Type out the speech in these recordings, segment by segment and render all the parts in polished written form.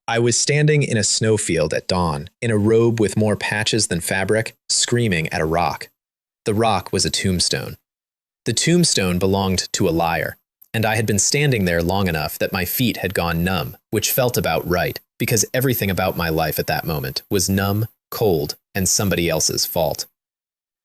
I was standing in a snowfield at dawn, in a robe with more patches than fabric, screaming at a rock. The rock was a tombstone. The tombstone belonged to a liar, and I had been standing there long enough that my feet had gone numb, which felt about right, because everything about my life at that moment was numb, cold, and somebody else's fault.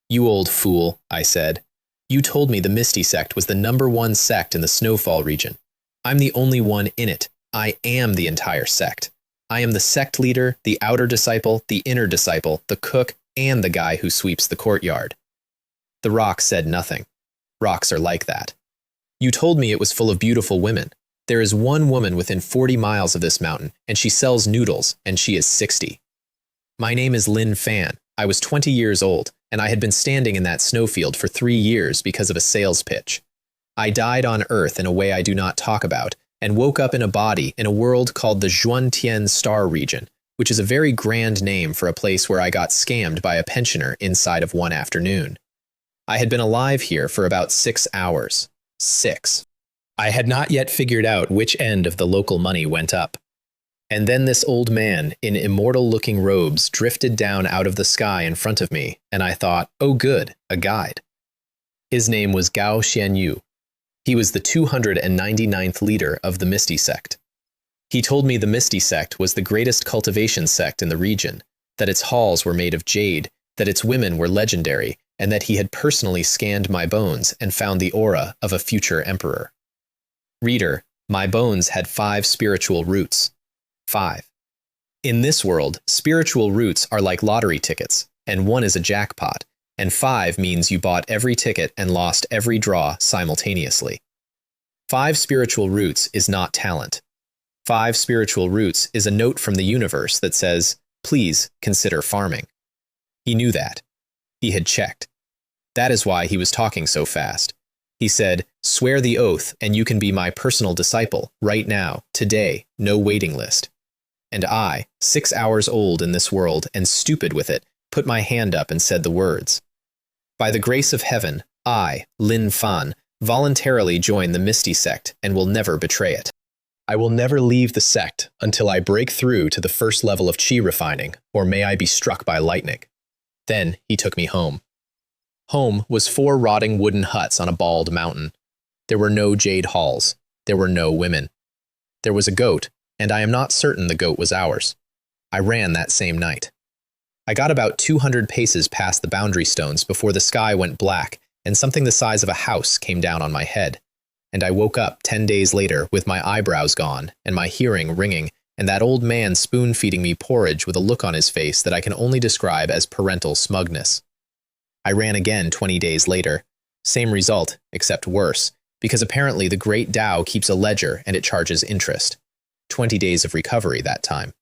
"You old fool," I said. "You told me the Misty Sect was the #1 sect in the Snowfall region. I'm the only one in it. I am the entire sect. I am the sect leader, the outer disciple, the inner disciple, the cook, and the guy who sweeps the courtyard." The rock said nothing. Rocks are like that. "You told me it was full of beautiful women. There is one woman within 40 miles of this mountain, and she sells noodles, and she is 60. My name is Lin Fan. I was 20 years old, and I had been standing in that snowfield for 3 years because of a sales pitch. I died on Earth in a way I do not talk about, and woke up in a body in a world called the Zhuantian Star Region, which is a very grand name for a place where I got scammed by a pensioner inside of one afternoon. I had been alive here for about 6 hours. 6. I had not yet figured out which end of the local money went up. And then this old man in immortal-looking robes drifted down out of the sky in front of me, and I thought, oh good, a guide. His name was Gao Xianyu. He was the 299th leader of the Misty Sect. He told me the Misty Sect was the greatest cultivation sect in the region, that its halls were made of jade, that its women were legendary, and that he had personally scanned my bones and found the aura of a future emperor. Reader, my bones had 5 spiritual roots. 5. In this world, spiritual roots are like lottery tickets, and 1 is a jackpot, and 5 means you bought every ticket and lost every draw simultaneously. 5 spiritual roots is not talent. 5 spiritual roots is a note from the universe that says, please consider farming. He knew that. He had checked. That is why he was talking so fast. He said, swear the oath and you can be my personal disciple, right now, today, no waiting list. And I, 6 hours old in this world and stupid with it, put my hand up and said the words. By the grace of heaven, I, Lin Fan, voluntarily join the Misty Sect and will never betray it. I will never leave the sect until I break through to the first level of chi refining, or may I be struck by lightning. Then he took me home. Home was 4 rotting wooden huts on a bald mountain. There were no jade halls. There were no women. There was a goat, and I am not certain the goat was ours. I ran that same night. I got about 200 paces past the boundary stones before the sky went black and something the size of a house came down on my head. And I woke up 10 days later with my eyebrows gone and my hearing ringing and that old man spoon-feeding me porridge with a look on his face that I can only describe as parental smugness. I ran again 20 days later. Same result, except worse, because apparently the Great Tao keeps a ledger and it charges interest. 20 days of recovery that time.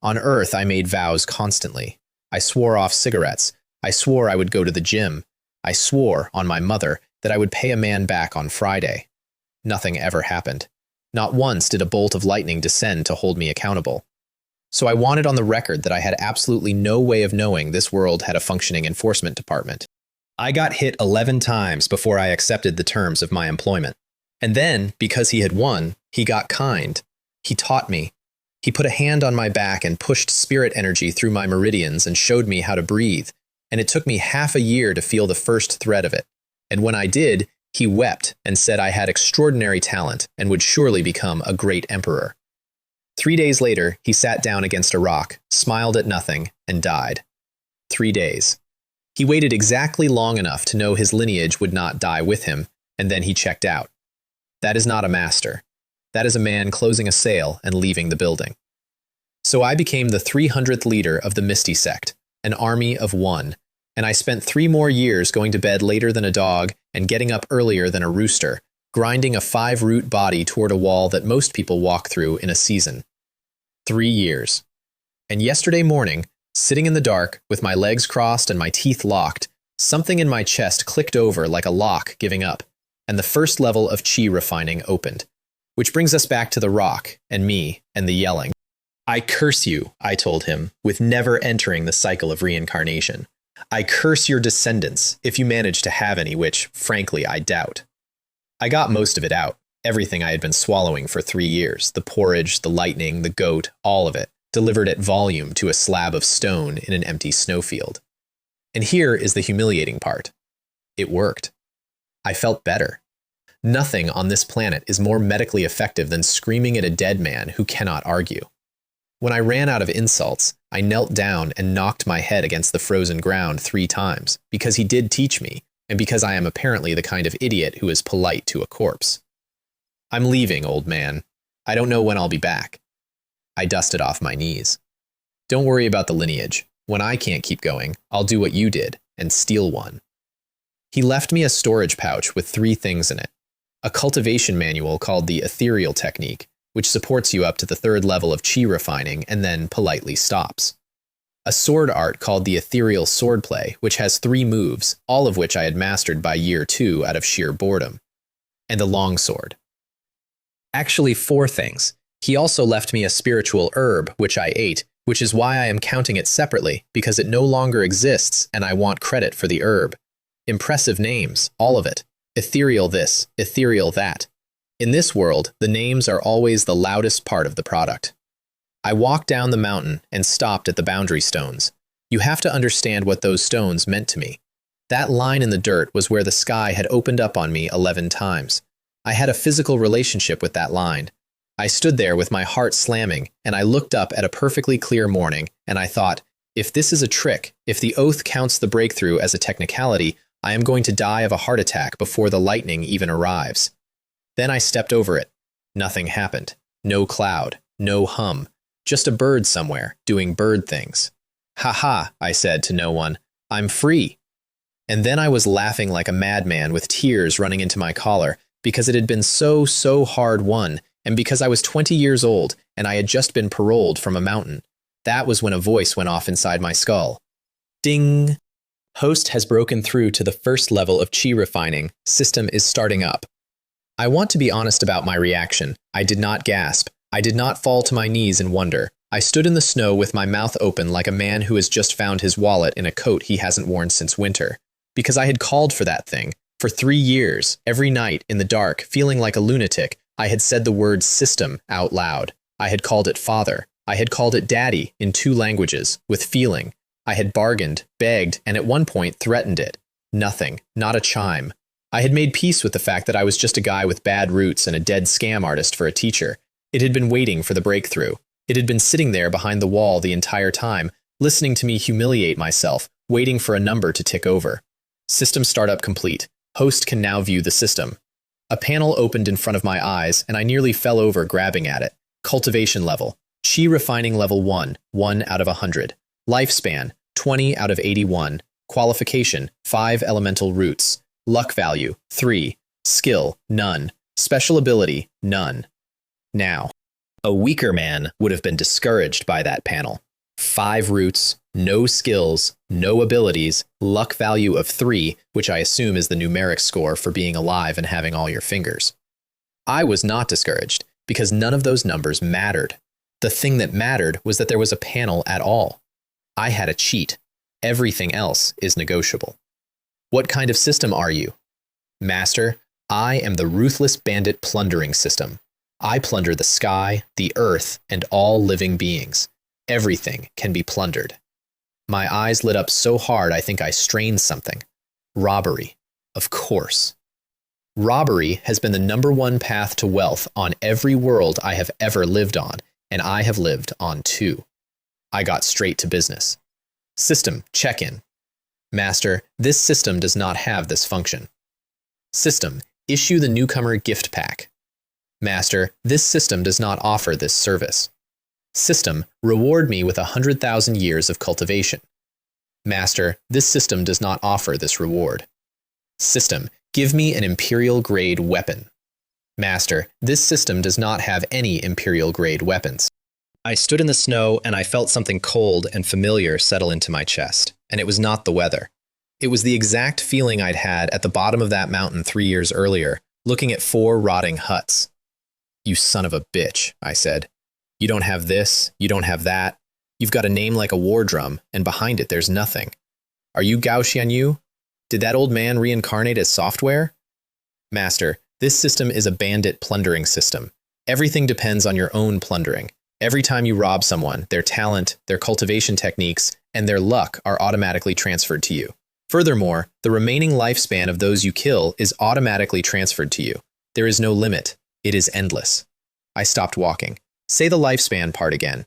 On Earth, I made vows constantly. I swore off cigarettes. I swore I would go to the gym. I swore, on my mother, that I would pay a man back on Friday. Nothing ever happened. Not once did a bolt of lightning descend to hold me accountable. So I wanted on the record that I had absolutely no way of knowing this world had a functioning enforcement department. I got hit 11 times before I accepted the terms of my employment. And then, because he had won, he got kind. He taught me. He put a hand on my back and pushed spirit energy through my meridians and showed me how to breathe. And it took me half a year to feel the first thread of it. And when I did, he wept and said I had extraordinary talent and would surely become a great emperor. 3 days later, he sat down against a rock, smiled at nothing, and died. 3 days. He waited exactly long enough to know his lineage would not die with him, and then he checked out. That is not a master. That is a man closing a sale and leaving the building. So I became the 300th leader of the Misty Sect, an army of 1, and I spent 3 more years going to bed later than a dog and getting up earlier than a rooster, grinding a 5-root body toward a wall that most people walk through in a season. 3 years. And yesterday morning, sitting in the dark, with my legs crossed and my teeth locked, something in my chest clicked over like a lock giving up, and the first level of chi refining opened. Which brings us back to the rock, and me, and the yelling. I curse you, I told him, with never entering the cycle of reincarnation. I curse your descendants, if you manage to have any, which, frankly, I doubt. I got most of it out, Everything I had been swallowing for 3 years, the porridge, the lightning, the goat, all of it, delivered at volume to a slab of stone in an empty snowfield. And here is the humiliating part. It worked. I felt better. Nothing on this planet is more medically effective than screaming at a dead man who cannot argue. When I ran out of insults, I knelt down and knocked my head against the frozen ground 3 times, because he did teach me, and because I am apparently the kind of idiot who is polite to a corpse. I'm leaving, old man. I don't know when I'll be back. I dusted off my knees. Don't worry about the lineage. When I can't keep going, I'll do what you did and steal one. He left me a storage pouch with 3 things in it. A cultivation manual called the ethereal technique, which supports you up to the 3rd level of chi refining and then politely stops. A sword art called the ethereal swordplay, which has 3 moves, all of which I had mastered by year 2 out of sheer boredom. And the longsword. Actually 4 things. He also left me a spiritual herb, which I ate, which is why I am counting it separately, because it no longer exists and I want credit for the herb. Impressive names, all of it. Ethereal this, ethereal that. In this world, the names are always the loudest part of the product. I walked down the mountain and stopped at the boundary stones. You have to understand what those stones meant to me. That line in the dirt was where the sky had opened up on me 11 times. I had a physical relationship with that line. I stood there with my heart slamming, and I looked up at a perfectly clear morning, and I thought, if this is a trick, if the oath counts the breakthrough as a technicality, I am going to die of a heart attack before the lightning even arrives. Then I stepped over it. Nothing happened. No cloud. No hum. Just a bird somewhere, doing bird things. Ha ha, I said to no one. I'm free. And then I was laughing like a madman with tears running into my collar, because it had been so hard won, and because I was 20 years old and I had just been paroled from a mountain. That was when a voice went off inside my skull. Ding! Host has broken through to the 1st level of chi refining. System is starting up. I want to be honest about my reaction. I did not gasp. I did not fall to my knees in wonder. I stood in the snow with my mouth open like a man who has just found his wallet in a coat he hasn't worn since winter. Because I had called for that thing. For 3 years, every night, in the dark, feeling like a lunatic, I had said the word system out loud. I had called it father. I had called it daddy in 2 languages, with feeling. I had bargained, begged, and at one point threatened it. Nothing. Not a chime. I had made peace with the fact that I was just a guy with bad roots and a dead scam artist for a teacher. It had been waiting for the breakthrough. It had been sitting there behind the wall the entire time, listening to me humiliate myself, waiting for a number to tick over. System startup complete. Host can now view the system. A panel opened in front of my eyes, and I nearly fell over grabbing at it. Cultivation level. Chi refining level 1, 1 out of 100. Lifespan, 20 out of 81. Qualification, 5 elemental roots. Luck value, 3. Skill, none. Special ability, none. Now, a weaker man would have been discouraged by that panel. 5 roots, no skills, no abilities, luck value of 3, which I assume is the numeric score for being alive and having all your fingers. I was not discouraged, because none of those numbers mattered. The thing that mattered was that there was a panel at all. I had a cheat. Everything else is negotiable. What kind of system are you? Master, I am the ruthless bandit plundering system. I plunder the sky, the earth, and all living beings. Everything can be plundered. My eyes lit up so hard I think I strained something. Robbery. Of course. Robbery has been the #1 path to wealth on every world I have ever lived on, and I have lived on 2. I got straight to business. System, check-in. Master, this system does not have this function. System, issue the newcomer gift pack. Master, this system does not offer this service. System, reward me with 100,000 years of cultivation. Master, this system does not offer this reward. System, give me an imperial-grade weapon. Master, this system does not have any imperial-grade weapons. I stood in the snow and I felt something cold and familiar settle into my chest, and it was not the weather. It was the exact feeling I'd had at the bottom of that mountain 3 years earlier, looking at 4 rotting huts. You son of a bitch, I said. You don't have this, you don't have that. You've got a name like a war drum, and behind it there's nothing. Are you Xianxia? Did that old man reincarnate as software? Master, This system is a bandit plundering system. Everything depends on your own plundering. Every time you rob someone, their talent, their cultivation techniques, and their luck are automatically transferred to you. Furthermore, the remaining lifespan of those you kill is automatically transferred to you. There is no limit. It is endless. I stopped walking. Say the lifespan part again.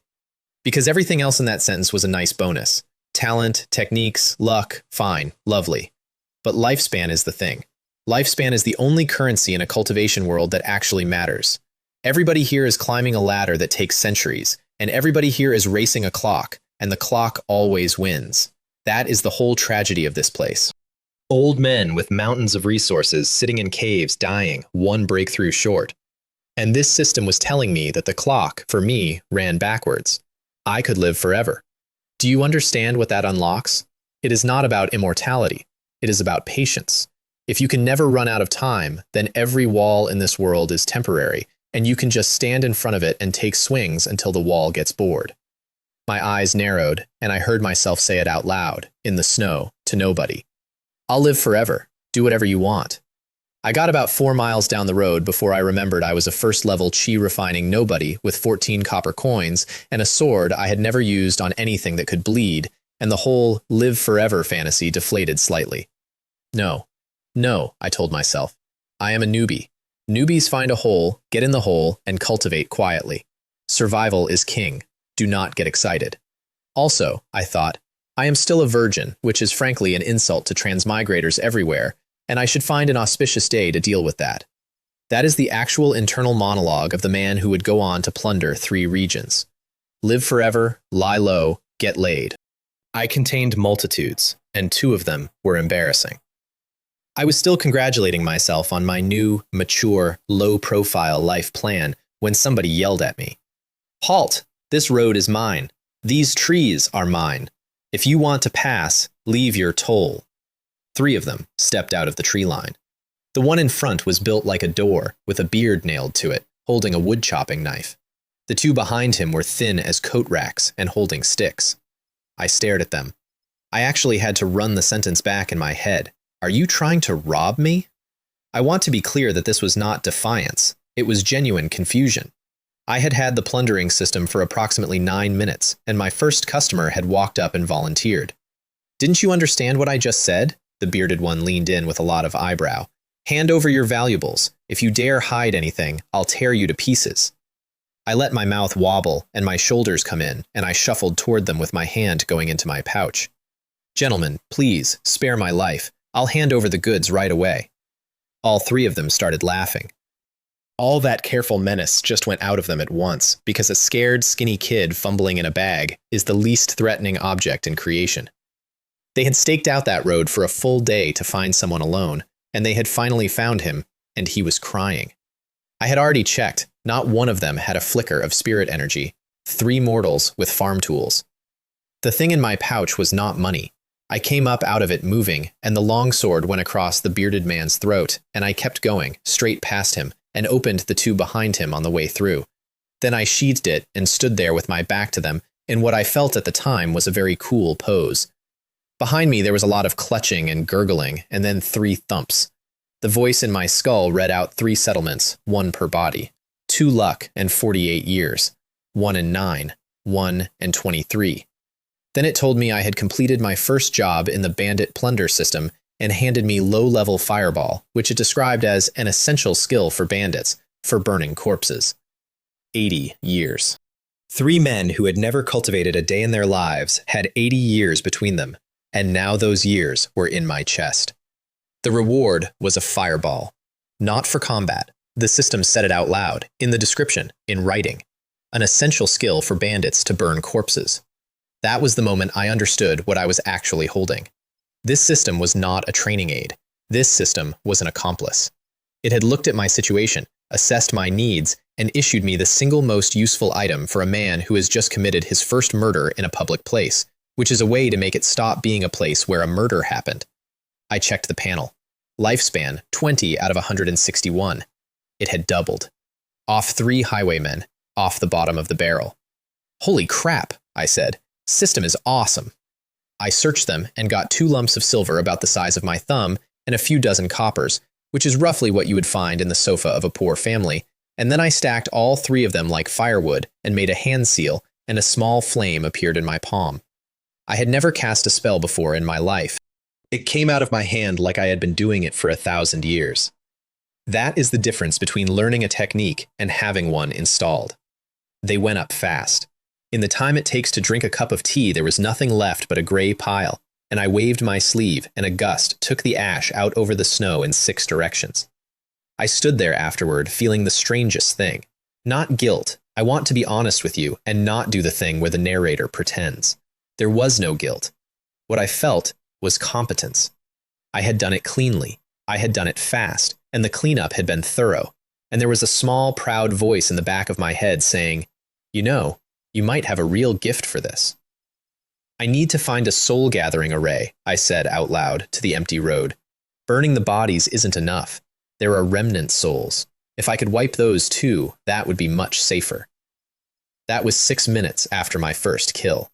Because everything else in that sentence was a nice bonus. Talent, techniques, luck, fine, lovely. But lifespan is the thing. Lifespan is the only currency in a cultivation world that actually matters. Everybody here is climbing a ladder that takes centuries, and everybody here is racing a clock, and the clock always wins. That is the whole tragedy of this place. Old men with mountains of resources sitting in caves dying, one breakthrough short. And this system was telling me that the clock, for me, ran backwards. I could live forever. Do you understand what that unlocks? It is not about immortality. It is about patience. If you can never run out of time, then every wall in this world is temporary, and you can just stand in front of it and take swings until the wall gets bored. My eyes narrowed, and I heard myself say it out loud, in the snow, to nobody. I'll live forever. Do whatever you want. I got about 4 miles down the road before I remembered I was a first-level chi refining nobody with 14 copper coins and a sword I had never used on anything that could bleed, and the whole live forever fantasy deflated slightly. No, I told myself. I am a newbie. Newbies find a hole, get in the hole, and cultivate quietly. Survival is king. Do not get excited. Also, I thought, I am still a virgin, which is frankly an insult to transmigrators everywhere, and I should find an auspicious day to deal with that. That is the actual internal monologue of the man who would go on to plunder 3 regions. Live forever, lie low, get laid. I contained multitudes, and 2 of them were embarrassing. I was still congratulating myself on my new, mature, low-profile life plan when somebody yelled at me. Halt! This road is mine. These trees are mine. If you want to pass, leave your toll. 3 of them stepped out of the tree line. The one in front was built like a door, with a beard nailed to it, holding a wood-chopping knife. The 2 behind him were thin as coat racks and holding sticks. I stared at them. I actually had to run the sentence back in my head. Are you trying to rob me? I want to be clear that this was not defiance. It was genuine confusion. I had had the plundering system for approximately 9 minutes, and my first customer had walked up and volunteered. Didn't you understand what I just said? The bearded one leaned in with a lot of eyebrow. Hand over your valuables. If you dare hide anything, I'll tear you to pieces. I let my mouth wobble and my shoulders come in, and I shuffled toward them with my hand going into my pouch. Gentlemen, please, spare my life. I'll hand over the goods right away. All 3 of them started laughing. All that careful menace just went out of them at once, because a scared, skinny kid fumbling in a bag is the least threatening object in creation. They had staked out that road for a full day to find someone alone, and they had finally found him, and he was crying. I had already checked. Not one of them had a flicker of spirit energy. 3 mortals with farm tools. The thing in my pouch was not money. I came up out of it moving, and the longsword went across the bearded man's throat, and I kept going, straight past him, and opened the 2 behind him on the way through. Then I sheathed it and stood there with my back to them in what I felt at the time was a very cool pose. Behind me there was a lot of clutching and gurgling, and then 3 thumps. The voice in my skull read out 3 settlements, 1 per body. 2 luck and 48 years. 1 and 9. 1 and 23. Then it told me I had completed my first job in the Bandit Plunder System and handed me low-level fireball, which it described as an essential skill for bandits, for burning corpses. 80 years. 3 men who had never cultivated a day in their lives had 80 years between them, and now those years were in my chest. The reward was a fireball. Not for combat. The system said it out loud, in the description, in writing. An essential skill for bandits to burn corpses. That was the moment I understood what I was actually holding. This system was not a training aid. This system was an accomplice. It had looked at my situation, assessed my needs, and issued me the single most useful item for a man who has just committed his first murder in a public place, which is a way to make it stop being a place where a murder happened. I checked the panel. Lifespan, 20 out of 161. It had doubled. Off 3 highwaymen, off the bottom of the barrel. Holy crap, I said. System is awesome. I searched them and got 2 lumps of silver about the size of my thumb and a few dozen coppers, which is roughly what you would find in the sofa of a poor family, and then I stacked all 3 of them like firewood and made a hand seal, and a small flame appeared in my palm. I had never cast a spell before in my life. It came out of my hand like I had been doing it for 1,000 years. That is the difference between learning a technique and having one installed. They went up fast. In the time it takes to drink a cup of tea, there was nothing left but a gray pile, and I waved my sleeve, and a gust took the ash out over the snow in 6 directions. I stood there afterward, feeling the strangest thing. Not guilt. I want to be honest with you and not do the thing where the narrator pretends. There was no guilt. What I felt was competence. I had done it cleanly. I had done it fast, and the cleanup had been thorough. And there was a small, proud voice in the back of my head saying, "You know, you might have a real gift for this." "I need to find a soul-gathering array," I said out loud to the empty road. "Burning the bodies isn't enough. There are remnant souls. If I could wipe those too, that would be much safer." That was 6 minutes after my first kill.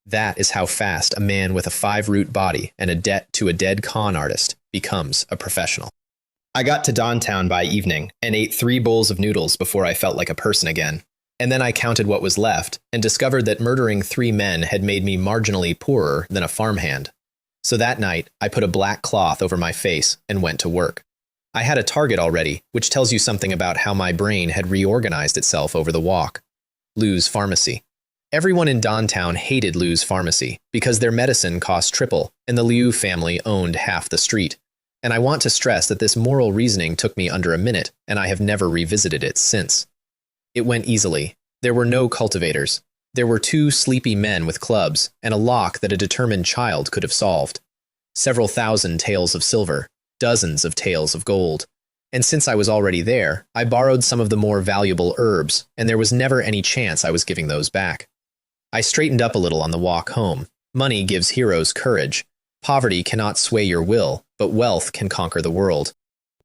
That is how fast a man with a 5-root body and a debt to a dead con artist becomes a professional. I got to Dawntown by evening and ate 3 bowls of noodles before I felt like a person again. And then I counted what was left and discovered that murdering 3 men had made me marginally poorer than a farmhand. So that night, I put a black cloth over my face and went to work. I had a target already, which tells you something about how my brain had reorganized itself over the walk. Lou's Pharmacy. Everyone in Dawntown hated Lou's Pharmacy because their medicine cost triple and the Liu family owned half the street. And I want to stress that this moral reasoning took me under a minute, and I have never revisited it since. It went easily. There were no cultivators. There were 2 sleepy men with clubs and a lock that a determined child could have solved. Several thousand taels of silver, dozens of taels of gold. And since I was already there, I borrowed some of the more valuable herbs, and there was never any chance I was giving those back. I straightened up a little on the walk home. Money gives heroes courage. Poverty cannot sway your will, but wealth can conquer the world.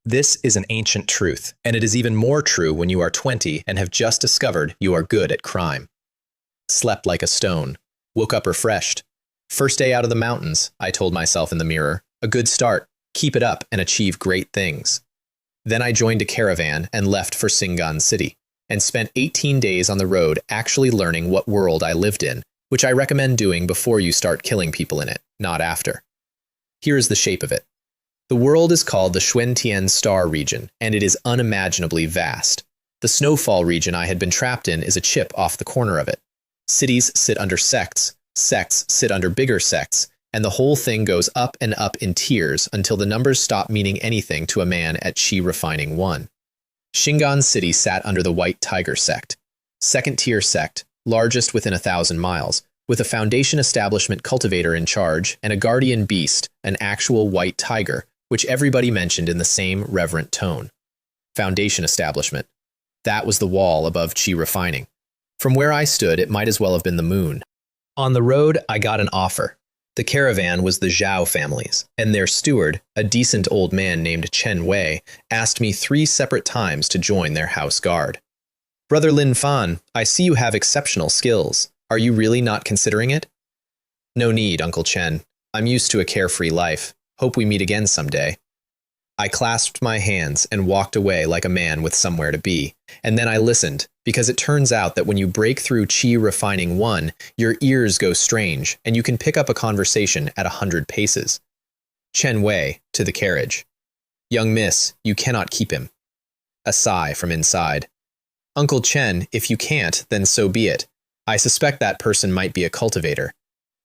This is an ancient truth, and it is even more true when you are 20 and have just discovered you are good at crime. Slept like a stone. Woke up refreshed. First day out of the mountains, I told myself in the mirror. A good start. Keep it up and achieve great things. Then I joined a caravan and left for Xianxia City, and spent 18 days on the road actually learning what world I lived in, which I recommend doing before you start killing people in it, not after. Here is the shape of it. The world is called the Xuantian Star region, and it is unimaginably vast. The snowfall region I had been trapped in is a chip off the corner of it. Cities sit under sects, sects sit under bigger sects, and the whole thing goes up and up in tiers until the numbers stop meaning anything to a man at Qi Refining 1. Xianxia City sat under the White Tiger sect. Second-tier sect, largest within 1,000 miles, with a foundation establishment cultivator in charge and a guardian beast, an actual white tiger, which everybody mentioned in the same reverent tone. Foundation establishment. That was the wall above Qi Refining. From where I stood, it might as well have been the moon. On the road, I got an offer. The caravan was the Zhao families, and their steward, a decent old man named Chen Wei, asked me 3 separate times to join their house guard. "Brother Lin Fan, I see you have exceptional skills. Are you really not considering it?" "No need, Uncle Chen. I'm used to a carefree life. Hope we meet again someday." I clasped my hands and walked away like a man with somewhere to be, and then I listened, because it turns out that when you break through Qi Refining 1, your ears go strange, and you can pick up a conversation at 100 paces. Chen Wei, to the carriage. "Young miss, you cannot keep him." A sigh from inside. "Uncle Chen, if you can't, then so be it. I suspect that person might be a cultivator.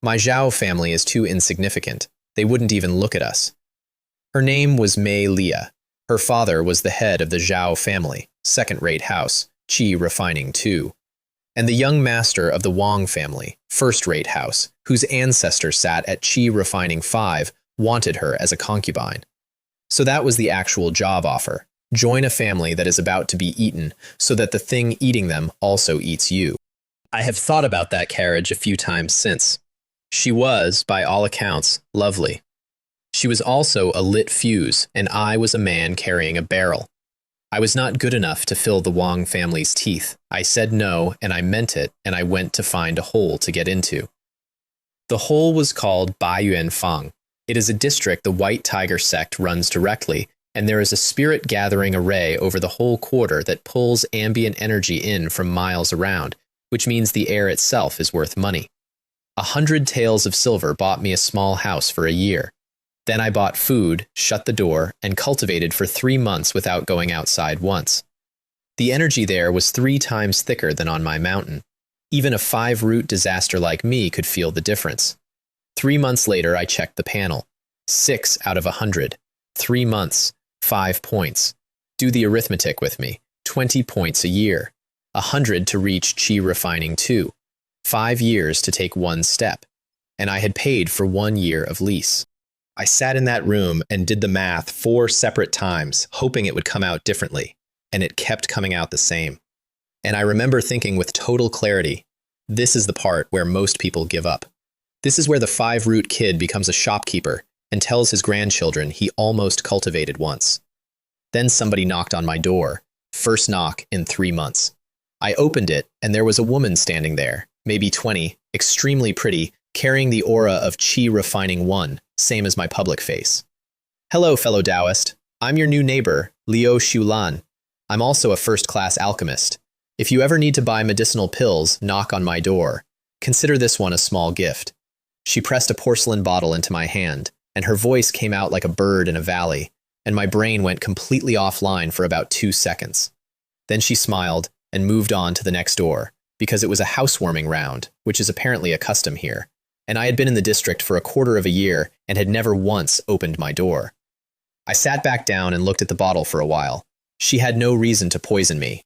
My Zhao family is too insignificant. They wouldn't even look at us." Her name was Mei Lia. Her father was the head of the Zhao family, second-rate house, Qi Refining 2. And the young master of the Wang family, first-rate house, whose ancestor sat at Qi Refining 5, wanted her as a concubine. So that was the actual job offer. Join a family that is about to be eaten, so that the thing eating them also eats you. I have thought about that carriage a few times since. She was, by all accounts, lovely. She was also a lit fuse, and I was a man carrying a barrel. I was not good enough to fill the Wang family's teeth. I said no, and I meant it, and I went to find a hole to get into. The hole was called Bei Yu City. It is a district the White Tiger sect runs directly, and there is a spirit gathering array over the whole quarter that pulls ambient energy in from miles around, which means the air itself is worth money. 100 taels of silver bought me a small house for a year. Then I bought food, shut the door, and cultivated for 3 months without going outside once. The energy there was 3 times thicker than on my mountain. Even a 5-root disaster like me could feel the difference. 3 months later, I checked the panel. 6 out of 100. 3 months, 5 points. Do the arithmetic with me. 20 points a year. 100 to reach chi refining 2. 5 years to take 1 step. And I had paid for 1 year of lease. I sat in that room and did the math 4 separate times, hoping it would come out differently. And it kept coming out the same. And I remember thinking with total clarity, this is the part where most people give up. This is where the 5-root kid becomes a shopkeeper and tells his grandchildren he almost cultivated once. Then somebody knocked on my door. First knock in 3 months. I opened it, and there was a woman standing there, maybe 20, extremely pretty, carrying the aura of Chi Refining 1, same as my public face. Hello, fellow Taoist. I'm your new neighbor, Liu Xulan. I'm also a first-class alchemist. If you ever need to buy medicinal pills, knock on my door. Consider this one a small gift. She pressed a porcelain bottle into my hand, and her voice came out like a bird in a valley, and my brain went completely offline for about 2 seconds. Then she smiled and moved on to the next door, because it was a housewarming round, which is apparently a custom here, and I had been in the district for a quarter of a year and had never once opened my door. I sat back down and looked at the bottle for a while. She had no reason to poison me.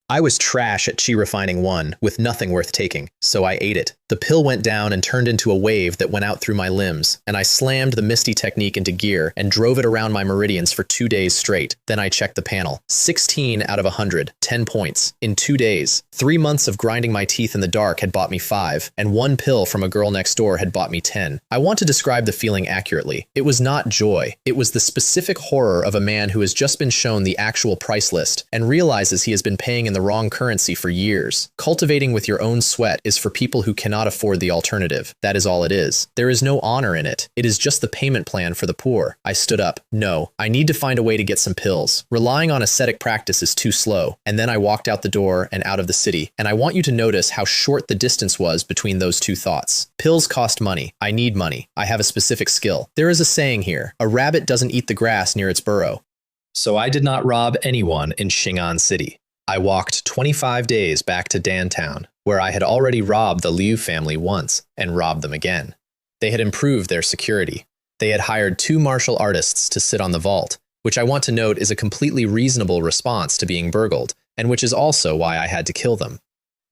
I was trash at Chi Refining 1, with nothing worth taking, so I ate it. The pill went down and turned into a wave that went out through my limbs, and I slammed the Misty technique into gear and drove it around my meridians for 2 days straight. Then I checked the panel. 16 out of 100, 10 points. In 2 days, 3 months of grinding my teeth in the dark had bought me 5, and 1 pill from a girl next door had bought me 10. I want to describe the feeling accurately. It was not joy. It was the specific horror of a man who has just been shown the actual price list and realizes he has been paying in the wrong currency for years. Cultivating with your own sweat is for people who cannot afford the alternative. That is all it is. There is no honor in it. It is just the payment plan for the poor. I stood up. No, I need to find a way to get some pills. Relying on ascetic practice is too slow. And then I walked out the door and out of the city. And I want you to notice how short the distance was between those two thoughts. Pills cost money. I need money. I have a specific skill. There is a saying here, a rabbit doesn't eat the grass near its burrow. So I did not rob anyone in Xianxia City. I walked 25 days back to Dantown, where I had already robbed the Liu family once and robbed them again. They had improved their security. They had hired 2 martial artists to sit on the vault, which I want to note is a completely reasonable response to being burgled, and which is also why I had to kill them.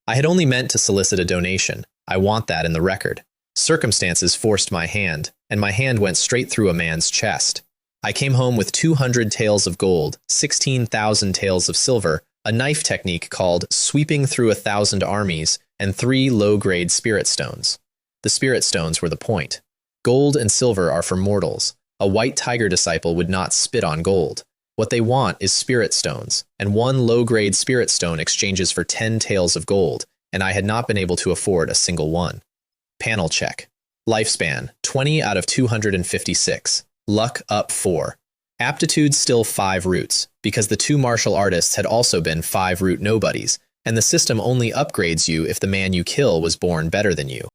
I had only meant to solicit a donation. I want that in the record. Circumstances forced my hand, and my hand went straight through a man's chest. I came home with 200 taels of gold, 16,000 taels of silver, a knife technique called sweeping through 1,000 armies, and 3 low-grade spirit stones. The spirit stones were the point. Gold and silver are for mortals. A white tiger disciple would not spit on gold. What they want is spirit stones, and 1 low-grade spirit stone exchanges for 10 taels of gold, and I had not been able to afford a single one. Panel check. Lifespan, 20 out of 256. Luck up 4. Aptitude still 5 roots, because the 2 martial artists had also been 5-root nobodies, and the system only upgrades you if the man you kill was born better than you.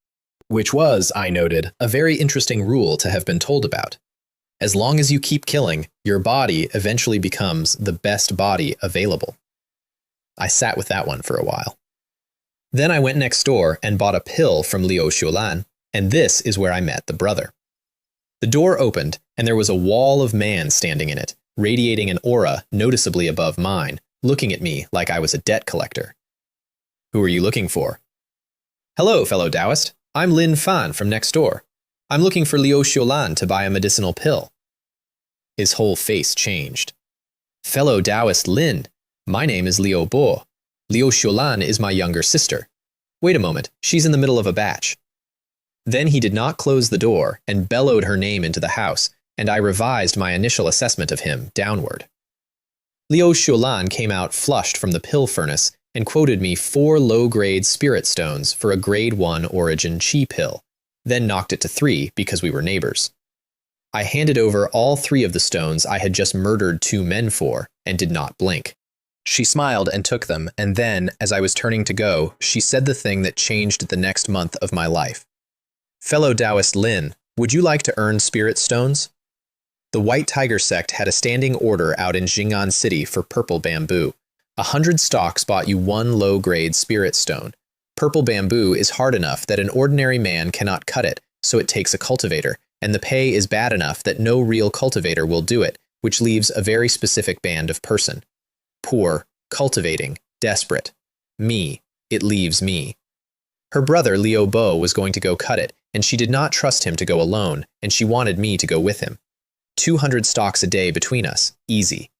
Which was, I noted, a very interesting rule to have been told about. As long as you keep killing, your body eventually becomes the best body available. I sat with that one for a while. Then I went next door and bought a pill from Liu Xulan, and this is where I met the brother. The door opened, and there was a wall of man standing in it, radiating an aura noticeably above mine, looking at me like I was a debt collector. Who are you looking for? Hello, fellow Taoist. I'm Lin Fan from next door. I'm looking for Liu Xulan to buy a medicinal pill. His whole face changed. Fellow Taoist Lin, my name is Liu Bo. Liu Xulan is my younger sister. Wait a moment, she's in the middle of a batch. Then he did not close the door and bellowed her name into the house, and I revised my initial assessment of him downward. Liu Xulan came out flushed from the pill furnace and quoted me 4 low-grade spirit stones for a grade 1 origin chi pill, then knocked it to 3 because we were neighbors. I handed over all 3 of the stones I had just murdered 2 men for, and did not blink. She smiled and took them, and then, as I was turning to go, she said the thing that changed the next month of my life. Fellow Taoist Lin, would you like to earn spirit stones? The White Tiger Sect had a standing order out in Xianxia City for purple bamboo. 100 stalks bought you 1 low-grade spirit stone. Purple bamboo is hard enough that an ordinary man cannot cut it, so it takes a cultivator, and the pay is bad enough that no real cultivator will do it, which leaves a very specific band of person. Poor, cultivating, desperate. Me. It leaves me. Her brother Liu Bo was going to go cut it, and she did not trust him to go alone, and she wanted me to go with him. 200 stalks a day between us. Easy.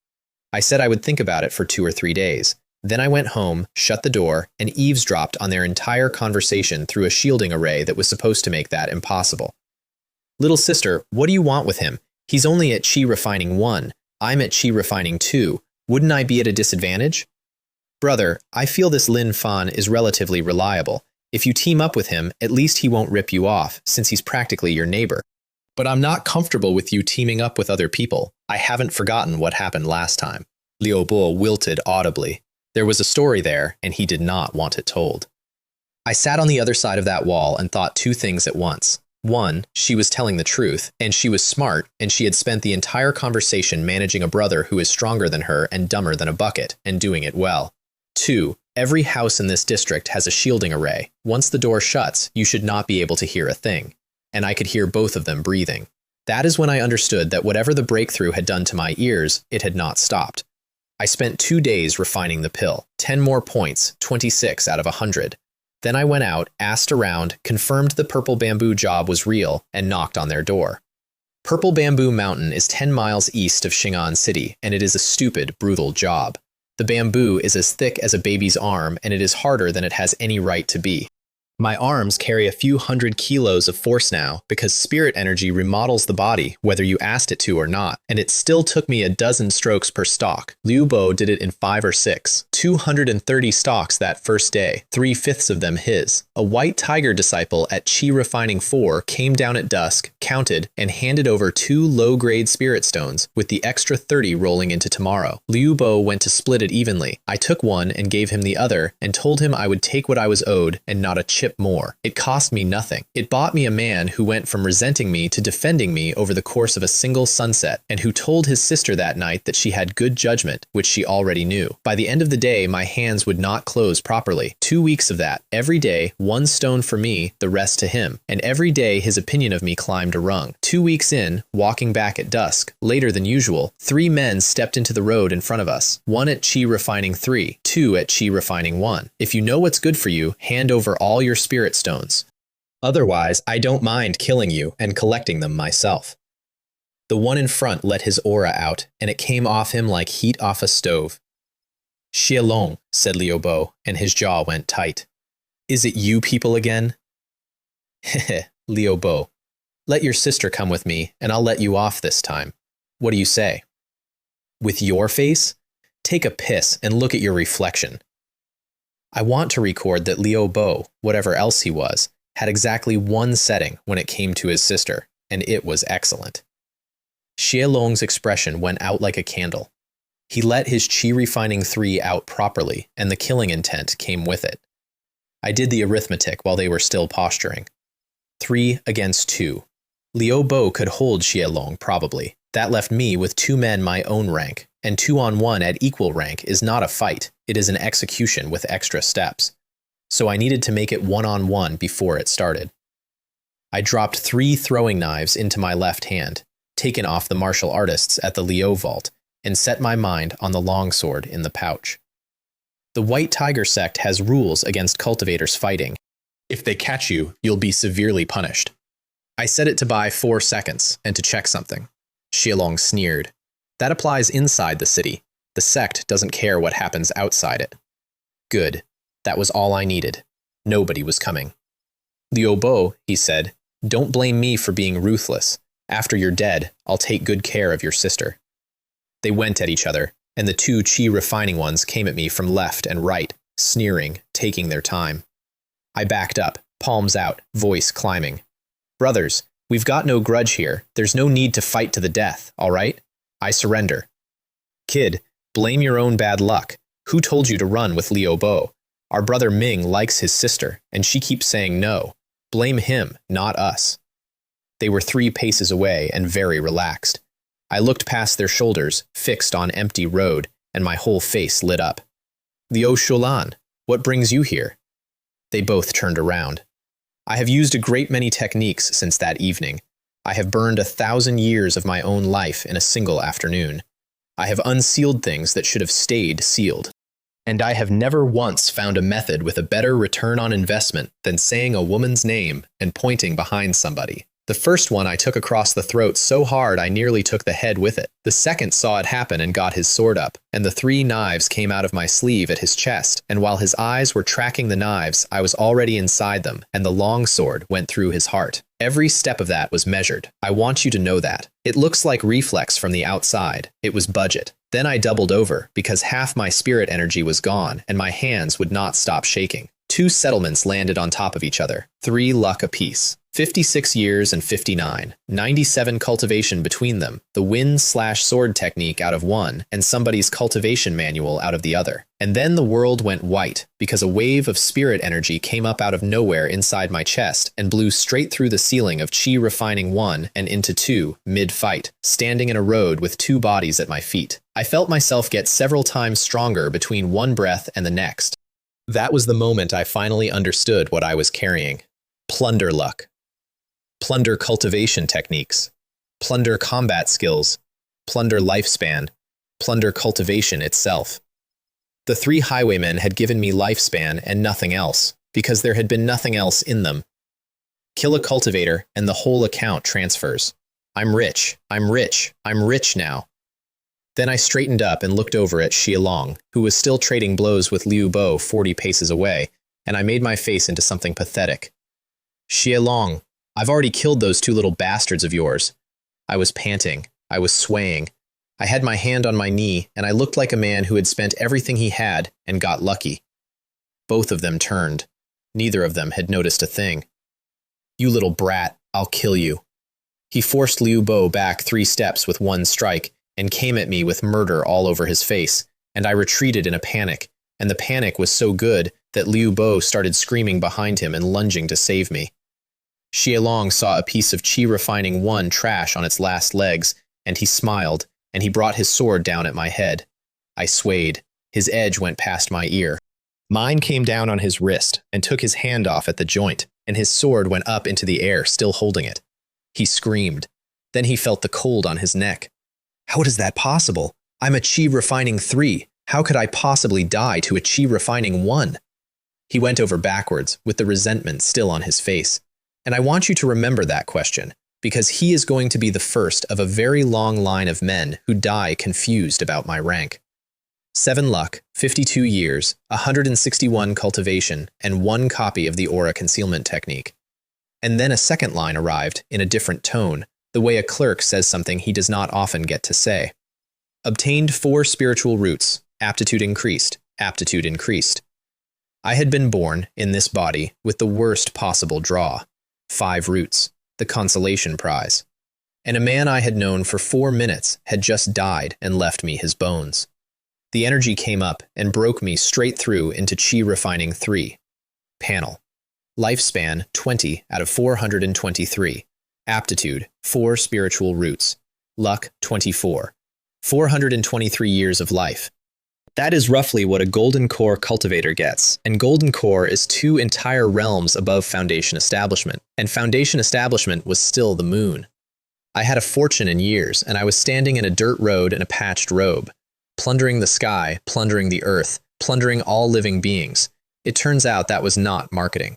I said I would think about it for 2 or 3 days. Then I went home, shut the door, and eavesdropped on their entire conversation through a shielding array that was supposed to make that impossible. Little sister, what do you want with him? He's only at Qi Refining 1. I'm at Qi Refining 2. Wouldn't I be at a disadvantage? Brother, I feel this Lin Fan is relatively reliable. If you team up with him, at least he won't rip you off, since he's practically your neighbor. But I'm not comfortable with you teaming up with other people. I haven't forgotten what happened last time. Liu Bo wilted audibly. There was a story there, and he did not want it told. I sat on the other side of that wall and thought 2 things at once. 1, she was telling the truth, and she was smart, and she had spent the entire conversation managing a brother who is stronger than her and dumber than a bucket, and doing it well. 2, every house in this district has a shielding array. Once the door shuts, you should not be able to hear a thing. And I could hear both of them breathing. That is when I understood that whatever the breakthrough had done to my ears, it had not stopped. I spent 2 days refining the pill. 10 more points, 26 out of 100. Then I went out, asked around, confirmed the purple bamboo job was real, and knocked on their door. Purple Bamboo Mountain is 10 miles east of Xianxia City, and it is a stupid, brutal job. The bamboo is as thick as a baby's arm, and it is harder than it has any right to be. My arms carry a few 100 kilos of force now, because spirit energy remodels the body, whether you asked it to or not, and it still took me a dozen strokes per stalk. Liu Bo did it in 5 or 6. 230 stalks that first day, 3/5 of them his. A White Tiger disciple at Qi Refining 4 came down at dusk, counted, and handed over 2 low-grade spirit stones, with the extra 30 rolling into tomorrow. Liu Bo went to split it evenly. I took one and gave him the other, and told him I would take what I was owed, and not a chip more. It cost me nothing. It bought me a man who went from resenting me to defending me over the course of a single sunset, and who told his sister that night that she had good judgment, which she already knew. By the end of the day, my hands would not close properly. 2 weeks of that. Every day, 1 stone for me, the rest to him. And every day his opinion of me climbed a rung. 2 weeks in, walking back at dusk, later than usual, 3 men stepped into the road in front of us. 1 at Qi Refining 3, 2 at Qi Refining 1. If you know what's good for you, hand over all your spirit stones. Otherwise, I don't mind killing you and collecting them myself. The one in front let his aura out, and it came off him like heat off a stove. Xialong, said Liu Bo, and his jaw went tight. Is it you people again? Heh, Liu Bo. Let your sister come with me, and I'll let you off this time. What do you say? With your face? Take a piss and look at your reflection. I want to record that Liu Bo, whatever else he was, had exactly 1 setting when it came to his sister, and it was excellent. Xialong's expression went out like a candle. He let his Qi Refining 3 out properly, and the killing intent came with it. I did the arithmetic while they were still posturing. 3 against 2. Liu Bo could hold Xialong, probably. That left me with 2 men my own rank, and 2-on-1 at equal rank is not a fight, it is an execution with extra steps. So I needed to make it 1-on-1 before it started. I dropped 3 throwing knives into my left hand, taken off the martial artists at the Liu vault, and set my mind on the longsword in the pouch. The White Tiger Sect has rules against cultivators fighting. If they catch you, you'll be severely punished. I set it to buy 4 seconds, and to check something. Xialong sneered. That applies inside the city. The sect doesn't care what happens outside it. Good. That was all I needed. Nobody was coming. Liu Bo, he said, don't blame me for being ruthless. After you're dead, I'll take good care of your sister. They went at each other, and the 2 Qi Refining ones came at me from left and right, sneering, taking their time. I backed up, palms out, voice climbing. Brothers, We've got no grudge here. There's no need to fight to the death, all right? I surrender. Kid, blame your own bad luck. Who told you to run with Liu Bo? Our brother Ming likes his sister, and she keeps saying no. Blame him, not us. They were 3 paces away and very relaxed. I looked past their shoulders, fixed on empty road, and my whole face lit up. Liu Shulan, what brings you here? They both turned around. I have used a great many techniques since that evening. I have burned 1,000 years of my own life in a single afternoon. I have unsealed things that should have stayed sealed. And I have never once found a method with a better return on investment than saying a woman's name and pointing behind somebody. The first one I took across the throat so hard I nearly took the head with it. The second saw it happen and got his sword up, and the 3 knives came out of my sleeve at his chest, and while his eyes were tracking the knives, I was already inside them, and the long sword went through his heart. Every step of that was measured. I want you to know that. It looks like reflex from the outside. It was budget. Then I doubled over, because half my spirit energy was gone, and my hands would not stop shaking. 2 settlements landed on top of each other, 3 luck apiece. 56 years and 59, 97 cultivation between them, the wind/sword technique out of one, and somebody's cultivation manual out of the other. And then the world went white, because a wave of spirit energy came up out of nowhere inside my chest and blew straight through the ceiling of Chi refining 1 and into 2, mid-fight, standing in a road with 2 bodies at my feet. I felt myself get several times stronger between one breath and the next. That was the moment I finally understood what I was carrying. Plunder luck. Plunder cultivation techniques, plunder combat skills, plunder lifespan, plunder cultivation itself. The 3 highwaymen had given me lifespan and nothing else, because there had been nothing else in them. Kill a cultivator and the whole account transfers. I'm rich, I'm rich, I'm rich now. Then I straightened up and looked over at Xialong, who was still trading blows with Liu Bo 40 paces away, and I made my face into something pathetic. Xialong, I've already killed those 2 little bastards of yours. I was panting. I was swaying. I had my hand on my knee, and I looked like a man who had spent everything he had and got lucky. Both of them turned. Neither of them had noticed a thing. You little brat, I'll kill you. He forced Liu Bo back 3 steps with one strike and came at me with murder all over his face, and I retreated in a panic, and the panic was so good that Liu Bo started screaming behind him and lunging to save me. Xialong saw a piece of Chi refining 1 trash on its last legs, and he smiled, and he brought his sword down at my head. I swayed. His edge went past my ear. Mine came down on his wrist and took his hand off at the joint, and his sword went up into the air, still holding it. He screamed. Then he felt the cold on his neck. How is that possible? I'm a Chi refining 3. How could I possibly die to a Chi refining 1? He went over backwards, with the resentment still on his face. And I want you to remember that question, because he is going to be the first of a very long line of men who die confused about my rank. 7 luck, 52 years, 161 cultivation, and 1 copy of the aura concealment technique. And then a second line arrived, in a different tone, the way a clerk says something he does not often get to say. Obtained 4 spiritual roots, aptitude increased, aptitude increased. I had been born, in this body, with the worst possible draw. 5 roots, the consolation prize. And a man I had known for 4 minutes had just died and left me his bones. The energy came up and broke me straight through into Chi refining 3. Panel. Lifespan 20 out of 423. Aptitude 4 spiritual roots. Luck 24. 423 years of life. That is roughly what a Golden Core cultivator gets, and Golden Core is 2 entire realms above Foundation Establishment, and Foundation Establishment was still the moon. I had a fortune in years, and I was standing in a dirt road in a patched robe, plundering the sky, plundering the earth, plundering all living beings. It turns out that was not marketing.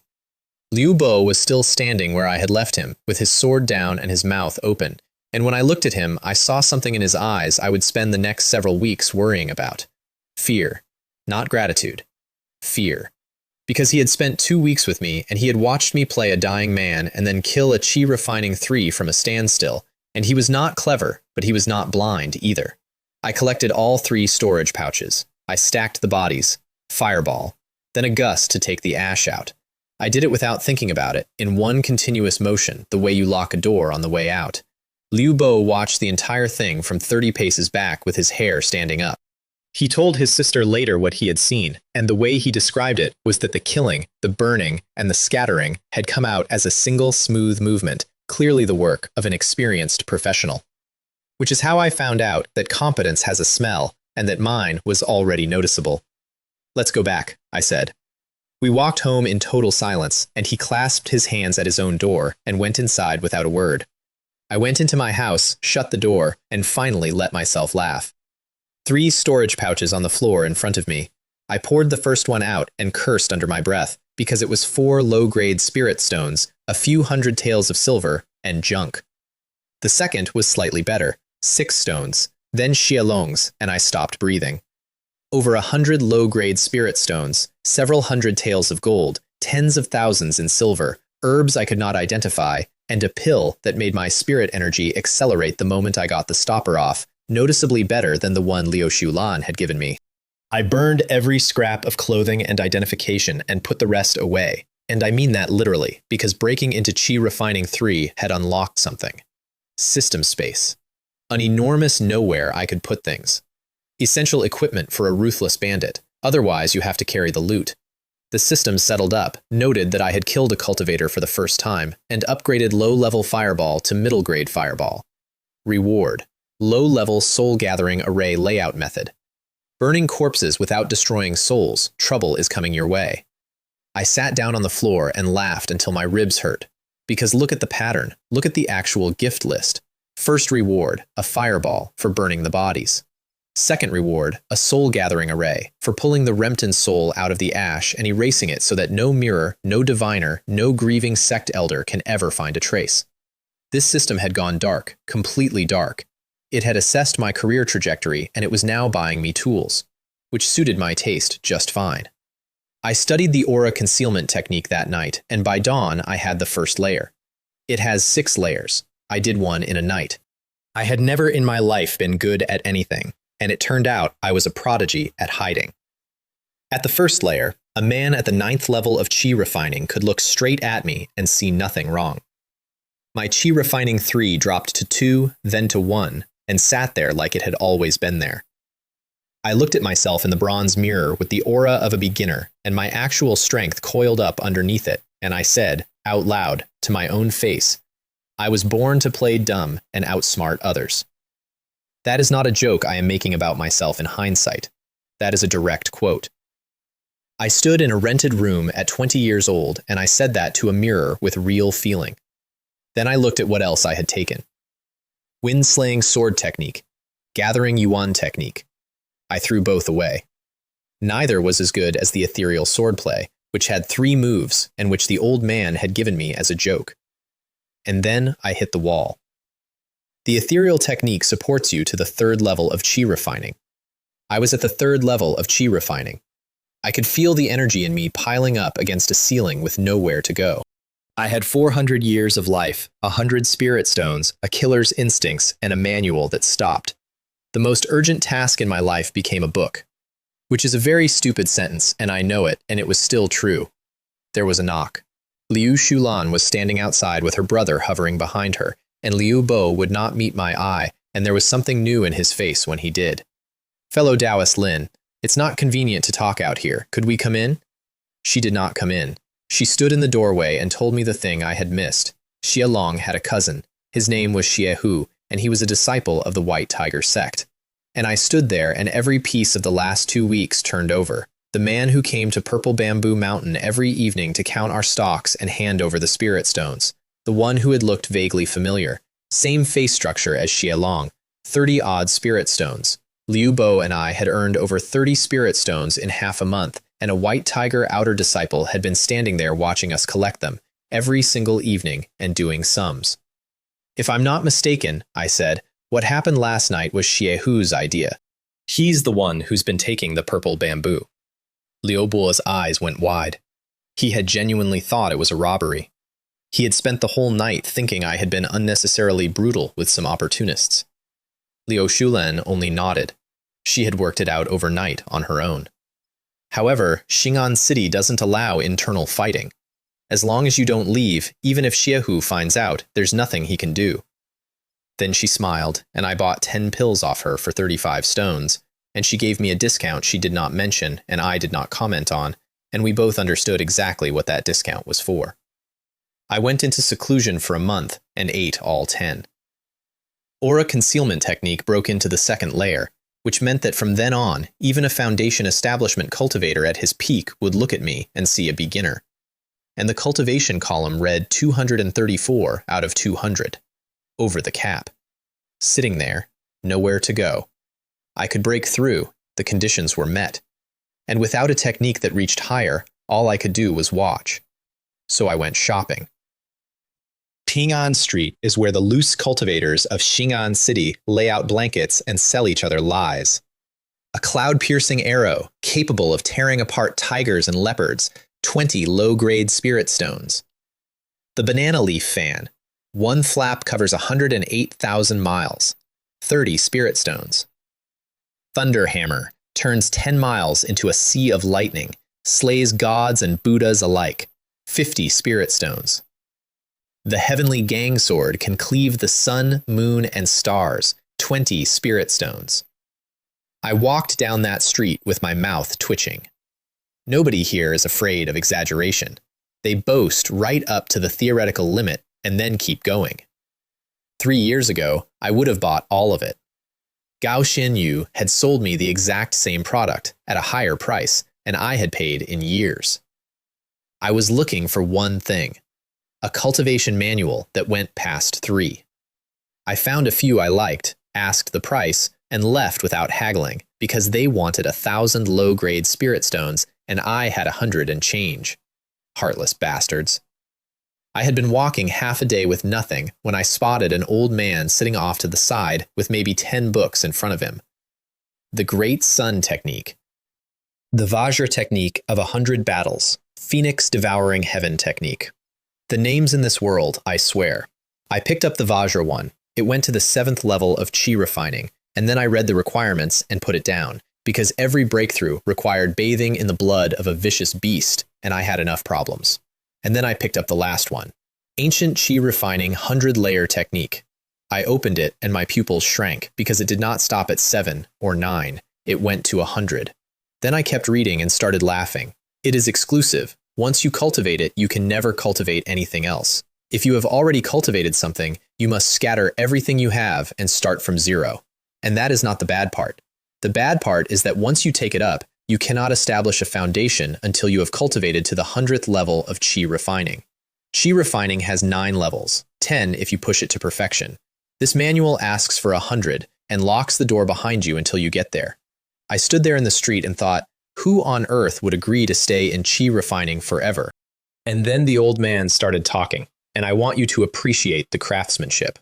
Liu Bo was still standing where I had left him, with his sword down and his mouth open, and when I looked at him, I saw something in his eyes I would spend the next several weeks worrying about. Fear. Not gratitude. Fear. Because he had spent 2 weeks with me, and he had watched me play a dying man and then kill a Chi refining 3 from a standstill, and he was not clever, but he was not blind either. I collected all 3 storage pouches. I stacked the bodies. Fireball. Then a gust to take the ash out. I did it without thinking about it, in one continuous motion, the way you lock a door on the way out. Liu Bo watched the entire thing from 30 paces back with his hair standing up. He told his sister later what he had seen, and the way he described it was that the killing, the burning, and the scattering had come out as a single smooth movement, clearly the work of an experienced professional. Which is how I found out that competence has a smell, and that mine was already noticeable. "Let's go back," I said. We walked home in total silence, and he clasped his hands at his own door and went inside without a word. I went into my house, shut the door, and finally let myself laugh. 3 storage pouches on the floor in front of me. I poured the first one out and cursed under my breath, because it was 4 low-grade spirit stones, a few hundred taels of silver, and junk. The second was slightly better, 6 stones, then xiaolongs, and I stopped breathing. Over 100 low-grade spirit stones, several hundred taels of gold, tens of thousands in silver, herbs I could not identify, and a pill that made my spirit energy accelerate the moment I got the stopper off, noticeably better than the one Liu Shulan had given me. I burned every scrap of clothing and identification and put the rest away, and I mean that literally, because breaking into Qi Refining 3 had unlocked something. System space. An enormous nowhere I could put things. Essential equipment for a ruthless bandit, otherwise you have to carry the loot. The system settled up, noted that I had killed a cultivator for the first time, and upgraded low-level fireball to middle-grade fireball. Reward. Low-level soul-gathering array layout method. Burning corpses without destroying souls, trouble is coming your way. I sat down on the floor and laughed until my ribs hurt. Because look at the pattern, look at the actual gift list. First reward, a fireball for burning the bodies. Second reward, a soul-gathering array for pulling the Rempton soul out of the ash and erasing it so that no mirror, no diviner, no grieving sect elder can ever find a trace. This system had gone dark, completely dark. It had assessed my career trajectory, and it was now buying me tools, which suited my taste just fine. I studied the aura concealment technique that night, and by dawn I had the first layer. It has 6 layers. I did one in a night. I had never in my life been good at anything, and it turned out I was a prodigy at hiding. At the first layer, a man at the 9th level of Qi Refining could look straight at me and see nothing wrong. My Qi Refining 3 dropped to 2, then to 1, and sat there like it had always been there. I looked at myself in the bronze mirror with the aura of a beginner, and my actual strength coiled up underneath it, and I said, out loud, to my own face, I was born to play dumb and outsmart others. That is not a joke I am making about myself in hindsight. That is a direct quote. I stood in a rented room at 20 years old, and I said that to a mirror with real feeling. Then I looked at what else I had taken. Wind-slaying sword technique, gathering yuan technique. I threw both away. Neither was as good as the ethereal swordplay, which had 3 moves and which the old man had given me as a joke. And then I hit the wall. The ethereal technique supports you to the 3rd level of Qi Refining. I was at the 3rd level of Qi Refining. I could feel the energy in me piling up against a ceiling with nowhere to go. I had 400 years of life, 100 spirit stones, a killer's instincts, and a manual that stopped. The most urgent task in my life became a book. Which is a very stupid sentence, and I know it, and it was still true. There was a knock. Liu Shulan was standing outside with her brother hovering behind her, and Liu Bo would not meet my eye, and there was something new in his face when he did. "Fellow Taoist Lin, it's not convenient to talk out here. Could we come in?" She did not come in. She stood in the doorway and told me the thing I had missed. Xie Long had a cousin. His name was Xie Hu, and he was a disciple of the White Tiger Sect. And I stood there, and every piece of the last 2 weeks turned over. The man who came to Purple Bamboo Mountain every evening to count our stocks and hand over the spirit stones. The one who had looked vaguely familiar. Same face structure as Xie Long. 30-odd spirit stones. Liu Bo and I had earned over 30 spirit stones in half a month, and a White Tiger outer disciple had been standing there watching us collect them, every single evening, and doing sums. "If I'm not mistaken," I said, "what happened last night was Xie Hu's idea. He's the one who's been taking the purple bamboo." Liu Bo's eyes went wide. He had genuinely thought it was a robbery. He had spent the whole night thinking I had been unnecessarily brutal with some opportunists. Liu Shulan only nodded. She had worked it out overnight on her own. However, Xing'an City doesn't allow internal fighting. As long as you don't leave, even if Xiaohu finds out, there's nothing he can do. Then she smiled, and I bought 10 pills off her for 35 stones, and she gave me a discount she did not mention and I did not comment on, and we both understood exactly what that discount was for. I went into seclusion for a month and ate all 10. Aura concealment technique broke into the second layer, which meant that from then on, even a foundation establishment cultivator at his peak would look at me and see a beginner. And the cultivation column read 234 out of 200, over the cap. Sitting there, nowhere to go. I could break through, the conditions were met. And without a technique that reached higher, all I could do was watch. So I went shopping. Ping'an Street is where the loose cultivators of Xianxia City lay out blankets and sell each other lies. A cloud-piercing arrow, capable of tearing apart tigers and leopards, 20 low-grade spirit stones. The banana leaf fan, one flap covers 108,000 miles, 30 spirit stones. Thunder hammer turns 10 miles into a sea of lightning, slays gods and Buddhas alike, 50 spirit stones. The heavenly gang sword can cleave the sun, moon, and stars, 20 spirit stones. I walked down that street with my mouth twitching. Nobody here is afraid of exaggeration. They boast right up to the theoretical limit and then keep going. 3 years ago, I would have bought all of it. Gao Xianyu had sold me the exact same product at a higher price, and I had paid in years. I was looking for one thing, a cultivation manual that went past 3. I found a few I liked, asked the price, and left without haggling because they wanted 1,000 low-grade spirit stones and I had 100 and change. Heartless bastards. I had been walking half a day with nothing when I spotted an old man sitting off to the side with maybe 10 books in front of him. The Great Sun Technique. The Vajra Technique of 100 Battles. Phoenix Devouring Heaven Technique. The names in this world, I swear. I picked up the Vajra one. It went to the 7th level of chi refining, and then I read the requirements and put it down, because every breakthrough required bathing in the blood of a vicious beast, and I had enough problems. And then I picked up the last one. Ancient Chi Refining 100-Layer Technique. I opened it and my pupils shrank because it did not stop at 7 or 9. It went to 100. Then I kept reading and started laughing. It is exclusive. Once you cultivate it, you can never cultivate anything else. If you have already cultivated something, you must scatter everything you have and start from 0. And that is not the bad part. The bad part is that once you take it up, you cannot establish a foundation until you have cultivated to the 100th level of Chi Refining. Chi Refining has 9 levels, 10 if you push it to perfection. This manual asks for 100 and locks the door behind you until you get there. I stood there in the street and thought, who on earth would agree to stay in Chi Refining forever? And then the old man started talking, and I want you to appreciate the craftsmanship.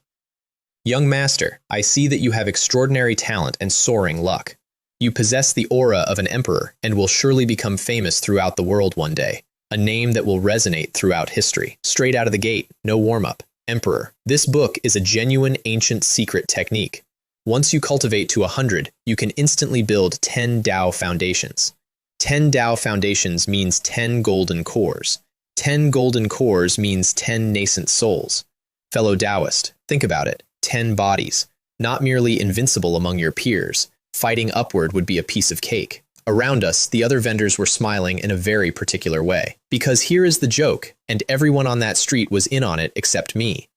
Young master, I see that you have extraordinary talent and soaring luck. You possess the aura of an emperor and will surely become famous throughout the world one day. A name that will resonate throughout history. Straight out of the gate, no warm-up. Emperor. This book is a genuine ancient secret technique. Once you cultivate to 100, you can instantly build 10 Dao foundations. 10 Dao foundations means 10 golden cores. 10 golden cores means 10 nascent souls. Fellow Taoist, think about it. 10 bodies. Not merely invincible among your peers. Fighting upward would be a piece of cake. Around us, the other vendors were smiling in a very particular way. Because here is the joke, and everyone on that street was in on it except me.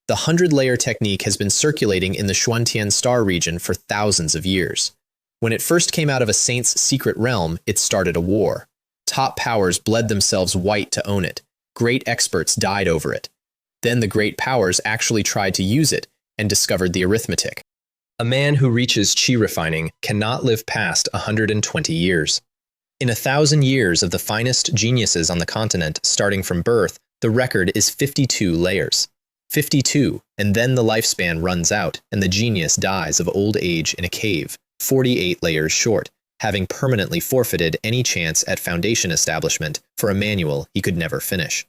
The 100-layer technique has been circulating in the Xuantian Star region for thousands of years. When it first came out of a saint's secret realm, it started a war. Top powers bled themselves white to own it. Great experts died over it. Then the great powers actually tried to use it and discovered the arithmetic. A man who reaches Chi Refining cannot live past 120 years. In 1,000 years of the finest geniuses on the continent starting from birth, the record is 52 layers. 52, and then the lifespan runs out, and the genius dies of old age in a cave, 48 layers short, having permanently forfeited any chance at foundation establishment for a manual he could never finish.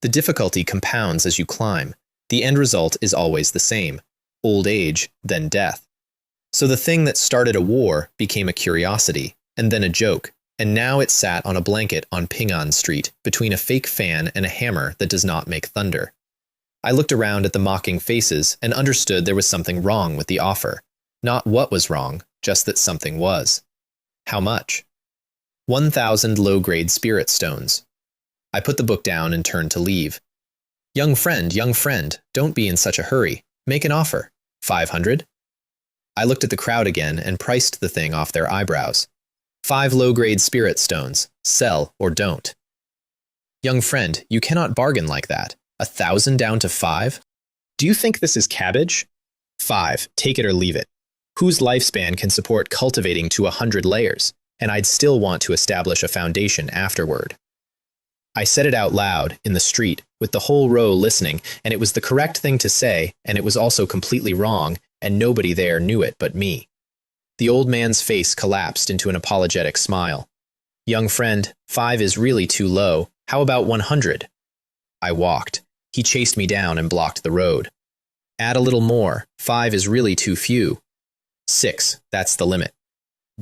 The difficulty compounds as you climb. The end result is always the same. Old age, then death. So the thing that started a war became a curiosity, and then a joke, and now it sat on a blanket on Ping'an Street between a fake fan and a hammer that does not make thunder. I looked around at the mocking faces and understood there was something wrong with the offer. Not what was wrong, just that something was. How much? 1,000 low-grade spirit stones. I put the book down and turned to leave. Young friend, don't be in such a hurry. Make an offer. 500? I looked at the crowd again and priced the thing off their eyebrows. 5 low-grade spirit stones. Sell or don't. Young friend, you cannot bargain like that. 1,000 down to 5? Do you think this is cabbage? 5, take it or leave it. Whose lifespan can support cultivating to 100 layers? And I'd still want to establish a foundation afterward. I said it out loud, in the street, with the whole row listening, and it was the correct thing to say, and it was also completely wrong, and nobody there knew it but me. The old man's face collapsed into an apologetic smile. Young friend, 5 is really too low. How about 100? I walked. He chased me down and blocked the road. Add a little more. 5 is really too few. 6, that's the limit.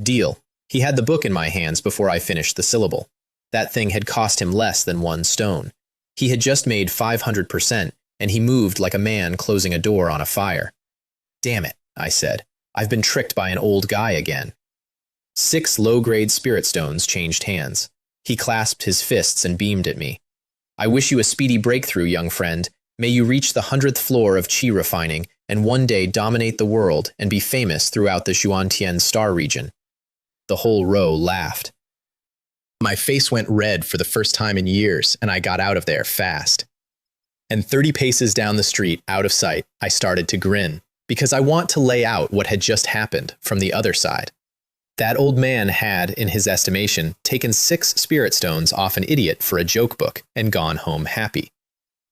Deal. He had the book in my hands before I finished the syllable. That thing had cost him less than 1 stone. He had just made 500%, and he moved like a man closing a door on a fire. Damn it, I said. I've been tricked by an old guy again. 6 low-grade spirit stones changed hands. He clasped his fists and beamed at me. I wish you a speedy breakthrough, young friend. May you reach the 100th floor of chi refining and one day dominate the world and be famous throughout the Xuantian star region. The whole row laughed. My face went red for the first time in years, and I got out of there fast. And 30 paces down the street, out of sight, I started to grin, because I want to lay out what had just happened from the other side. That old man had, in his estimation, taken 6 spirit stones off an idiot for a joke book and gone home happy.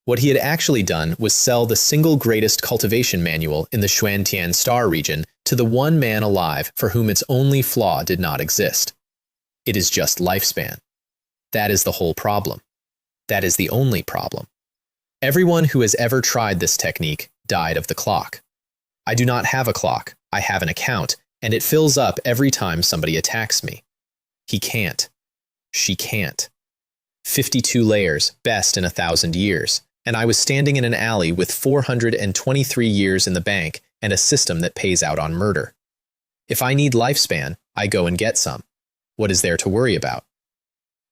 What he had actually done was sell the single greatest cultivation manual in the Xuantian star region to the one man alive for whom its only flaw did not exist. It is just lifespan. That is the whole problem. That is the only problem. Everyone who has ever tried this technique died of the clock. I do not have a clock. I have an account, and it fills up every time somebody attacks me. He can't. She can't. 52 layers, best in 1,000 years, and I was standing in an alley with 423 years in the bank and a system that pays out on murder. If I need lifespan, I go and get some. What is there to worry about?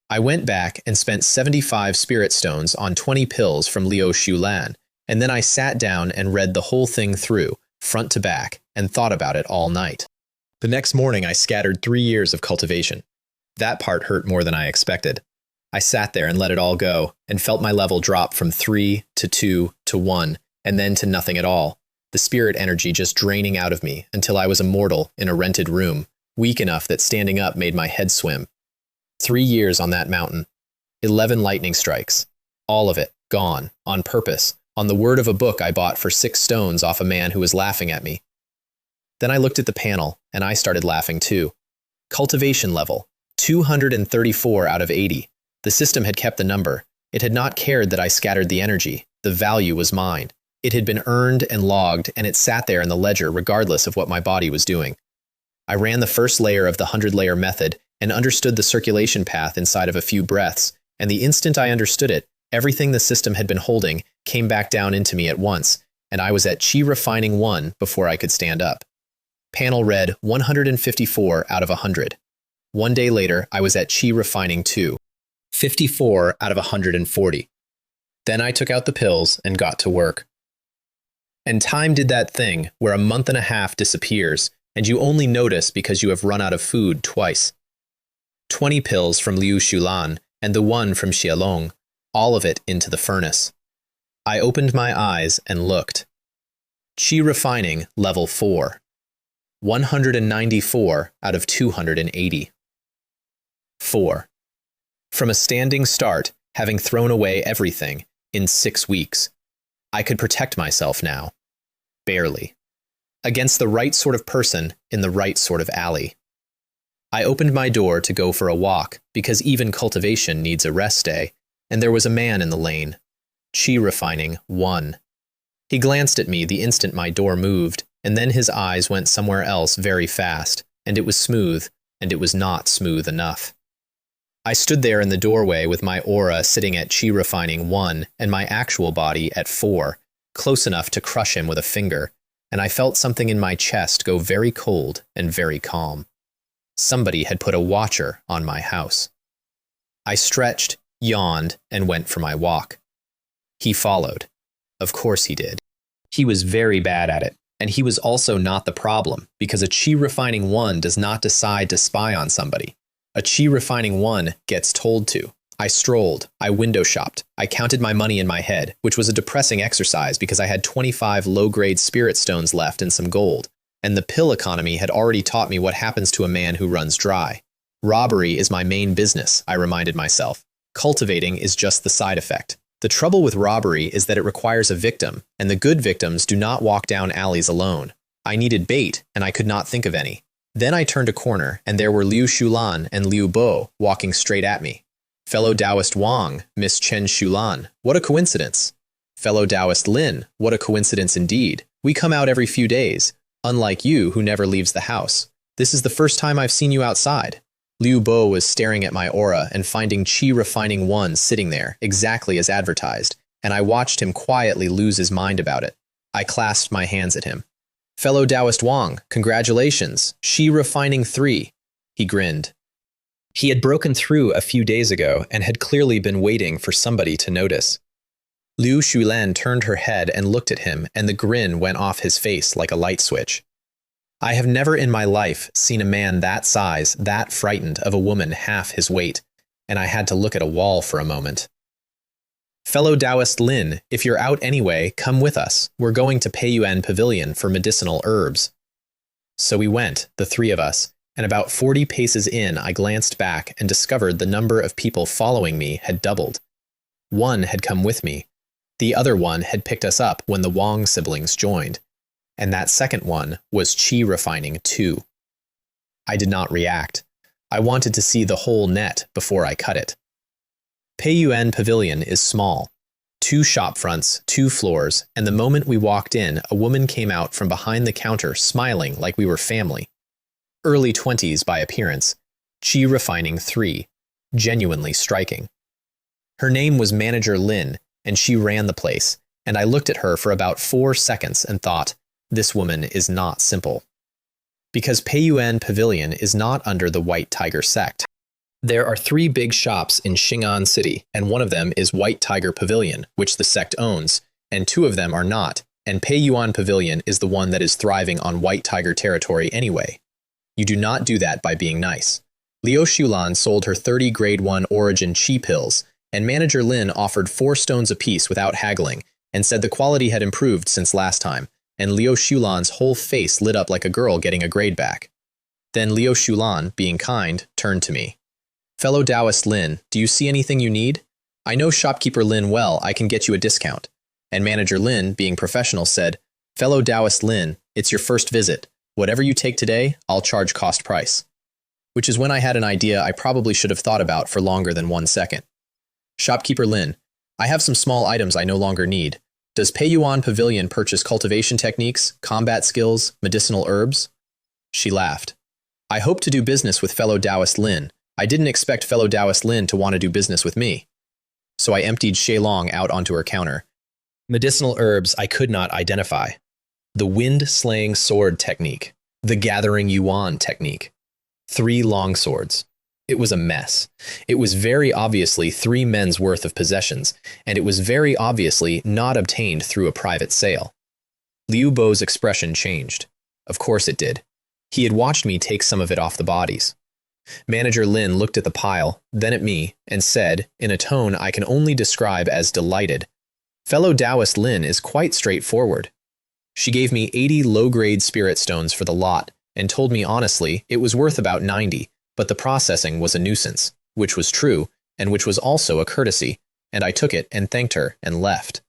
I went back and spent 75 spirit stones on 20 pills from Liu Shulan, and then I sat down and read the whole thing through, front to back, and thought about it all night. The next morning I scattered 3 years of cultivation. That part hurt more than I expected. I sat there and let it all go, and felt my level drop from 3 to 2 to 1, and then to nothing at all, the spirit energy just draining out of me until I was immortal in a rented room, weak enough that standing up made my head swim. 3 years on that mountain. 11 lightning strikes. All of it, gone, on purpose, on the word of a book I bought for 6 stones off a man who was laughing at me. Then I looked at the panel, and I started laughing too. Cultivation level, 234 out of 80. The system had kept the number. It had not cared that I scattered the energy. The value was mine. It had been earned and logged, and it sat there in the ledger regardless of what my body was doing. I ran the first layer of the 100-layer method and understood the circulation path inside of a few breaths, and the instant I understood it, everything the system had been holding came back down into me at once, and I was at Chi Refining 1 before I could stand up. Panel read 154 out of 100. 1 day later, I was at Chi Refining 2. 54 out of 140. Then I took out the pills and got to work. And time did that thing where a month and a half disappears, and you only notice because you have run out of food twice. 20 pills from Liu Shulan and the 1 from Xialong, all of it into the furnace. I opened my eyes and looked. Chi Refining level 4. 194 out of 280. 4. From a standing start, having thrown away everything, in 6 weeks. I could protect myself now. Barely. Against the right sort of person in the right sort of alley. I opened my door to go for a walk, because even cultivation needs a rest day, and there was a man in the lane. Chi Refining 1. He glanced at me the instant my door moved, and then his eyes went somewhere else very fast, and it was smooth, and it was not smooth enough. I stood there in the doorway with my aura sitting at chi refining 1 and my actual body at 4, close enough to crush him with a finger, and I felt something in my chest go very cold and very calm. Somebody had put a watcher on my house. I stretched, yawned, and went for my walk. He followed. Of course he did. He was very bad at it, and he was also not the problem, because a chi refining 1 does not decide to spy on somebody. A chi refining 1 gets told to. I strolled, I window shopped, I counted my money in my head, which was a depressing exercise because I had 25 low-grade spirit stones left and some gold, and the pill economy had already taught me what happens to a man who runs dry. Robbery is my main business, I reminded myself. Cultivating is just the side effect. The trouble with robbery is that it requires a victim, and the good victims do not walk down alleys alone. I needed bait, and I could not think of any. Then I turned a corner, and there were Liu Shulan and Liu Bo walking straight at me. Fellow Taoist Wang, Miss Chen Shulan, what a coincidence. Fellow Taoist Lin, what a coincidence indeed. We come out every few days, unlike you who never leaves the house. This is the first time I've seen you outside. Liu Bo was staring at my aura and finding Chi Refining 1 sitting there, exactly as advertised, and I watched him quietly lose his mind about it. I clasped my hands at him. Fellow Taoist Wang, congratulations, Chi Refining 3. He grinned. He had broken through a few days ago and had clearly been waiting for somebody to notice. Liu Shulan turned her head and looked at him, and the grin went off his face like a light switch. I have never in my life seen a man that size, that frightened of a woman half his weight, and I had to look at a wall for a moment. Fellow Taoist Lin, if you're out anyway, come with us. We're going to Bei Yu Pavilion for medicinal herbs. So we went, the three of us, and about 40 paces in, I glanced back and discovered the number of people following me had doubled. One had come with me. The other one had picked us up when the Wang siblings joined. And that second one was Chi Refining 2. I did not react. I wanted to see the whole net before I cut it. Bei Yu Pavilion is small. 2 shop fronts, 2 floors, and the moment we walked in, a woman came out from behind the counter smiling like we were family. Early 20s by appearance, Chi Refining 3, genuinely striking. Her name was Manager Lin, and she ran the place, and I looked at her for about 4 seconds and thought, this woman is not simple. Because Bei Yu Pavilion is not under the White Tiger Sect. There are 3 big shops in Xianxia City, and one of them is White Tiger Pavilion, which the sect owns, and 2 of them are not, and Bei Yu Pavilion is the one that is thriving on White Tiger territory anyway. You do not do that by being nice. Liu Shulan sold her 30 Grade 1 Origin Chi pills, and Manager Lin offered 4 stones apiece without haggling, and said the quality had improved since last time, and Liu Shulan's whole face lit up like a girl getting a grade back. Then Liu Shulan, being kind, turned to me. Fellow Taoist Lin, do you see anything you need? I know shopkeeper Lin well, I can get you a discount. And Manager Lin, being professional, said, Fellow Taoist Lin, it's your first visit. Whatever you take today, I'll charge cost price. Which is when I had an idea I probably should have thought about for longer than 1 second. Shopkeeper Lin, I have some small items I no longer need. Does Bei Yu Pavilion purchase cultivation techniques, combat skills, medicinal herbs? She laughed. I hope to do business with fellow Taoist Lin. I didn't expect fellow Taoist Lin to want to do business with me. So I emptied Shelong out onto her counter. Medicinal herbs I could not identify. The wind-slaying sword technique. The gathering yuan technique. 3 long swords. It was a mess. It was very obviously 3 men's worth of possessions, and it was very obviously not obtained through a private sale. Liu Bo's expression changed. Of course it did. He had watched me take some of it off the bodies. Manager Lin looked at the pile, then at me, and said, in a tone I can only describe as delighted, Fellow Taoist Lin is quite straightforward. She gave me 80 low-grade spirit stones for the lot, and told me honestly it was worth about 90, but the processing was a nuisance, which was true, and which was also a courtesy, and I took it and thanked her and left.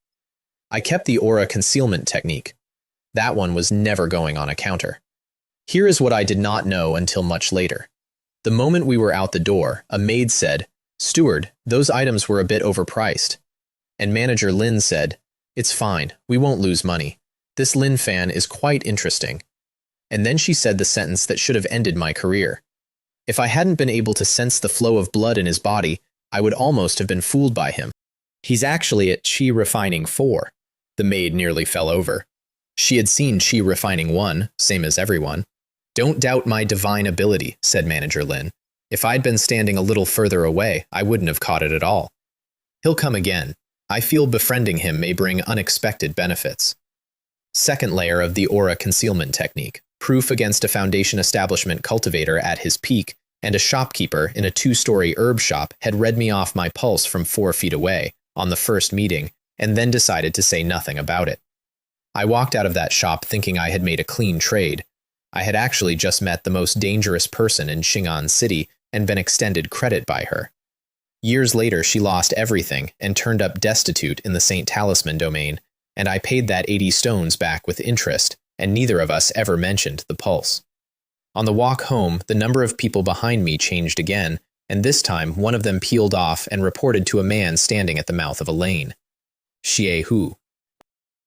I kept the aura concealment technique. That one was never going on a counter. Here is what I did not know until much later. The moment we were out the door, a maid said, Steward, those items were a bit overpriced. And Manager Lin said, It's fine, we won't lose money. This Lin fan is quite interesting. And then she said the sentence that should have ended my career. If I hadn't been able to sense the flow of blood in his body, I would almost have been fooled by him. He's actually at Qi Refining 4. The maid nearly fell over. She had seen Qi Refining 1, same as everyone. Don't doubt my divine ability, said Manager Lin. If I'd been standing a little further away, I wouldn't have caught it at all. He'll come again. I feel befriending him may bring unexpected benefits. Second layer of the aura concealment technique. Proof against a foundation establishment cultivator at his peak, and a shopkeeper in a 2-story herb shop had read me off my pulse from 4 feet away on the first meeting, and then decided to say nothing about it. I walked out of that shop thinking I had made a clean trade. I had actually just met the most dangerous person in Xianxia City and been extended credit by her. Years later, she lost everything and turned up destitute in the St. Talisman domain, and I paid that 80 stones back with interest, and neither of us ever mentioned the pulse. On the walk home, the number of people behind me changed again, and this time one of them peeled off and reported to a man standing at the mouth of a lane. Xie Hu.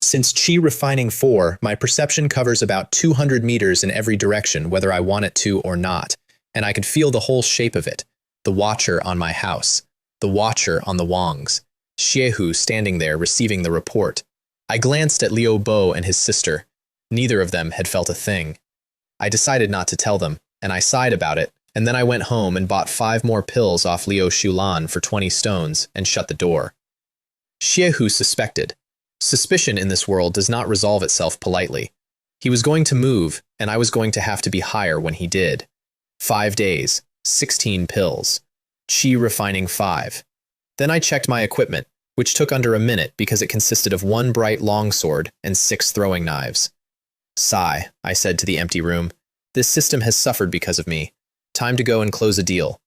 Since Qi Refining 4, my perception covers about 200 meters in every direction whether I want it to or not, and I could feel the whole shape of it. The watcher on my house, the watcher on the Wangs, Xie Hu standing there receiving the report. I glanced at Liu Bo and his sister. Neither of them had felt a thing. I decided not to tell them, and I sighed about it, and then I went home and bought 5 more pills off Liu Shulan for 20 stones and shut the door. Xie Hu suspected. Suspicion in this world does not resolve itself politely. He was going to move, and I was going to have to be higher when he did. 5 days, 16 pills. Qi Refining 5. Then I checked my equipment, which took under a minute because it consisted of 1 bright longsword and 6 throwing knives. Sigh, I said to the empty room. This system has suffered because of me. Time to go and close a deal.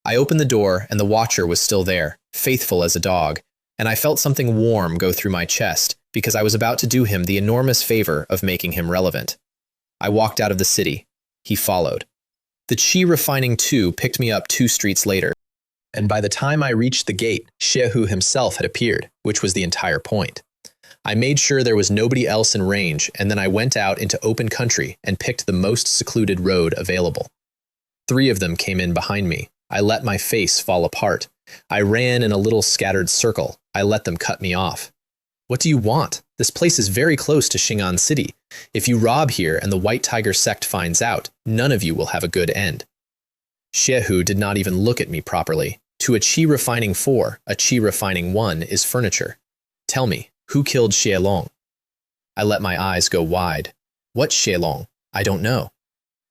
I opened the door, and the watcher was still there, faithful as a dog, and I felt something warm go through my chest because I was about to do him the enormous favor of making him relevant. I walked out of the city. He followed. The Qi Refining 2 picked me up 2 streets later, and by the time I reached the gate, Xie Hu himself had appeared, which was the entire point. I made sure there was nobody else in range, and then I went out into open country and picked the most secluded road available. 3 of them came in behind me. I let my face fall apart. I ran in a little scattered circle. I let them cut me off. What do you want? This place is very close to Xianxia City. If you rob here and the White Tiger sect finds out, none of you will have a good end. Xie Hu did not even look at me properly. To a Qi Refining 4, a Qi Refining 1 is furniture. Tell me, who killed Xie Long? I let my eyes go wide. What Xie Long? I don't know.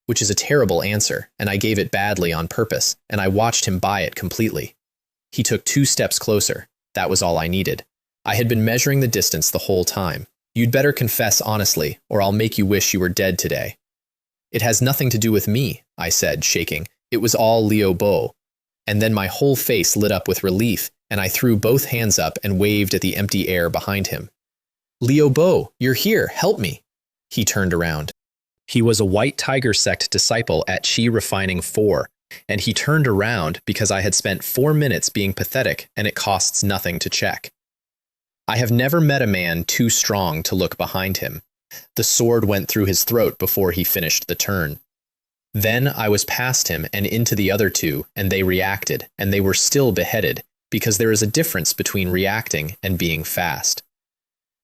Which is a terrible answer, and I gave it badly on purpose, and I watched him buy it completely. He took 2 steps closer. That was all I needed. I had been measuring the distance the whole time. You'd better confess honestly, or I'll make you wish you were dead today. It has nothing to do with me, I said, shaking. It was all Liu Bo. And then my whole face lit up with relief, and I threw both hands up and waved at the empty air behind him. Liu Bo, you're here, help me. He turned around. He was a White Tiger sect disciple at Qi Refining 4, and he turned around because I had spent 4 minutes being pathetic and it costs nothing to check. I have never met a man too strong to look behind him. The sword went through his throat before he finished the turn. Then I was past him and into the other 2, and they reacted, and they were still beheaded, because there is a difference between reacting and being fast.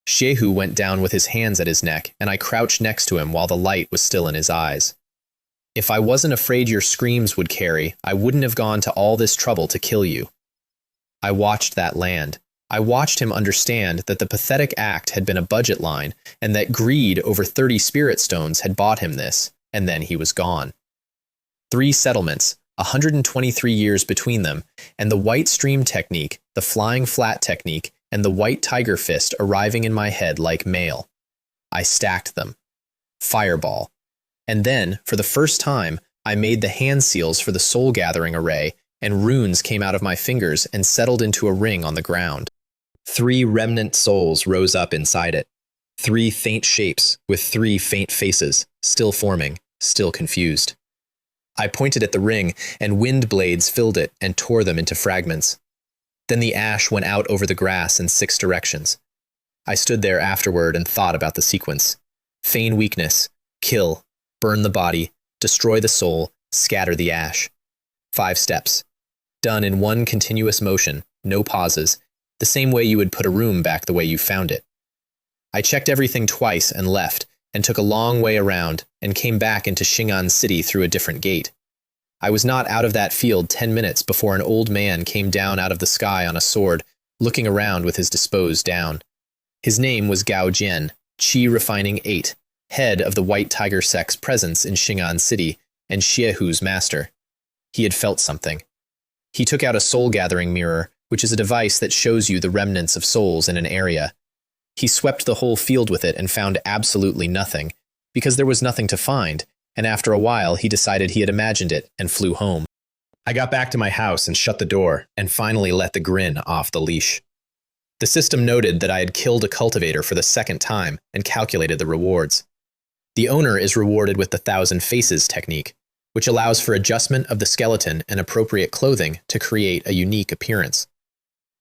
Xie Hu went down with his hands at his neck, and I crouched next to him while the light was still in his eyes. If I wasn't afraid your screams would carry, I wouldn't have gone to all this trouble to kill you. I watched that land. I watched him understand that the pathetic act had been a budget line, and that greed over 30 spirit stones had bought him this, and then he was gone. 3 settlements, 123 years between them, and the White Stream technique, the Flying Flat technique, and the White Tiger Fist arriving in my head like mail. I stacked them. Fireball. And then, for the first time, I made the hand seals for the Soul Gathering array, and runes came out of my fingers and settled into a ring on the ground. 3 remnant souls rose up inside it. 3 faint shapes with 3 faint faces, still forming, still confused. I pointed at the ring, and wind blades filled it and tore them into fragments. Then the ash went out over the grass in 6 directions. I stood there afterward and thought about the sequence. Feign weakness, kill, burn the body, destroy the soul, Scatter the ash. 5 steps. Done in one continuous motion, no pauses, the same way you would put a room back the way you found it. I checked everything twice and left, and took a long way around, and came back into Xianxia City through a different gate. I was not out of that field 10 minutes before an old man came down out of the sky on a sword, looking around with his dispose down. His name was Gao Jian, Qi Refining 8, head of the White Tiger Sect's presence in Xianxia City, and Xiehu's master. He had felt something. He took out a soul-gathering mirror, which is a device that shows you the remnants of souls in an area. He swept the whole field with it and found absolutely nothing, because there was nothing to find, and after a while he decided he had imagined it and flew home. I got back to my house and shut the door, and finally let the grin off the leash. The system noted that I had killed a cultivator for the 2nd time and calculated the rewards. The owner is rewarded with the 1,000 Faces technique, which allows for adjustment of the skeleton and appropriate clothing to create a unique appearance.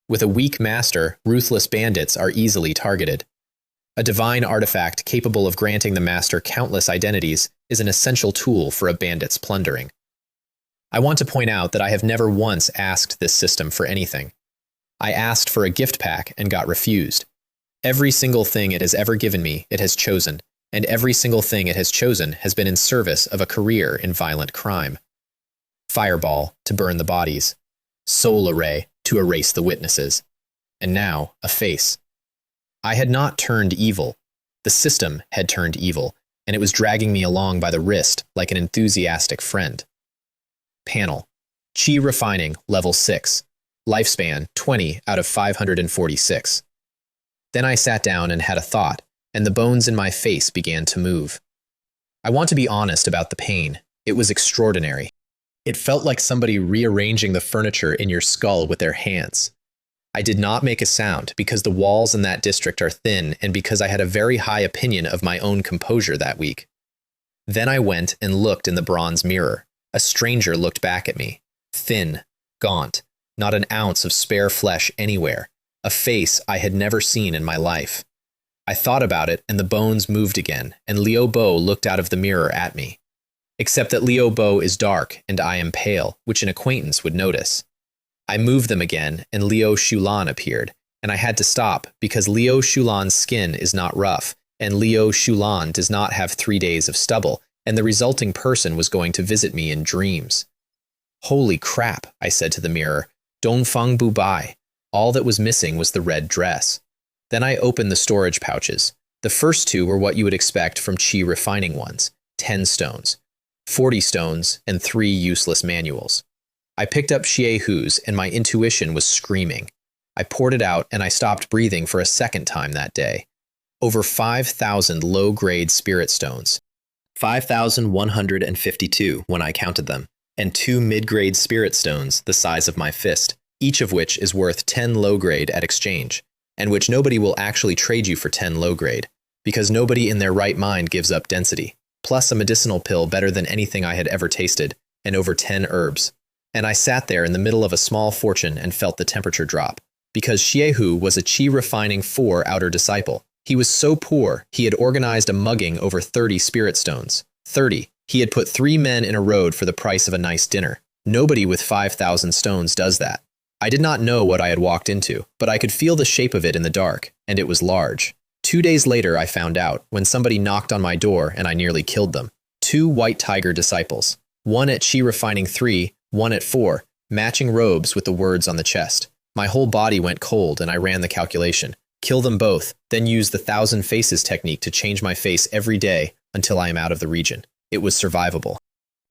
With a weak master, ruthless bandits are easily targeted. A divine artifact capable of granting the master countless identities is an essential tool for a bandit's plundering. I want to point out that I have never once asked this system for anything. I asked for a gift pack and got refused. Every single thing it has ever given me, it has chosen, and every single thing it has chosen has been in service of a career in violent crime. Fireball, to burn the bodies. Soul Array, to erase the witnesses. And now, a face. I had not turned evil. The system had turned evil, and it was dragging me along by the wrist like an enthusiastic friend. Panel. Qi Refining, Level 6. Lifespan, 20 out of 546. Then I sat down and had a thought, and the bones in my face began to move. I want to be honest about the pain. It was extraordinary. It felt like somebody rearranging the furniture in your skull with their hands. I did not make a sound because the walls in that district are thin and because I had a very high opinion of my own composure that week. Then I went and looked in the bronze mirror. A stranger looked back at me. Thin, gaunt, not an ounce of spare flesh anywhere. A face I had never seen in my life. I thought about it and the bones moved again, and Liu Bo looked out of the mirror at me. Except that Liu Bo is dark and I am pale, which an acquaintance would notice. I moved them again, and Liu Shulan appeared, and I had to stop because Liu Shulan's skin is not rough, and Liu Shulan does not have 3 days of stubble, and the resulting person was going to visit me in dreams. Holy crap, I said to the mirror. Dongfang Bu Bai. All that was missing was the red dress. Then I opened the storage pouches. The first 2 were what you would expect from Qi Refining ones, 10 stones, 40 stones, and 3 useless manuals. I picked up Xiehu's and my intuition was screaming. I poured it out and I stopped breathing for a 2nd time that day. Over 5,000 low-grade spirit stones. 5,152 when I counted them, and 2 mid-grade spirit stones the size of my fist, each of which is worth 10 low-grade at exchange, and which nobody will actually trade you for 10 low-grade, because nobody in their right mind gives up density, plus a medicinal pill better than anything I had ever tasted, and over 10 herbs. And I sat there in the middle of a small fortune and felt the temperature drop, because Xiehu was a Qi Refining 4 outer disciple. He was so poor, he had organized a mugging over 30 spirit stones. 30. He had put 3 men in a road for the price of a nice dinner. Nobody with 5,000 stones does that. I did not know what I had walked into, but I could feel the shape of it in the dark, and it was large. 2 days later I found out, when somebody knocked on my door and I nearly killed them. 2 White Tiger disciples. 1 at Qi Refining 3, 1 at 4, matching robes with the words on the chest. My whole body went cold and I ran the calculation. Kill them both, then use the 1,000 Faces technique to change my face every day until I am out of the region. It was survivable.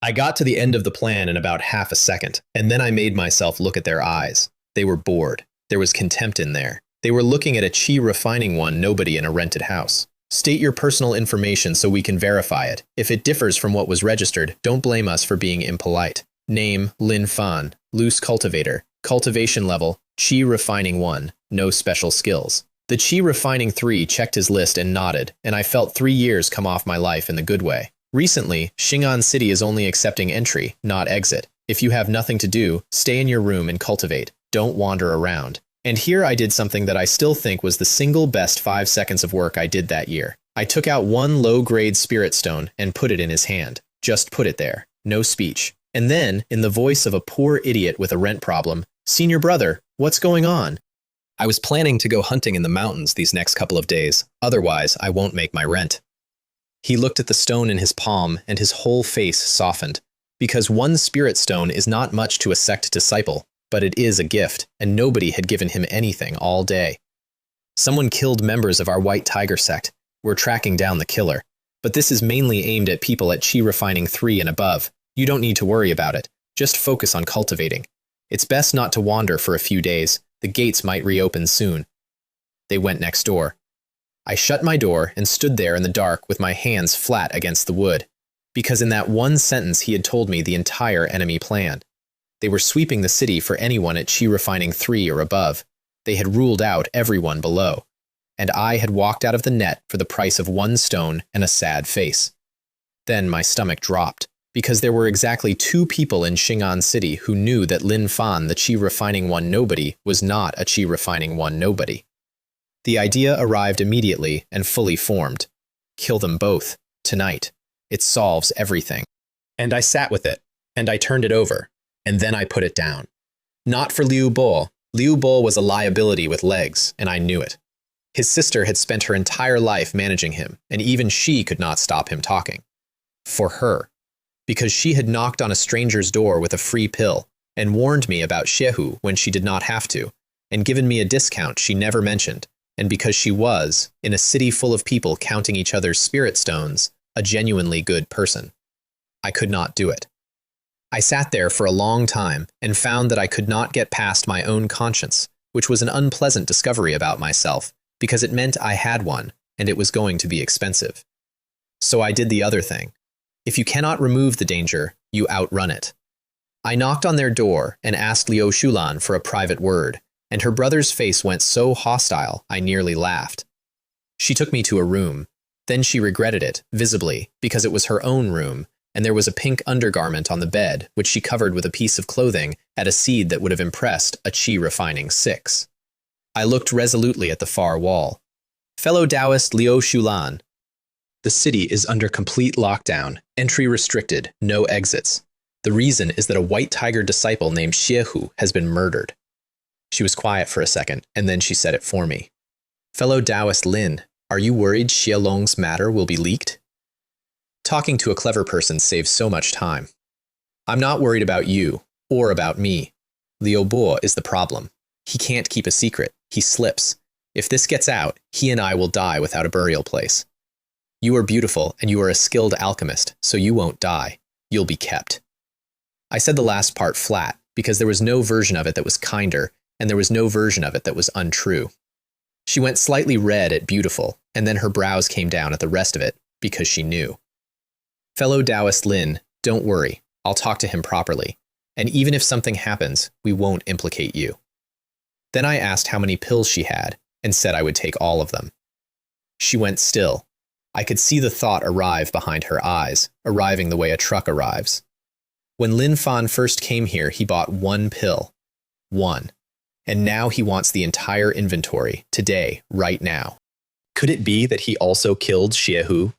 I got to the end of the plan in about half a second, and then I made myself look at their eyes. They were bored. There was contempt in there. They were looking at a Qi Refining one nobody in a rented house. State your personal information so we can verify it. If it differs from what was registered, don't blame us for being impolite. Name, Lin Fan. Loose cultivator. Cultivation level, Qi Refining 1. No special skills. The Qi Refining 3 checked his list and nodded, and I felt 3 years come off my life in the good way. Recently, Xianxia City is only accepting entry, not exit. If you have nothing to do, stay in your room and cultivate. Don't wander around. And here I did something that I still think was the single best 5 seconds of work I did that year. I took out 1 low-grade spirit stone and put it in his hand. Just put it there. no speech. And then, in the voice of a poor idiot with a rent problem, "Senior brother, what's going on?" I was planning to go hunting in the mountains these next couple of days, otherwise I won't make my rent. He looked at the stone in his palm, and his whole face softened, because one spirit stone is not much to a sect disciple, but it is a gift, and nobody had given him anything all day. Someone killed members of our White Tiger sect. We're tracking down the killer. But this is mainly aimed at people at Chi Refining 3 and above. You don't need to worry about it. Just focus on cultivating. It's best not to wander for a few days. The gates might reopen soon. They went next door. I shut my door and stood there in the dark with my hands flat against the wood, because in that one sentence he had told me the entire enemy plan. They were sweeping the city for anyone at Chi Refining 3 or above. They had ruled out everyone below. And I had walked out of the net for the price of one stone and a sad face. Then my stomach dropped, because there were exactly 2 people in Xing'an City who knew that Lin Fan, the Chi Refining 1 nobody, was not a Chi Refining 1 nobody. The idea arrived immediately and fully formed. Kill them both, tonight. It solves everything. And I sat with it, and I turned it over, and then I put it down. Not for Liu Bo. Liu Bo was a liability with legs, and I knew it. His sister had spent her entire life managing him, and even she could not stop him talking. For her. Because she had knocked on a stranger's door with a free pill, and warned me about Xiehu when she did not have to, and given me a discount she never mentioned, and because she was, in a city full of people counting each other's spirit stones, a genuinely good person. I could not do it. I sat there for a long time, and found that I could not get past my own conscience, which was an unpleasant discovery about myself, because it meant I had one, and it was going to be expensive. So I did the other thing. If you cannot remove the danger, you outrun it. I knocked on their door and asked Liu Shulan for a private word, and her brother's face went so hostile I nearly laughed. She took me to a room. Then she regretted it, visibly, because it was her own room, and there was a pink undergarment on the bed, which she covered with a piece of clothing at a seed that would have impressed a Chi Refining 6. I looked resolutely at the far wall. Fellow Taoist Liu Shulan. The city is under complete lockdown, entry restricted, no exits. The reason is that a White Tiger disciple named Xiehu has been murdered. She was quiet for a second, and then she said it for me. Fellow Taoist Lin, are you worried Xielong's matter will be leaked? Talking to a clever person saves so much time. I'm not worried about you, or about me. Liu Bo is the problem. He can't keep a secret. He slips. If this gets out, he and I will die without a burial place. You are beautiful, and you are a skilled alchemist, so you won't die. You'll be kept. I said the last part flat, because there was no version of it that was kinder, and there was no version of it that was untrue. She went slightly red at beautiful, and then her brows came down at the rest of it, because she knew. Fellow Taoist Lin, don't worry. I'll talk to him properly. And even if something happens, we won't implicate you. Then I asked how many pills she had, and said I would take all of them. She went still. I could see the thought arrive behind her eyes, arriving the way a truck arrives. When Lin Fan first came here, he bought 1 pill. 1. And now he wants the entire inventory, today, right now. Could it be that he also killed Xiehu?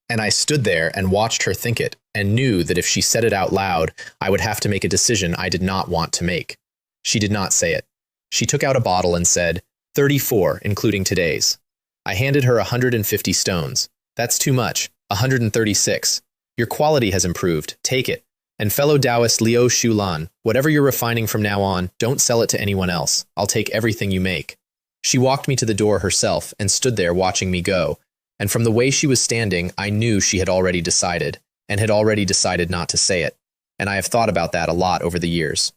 And I stood there and watched her think it, and knew that if she said it out loud, I would have to make a decision I did not want to make. She did not say it. She took out a bottle and said, 34, including today's. I handed her 150 stones. That's too much. 136. Your quality has improved. Take it. And fellow Taoist Liu Shulan, whatever you're refining from now on, don't sell it to anyone else. I'll take everything you make. She walked me to the door herself and stood there watching me go. And from the way she was standing, I knew she had already decided, and had already decided not to say it. And I have thought about that a lot over the years.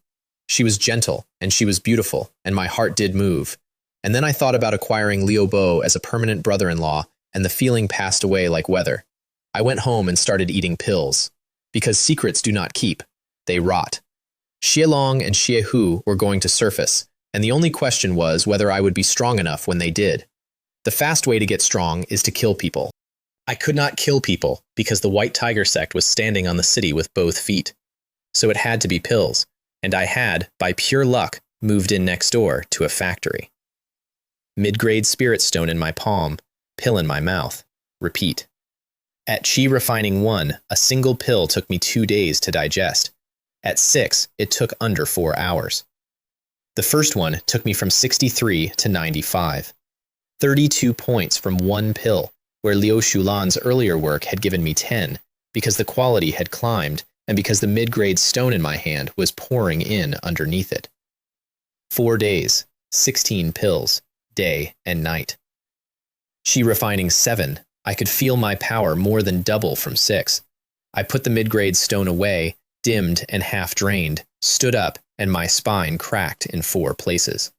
She was gentle, and she was beautiful, and my heart did move. And then I thought about acquiring Liu Bo as a permanent brother-in-law, and the feeling passed away like weather. I went home and started eating pills. Because secrets do not keep. They rot. Xielong and Xiehu were going to surface, and the only question was whether I would be strong enough when they did. The fast way to get strong is to kill people. I could not kill people because the White Tiger sect was standing on the city with both feet. So it had to be pills, and I had, by pure luck, moved in next door to a factory. Mid-grade spirit stone in my palm, pill in my mouth. Repeat. At Qi Refining 1, a single pill took me 2 days to digest. At 6, it took under 4 hours. The first one took me from 63 to 95. 32 points from one pill, where Liu Shulan's earlier work had given me 10, because the quality had climbed and because the mid-grade stone in my hand was pouring in underneath it. 4 days, 16 pills, day and night. Qi Refining 7, I could feel my power more than double from 6. I put the mid-grade stone away, dimmed and half-drained, stood up, and my spine cracked in 4 places.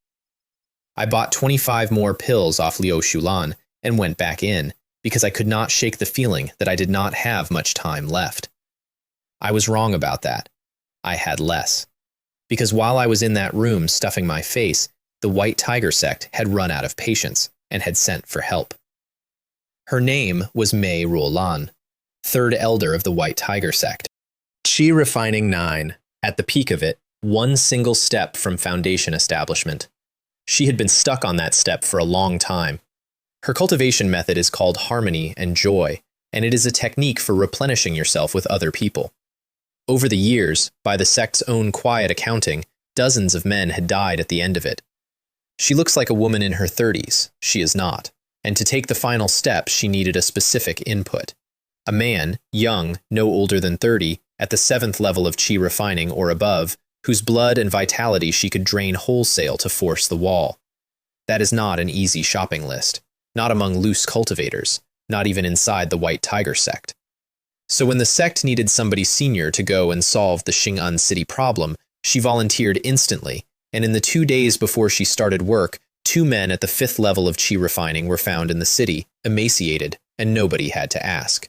I bought 25 more pills off Liu Shulan and went back in, because I could not shake the feeling that I did not have much time left. I was wrong about that. I had less. Because while I was in that room stuffing my face, the White Tiger Sect had run out of patience and had sent for help. Her name was Mei Ruolan, third elder of the White Tiger Sect. Qi Refining 9, at the peak of it, one single step from foundation establishment. She had been stuck on that step for a long time. Her cultivation method is called harmony and joy, and it is a technique for replenishing yourself with other people. Over the years, by the sect's own quiet accounting, dozens of men had died at the end of it. She looks like a woman in her 30s. She is not. And to take the final step, she needed a specific input. A man, young, no older than 30, at the 7th level of Qi Refining or above, whose blood and vitality she could drain wholesale to force the wall. That is not an easy shopping list. Not among loose cultivators, not even inside the White Tiger Sect. So when the sect needed somebody senior to go and solve the Xing'an City problem, she volunteered instantly, and in the 2 days before she started work, 2 men at the 5th level of Qi Refining were found in the city, emaciated, and nobody had to ask.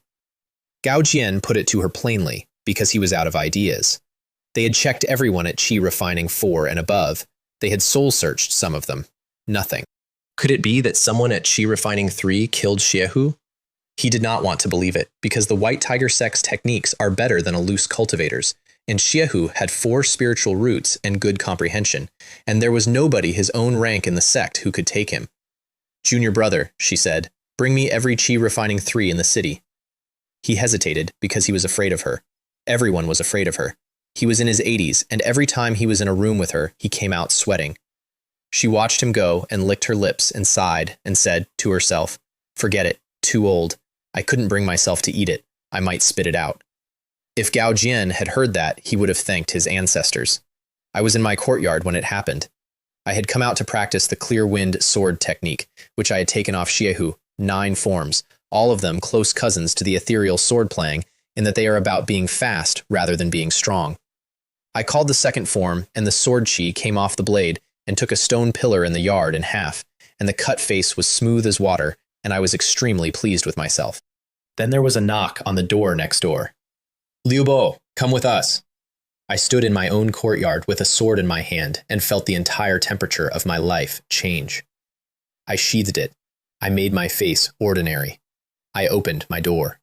Gao Jian put it to her plainly, because he was out of ideas. They had checked everyone at Qi Refining 4 and above. They had soul-searched some of them. Nothing. Could it be that someone at Qi Refining 3 killed Xiehu? He did not want to believe it, because the White Tiger Sect's techniques are better than a loose cultivator's, and Xiehu had 4 spiritual roots and good comprehension, and there was nobody his own rank in the sect who could take him. "Junior brother," she said, "bring me every Qi Refining 3 in the city." He hesitated because he was afraid of her. Everyone was afraid of her. He was in his 80s, and every time he was in a room with her, he came out sweating. She watched him go and licked her lips and sighed and said to herself, "Forget it, too old. I couldn't bring myself to eat it. I might spit it out." If Gao Jian had heard that, he would have thanked his ancestors. I was in my courtyard when it happened. I had come out to practice the clear wind sword technique, which I had taken off Xiehu, 9 forms, all of them close cousins to the ethereal sword playing, in that they are about being fast rather than being strong. I called the second form, and the sword chi came off the blade and took a stone pillar in the yard in half, and the cut face was smooth as water, and I was extremely pleased with myself. Then there was a knock on the door next door. "Liu Bo, come with us." I stood in my own courtyard with a sword in my hand and felt the entire temperature of my life change. I sheathed it. I made my face ordinary. I opened my door.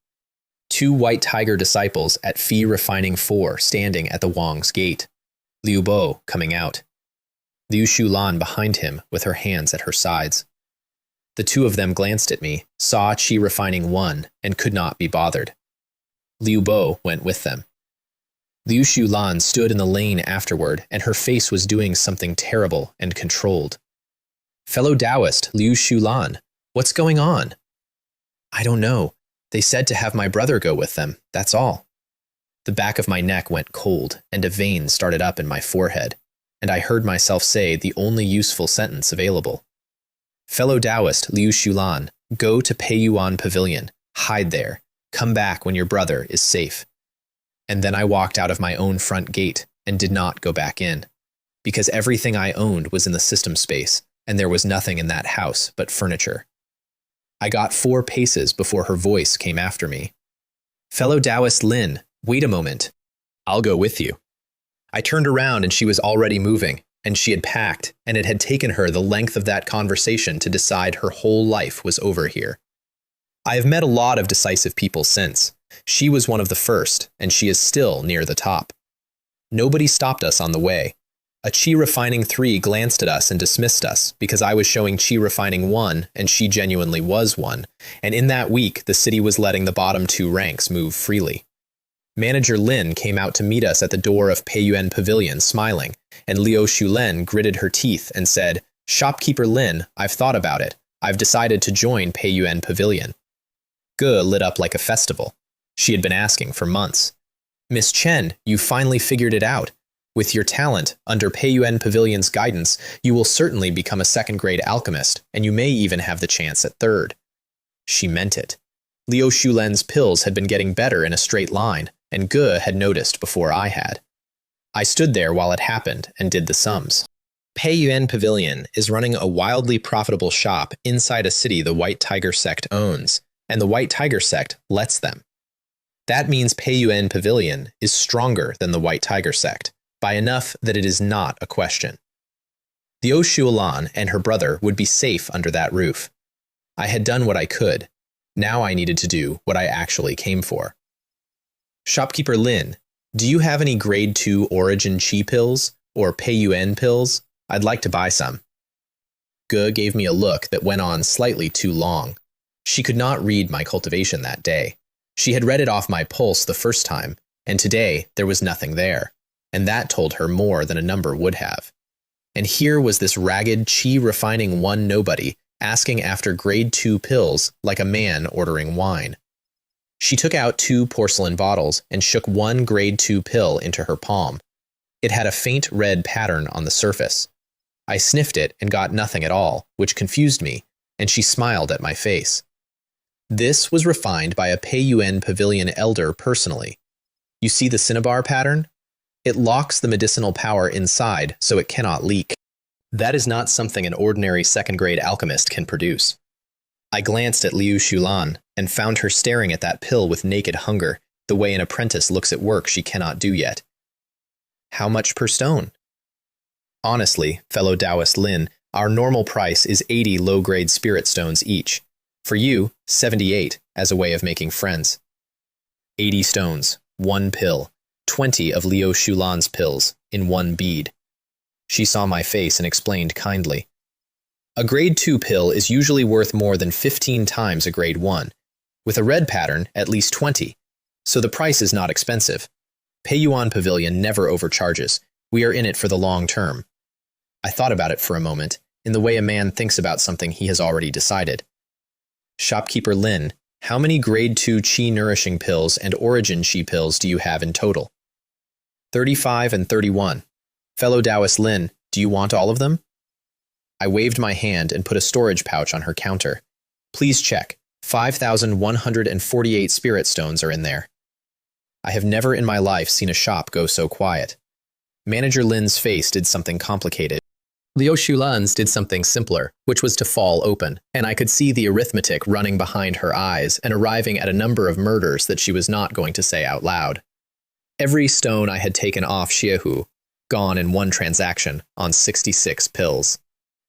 2 White Tiger disciples at Qi Refining 4 standing at the Wang's gate. Liu Bo coming out. Liu Shulan behind him with her hands at her sides. The 2 of them glanced at me, saw Qi Refining 1, and could not be bothered. Liu Bo went with them. Liu Shulan stood in the lane afterward, and her face was doing something terrible and controlled. "Fellow Taoist, Liu Shulan, what's going on?" "I don't know. They said to have my brother go with them, that's all." The back of my neck went cold, and a vein started up in my forehead, and I heard myself say the only useful sentence available. "Fellow Taoist Liu Shulan, go to Bei Yu Pavilion, hide there, come back when your brother is safe." And then I walked out of my own front gate and did not go back in, because everything I owned was in the system space, and there was nothing in that house but furniture. I got 4 paces before her voice came after me. "Fellow Taoist Lin, wait a moment. I'll go with you." I turned around and she was already moving, and she had packed, and it had taken her the length of that conversation to decide her whole life was over here. I have met a lot of decisive people since. She was one of the first, and she is still near the top. Nobody stopped us on the way. A Chi Refining 3 glanced at us and dismissed us because I was showing Chi Refining 1 and she genuinely was 1, and in that week the city was letting the bottom 2 ranks move freely. Manager Lin came out to meet us at the door of Bei Yu Pavilion smiling, and Liu Shulen gritted her teeth and said, "Shopkeeper Lin, I've thought about it. I've decided to join Bei Yu Pavilion." Ge lit up like a festival. She had been asking for months. "Miss Chen, you finally figured it out. With your talent, under Bei Yu Pavilion's guidance, you will certainly become a second-grade alchemist, and you may even have the chance at third." She meant it. Liu Shulen's pills had been getting better in a straight line, and Ge had noticed before I had. I stood there while it happened and did the sums. Bei Yu Pavilion is running a wildly profitable shop inside a city the White Tiger Sect owns, and the White Tiger Sect lets them. That means Bei Yu Pavilion is stronger than the White Tiger Sect, by enough that it is not a question. The Oshualan and her brother would be safe under that roof. I had done what I could. Now I needed to do what I actually came for. "Shopkeeper Lin, do you have any grade 2 Origin Chi pills, or Bei Yu pills? I'd like to buy some." Ge gave me a look that went on slightly too long. She could not read my cultivation that day. She had read it off my pulse the first time, and today there was nothing there, and that told her more than a number would have. And here was this ragged Chi Refining 1 nobody asking after grade 2 pills like a man ordering wine. She took out 2 porcelain bottles and shook 1 grade 2 pill into her palm. It had a faint red pattern on the surface. I sniffed it and got nothing at all, which confused me, and she smiled at my face. This was refined by a Bei Yu Pavilion elder personally. You see the cinnabar pattern? It locks the medicinal power inside so it cannot leak. That is not something an ordinary second-grade alchemist can produce. I glanced at Liu Shulan and found her staring at that pill with naked hunger, the way an apprentice looks at work she cannot do yet. "How much per stone?" "Honestly, fellow Taoist Lin, our normal price is 80 low-grade spirit stones each. For you, 78, as a way of making friends." 80 stones, 1 pill, 20 of Liu Shulan's pills, in 1 bead. She saw my face and explained kindly. "A grade 2 pill is usually worth more than 15 times a grade 1. With a red pattern, at least 20. So the price is not expensive. Bei Yu Pavilion never overcharges. We are in it for the long term." I thought about it for a moment, in the way a man thinks about something he has already decided. "Shopkeeper Lin, how many grade 2 Chi nourishing pills and Origin Chi pills do you have in total?" 35 and 31. "Fellow Taoist Lin, do you want all of them?" I waved my hand and put a storage pouch on her counter. "Please check. 5,148 spirit stones are in there." I have never in my life seen a shop go so quiet. Manager Lin's face did something complicated. Liu Shulan's did something simpler, which was to fall open, and I could see the arithmetic running behind her eyes and arriving at a number of murders that she was not going to say out loud. Every stone I had taken off Xiehu, gone in 1 transaction, on 66 pills.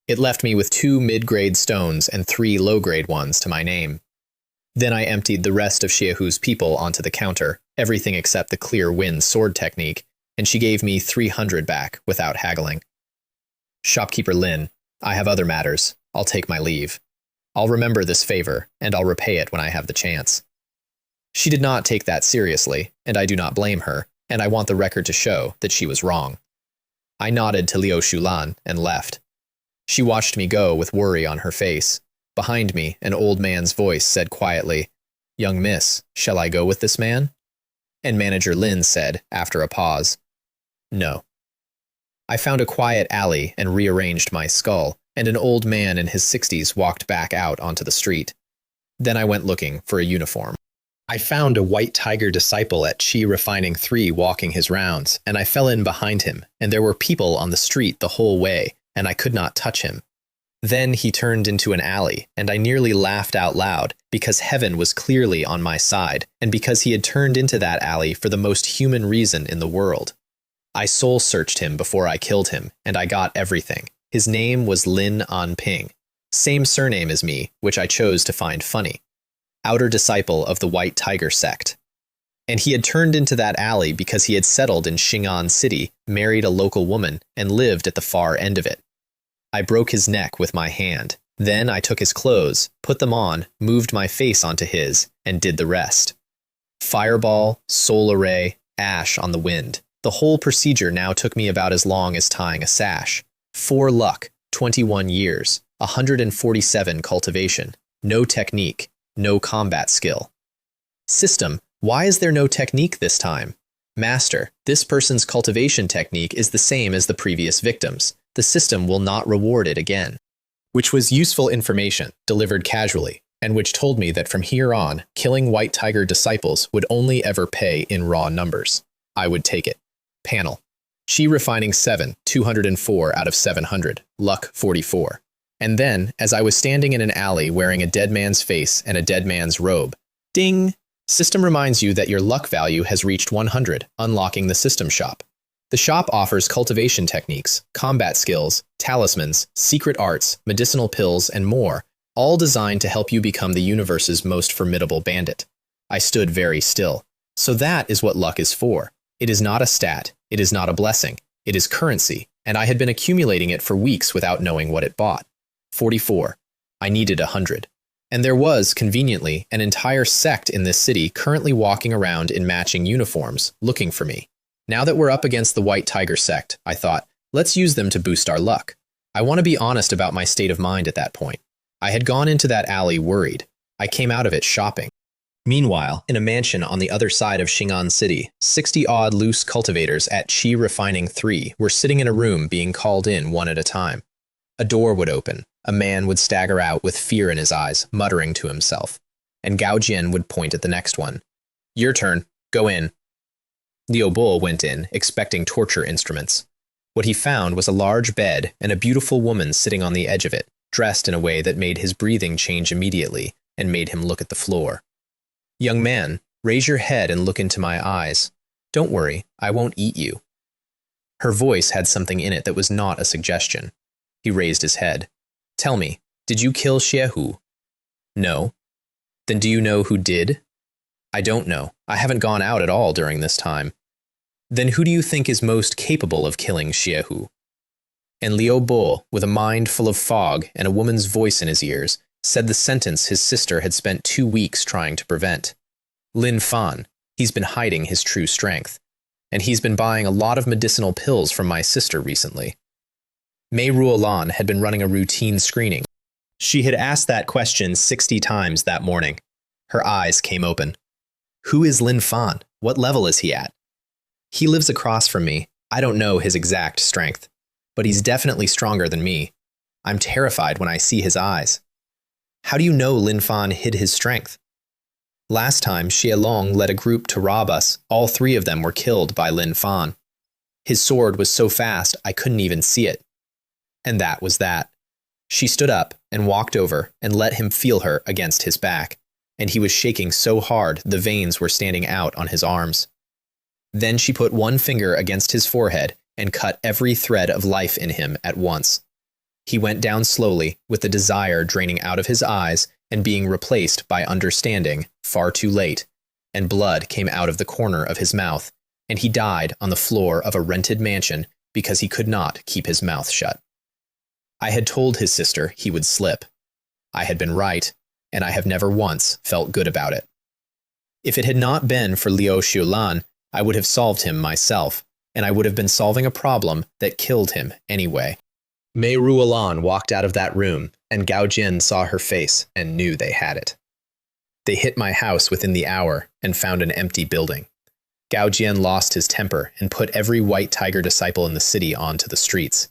It left me with 2 mid-grade stones and 3 low-grade ones to my name. Then I emptied the rest of Xiehu's people onto the counter, everything except the clear wind sword technique, and she gave me 300 back without haggling. "Shopkeeper Lin, I have other matters. I'll take my leave. I'll remember this favor, and I'll repay it when I have the chance." She did not take that seriously, and I do not blame her, and I want the record to show that she was wrong. I nodded to Liu Shulan and left. She watched me go with worry on her face. Behind me, an old man's voice said quietly, "Young miss, shall I go with this man?" And Manager Lin said, after a pause, "No." I found a quiet alley and rearranged my skull, and an old man in his 60s walked back out onto the street. Then I went looking for a uniform. I found a White Tiger disciple at Chi Refining 3 walking his rounds, and I fell in behind him, and there were people on the street the whole way, and I could not touch him. Then he turned into an alley, and I nearly laughed out loud, because heaven was clearly on my side, and because he had turned into that alley for the most human reason in the world. I soul-searched him before I killed him, and I got everything. His name was Lin Anping, same surname as me, which I chose to find funny. Outer disciple of the White Tiger Sect. And he had turned into that alley because he had settled in Xianxia City, married a local woman, and lived at the far end of it. I broke his neck with my hand. Then I took his clothes, put them on, moved my face onto his, and did the rest. Fireball, solar ray, ash on the wind. The whole procedure now took me about as long as tying a sash. 4 luck, 21 years, 147 cultivation, no technique, no combat skill. System, why is there no technique this time? Master, this person's cultivation technique is the same as the previous victim's. The system will not reward it again. Which was useful information, delivered casually, and which told me that from here on, killing White Tiger disciples would only ever pay in raw numbers. I would take it. Panel. Chi refining 7, 204 out of 700, luck 44. And then, as I was standing in an alley wearing a dead man's face and a dead man's robe, ding! System reminds you that your luck value has reached 100, unlocking the system shop. The shop offers cultivation techniques, combat skills, talismans, secret arts, medicinal pills, and more, all designed to help you become the universe's most formidable bandit. I stood very still. So that is what luck is for. It is not a stat. It is not a blessing. It is currency, and I had been accumulating it for weeks without knowing what it bought. 44. I needed 100. And there was, conveniently, an entire sect in this city currently walking around in matching uniforms, looking for me. Now that we're up against the White Tiger sect, I thought, let's use them to boost our luck. I want to be honest about my state of mind at that point. I had gone into that alley worried. I came out of it shopping. Meanwhile, in a mansion on the other side of Xianxia City, 60-odd loose cultivators at Chi Refining 3 were sitting in a room being called in one at a time. A door would open. A man would stagger out with fear in his eyes, muttering to himself. And Gao Jian would point at the next one. Your turn. Go in. Liu Bo went in, expecting torture instruments. What he found was a large bed and a beautiful woman sitting on the edge of it, dressed in a way that made his breathing change immediately and made him look at the floor. Young man, raise your head and look into my eyes. Don't worry, I won't eat you. Her voice had something in it that was not a suggestion. He raised his head. Tell me, did you kill Xiehu? No. Then do you know who did? I don't know. I haven't gone out at all during this time. Then who do you think is most capable of killing Xiehu? And Liu Bo, with a mind full of fog and a woman's voice in his ears, said the sentence his sister had spent 2 weeks trying to prevent. Lin Fan, he's been hiding his true strength. And he's been buying a lot of medicinal pills from my sister recently. Mei Ruolan had been running a routine screening. She had asked that question 60 times that morning. Her eyes came open. Who is Lin Fan? What level is he at? He lives across from me. I don't know his exact strength, but he's definitely stronger than me. I'm terrified when I see his eyes. How do you know Lin Fan hid his strength? Last time, Xie Long led a group to rob us. All 3 of them were killed by Lin Fan. His sword was so fast I couldn't even see it. And that was that. She stood up and walked over and let him feel her against his back, and he was shaking so hard the veins were standing out on his arms. Then she put one finger against his forehead and cut every thread of life in him at once. He went down slowly, with the desire draining out of his eyes and being replaced by understanding, far too late, and blood came out of the corner of his mouth, and he died on the floor of a rented mansion because he could not keep his mouth shut. I had told his sister he would slip. I had been right, and I have never once felt good about it. If it had not been for Liu Xiulan, I would have solved him myself, and I would have been solving a problem that killed him anyway. Mei Ruolan walked out of that room, and Gao Jin saw her face and knew they had it. They hit my house within the hour and found an empty building. Gao Jin lost his temper and put every White Tiger disciple in the city onto the streets.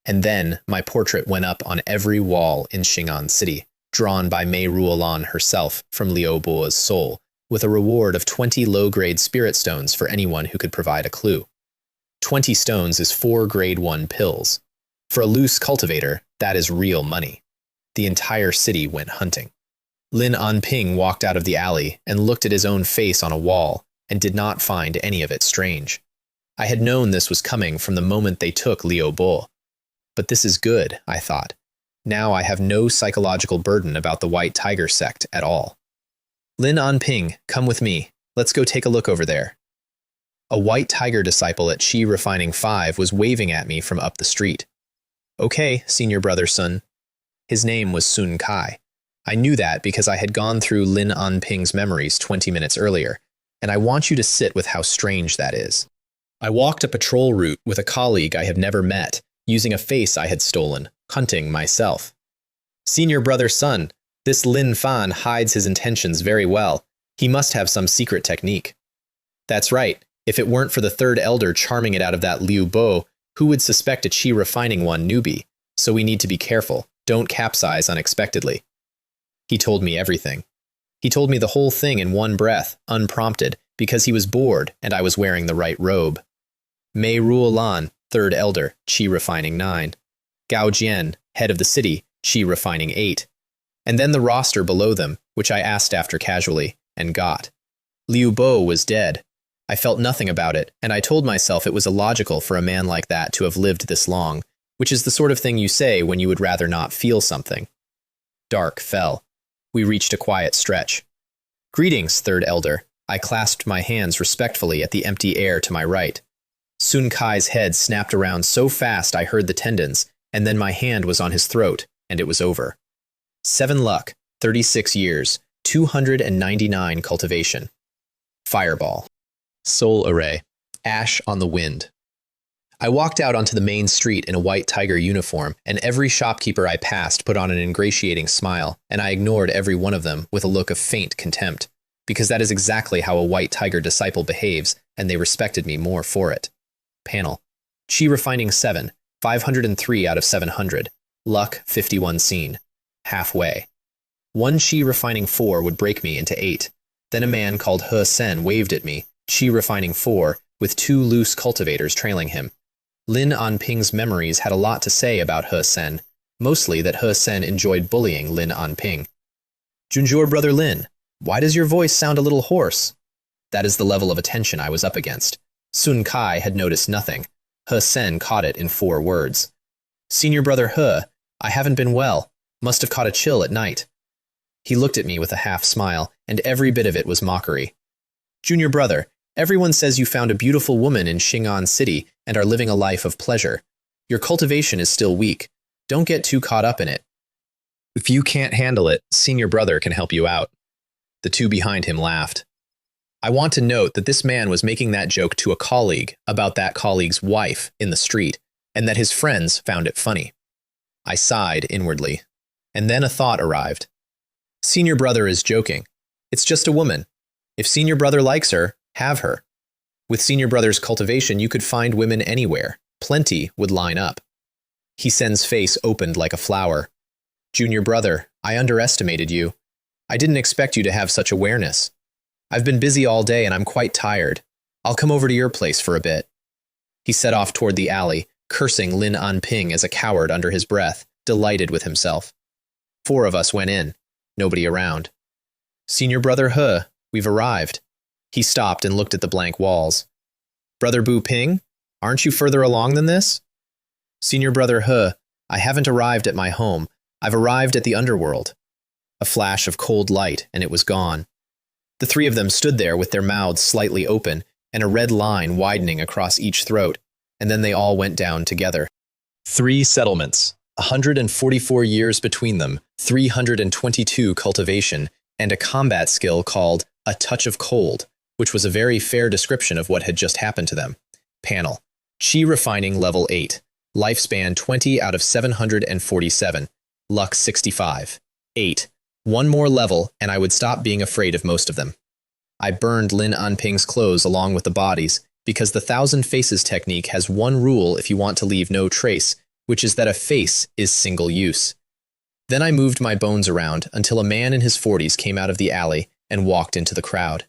And then my portrait went up on every wall in Xianxia City, drawn by Mei Ruolan herself from Liu Bo's soul, with a reward of 20 low-grade spirit stones for anyone who could provide a clue. 20 stones is 4 grade 1 pills. For a loose cultivator, that is real money. The entire city went hunting. Lin Anping walked out of the alley and looked at his own face on a wall and did not find any of it strange. I had known this was coming from the moment they took Liu Bo. But this is good, I thought. Now I have no psychological burden about the White Tiger sect at all. Lin Anping, come with me. Let's go take a look over there. A white tiger disciple at Qi Refining 5 was waving at me from up the street. Okay, senior brother Sun. His name was Sun Kai. I knew that because I had gone through Lin Anping's memories 20 minutes earlier, and I want you to sit with how strange that is. I walked a patrol route with a colleague I have never met, using a face I had stolen, hunting myself. Senior brother Sun, this Lin Fan hides his intentions very well. He must have some secret technique. That's right. If it weren't for the third elder charming it out of that Liu Bo, who would suspect a Qi Refining 1 newbie? So we need to be careful. Don't capsize unexpectedly. He told me everything. He told me the whole thing in one breath, unprompted, because he was bored and I was wearing the right robe. Mei Ruolan, third elder, Qi Refining 9. Gao Jian, head of the city, Qi Refining 8. And then the roster below them, which I asked after casually, and got. Liu Bo was dead. I felt nothing about it, and I told myself it was illogical for a man like that to have lived this long, which is the sort of thing you say when you would rather not feel something. Dark fell. We reached a quiet stretch. Greetings, third elder. I clasped my hands respectfully at the empty air to my right. Sun Kai's head snapped around so fast I heard the tendons, and then my hand was on his throat, and it was over. 7 luck, 36 years, 299 cultivation. Fireball. Soul array. Ash on the wind. I walked out onto the main street in a white tiger uniform, and every shopkeeper I passed put on an ingratiating smile, and I ignored every one of them with a look of faint contempt, because that is exactly how a white tiger disciple behaves, and they respected me more for it. Panel. Qi Refining 7, 503 out of 700. Luck 51 seen. Halfway. 1 Qi Refining 4 would break me into 8. Then a man called He Sen waved at me, Qi Refining 4, with 2 loose cultivators trailing him. Lin Anping's memories had a lot to say about He Sen, mostly that He Sen enjoyed bullying Lin Anping. Junjur brother Lin, why does your voice sound a little hoarse? That is the level of attention I was up against. Sun Kai had noticed nothing. He Sen caught it in 4 words. Senior brother He, I haven't been well. Must have caught a chill at night. He looked at me with a half smile, and every bit of it was mockery. Junior brother, everyone says you found a beautiful woman in Xin'an City and are living a life of pleasure. Your cultivation is still weak. Don't get too caught up in it. If you can't handle it, senior brother can help you out. The 2 behind him laughed. I want to note that this man was making that joke to a colleague about that colleague's wife in the street, and that his friends found it funny. I sighed inwardly, and then a thought arrived. Senior brother is joking. It's just a woman. If senior brother likes her, have her. With senior brother's cultivation, you could find women anywhere. Plenty would line up. He Sen's face opened like a flower. Junior brother, I underestimated you. I didn't expect you to have such awareness. I've been busy all day and I'm quite tired. I'll come over to your place for a bit. He set off toward the alley, cursing Lin Anping as a coward under his breath, delighted with himself. 4 of us went in. Nobody around. Senior brother He, we've arrived. He stopped and looked at the blank walls. Brother Bu Ping, aren't you further along than this? Senior brother He, I haven't arrived at my home. I've arrived at the underworld. A flash of cold light, and it was gone. The 3 of them stood there with their mouths slightly open and a red line widening across each throat, and then they all went down together. 3 settlements, 144 years between them, 322 cultivation, and a combat skill called a touch of cold, which was a very fair description of what had just happened to them. Panel. Qi Refining Level 8. Lifespan 20 out of 747. Luck 65. 8. 1 more level, and I would stop being afraid of most of them. I burned Lin Anping's clothes along with the bodies, because the Thousand Faces technique has one rule if you want to leave no trace, which is that a face is single use. Then I moved my bones around until a man in his 40s came out of the alley and walked into the crowd.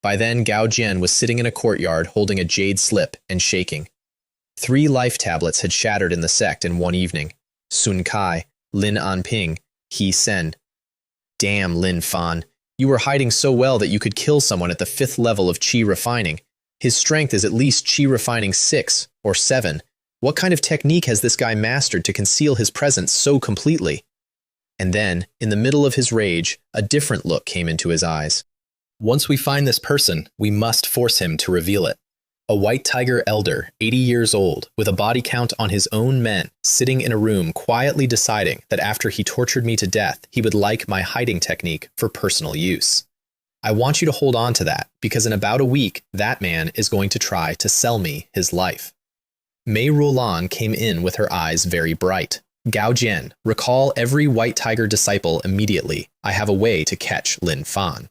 By then, Gao Jian was sitting in a courtyard holding a jade slip and shaking. 3 life tablets had shattered in the sect in one evening. Sun Kai, Lin Anping, He Sen. Damn, Lin Fan. You were hiding so well that you could kill someone at the 5th level of Qi Refining. His strength is at least Qi Refining 6 or 7. What kind of technique has this guy mastered to conceal his presence so completely? And then, in the middle of his rage, a different look came into his eyes. Once we find this person, we must force him to reveal it. A white tiger elder, 80 years old, with a body count on his own men, sitting in a room quietly deciding that after he tortured me to death, he would like my hiding technique for personal use. I want you to hold on to that, because in about a week, that man is going to try to sell me his life. Mei Ruolan came in with her eyes very bright. Gao Jian, recall every white tiger disciple immediately. I have a way to catch Lin Fan.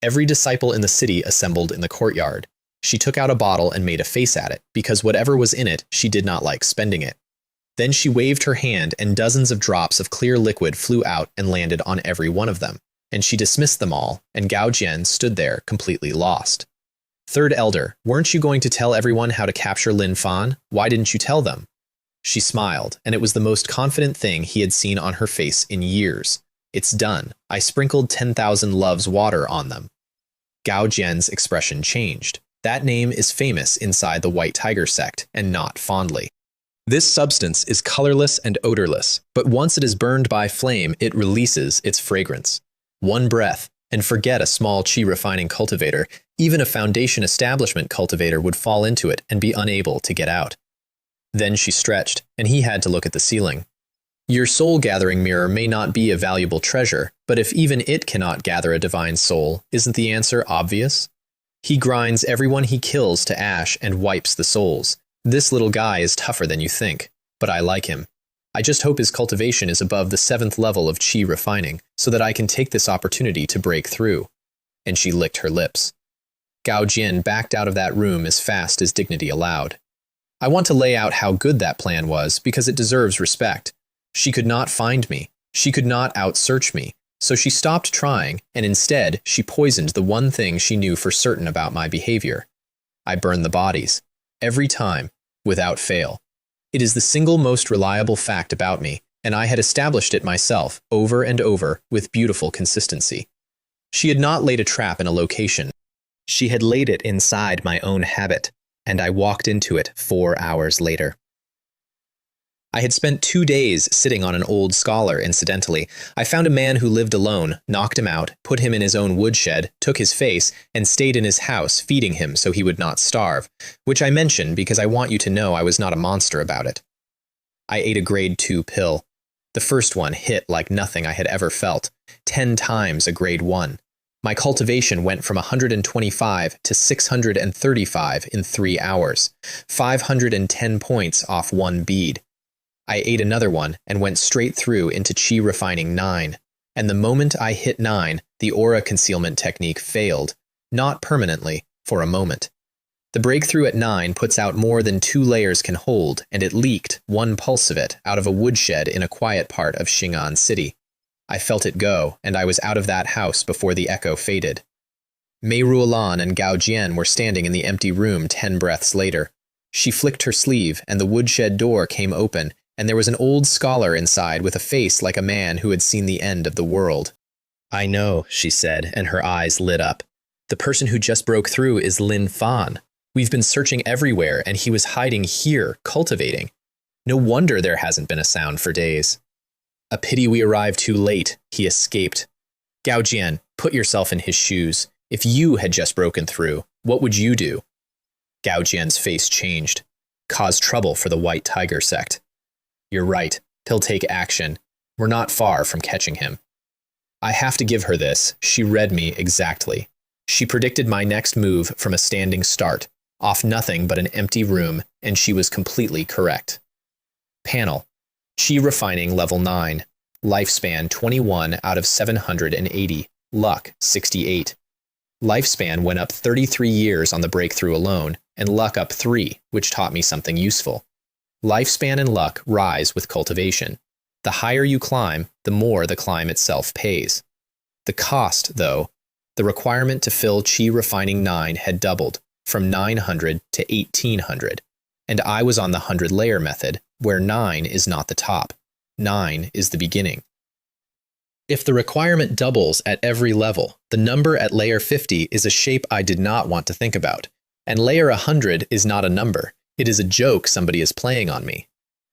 Every disciple in the city assembled in the courtyard. She took out a bottle and made a face at it, because whatever was in it, she did not like spending it. Then she waved her hand and dozens of drops of clear liquid flew out and landed on every one of them, and she dismissed them all, and Gao Jian stood there completely lost. Third Elder, weren't you going to tell everyone how to capture Lin Fan? Why didn't you tell them? She smiled, and it was the most confident thing he had seen on her face in years. It's done. I sprinkled 10,000 love's water on them. Gao Jian's expression changed. That name is famous inside the White Tiger sect, and not fondly. This substance is colorless and odorless, but once it is burned by flame, it releases its fragrance. One breath, and forget a small chi refining cultivator, even a foundation establishment cultivator would fall into it and be unable to get out. Then she stretched, and he had to look at the ceiling. Your soul-gathering mirror may not be a valuable treasure, but if even it cannot gather a divine soul, isn't the answer obvious? He grinds everyone he kills to ash and wipes the souls. This little guy is tougher than you think, but I like him. I just hope his cultivation is above the 7th level of chi refining, so that I can take this opportunity to break through. And she licked her lips. Gao Jian backed out of that room as fast as dignity allowed. I want to lay out how good that plan was, because it deserves respect. She could not find me. She could not outsearch me. So she stopped trying, and instead, she poisoned the one thing she knew for certain about my behavior. I burned the bodies. Every time, without fail. It is the single most reliable fact about me, and I had established it myself, over and over, with beautiful consistency. She had not laid a trap in a location. She had laid it inside my own habit, and I walked into it 4 hours later. I had spent 2 days sitting on an old scholar, incidentally. I found a man who lived alone, knocked him out, put him in his own woodshed, took his face, and stayed in his house, feeding him so he would not starve, which I mention because I want you to know I was not a monster about it. I ate a grade 2 pill. The first one hit like nothing I had ever felt, 10 times a grade 1. My cultivation went from 125 to 635 in 3 hours, 510 points off one bead. I ate another one and went straight through into Chi Refining 9, and the moment I hit 9, the aura concealment technique failed, not permanently, for a moment. The breakthrough at 9 puts out more than 2 layers can hold, and it leaked, 1 pulse of it, out of a woodshed in a quiet part of Xing'an City. I felt it go, and I was out of that house before the echo faded. Mei Ruolan and Gao Jian were standing in the empty room 10 breaths later. She flicked her sleeve, and the woodshed door came open, and there was an old scholar inside with a face like a man who had seen the end of the world. I know, she said, and her eyes lit up. The person who just broke through is Lin Fan. We've been searching everywhere, and he was hiding here, cultivating. No wonder there hasn't been a sound for days. A pity we arrived too late, he escaped. Gao Jian, put yourself in his shoes. If you had just broken through, what would you do? Gao Jian's face changed. Cause trouble for the White Tiger sect. You're right. He'll take action. We're not far from catching him. I have to give her this. She read me exactly. She predicted my next move from a standing start, off nothing but an empty room, and she was completely correct. Panel. Chi Refining Level 9. Lifespan 21 out of 780. Luck 68. Lifespan went up 33 years on the breakthrough alone, and luck up 3, which taught me something useful. Lifespan and luck rise with cultivation. The higher you climb, the more the climb itself pays. The cost, though, the requirement to fill Chi Refining 9 had doubled, from 900 to 1800, and I was on the 100-layer method, where 9 is not the top. 9 is the beginning. If the requirement doubles at every level, the number at layer 50 is a shape I did not want to think about, and layer 100 is not a number. It is a joke somebody is playing on me.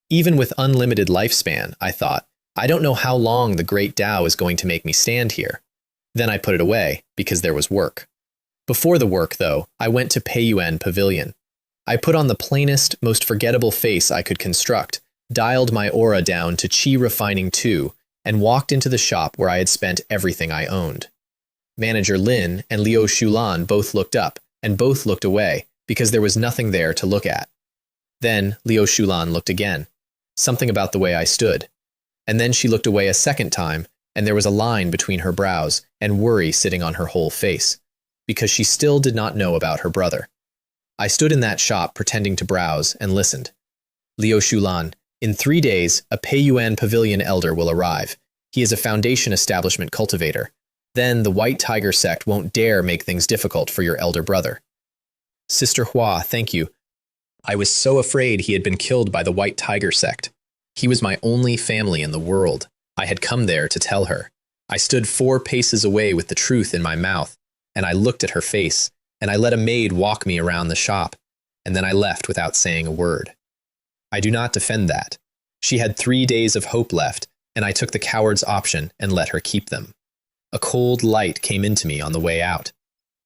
Even with unlimited lifespan, I thought, I don't know how long the Great Tao is going to make me stand here. Then I put it away, because there was work. Before the work, though, I went to Bei Yu Pavilion. I put on the plainest, most forgettable face I could construct, dialed my aura down to Qi Refining 2, and walked into the shop where I had spent everything I owned. Manager Lin and Liu Shulan both looked up, and both looked away, because there was nothing there to look at. Then Liu Shulan looked again. Something about the way I stood. And then she looked away a second time, and there was a line between her brows, and worry sitting on her whole face, because she still did not know about her brother. I stood in that shop pretending to browse and listened. Liu Shulan, in 3 days, a Bei Yu Pavilion elder will arrive. He is a foundation establishment cultivator. Then the White Tiger Sect won't dare make things difficult for your elder brother. Sister Hua, thank you. I was so afraid he had been killed by the White Tiger Sect. He was my only family in the world. I had come there to tell her. I stood 4 paces away with the truth in my mouth, and I looked at her face, and I let a maid walk me around the shop, and then I left without saying a word. I do not defend that. She had 3 days of hope left, and I took the coward's option and let her keep them. A cold light came into me on the way out.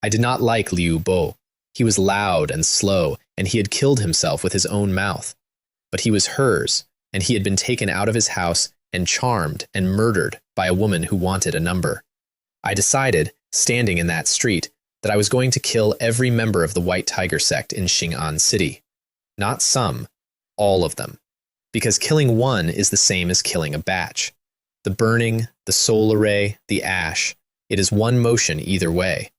I did not like Liu Bo. He was loud and slow, and he had killed himself with his own mouth. But he was hers, and he had been taken out of his house and charmed and murdered by a woman who wanted a number. I decided, standing in that street, that I was going to kill every member of the White Tiger Sect in Xianxia City. Not some, all of them. Because killing one is the same as killing a batch. The burning, the soul array, the ash, it is one motion either way.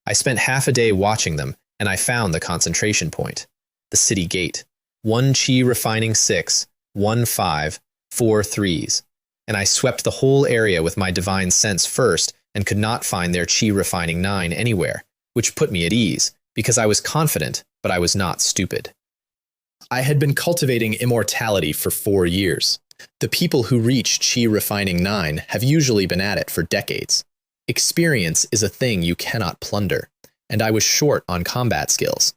I spent half a day watching them, and I found the concentration point. The city gate. 1 Qi Refining 6, 1 5, 4 3s. And I swept the whole area with my divine sense first, and could not find their Qi Refining 9 anywhere, which put me at ease, because I was confident, but I was not stupid. I had been cultivating immortality for 4 years. The people who reach Qi Refining 9 have usually been at it for decades. Experience is a thing you cannot plunder, and I was short on combat skills.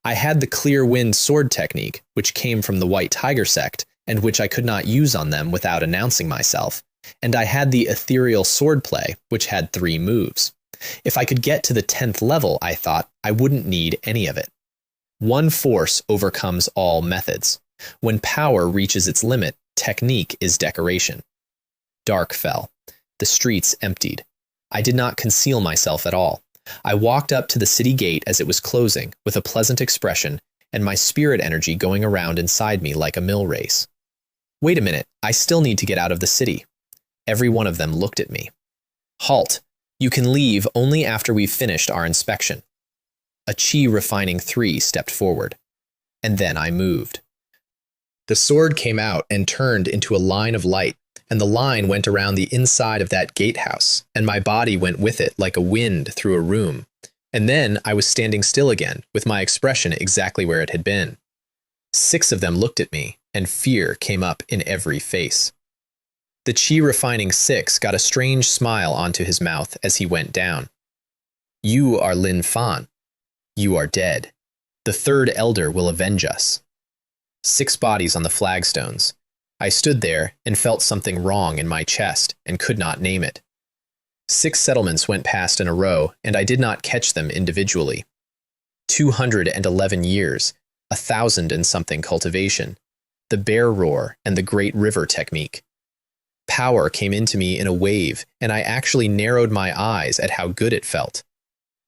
I had the clear wind sword technique, which came from the White Tiger Sect, and which I could not use on them without announcing myself, and I had the ethereal swordplay, which had 3 moves. If I could get to the 10th level, I thought, I wouldn't need any of it. One force overcomes all methods. When power reaches its limit, technique is decoration. Dark fell. The streets emptied. I did not conceal myself at all. I walked up to the city gate as it was closing, with a pleasant expression, and my spirit energy going around inside me like a mill race. Wait a minute, I still need to get out of the city. Every one of them looked at me. Halt. You can leave only after we've finished our inspection. A Qi Refining 3 stepped forward. And then I moved. The sword came out and turned into a line of light, and the line went around the inside of that gatehouse, and my body went with it like a wind through a room. And then I was standing still again, with my expression exactly where it had been. 6 of them looked at me, and fear came up in every face. The Qi Refining 6 got a strange smile onto his mouth as he went down. You are Lin Fan. You are dead. The 3rd elder will avenge us. 6 bodies on the flagstones. I stood there and felt something wrong in my chest and could not name it. 6 settlements went past in a row, and I did not catch them individually. 211 years, 1,000 and something cultivation, the bear roar and the great river technique. Power came into me in a wave, and I actually narrowed my eyes at how good it felt.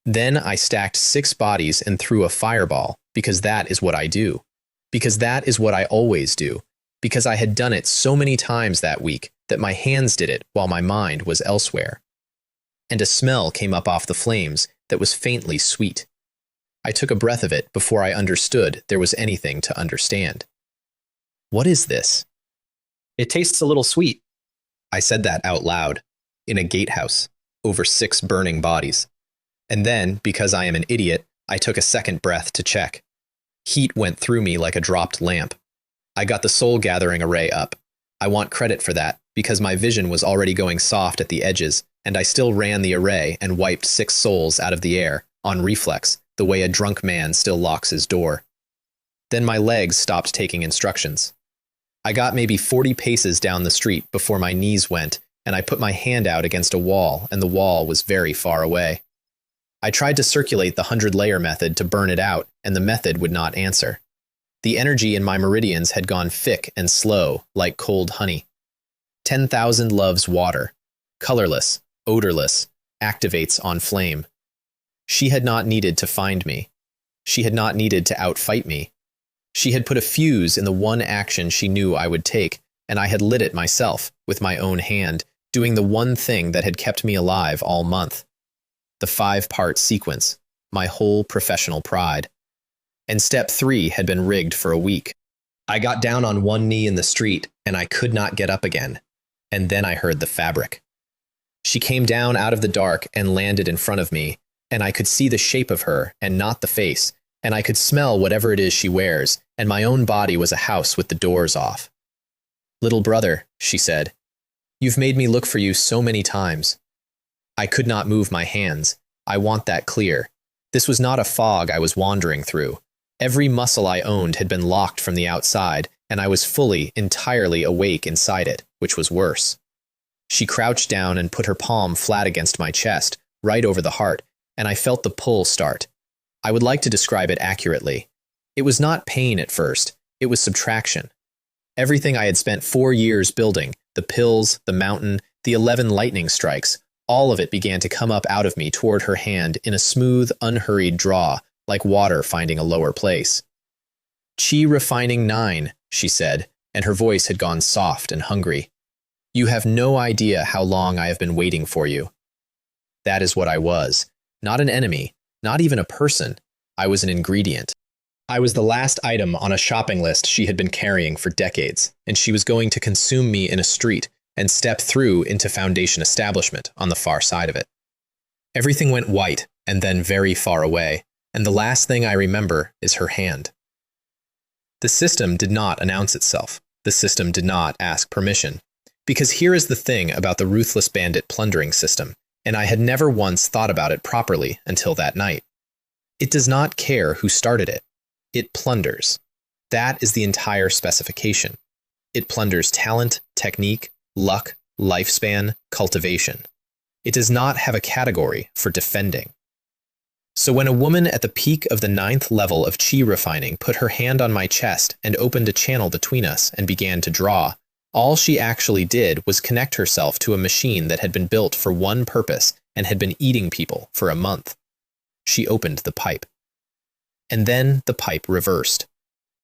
Then I stacked 6 bodies and threw a fireball, because that is what I do. Because that is what I always do. Because I had done it so many times that week that my hands did it while my mind was elsewhere. And a smell came up off the flames that was faintly sweet. I took a breath of it before I understood there was anything to understand. What is this? It tastes a little sweet. I said that out loud, in a gatehouse, over 6 burning bodies. And then, because I am an idiot, I took a second breath to check. Heat went through me like a dropped lamp. I got the soul gathering array up. I want credit for that, because my vision was already going soft at the edges, and I still ran the array and wiped 6 souls out of the air, on reflex, the way a drunk man still locks his door. Then my legs stopped taking instructions. I got maybe 40 paces down the street before my knees went, and I put my hand out against a wall, and the wall was very far away. I tried to circulate the 100-layer method to burn it out, and the method would not answer. The energy in my meridians had gone thick and slow, like cold honey. 10,000 loves water. Colorless, odorless, activates on flame. She had not needed to find me. She had not needed to outfight me. She had put a fuse in the one action she knew I would take, and I had lit it myself, with my own hand, doing the one thing that had kept me alive all month. The 5-part sequence, my whole professional pride. And step 3 had been rigged for a week. I got down on one knee in the street, and I could not get up again. And then I heard the fabric. She came down out of the dark and landed in front of me, and I could see the shape of her and not the face, and I could smell whatever it is she wears, and my own body was a house with the doors off. "Little brother," she said, "you've made me look for you so many times." I could not move my hands. I want that clear. This was not a fog I was wandering through. Every muscle I owned had been locked from the outside, and I was fully, entirely awake inside it, which was worse. She crouched down and put her palm flat against my chest, right over the heart, and I felt the pull start. I would like to describe it accurately. It was not pain at first, it was subtraction. Everything I had spent 4 years building, the pills, the mountain, the 11 lightning strikes, all of it began to come up out of me toward her hand in a smooth, unhurried draw, like water finding a lower place. "Qi refining 9, she said, and her voice had gone soft and hungry. "You have no idea how long I have been waiting for you." That is what I was. Not an enemy, not even a person. I was an ingredient. I was the last item on a shopping list she had been carrying for decades, and she was going to consume me in a street and step through into Foundation establishment on the far side of it. Everything went white and then very far away, and the last thing I remember is her hand. The system did not announce itself. The system did not ask permission. Because here is the thing about the ruthless bandit plundering system, and I had never once thought about it properly until that night. It does not care who started it. It plunders. That is the entire specification. It plunders talent, technique, luck, lifespan, cultivation. It does not have a category for defending. So when a woman at the peak of the 9th level of Qi refining put her hand on my chest and opened a channel between us and began to draw, all she actually did was connect herself to a machine that had been built for one purpose and had been eating people for a month. She opened the pipe. And then the pipe reversed.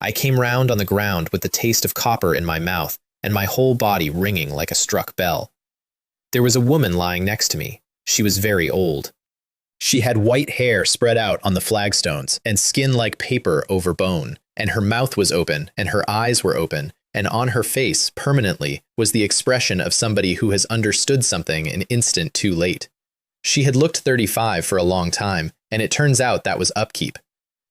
I came round on the ground with the taste of copper in my mouth and my whole body ringing like a struck bell. There was a woman lying next to me. She was very old. She had white hair spread out on the flagstones and skin like paper over bone, and her mouth was open and her eyes were open, and on her face, permanently, was the expression of somebody who has understood something an instant too late. She had looked 35 for a long time, and it turns out that was upkeep.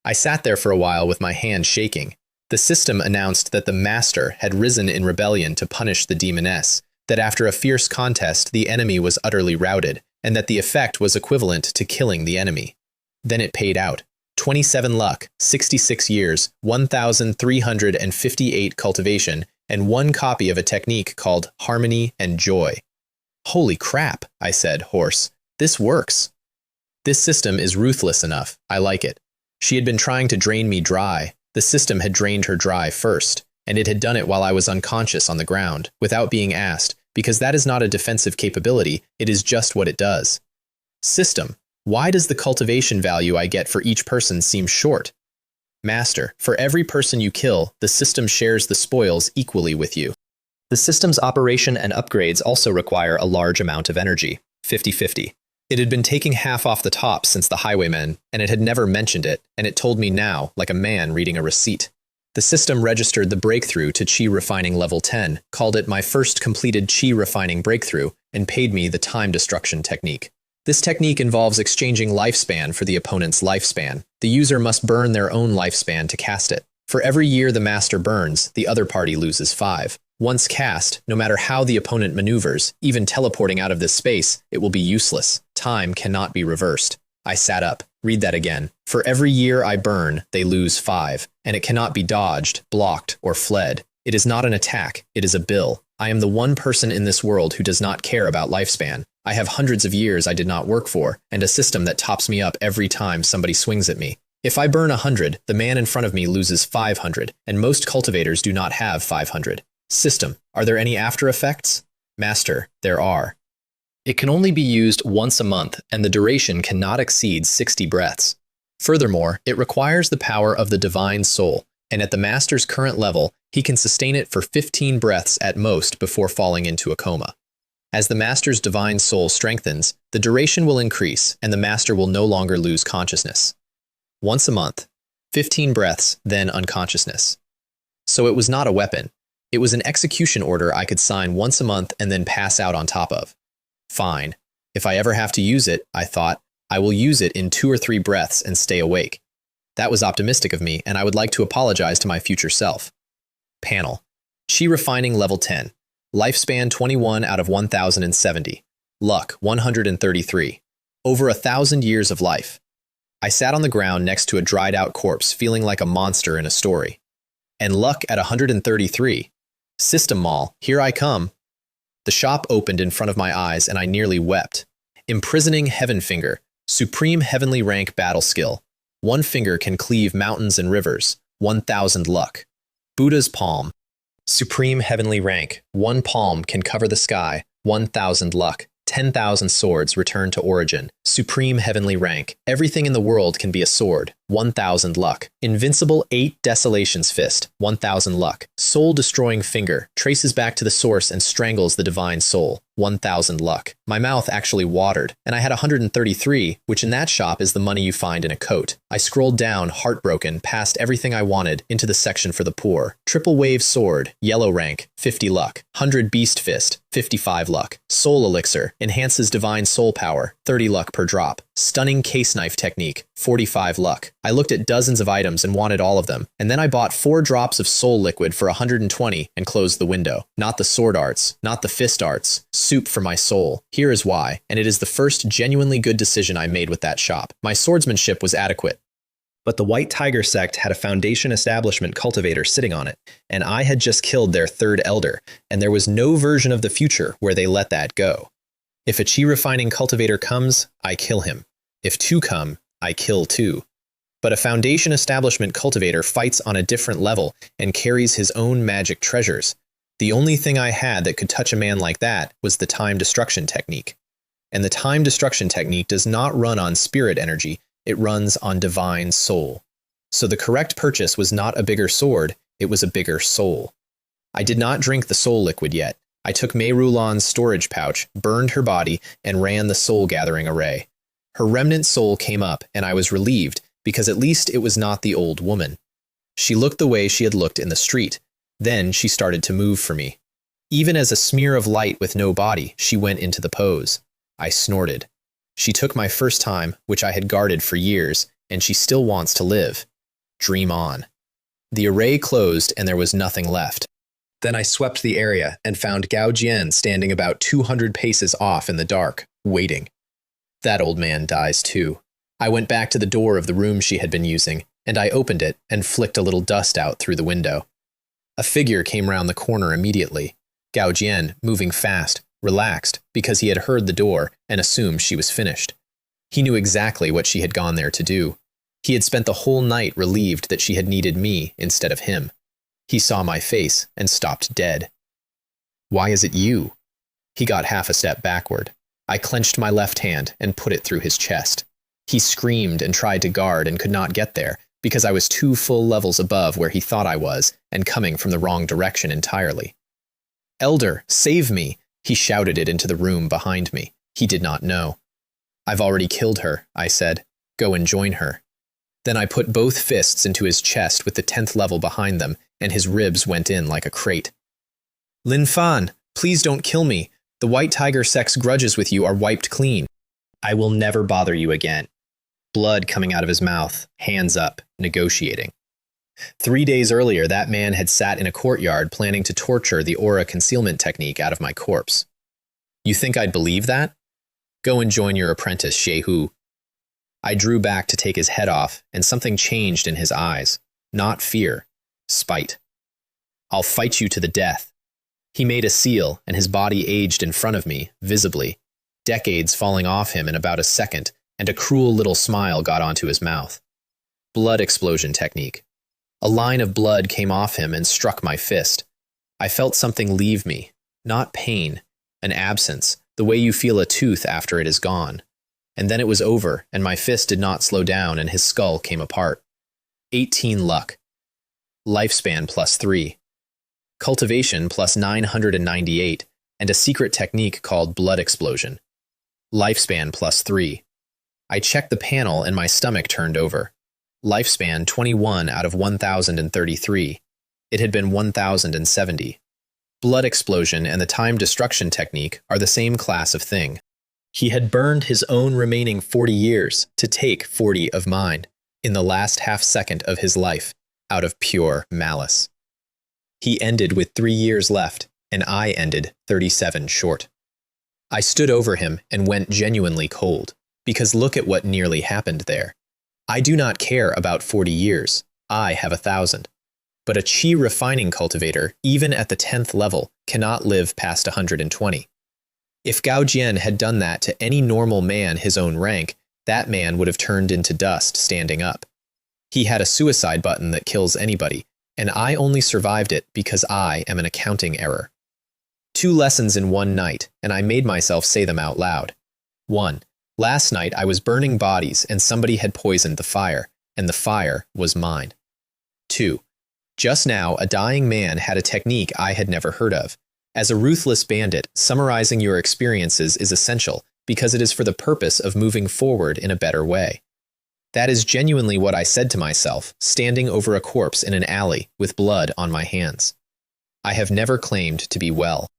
I sat there for a while with my hand shaking. The system announced that the master had risen in rebellion to punish the demoness, that after a fierce contest the enemy was utterly routed, and that the effect was equivalent to killing the enemy. Then it paid out. 27 luck, 66 years, 1,358 cultivation, and 1 copy of a technique called Harmony and Joy. "Holy crap," I said, hoarse. "This works." This system is ruthless enough. I like it. She had been trying to drain me dry. The system had drained her dry first, and it had done it while I was unconscious on the ground, without being asked, because that is not a defensive capability, it is just what it does. System, why does the cultivation value I get for each person seem short? Master, for every person you kill, the system shares the spoils equally with you. The system's operation and upgrades also require a large amount of energy, 50-50. It had been taking half off the top since the highwaymen, and it had never mentioned it, and it told me now, like a man reading a receipt. The system registered the breakthrough to Qi refining level 10, called it my first completed Qi refining breakthrough, and paid me the time destruction technique. This technique involves exchanging lifespan for the opponent's lifespan. The user must burn their own lifespan to cast it. For every year the master burns, the other party loses 5. Once cast, no matter how the opponent maneuvers, even teleporting out of this space, it will be useless. Time cannot be reversed. I sat up. Read that again. For every year I burn, they lose 5, and it cannot be dodged, blocked, or fled. It is not an attack, it is a bill. I am the one person in this world who does not care about lifespan. I have hundreds of years I did not work for, and a system that tops me up every time somebody swings at me. If I burn 100, the man in front of me loses 500, and most cultivators do not have 500. System, are there any after effects? Master, there are. It can only be used once a month, and the duration cannot exceed 60 breaths. Furthermore, it requires the power of the divine soul, and at the master's current level, he can sustain it for 15 breaths at most before falling into a coma. As the master's divine soul strengthens, the duration will increase, and the master will no longer lose consciousness. Once a month, 15 breaths, then unconsciousness. So it was not a weapon. It was an execution order I could sign once a month and then pass out on top of. Fine. If I ever have to use it, I thought, I will use it in 2 or 3 breaths and stay awake. That was optimistic of me, and I would like to apologize to my future self. Panel. Chi Refining Level 10. Lifespan 21 out of 1070. Luck 133. Over 1,000 years of life. I sat on the ground next to a dried out corpse feeling like a monster in a story. And luck at 133. System Mall, here I come. The shop opened in front of my eyes and I nearly wept. Imprisoning Heaven Finger. Supreme Heavenly Rank Battle Skill. 1 finger can cleave mountains and rivers. 1,000 luck. Buddha's Palm. Supreme Heavenly Rank. 1 palm can cover the sky. 1,000 luck. 10,000 swords return to origin. Supreme Heavenly Rank. Everything in the world can be a sword. 1,000 luck. Invincible 8 Desolations Fist. 1,000 luck. Soul Destroying Finger. Traces back to the source and strangles the divine soul. 1,000 luck. My mouth actually watered, and I had 133, which in that shop is the money you find in a coat. I scrolled down, heartbroken, past everything I wanted, into the section for the poor. Triple Wave Sword, Yellow Rank, 50 luck. 100 Beast Fist, 55 luck. Soul Elixir, enhances divine soul power, 30 luck per drop. Stunning Case Knife Technique, 45 luck. I looked at dozens of items and wanted all of them, and then I bought 4 drops of soul liquid for 120 and closed the window. Not the sword arts, not the fist arts. Soup for my soul. Here is why, and it is the first genuinely good decision I made with that shop. My swordsmanship was adequate. But the White Tiger Sect had a Foundation Establishment cultivator sitting on it, and I had just killed their 3rd elder, and there was no version of the future where they let that go. If a Chi Refining cultivator comes, I kill him. If 2 come, I kill 2. But a Foundation Establishment cultivator fights on a different level and carries his own magic treasures. The only thing I had that could touch a man like that was the Time Destruction Technique. And the Time Destruction Technique does not run on spirit energy, it runs on divine soul. So the correct purchase was not a bigger sword, it was a bigger soul. I did not drink the soul liquid yet. I took Mei Rulan's storage pouch, burned her body, and ran the soul gathering array. Her remnant soul came up, and I was relieved, because at least it was not the old woman. She looked the way she had looked in the street. Then she started to move for me. Even as a smear of light with no body, she went into the pose. I snorted. She took my first time, which I had guarded for years, and she still wants to live. Dream on. The array closed and there was nothing left. Then I swept the area and found Gao Jian standing about 200 paces off in the dark, waiting. That old man dies too. I went back to the door of the room she had been using, and I opened it and flicked a little dust out through the window. A figure came round the corner immediately. Gao Jian, moving fast, relaxed because he had heard the door and assumed she was finished. He knew exactly what she had gone there to do. He had spent the whole night relieved that she had needed me instead of him. He saw my face and stopped dead. Why is it you? He got half a step backward. I clenched my left hand and put it through his chest. He screamed and tried to guard and could not get there because I was 2 full levels above where he thought I was and coming from the wrong direction entirely. Elder, save me! He shouted it into the room behind me. He did not know. I've already killed her, I said. Go and join her. Then I put both fists into his chest with the 10th level behind them, and his ribs went in like a crate. Lin Fan, please don't kill me. The White Tiger Sect's grudges with you are wiped clean. I will never bother you again. Blood coming out of his mouth, hands up, negotiating. 3 days earlier, that man had sat in a courtyard planning to torture the aura concealment technique out of my corpse. You think I'd believe that? Go and join your apprentice, Shehu. I drew back to take his head off, and something changed in his eyes. Not fear, spite. I'll fight you to the death. He made a seal, and his body aged in front of me, visibly, decades falling off him in about a second, and a cruel little smile got onto his mouth. Blood explosion technique. A line of blood came off him and struck my fist. I felt something leave me, not pain, an absence, the way you feel a tooth after it is gone. And then it was over, and my fist did not slow down, and his skull came apart. 18 luck. Lifespan +3. Cultivation +998, and a secret technique called blood explosion. Lifespan +3. I checked the panel and my stomach turned over. Lifespan 21 out of 1033. It had been 1070. Blood explosion and the time destruction technique are the same class of thing. He had burned his own remaining 40 years to take 40 of mine in the last half-second of his life, out of pure malice. He ended with 3 years left, and I ended 37 short. I stood over him and went genuinely cold, because look at what nearly happened there. I do not care about 40 years. I have 1,000. But a chi refining cultivator, even at the 10th level, cannot live past 120. If Gao Jian had done that to any normal man his own rank, that man would have turned into dust standing up. He had a suicide button that kills anybody, and I only survived it because I am an accounting error. 2 lessons in one night, and I made myself say them out loud. 1. Last night I was burning bodies and somebody had poisoned the fire, and the fire was mine. 2. Just now a dying man had a technique I had never heard of. As a ruthless bandit, summarizing your experiences is essential because it is for the purpose of moving forward in a better way. That is genuinely what I said to myself, standing over a corpse in an alley with blood on my hands. I have never claimed to be well.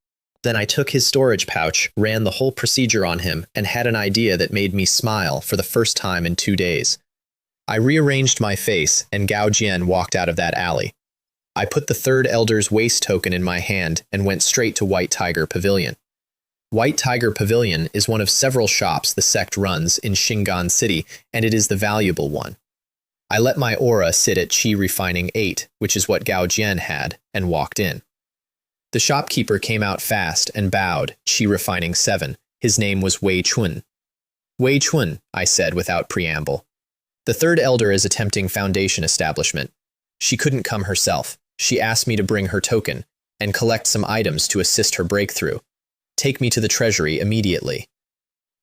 Then I took his storage pouch, ran the whole procedure on him, and had an idea that made me smile for the first time in 2 days. I rearranged my face, and Gao Jian walked out of that alley. I put the third elder's waist token in my hand and went straight to White Tiger Pavilion. White Tiger Pavilion is one of several shops the sect runs in Xingan City, and it is the valuable one. I let my aura sit at Qi Refining 8, which is what Gao Jian had, and walked in. The shopkeeper came out fast and bowed, Qi Refining 7. His name was Wei Chun. Wei Chun, I said without preamble. The third elder is attempting foundation establishment. She couldn't come herself. She asked me to bring her token and collect some items to assist her breakthrough. Take me to the treasury immediately.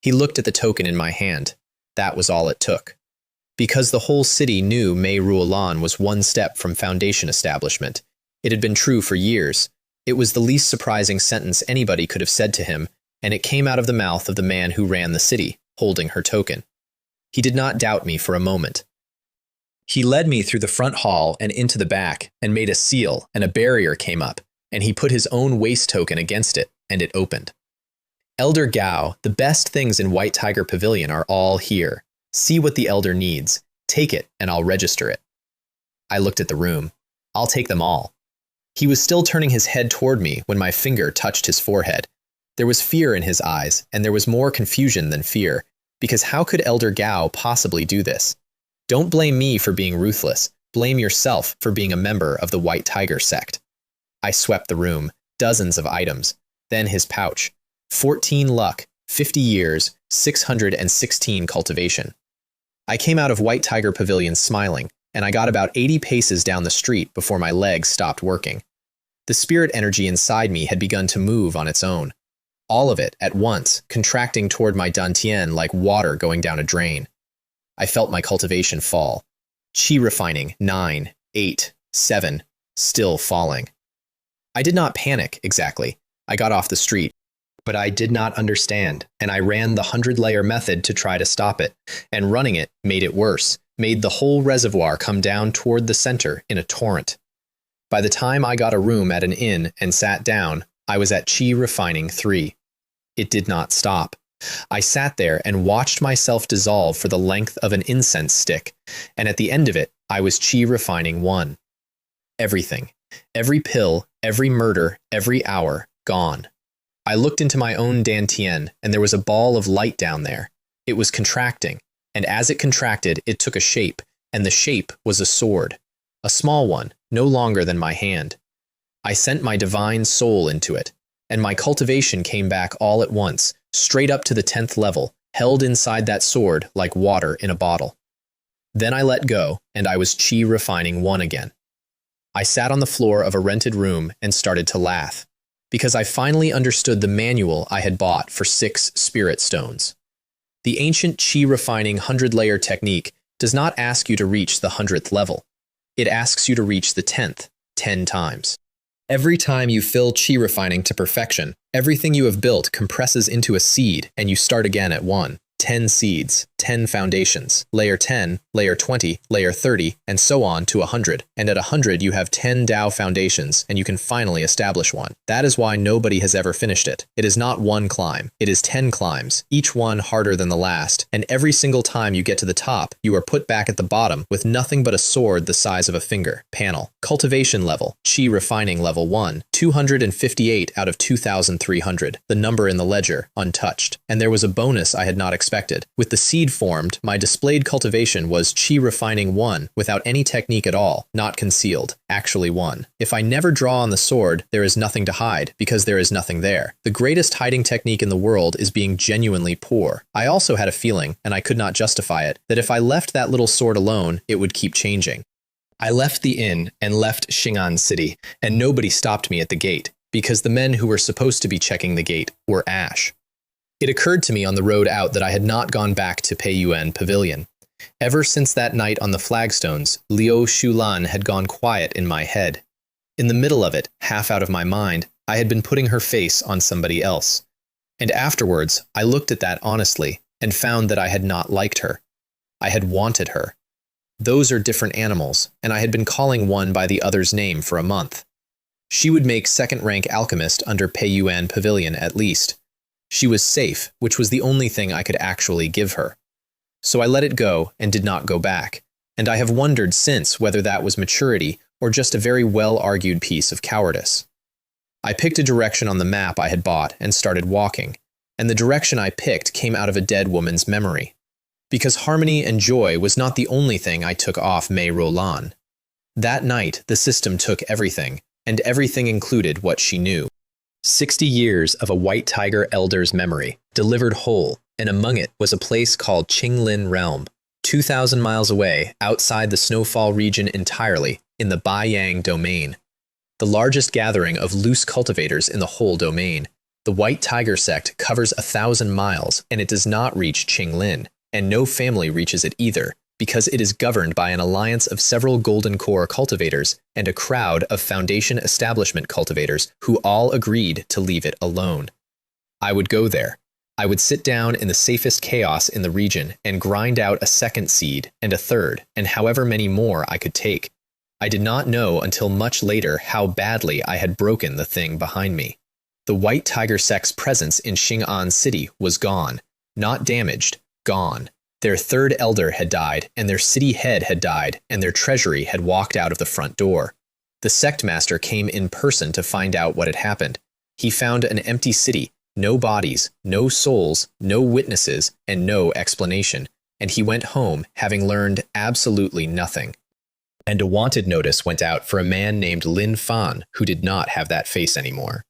He looked at the token in my hand. That was all it took. Because the whole city knew Mei Ruolan was one step from foundation establishment. It had been true for years. It was the least surprising sentence anybody could have said to him, and it came out of the mouth of the man who ran the city, holding her token. He did not doubt me for a moment. He led me through the front hall and into the back, and made a seal, and a barrier came up, and he put his own waist token against it, and it opened. Elder Gao, the best things in White Tiger Pavilion are all here. See what the elder needs. Take it, and I'll register it. I looked at the room. I'll take them all. He was still turning his head toward me when my finger touched his forehead. There was fear in his eyes, and there was more confusion than fear, because how could Elder Gao possibly do this? Don't blame me for being ruthless. Blame yourself for being a member of the White Tiger sect. I swept the room, dozens of items, then his pouch. 14 luck, 50 years, 616 cultivation. I came out of White Tiger Pavilion smiling, and I got about 80 paces down the street before my legs stopped working. The spirit energy inside me had begun to move on its own. All of it, at once, contracting toward my dantian like water going down a drain. I felt my cultivation fall. Qi refining, 9, 8, 7, still falling. I did not panic, exactly. I got off the street. But I did not understand, and I ran the 100-layer method to try to stop it, and running it made it worse, made the whole reservoir come down toward the center in a torrent. By the time I got a room at an inn and sat down, I was at Qi Refining 3. It did not stop. I sat there and watched myself dissolve for the length of an incense stick, and at the end of it, I was Qi Refining 1. Everything, every pill, every murder, every hour, gone. I looked into my own dantian, and there was a ball of light down there. It was contracting, and as it contracted, it took a shape, and the shape was a sword. A small one, no longer than my hand. I sent my divine soul into it, and my cultivation came back all at once, straight up to the 10th level, held inside that sword like water in a bottle. Then I let go, and I was chi refining 1 again. I sat on the floor of a rented room and started to laugh, because I finally understood the manual I had bought for 6 spirit stones. The ancient chi refining 100-layer technique does not ask you to reach the 100th level. It asks you to reach the 10th 10 times. Every time you fill chi refining to perfection, everything you have built compresses into a seed and you start again at 1. 10 seeds, 10 foundations, layer 10, layer 20, layer 30, and so on to 100. And at 100 you have 10 Tao foundations and you can finally establish one. That is why nobody has ever finished it. It is not 1 climb, it is 10 climbs, each one harder than the last. And every single time you get to the top, you are put back at the bottom with nothing but a sword the size of a finger. Panel. Cultivation level, chi refining level 1, 258 out of 2,300, the number in the ledger, untouched. And there was a bonus I had not expected. With the seed formed, my displayed cultivation was chi refining 1 without any technique at all, not concealed, actually 1. If I never draw on the sword, there is nothing to hide, because there is nothing there. The greatest hiding technique in the world is being genuinely poor. I also had a feeling, and I could not justify it, that if I left that little sword alone, it would keep changing. I left the inn and left Xianxia City, and nobody stopped me at the gate, because the men who were supposed to be checking the gate were Ash. It occurred to me on the road out that I had not gone back to Bei Yu Pavilion. Ever since that night on the flagstones, Liu Shulan had gone quiet in my head. In the middle of it, half out of my mind, I had been putting her face on somebody else. And afterwards, I looked at that honestly and found that I had not liked her. I had wanted her. Those are different animals, and I had been calling one by the other's name for a month. She would make second-rank alchemist under Bei Yu Pavilion at least. She was safe, which was the only thing I could actually give her. So I let it go and did not go back, and I have wondered since whether that was maturity or just a very well-argued piece of cowardice. I picked a direction on the map I had bought and started walking, and the direction I picked came out of a dead woman's memory. Because harmony and joy was not the only thing I took off Mei Rolan. That night, the system took everything, and everything included what she knew. 60 years of a white tiger elder's memory, delivered whole, and among it was a place called Qinglin Realm, 2,000 miles away, outside the snowfall region entirely, in the Baiyang domain. The largest gathering of loose cultivators in the whole domain. The White Tiger Sect covers 1,000 miles, and it does not reach Qinglin, and no family reaches it either, because it is governed by an alliance of several Golden Core cultivators and a crowd of Foundation Establishment cultivators who all agreed to leave it alone. I would go there. I would sit down in the safest chaos in the region and grind out a second seed and a third, and however many more I could take. I did not know until much later how badly I had broken the thing behind me. The White Tiger Sect's presence in Xianxia City was gone. Not damaged, gone. Their third elder had died, and their city head had died, and their treasury had walked out of the front door. The sect master came in person to find out what had happened. He found an empty city, no bodies, no souls, no witnesses, and no explanation, and he went home having learned absolutely nothing. And a wanted notice went out for a man named Lin Fan who did not have that face anymore.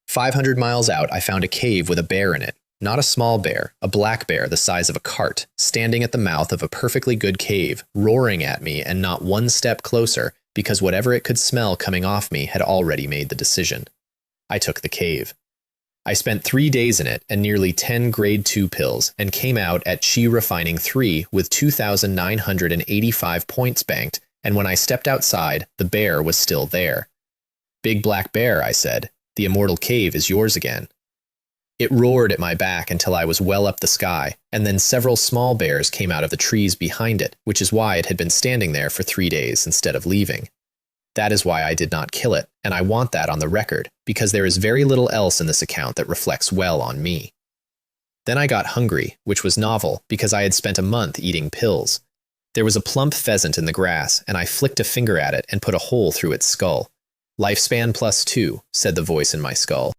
500 miles out, I found a cave with a bear in it. Not a small bear, a black bear the size of a cart, standing at the mouth of a perfectly good cave, roaring at me and not one step closer, because whatever it could smell coming off me had already made the decision. I took the cave. I spent 3 days in it and nearly 10 grade 2 pills, and came out at Chi Refining 3 with 2,985 points banked, and when I stepped outside, the bear was still there. "Big black bear," I said, "the Immortal cave is yours again." It roared at my back until I was well up the sky, and then several small bears came out of the trees behind it, which is why it had been standing there for 3 days instead of leaving. That is why I did not kill it, and I want that on the record, because there is very little else in this account that reflects well on me. Then I got hungry, which was novel, because I had spent a month eating pills. There was a plump pheasant in the grass, and I flicked a finger at it and put a hole through its skull. "Lifespan +2, said the voice in my skull.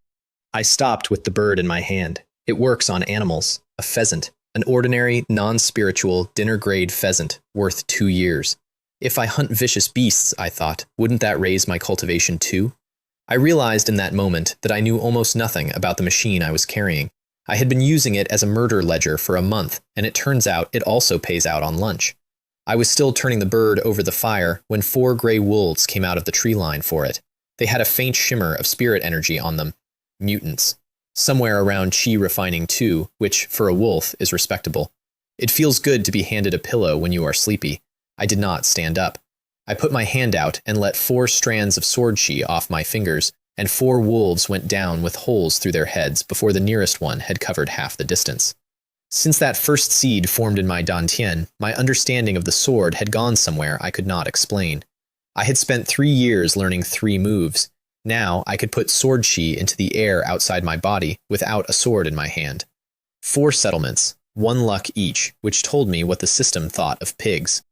I stopped with the bird in my hand. It works on animals. A pheasant. An ordinary, non-spiritual, dinner-grade pheasant, worth 2 years. If I hunt vicious beasts, I thought, wouldn't that raise my cultivation too? I realized in that moment that I knew almost nothing about the machine I was carrying. I had been using it as a murder ledger for a month, and it turns out it also pays out on lunch. I was still turning the bird over the fire when 4 gray wolves came out of the tree line for it. They had a faint shimmer of spirit energy on them. Mutants. Somewhere around Qi refining 2, which, for a wolf, is respectable. It feels good to be handed a pillow when you are sleepy. I did not stand up. I put my hand out and let 4 strands of sword Qi off my fingers, and 4 wolves went down with holes through their heads before the nearest one had covered half the distance. Since that first seed formed in my dantian, my understanding of the sword had gone somewhere I could not explain. I had spent 3 years learning 3 moves. Now I could put sword Qi into the air outside my body without a sword in my hand. 4 settlements, 1 luck each, which told me what the system thought of pigs.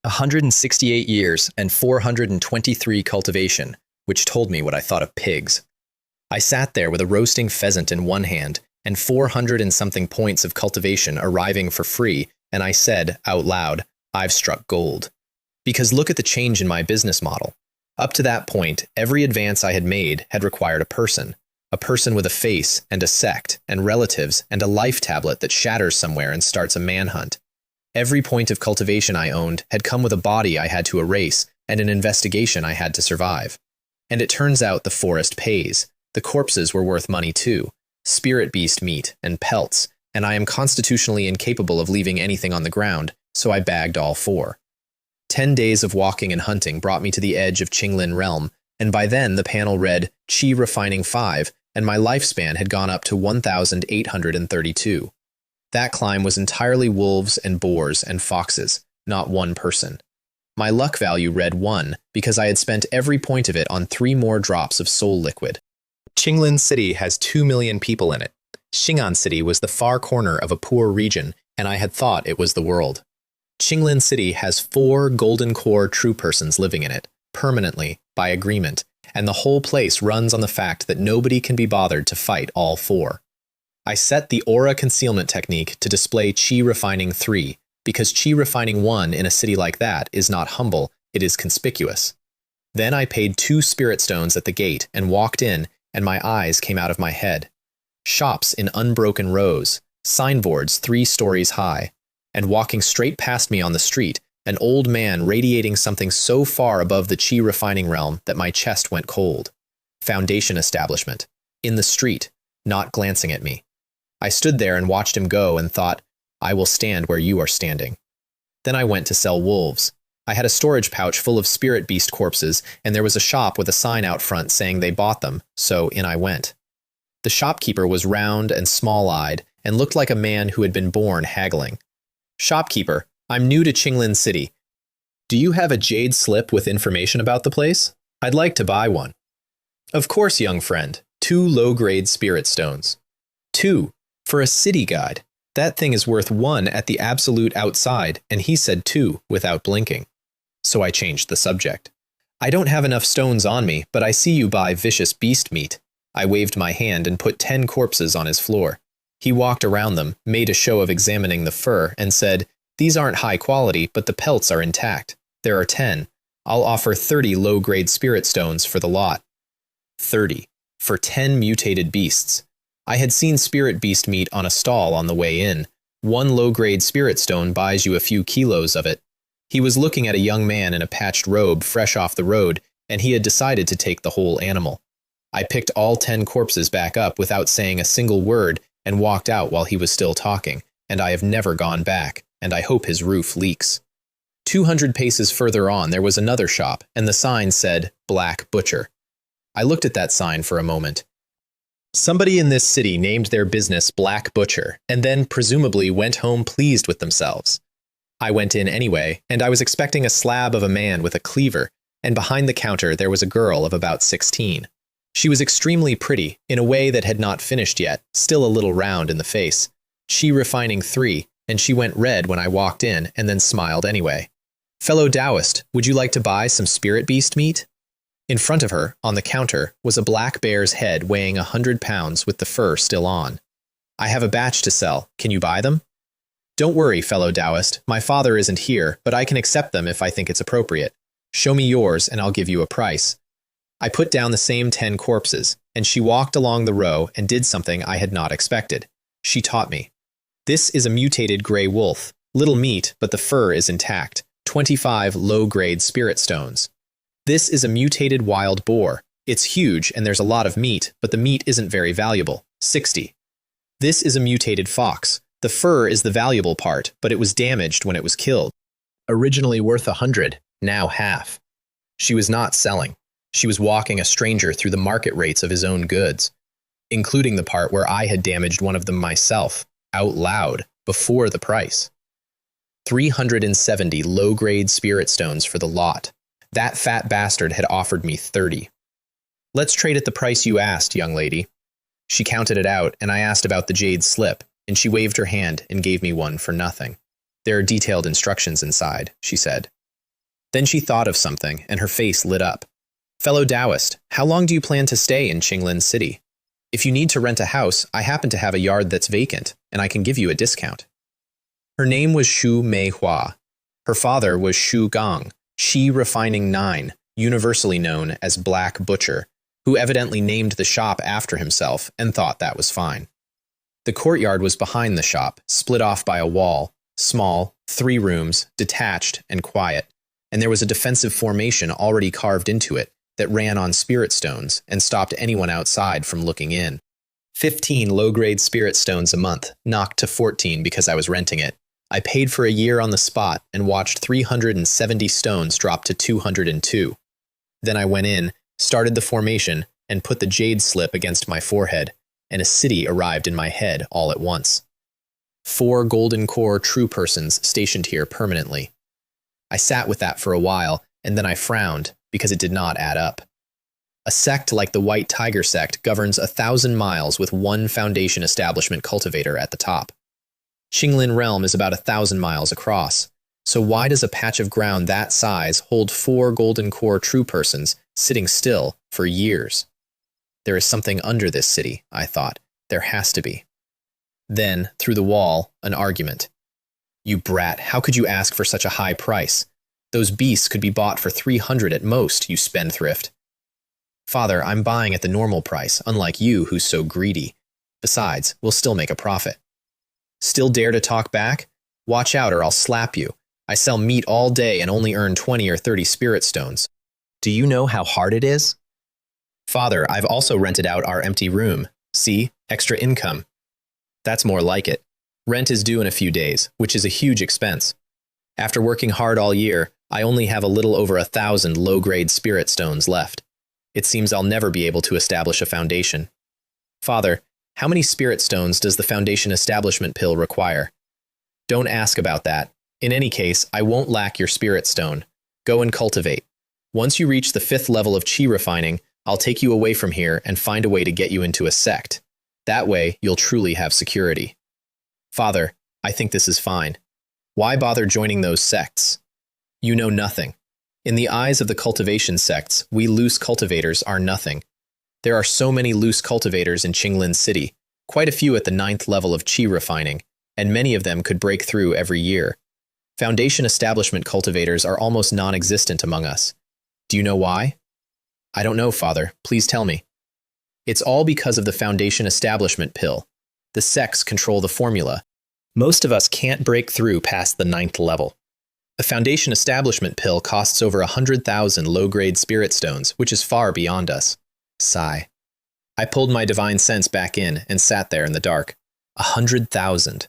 168 years and 423 cultivation, which told me what I thought of pigs. I sat there with a roasting pheasant in one hand and 400 and something points of cultivation arriving for free, and I said, out loud, I've struck gold. Because look at the change in my business model. Up to that point, every advance I had made had required a person with a face and a sect and relatives and a life tablet that shatters somewhere and starts a manhunt. Every point of cultivation I owned had come with a body I had to erase and an investigation I had to survive. And it turns out the forest pays. The corpses were worth money too. Spirit beast meat and pelts, and I am constitutionally incapable of leaving anything on the ground, so I bagged all 4. 10 days of walking and hunting brought me to the edge of Qinglin realm, and by then the panel read Qi refining 5, and my lifespan had gone up to 1,832. That climb was entirely wolves and boars and foxes, not one person. My luck value read 1 because I had spent every point of it on 3 more drops of soul liquid. Qinglin City has 2 million people in it. Xin'an City was the far corner of a poor region, and I had thought it was the world. Qinglin City has 4 golden core true persons living in it, permanently, by agreement, and the whole place runs on the fact that nobody can be bothered to fight all 4. I set the aura concealment technique to display Qi refining 3, because Qi refining 1 in a city like that is not humble, it is conspicuous. Then I paid 2 spirit stones at the gate and walked in, and my eyes came out of my head. Shops in unbroken rows, signboards 3 stories high, and walking straight past me on the street, an old man radiating something so far above the Qi refining realm that my chest went cold. Foundation establishment. In the street, not glancing at me. I stood there and watched him go and thought, I will stand where you are standing. Then I went to sell wolves. I had a storage pouch full of spirit beast corpses, and there was a shop with a sign out front saying they bought them, so in I went. The shopkeeper was round and small-eyed and looked like a man who had been born haggling. Shopkeeper, I'm new to Qinglin City. Do you have a jade slip with information about the place? I'd like to buy one. Of course, young friend. 2 low-grade spirit stones. 2. For a city guide. That thing is worth 1 at the absolute outside, and he said 2 without blinking. So I changed the subject. I don't have enough stones on me, but I see you buy vicious beast meat. I waved my hand and put 10 corpses on his floor. He walked around them, made a show of examining the fur, and said, These aren't high quality, but the pelts are intact. There are 10. I'll offer 30 low-grade spirit stones for the lot. 30. For 10 mutated beasts. I had seen spirit beast meat on a stall on the way in. 1 low-grade spirit stone buys you a few kilos of it. He was looking at a young man in a patched robe fresh off the road, and he had decided to take the whole animal. I picked all 10 corpses back up without saying a single word and walked out while he was still talking, and I have never gone back, and I hope his roof leaks. 200 paces further on there was another shop, and the sign said, Black Butcher. I looked at that sign for a moment. Somebody in this city named their business Black Butcher, and then presumably went home pleased with themselves. I went in anyway, and I was expecting a slab of a man with a cleaver, and behind the counter there was a girl of about 16. She was extremely pretty, in a way that had not finished yet, still a little round in the face. Qi refining 3, and she went red when I walked in, and then smiled anyway. Fellow Taoist, would you like to buy some spirit beast meat? In front of her, on the counter, was a black bear's head weighing 100 pounds with the fur still on. I have a batch to sell. Can you buy them? Don't worry, fellow Taoist. My father isn't here, but I can accept them if I think it's appropriate. Show me yours, and I'll give you a price. I put down the same 10 corpses, and she walked along the row and did something I had not expected. She taught me. This is a mutated gray wolf. Little meat, but the fur is intact. 25 low-grade spirit stones. This is a mutated wild boar. It's huge, and there's a lot of meat, but the meat isn't very valuable. 60. This is a mutated fox. The fur is the valuable part, but it was damaged when it was killed. Originally worth 100, now half. She was not selling. She was walking a stranger through the market rates of his own goods, including the part where I had damaged one of them myself, out loud, before the price. 370 low-grade spirit stones for the lot. That fat bastard had offered me 30. Let's trade at the price you asked, young lady. She counted it out, and I asked about the jade slip, and she waved her hand and gave me one for nothing. There are detailed instructions inside, she said. Then she thought of something, and her face lit up. Fellow Taoist, how long do you plan to stay in Qinglin City? If you need to rent a house, I happen to have a yard that's vacant, and I can give you a discount. Her name was Shu Meihua. Her father was Shu Gong, Shi Refining 9, universally known as Black Butcher, who evidently named the shop after himself and thought that was fine. The courtyard was behind the shop, split off by a wall, small, 3 rooms, detached and quiet, and there was a defensive formation already carved into it that ran on spirit stones and stopped anyone outside from looking in. 15 low-grade spirit stones a month, knocked to 14 because I was renting it. I paid for a year on the spot and watched 370 stones drop to 202. Then I went in, started the formation, and put the jade slip against my forehead, and a city arrived in my head all at once. 4 golden core true persons stationed here permanently. I sat with that for a while, and then I frowned, because it did not add up. A sect like the White Tiger Sect governs 1,000 miles with one foundation establishment cultivator at the top. Qinglin Realm is about 1,000 miles across, so why does a patch of ground that size hold 4 golden core true persons sitting still for years? There is something under this city, I thought. There has to be. Then, through the wall, an argument. You brat, how could you ask for such a high price? Those beasts could be bought for 300 at most, you spendthrift. Father, I'm buying at the normal price, unlike you who's so greedy. Besides, we'll still make a profit. Still dare to talk back? Watch out or I'll slap you. I sell meat all day and only earn 20 or 30 spirit stones. Do you know how hard it is? Father, I've also rented out our empty room. See? Extra income. That's more like it. Rent is due in a few days, which is a huge expense. After working hard all year, I only have a little over 1,000 low-grade spirit stones left. It seems I'll never be able to establish a foundation. Father, how many spirit stones does the foundation establishment pill require? Don't ask about that. In any case, I won't lack your spirit stone. Go and cultivate. Once you reach the 5th level of chi refining, I'll take you away from here and find a way to get you into a sect. That way, you'll truly have security. Father, I think this is fine. Why bother joining those sects? You know nothing. In the eyes of the cultivation sects, we loose cultivators are nothing. There are so many loose cultivators in Qinglin City, quite a few at the 9th level of chi refining, and many of them could break through every year. Foundation establishment cultivators are almost non-existent among us. Do you know why? I don't know, Father. Please tell me. It's all because of the foundation establishment pill. The sects control the formula. Most of us can't break through past the 9th level. The foundation establishment pill costs over 100,000 low-grade spirit stones, which is far beyond us. Sigh. I pulled my divine sense back in and sat there in the dark. 100,000.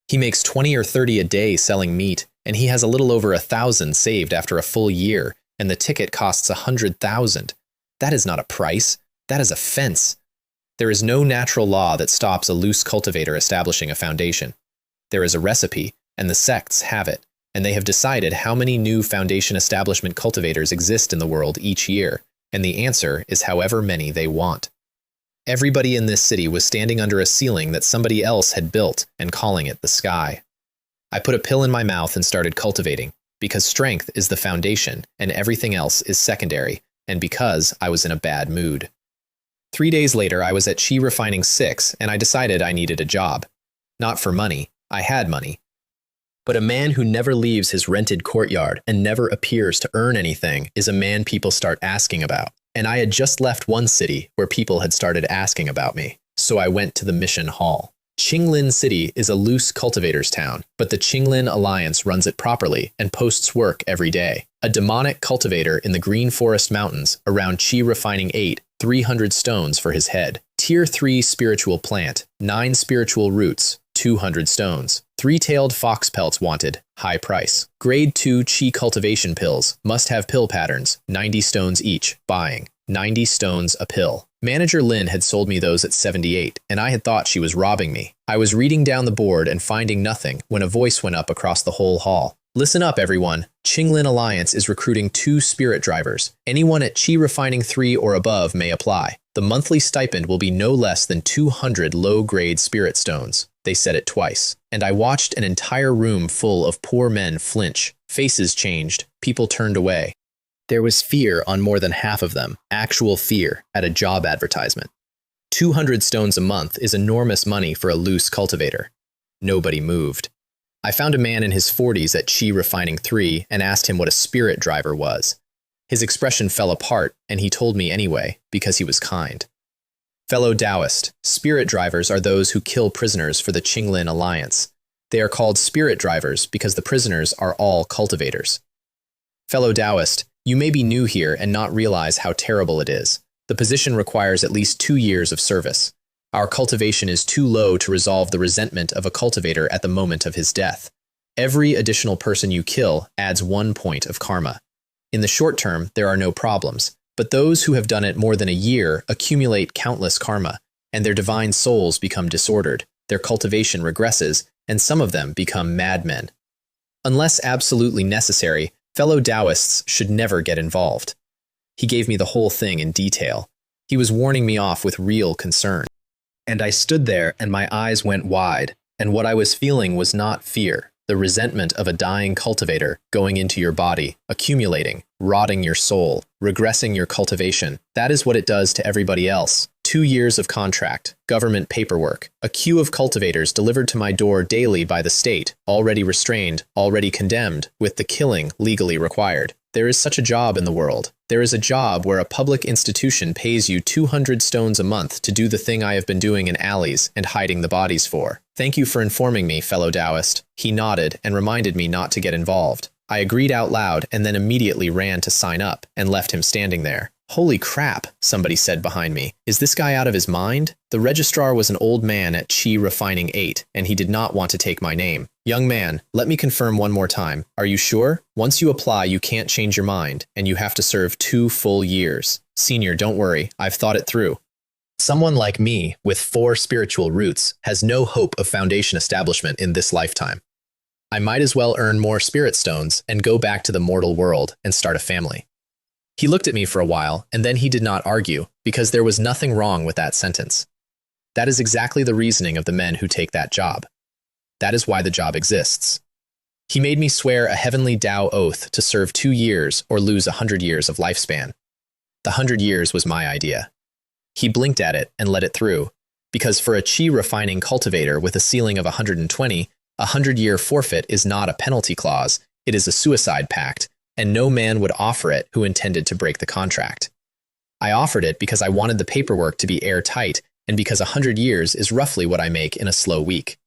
He makes 20 or 30 a day selling meat, and he has a little over 1,000 saved after a full year, and the ticket costs 100,000. That is not a price. That is a fence. There is no natural law that stops a loose cultivator establishing a foundation. There is a recipe, and the sects have it, and they have decided how many new foundation establishment cultivators exist in the world each year, and the answer is however many they want. Everybody in this city was standing under a ceiling that somebody else had built and calling it the sky. I put a pill in my mouth and started cultivating, because strength is the foundation and everything else is secondary, and because I was in a bad mood. 3 days later, I was at Chi Refining 6, and I decided I needed a job. Not for money. I had money. But a man who never leaves his rented courtyard and never appears to earn anything is a man people start asking about. And I had just left one city where people had started asking about me, so I went to the mission hall. Qinglin City is a loose cultivator's town, but the Qinglin Alliance runs it properly and posts work every day. A demonic cultivator in the Green Forest Mountains around Qi Refining 8, 300 stones for his head. Tier 3 spiritual plant, 9 spiritual roots, 200 stones. 3-tailed fox pelts wanted, high price. Grade 2 Qi cultivation pills, must have pill patterns, 90 stones each, buying. 90 stones a pill. Manager Lin had sold me those at 78, and I had thought she was robbing me. I was reading down the board and finding nothing when a voice went up across the whole hall. Listen up, everyone. Qinglin Alliance is recruiting 2 spirit drivers. Anyone at Qi Refining 3 or above may apply. The monthly stipend will be no less than 200 low-grade spirit stones. They said it twice, and I watched an entire room full of poor men flinch. Faces changed. People turned away. There was fear on more than half of them, actual fear, at a job advertisement. 200 stones a month is enormous money for a loose cultivator. Nobody moved. I found a man in his 40s at Qi Refining 3 and asked him what a spirit driver was. His expression fell apart, and he told me anyway, because he was kind. Fellow Taoist, spirit drivers are those who kill prisoners for the Qinglin Alliance. They are called spirit drivers because the prisoners are all cultivators. Fellow Taoist, you may be new here and not realize how terrible it is. The position requires at least 2 years of service. Our cultivation is too low to resolve the resentment of a cultivator at the moment of his death. Every additional person you kill adds 1 point of karma. In the short term, there are no problems, but those who have done it more than a year accumulate countless karma, and their divine souls become disordered, their cultivation regresses, and some of them become madmen. Unless absolutely necessary, fellow Taoists should never get involved. He gave me the whole thing in detail. He was warning me off with real concern. And I stood there and my eyes went wide, and what I was feeling was not fear, the resentment of a dying cultivator going into your body, accumulating, rotting your soul, regressing your cultivation. That is what it does to everybody else. 2 years of contract, government paperwork, a queue of cultivators delivered to my door daily by the state, already restrained, already condemned, with the killing legally required. There is such a job in the world. There is a job where a public institution pays you 200 stones a month to do the thing I have been doing in alleys and hiding the bodies for. Thank you for informing me, fellow Taoist. He nodded and reminded me not to get involved. I agreed out loud and then immediately ran to sign up and left him standing there. Holy crap, somebody said behind me. Is this guy out of his mind? The registrar was an old man at Qi Refining 8, and he did not want to take my name. Young man, let me confirm one more time. Are you sure? Once you apply, you can't change your mind, and you have to serve 2 full years. Senior, don't worry, I've thought it through. Someone like me, with 4 spiritual roots, has no hope of foundation establishment in this lifetime. I might as well earn more spirit stones and go back to the mortal world and start a family. He looked at me for a while, and then he did not argue, because there was nothing wrong with that sentence. That is exactly the reasoning of the men who take that job. That is why the job exists. He made me swear a heavenly Tao oath to serve 2 years or lose 100 years of lifespan. The 100 years was my idea. He blinked at it and let it through, because for a Qi refining cultivator with a ceiling of 120, a 100-year forfeit is not a penalty clause, it is a suicide pact, and no man would offer it who intended to break the contract. I offered it because I wanted the paperwork to be airtight and because 100 years is roughly what I make in a slow week.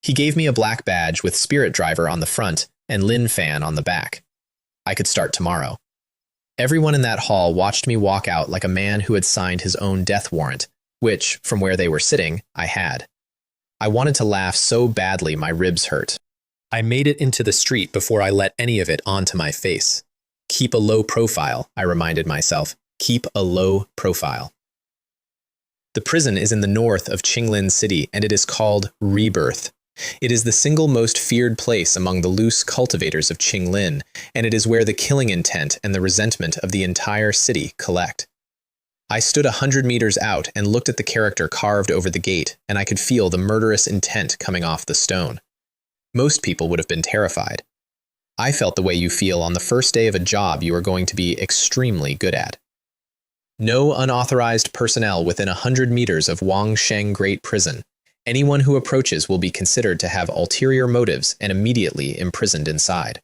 He gave me a black badge with Spirit Driver on the front and Lin Fan on the back. I could start tomorrow. Everyone in that hall watched me walk out like a man who had signed his own death warrant, which, from where they were sitting, I had. I wanted to laugh so badly my ribs hurt. I made it into the street before I let any of it onto my face. Keep a low profile, I reminded myself. Keep a low profile. The prison is in the north of Qinglin City, and it is called Rebirth. It is the single most feared place among the loose cultivators of Qinglin, and it is where the killing intent and the resentment of the entire city collect. I stood 100 meters out and looked at the character carved over the gate, and I could feel the murderous intent coming off the stone. Most people would have been terrified. I felt the way you feel on the first day of a job you are going to be extremely good at. No unauthorized personnel within 100 meters of Wangsheng Great Prison. Anyone who approaches will be considered to have ulterior motives and immediately imprisoned inside.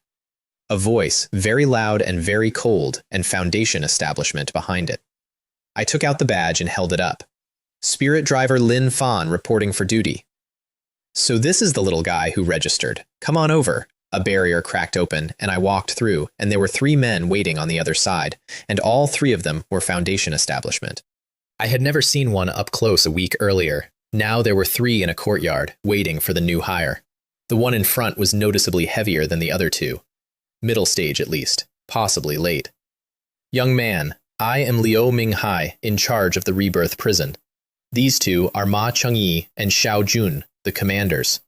A voice, very loud and very cold, and foundation establishment behind it. I took out the badge and held it up. Spirit driver Lin Fan reporting for duty. So this is the little guy who registered. Come on over. A barrier cracked open, and I walked through, and there were 3 men waiting on the other side, and all 3 of them were foundation establishment. I had never seen one up close a week earlier. Now there were 3 in a courtyard, waiting for the new hire. The one in front was noticeably heavier than the other 2. Middle stage at least, possibly late. Young man, I am Liu Minghai, in charge of the Rebirth Prison. These 2 are Ma Chengyi and Xiao Jun, the commanders.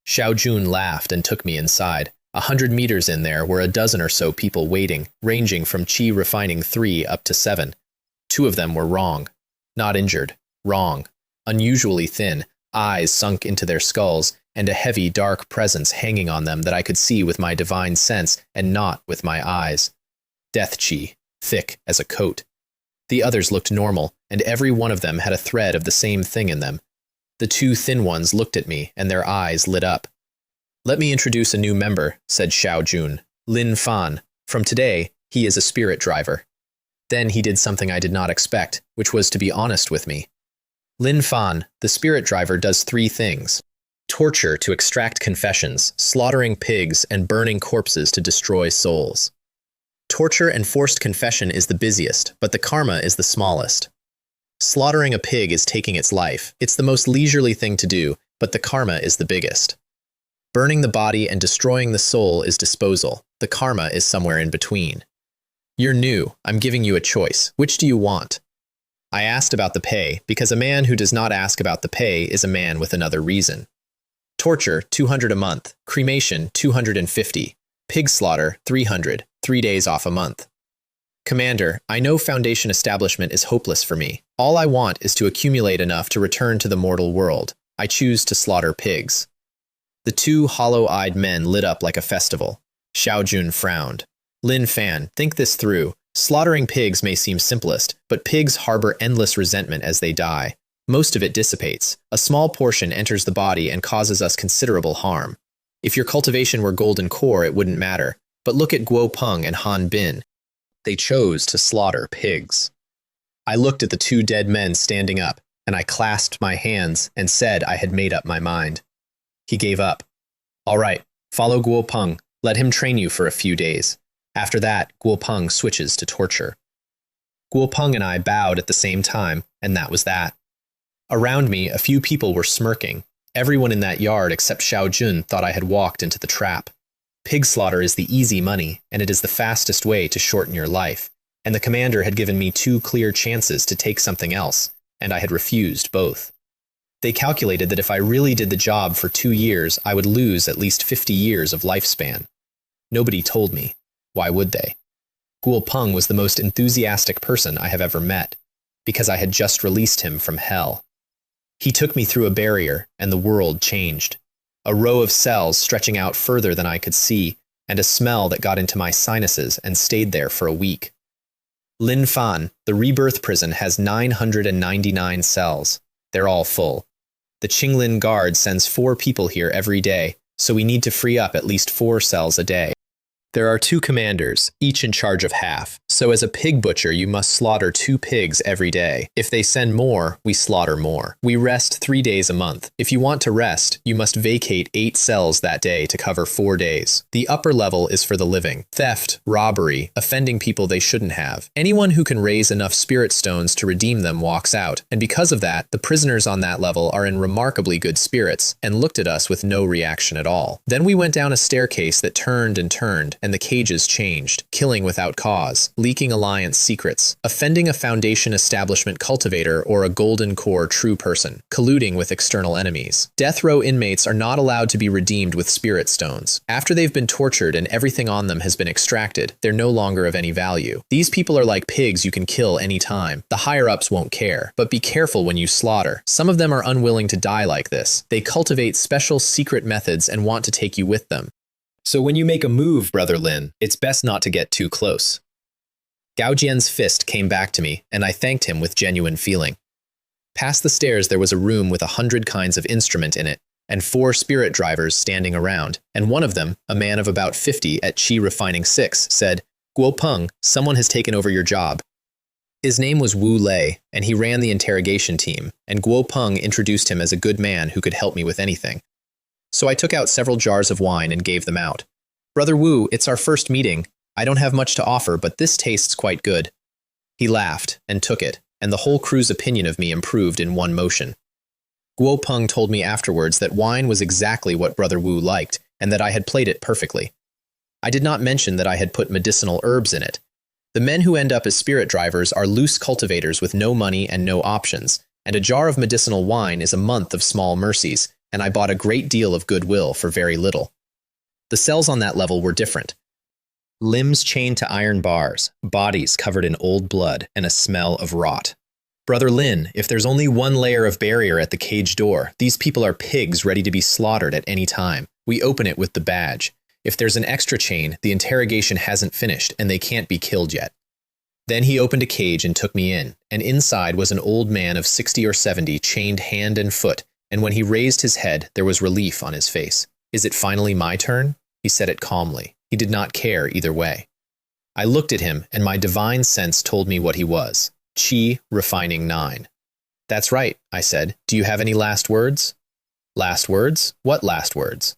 Xiao Jun laughed and took me inside. 100 meters in there were a dozen or so people waiting, ranging from Qi refining 3 up to 7. 2 of them were wrong. Not injured. Wrong. Unusually thin, eyes sunk into their skulls, and a heavy, dark presence hanging on them that I could see with my divine sense and not with my eyes. Death Qi, thick as a coat. The others looked normal, and every one of them had a thread of the same thing in them. The 2 thin ones looked at me, and their eyes lit up. Let me introduce a new member, said Xiao Jun. Lin Fan. From today, he is a spirit driver. Then he did something I did not expect, which was to be honest with me. Lin Fan, the spirit driver, does 3 things. Torture to extract confessions, slaughtering pigs, and burning corpses to destroy souls. Torture and forced confession is the busiest, but the karma is the smallest. Slaughtering a pig is taking its life. It's the most leisurely thing to do, but the karma is the biggest. Burning the body and destroying the soul is disposal. The karma is somewhere in between. You're new. I'm giving you a choice. Which do you want? I asked about the pay, because a man who does not ask about the pay is a man with another reason. Torture, 200 a month. Cremation, 250. Pig slaughter, 300. 3 days off a month. Commander, I know Foundation establishment is hopeless for me. All I want is to accumulate enough to return to the mortal world. I choose to slaughter pigs. The 2 hollow-eyed men lit up like a festival. Xiao Jun frowned. Lin Fan, think this through. Slaughtering pigs may seem simplest, but pigs harbor endless resentment as they die. Most of it dissipates. A small portion enters the body and causes us considerable harm. If your cultivation were golden core, it wouldn't matter. But look at Guo Peng and Han Bin. They chose to slaughter pigs. I looked at the 2 dead men standing up, and I clasped my hands and said I had made up my mind. He gave up. All right, follow Guo Peng. Let him train you for a few days. After that, Guo Peng switches to torture. Guo Peng and I bowed at the same time, and that was that. Around me, a few people were smirking. Everyone in that yard except Xiao Jun thought I had walked into the trap. Pig slaughter is the easy money, and it is the fastest way to shorten your life, and the commander had given me 2 clear chances to take something else, and I had refused both. They calculated that if I really did the job for 2 years, I would lose at least 50 years of lifespan. Nobody told me. Why would they? Guo Peng was the most enthusiastic person I have ever met, because I had just released him from hell. He took me through a barrier, and the world changed. A row of cells stretching out further than I could see, and a smell that got into my sinuses and stayed there for a week. Lin Fan, the Rebirth Prison, has 999 cells. They're all full. The Qinglin Guard sends 4 people here every day, so we need to free up at least 4 cells a day. There are 2 commanders, each in charge of half, so as a pig butcher you must slaughter 2 pigs every day. If they send more, we slaughter more. We rest 3 days a month. If you want to rest, you must vacate 8 cells that day to cover 4 days. The upper level is for the living. Theft, robbery, offending people they shouldn't have. Anyone who can raise enough spirit stones to redeem them walks out, and because of that, the prisoners on that level are in remarkably good spirits, and looked at us with no reaction at all. Then we went down a staircase that turned and turned, and the cages changed, killing without cause, leaking alliance secrets, offending a Foundation establishment cultivator or a golden core true person, colluding with external enemies. Death row inmates are not allowed to be redeemed with spirit stones. After they've been tortured and everything on them has been extracted, they're no longer of any value. These people are like pigs you can kill any time. The higher-ups won't care, but be careful when you slaughter. Some of them are unwilling to die like this. They cultivate special secret methods and want to take you with them. So when you make a move, Brother Lin, it's best not to get too close. Gao Jian's fist came back to me, and I thanked him with genuine feeling. Past the stairs there was a room with 100 kinds of instrument in it, and 4 spirit drivers standing around, and one of them, a man of about 50 at Qi Refining 6, said, "Guo Peng, someone has taken over your job." His name was Wu Lei, and he ran the interrogation team, and Guo Peng introduced him as a good man who could help me with anything. So I took out several jars of wine and gave them out. "Brother Wu, it's our first meeting. I don't have much to offer, but this tastes quite good." He laughed and took it, and the whole crew's opinion of me improved in one motion. Guo Peng told me afterwards that wine was exactly what Brother Wu liked, and that I had played it perfectly. I did not mention that I had put medicinal herbs in it. The men who end up as spirit drivers are loose cultivators with no money and no options, and a jar of medicinal wine is a month of small mercies, and I bought a great deal of goodwill for very little. The cells on that level were different. Limbs chained to iron bars, bodies covered in old blood, and a smell of rot. "Brother Lin, if there's only one layer of barrier at the cage door, these people are pigs ready to be slaughtered at any time. We open it with the badge. If there's an extra chain, the interrogation hasn't finished, and they can't be killed yet." Then he opened a cage and took me in, and inside was an old man of 60 or 70 chained hand and foot, and when he raised his head, there was relief on his face. "Is it finally my turn?" He said it calmly. He did not care either way. I looked at him, and my divine sense told me what he was. Qi Refining 9. "That's right," I said. "Do you have any last words?" "Last words? What last words?"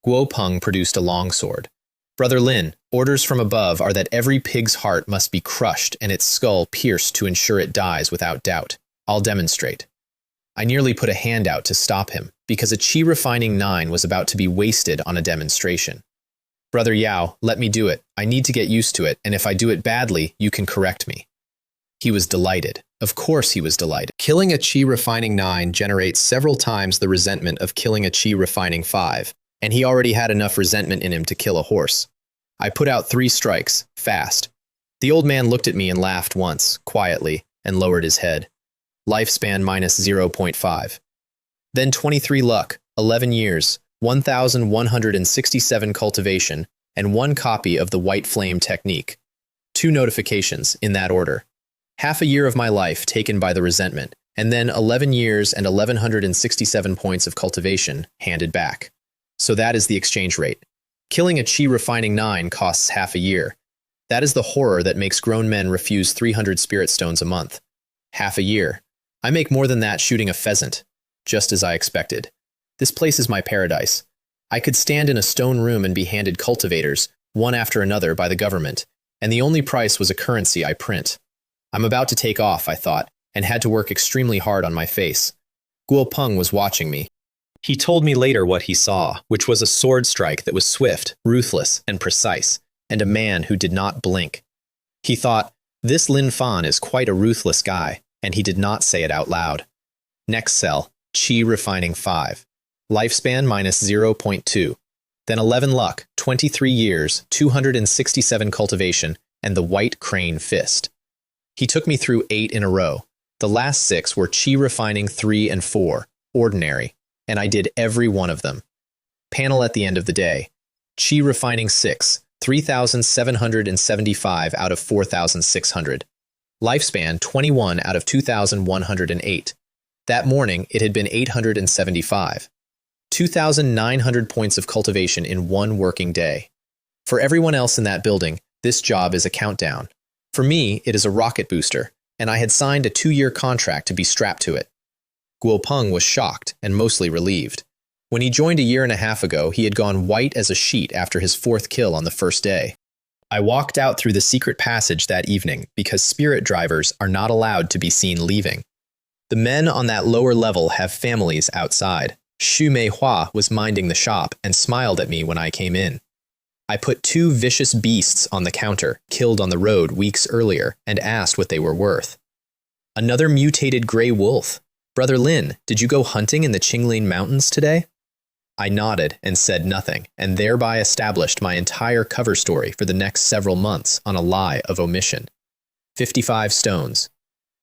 Guo Peng produced a longsword. "Brother Lin, orders from above are that every pig's heart must be crushed and its skull pierced to ensure it dies without doubt. I'll demonstrate." I nearly put a hand out to stop him, because a Qi Refining 9 was about to be wasted on a demonstration. "Brother Yao, let me do it. I need to get used to it, and if I do it badly, you can correct me." He was delighted. Of course he was delighted. Killing a Qi Refining 9 generates several times the resentment of killing a Qi Refining 5, and he already had enough resentment in him to kill a horse. I put out 3 strikes, fast. The old man looked at me and laughed once, quietly, and lowered his head. Lifespan minus 0.5. Then 23 luck, 11 years, 1,167 cultivation, and 1 copy of the White Flame technique. 2 notifications, in that order. Half a year of my life taken by the resentment, and then 11 years and 1,167 points of cultivation handed back. So that is the exchange rate. Killing a Qi Refining 9 costs half a year. That is the horror that makes grown men refuse 300 spirit stones a month. Half a year. I make more than that shooting a pheasant, just as I expected. This place is my paradise. I could stand in a stone room and be handed cultivators, one after another by the government, and the only price was a currency I print. I'm about to take off, I thought, and had to work extremely hard on my face. Guo Peng was watching me. He told me later what he saw, which was a sword strike that was swift, ruthless, and precise, and a man who did not blink. He thought, "This Lin Fan is quite a ruthless guy," and he did not say it out loud. Next cell, Qi Refining 5. Lifespan minus 0.2. Then 11 luck, 23 years, 267 cultivation, and the White Crane Fist. He took me through 8 in a row. The last 6 were Qi Refining 3 and 4, ordinary, and I did every one of them. Panel at the end of the day. Qi Refining 6, 3,775 out of 4,600. Lifespan 21 out of 2,108. That morning, it had been 875. 2,900 points of cultivation in 1 working day. For everyone else in that building, this job is a countdown. For me, it is a rocket booster, and I had signed a 2-year contract to be strapped to it. Guo Peng was shocked and mostly relieved. When he joined a year and a half ago, he had gone white as a sheet after his 4th kill on the first day. I walked out through the secret passage that evening because spirit drivers are not allowed to be seen leaving. The men on that lower level have families outside. Xu Meihua was minding the shop and smiled at me when I came in. I put 2 vicious beasts on the counter, killed on the road weeks earlier, and asked what they were worth. Another mutated gray wolf. Brother Lin, did you go hunting in the Qinglin Mountains today? I nodded and said nothing, and thereby established my entire cover story for the next several months on a lie of omission. 55 stones.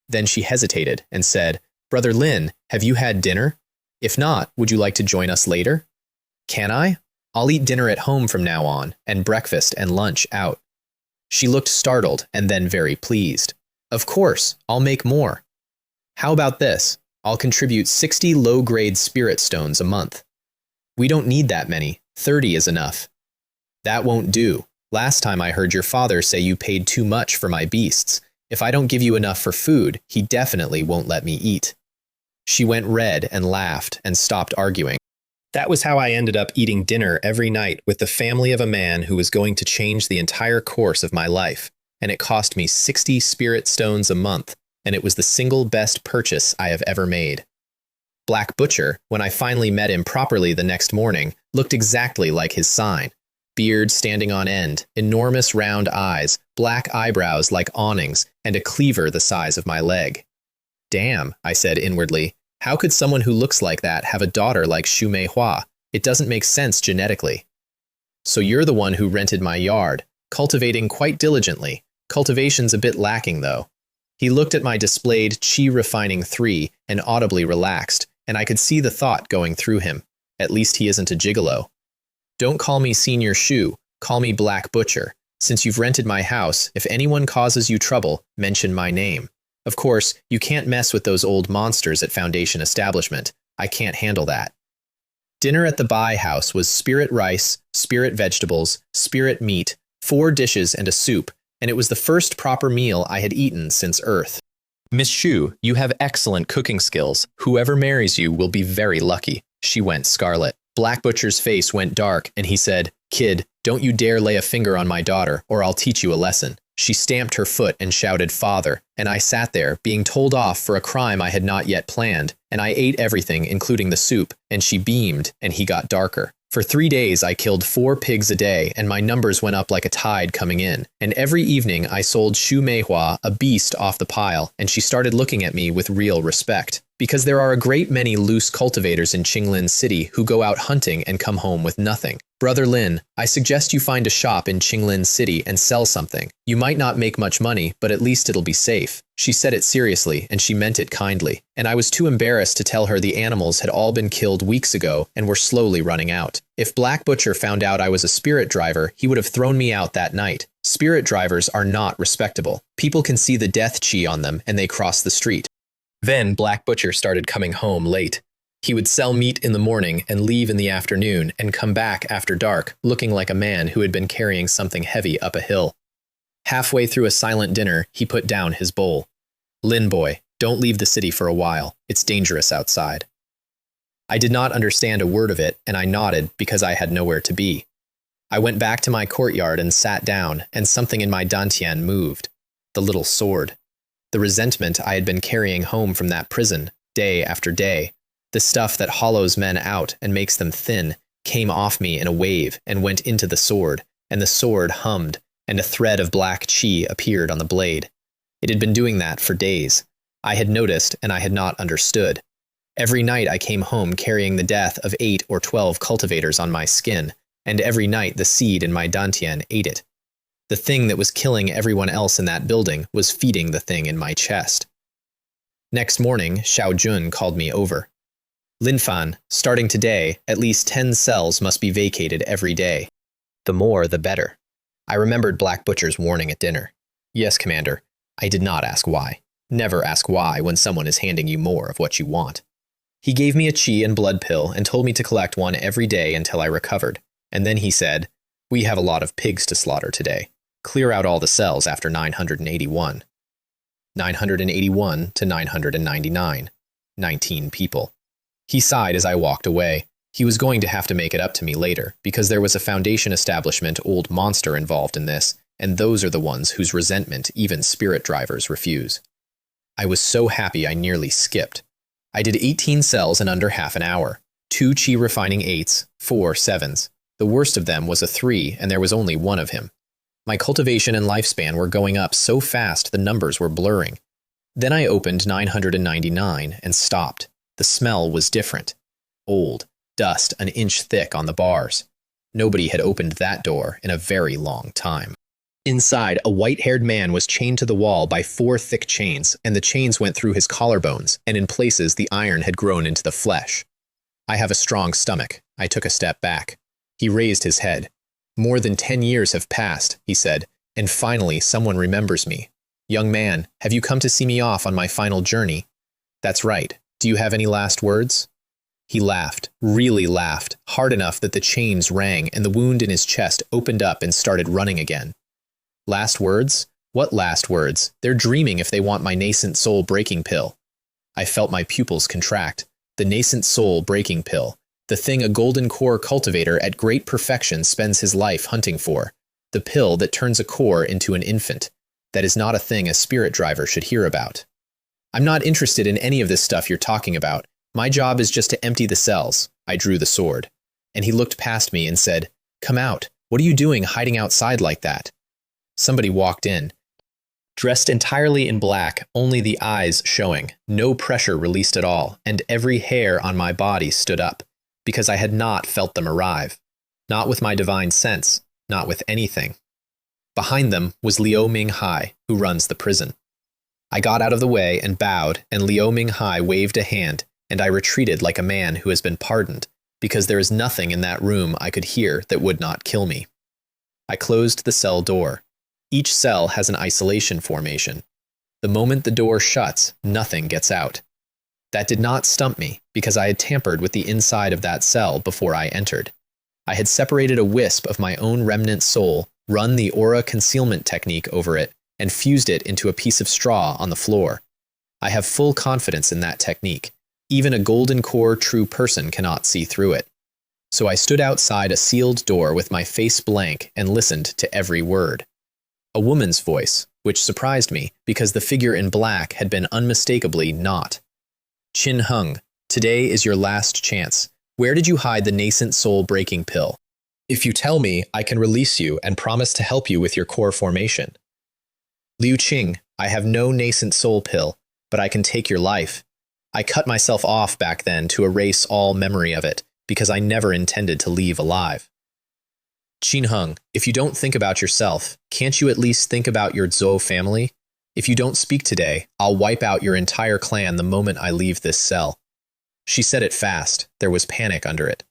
Then she hesitated and said, Brother Lin, have you had dinner? If not, would you like to join us later? Can I? I'll eat dinner at home from now on, and breakfast and lunch out. She looked startled and then very pleased. Of course, I'll make more. How about this? I'll contribute 60 low-grade spirit stones a month. We don't need that many. 30 is enough. That won't do. Last time I heard your father say you paid too much for my beasts. If I don't give you enough for food, he definitely won't let me eat. She went red and laughed and stopped arguing. That was how I ended up eating dinner every night with the family of a man who was going to change the entire course of my life, and it cost me 60 spirit stones a month, and it was the single best purchase I have ever made. Black Butcher, when I finally met him properly the next morning, looked exactly like his sign. Beard standing on end, enormous round eyes, black eyebrows like awnings, and a cleaver the size of my leg. Damn, I said inwardly, how could someone who looks like that have a daughter like Xu Meihua? It doesn't make sense genetically. So you're the one who rented my yard, cultivating quite diligently. Cultivation's a bit lacking, though. He looked at my displayed Qi Refining 3 and audibly relaxed, and I could see the thought going through him. At least he isn't a gigolo. Don't call me Senior Shu, call me Black Butcher. Since you've rented my house, if anyone causes you trouble, mention my name. Of course, you can't mess with those old monsters at Foundation Establishment. I can't handle that. Dinner at the Bei house was spirit rice, spirit vegetables, spirit meat, 4 dishes and a soup, and it was the first proper meal I had eaten since Earth. Miss Shu, you have excellent cooking skills. Whoever marries you will be very lucky. She went scarlet. Black Butcher's face went dark, and he said, Kid, don't you dare lay a finger on my daughter, or I'll teach you a lesson. She stamped her foot and shouted, Father, and I sat there, being told off for a crime I had not yet planned, and I ate everything, including the soup, and she beamed, and he got darker. For 3 days, I killed 4 pigs a day, and my numbers went up like a tide coming in. And every evening, I sold Xu Meihua a beast off the pile, and she started looking at me with real respect. Because there are a great many loose cultivators in Qinglin City who go out hunting and come home with nothing. Brother Lin, I suggest you find a shop in Qinglin City and sell something. You might not make much money, but at least it'll be safe. She said it seriously, and she meant it kindly, and I was too embarrassed to tell her the animals had all been killed weeks ago and were slowly running out. If Black Butcher found out I was a spirit driver, he would have thrown me out that night. Spirit drivers are not respectable. People can see the death chi on them, and they cross the street. Then Black Butcher started coming home late. He would sell meat in the morning and leave in the afternoon and come back after dark, looking like a man who had been carrying something heavy up a hill. Halfway through a silent dinner, he put down his bowl. Lin boy, don't leave the city for a while. It's dangerous outside. I did not understand a word of it, and I nodded because I had nowhere to be. I went back to my courtyard and sat down, and something in my dantian moved. The little sword. The resentment I had been carrying home from that prison, day after day, the stuff that hollows men out and makes them thin, came off me in a wave and went into the sword, and the sword hummed, and a thread of black chi appeared on the blade. It had been doing that for days. I had noticed, and I had not understood. Every night I came home carrying the death of 8 or 12 cultivators on my skin, and every night the seed in my dantian ate it. The thing that was killing everyone else in that building was feeding the thing in my chest. Next morning, Xiao Jun called me over. Lin Fan, starting today, at least 10 cells must be vacated every day. The more, the better. I remembered Black Butcher's warning at dinner. Yes, Commander. I did not ask why. Never ask why when someone is handing you more of what you want. He gave me a chi and blood pill and told me to collect one every day until I recovered. And then he said, we have a lot of pigs to slaughter today. Clear out all the cells after 981. 981 to 999. 19 people. He sighed as I walked away. He was going to have to make it up to me later, because there was a Foundation Establishment old monster involved in this, and those are the ones whose resentment even spirit drivers refuse. I was so happy I nearly skipped. I did 18 cells in under half an hour. 2 chi refining 8s, 4 7s. The worst of them was a 3, and there was only one of him. My cultivation and lifespan were going up so fast the numbers were blurring. Then I opened 999 and stopped. The smell was different. Old, dust an inch thick on the bars. Nobody had opened that door in a very long time. Inside, a white-haired man was chained to the wall by 4 thick chains, and the chains went through his collarbones, and in places the iron had grown into the flesh. I have a strong stomach. I took a step back. He raised his head. More than 10 years have passed, he said, and finally someone remembers me. Young man, have you come to see me off on my final journey? That's right. Do you have any last words? He laughed, really laughed, hard enough that the chains rang and the wound in his chest opened up and started running again. Last words? What last words? They're dreaming if they want my nascent soul breaking pill. I felt my pupils contract. The nascent soul breaking pill. The thing a golden core cultivator at great perfection spends his life hunting for. The pill that turns a core into an infant. That is not a thing a spirit driver should hear about. I'm not interested in any of this stuff you're talking about. My job is just to empty the cells. I drew the sword. And he looked past me and said, "Come out. What are you doing hiding outside like that?" Somebody walked in. Dressed entirely in black, only the eyes showing, no pressure released at all, and every hair on my body stood up, because I had not felt them arrive. Not with my divine sense, not with anything. Behind them was Liu Minghai, who runs the prison. I got out of the way and bowed, and Liu Minghai waved a hand, and I retreated like a man who has been pardoned, because there is nothing in that room I could hear that would not kill me. I closed the cell door. Each cell has an isolation formation. The moment the door shuts, nothing gets out. That did not stump me, because I had tampered with the inside of that cell before I entered. I had separated a wisp of my own remnant soul, run the aura concealment technique over it, and fused it into a piece of straw on the floor. I have full confidence in that technique. Even a golden core true person cannot see through it. So I stood outside a sealed door with my face blank and listened to every word. A woman's voice, which surprised me because the figure in black had been unmistakably not. "Qin Heng, today is your last chance. Where did you hide the nascent soul breaking pill? If you tell me, I can release you and promise to help you with your core formation." "Liu Qing, I have no nascent soul pill, but I can take your life. I cut myself off back then to erase all memory of it, because I never intended to leave alive." "Qin Heng, if you don't think about yourself, can't you at least think about your Zhou family? If you don't speak today, I'll wipe out your entire clan the moment I leave this cell." She said it fast. There was panic under it.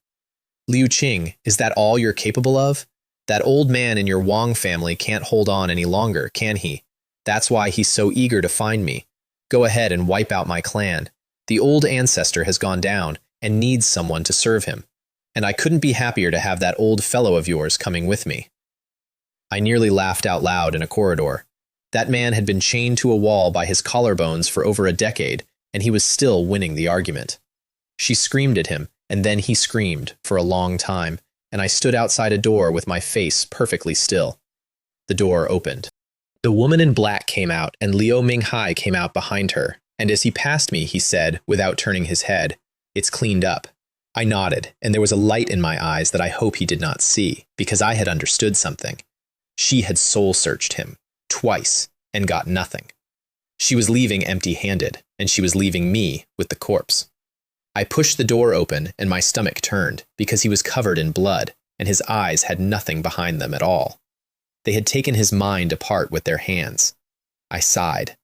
"Liu Qing, is that all you're capable of? That old man in your Wang family can't hold on any longer, can he? That's why he's so eager to find me. Go ahead and wipe out my clan. The old ancestor has gone down and needs someone to serve him. And I couldn't be happier to have that old fellow of yours coming with me." I nearly laughed out loud in a corridor. That man had been chained to a wall by his collarbones for over a decade, and he was still winning the argument. She screamed at him, and then he screamed for a long time, and I stood outside a door with my face perfectly still. The door opened. The woman in black came out, and Liu Minghai came out behind her, and as he passed me, he said, without turning his head, "It's cleaned up." I nodded, and there was a light in my eyes that I hope he did not see, because I had understood something. She had soul-searched him, twice, and got nothing. She was leaving empty-handed, and she was leaving me with the corpse. I pushed the door open, and my stomach turned, because he was covered in blood, and his eyes had nothing behind them at all. They had taken his mind apart with their hands. I sighed.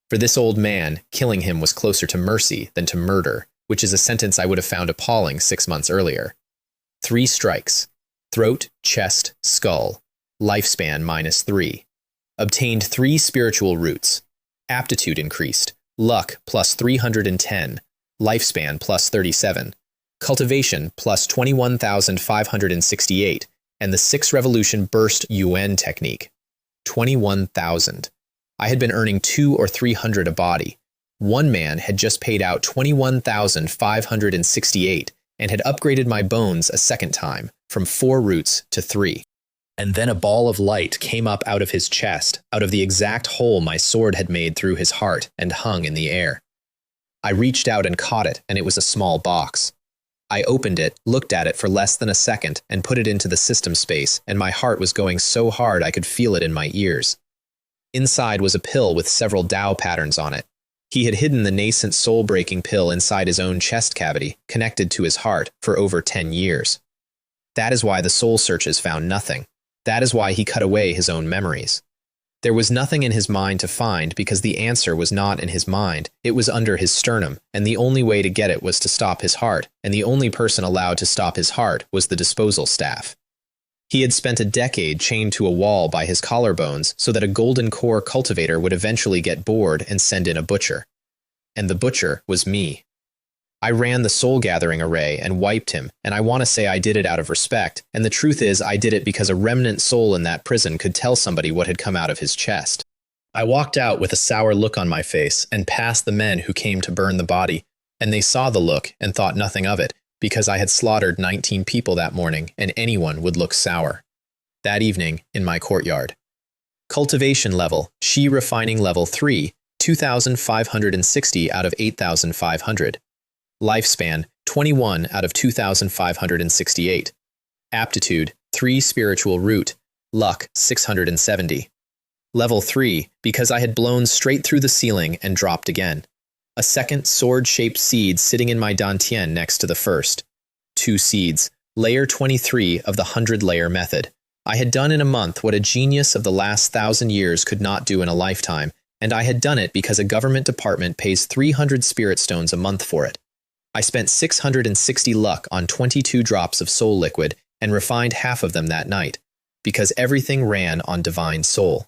For this old man, killing him was closer to mercy than to murder, which is a sentence I would have found appalling 6 months earlier. 3 strikes. Throat, chest, skull. Lifespan -3. Obtained 3 spiritual roots. Aptitude increased. Luck plus 310. Lifespan plus 37. Cultivation plus 21,568. And the 6 revolution burst yuan technique. 21,000. I had been earning 200 or 300 a body. One man had just paid out 21,568 and had upgraded my bones a second time, from 4 roots to 3. And then a ball of light came up out of his chest, out of the exact hole my sword had made through his heart, and hung in the air. I reached out and caught it, and it was a small box. I opened it, looked at it for less than a second, and put it into the system space, and my heart was going so hard I could feel it in my ears. Inside was a pill with several Tao patterns on it. He had hidden the nascent soul-breaking pill inside his own chest cavity, connected to his heart, for over 10 years. That is why the soul searches found nothing. That is why he cut away his own memories. There was nothing in his mind to find because the answer was not in his mind, it was under his sternum, and the only way to get it was to stop his heart, and the only person allowed to stop his heart was the disposal staff. He had spent a decade chained to a wall by his collarbones so that a golden core cultivator would eventually get bored and send in a butcher. and the butcher was me. I ran the soul gathering array and wiped him, and I want to say I did it out of respect, and the truth is I did it because a remnant soul in that prison could tell somebody what had come out of his chest. I walked out with a sour look on my face and passed the men who came to burn the body, and they saw the look and thought nothing of it, because I had slaughtered 19 people that morning and anyone would look sour. That evening, in my courtyard. Cultivation level, Qi refining level 3, 2,560 out of 8,500. Lifespan, 21 out of 2,568. Aptitude, 3 spiritual root. Luck, 670. Level 3, because I had blown straight through the ceiling and dropped again. A second sword-shaped seed sitting in my dantian next to the first. 2 seeds, layer 23 of the 100-layer method. I had done in a month what a genius of the last 1,000 years could not do in a lifetime, and I had done it because a government department pays 300 spirit stones a month for it. I spent 660 luck on 22 drops of soul liquid and refined half of them that night, because everything ran on divine soul.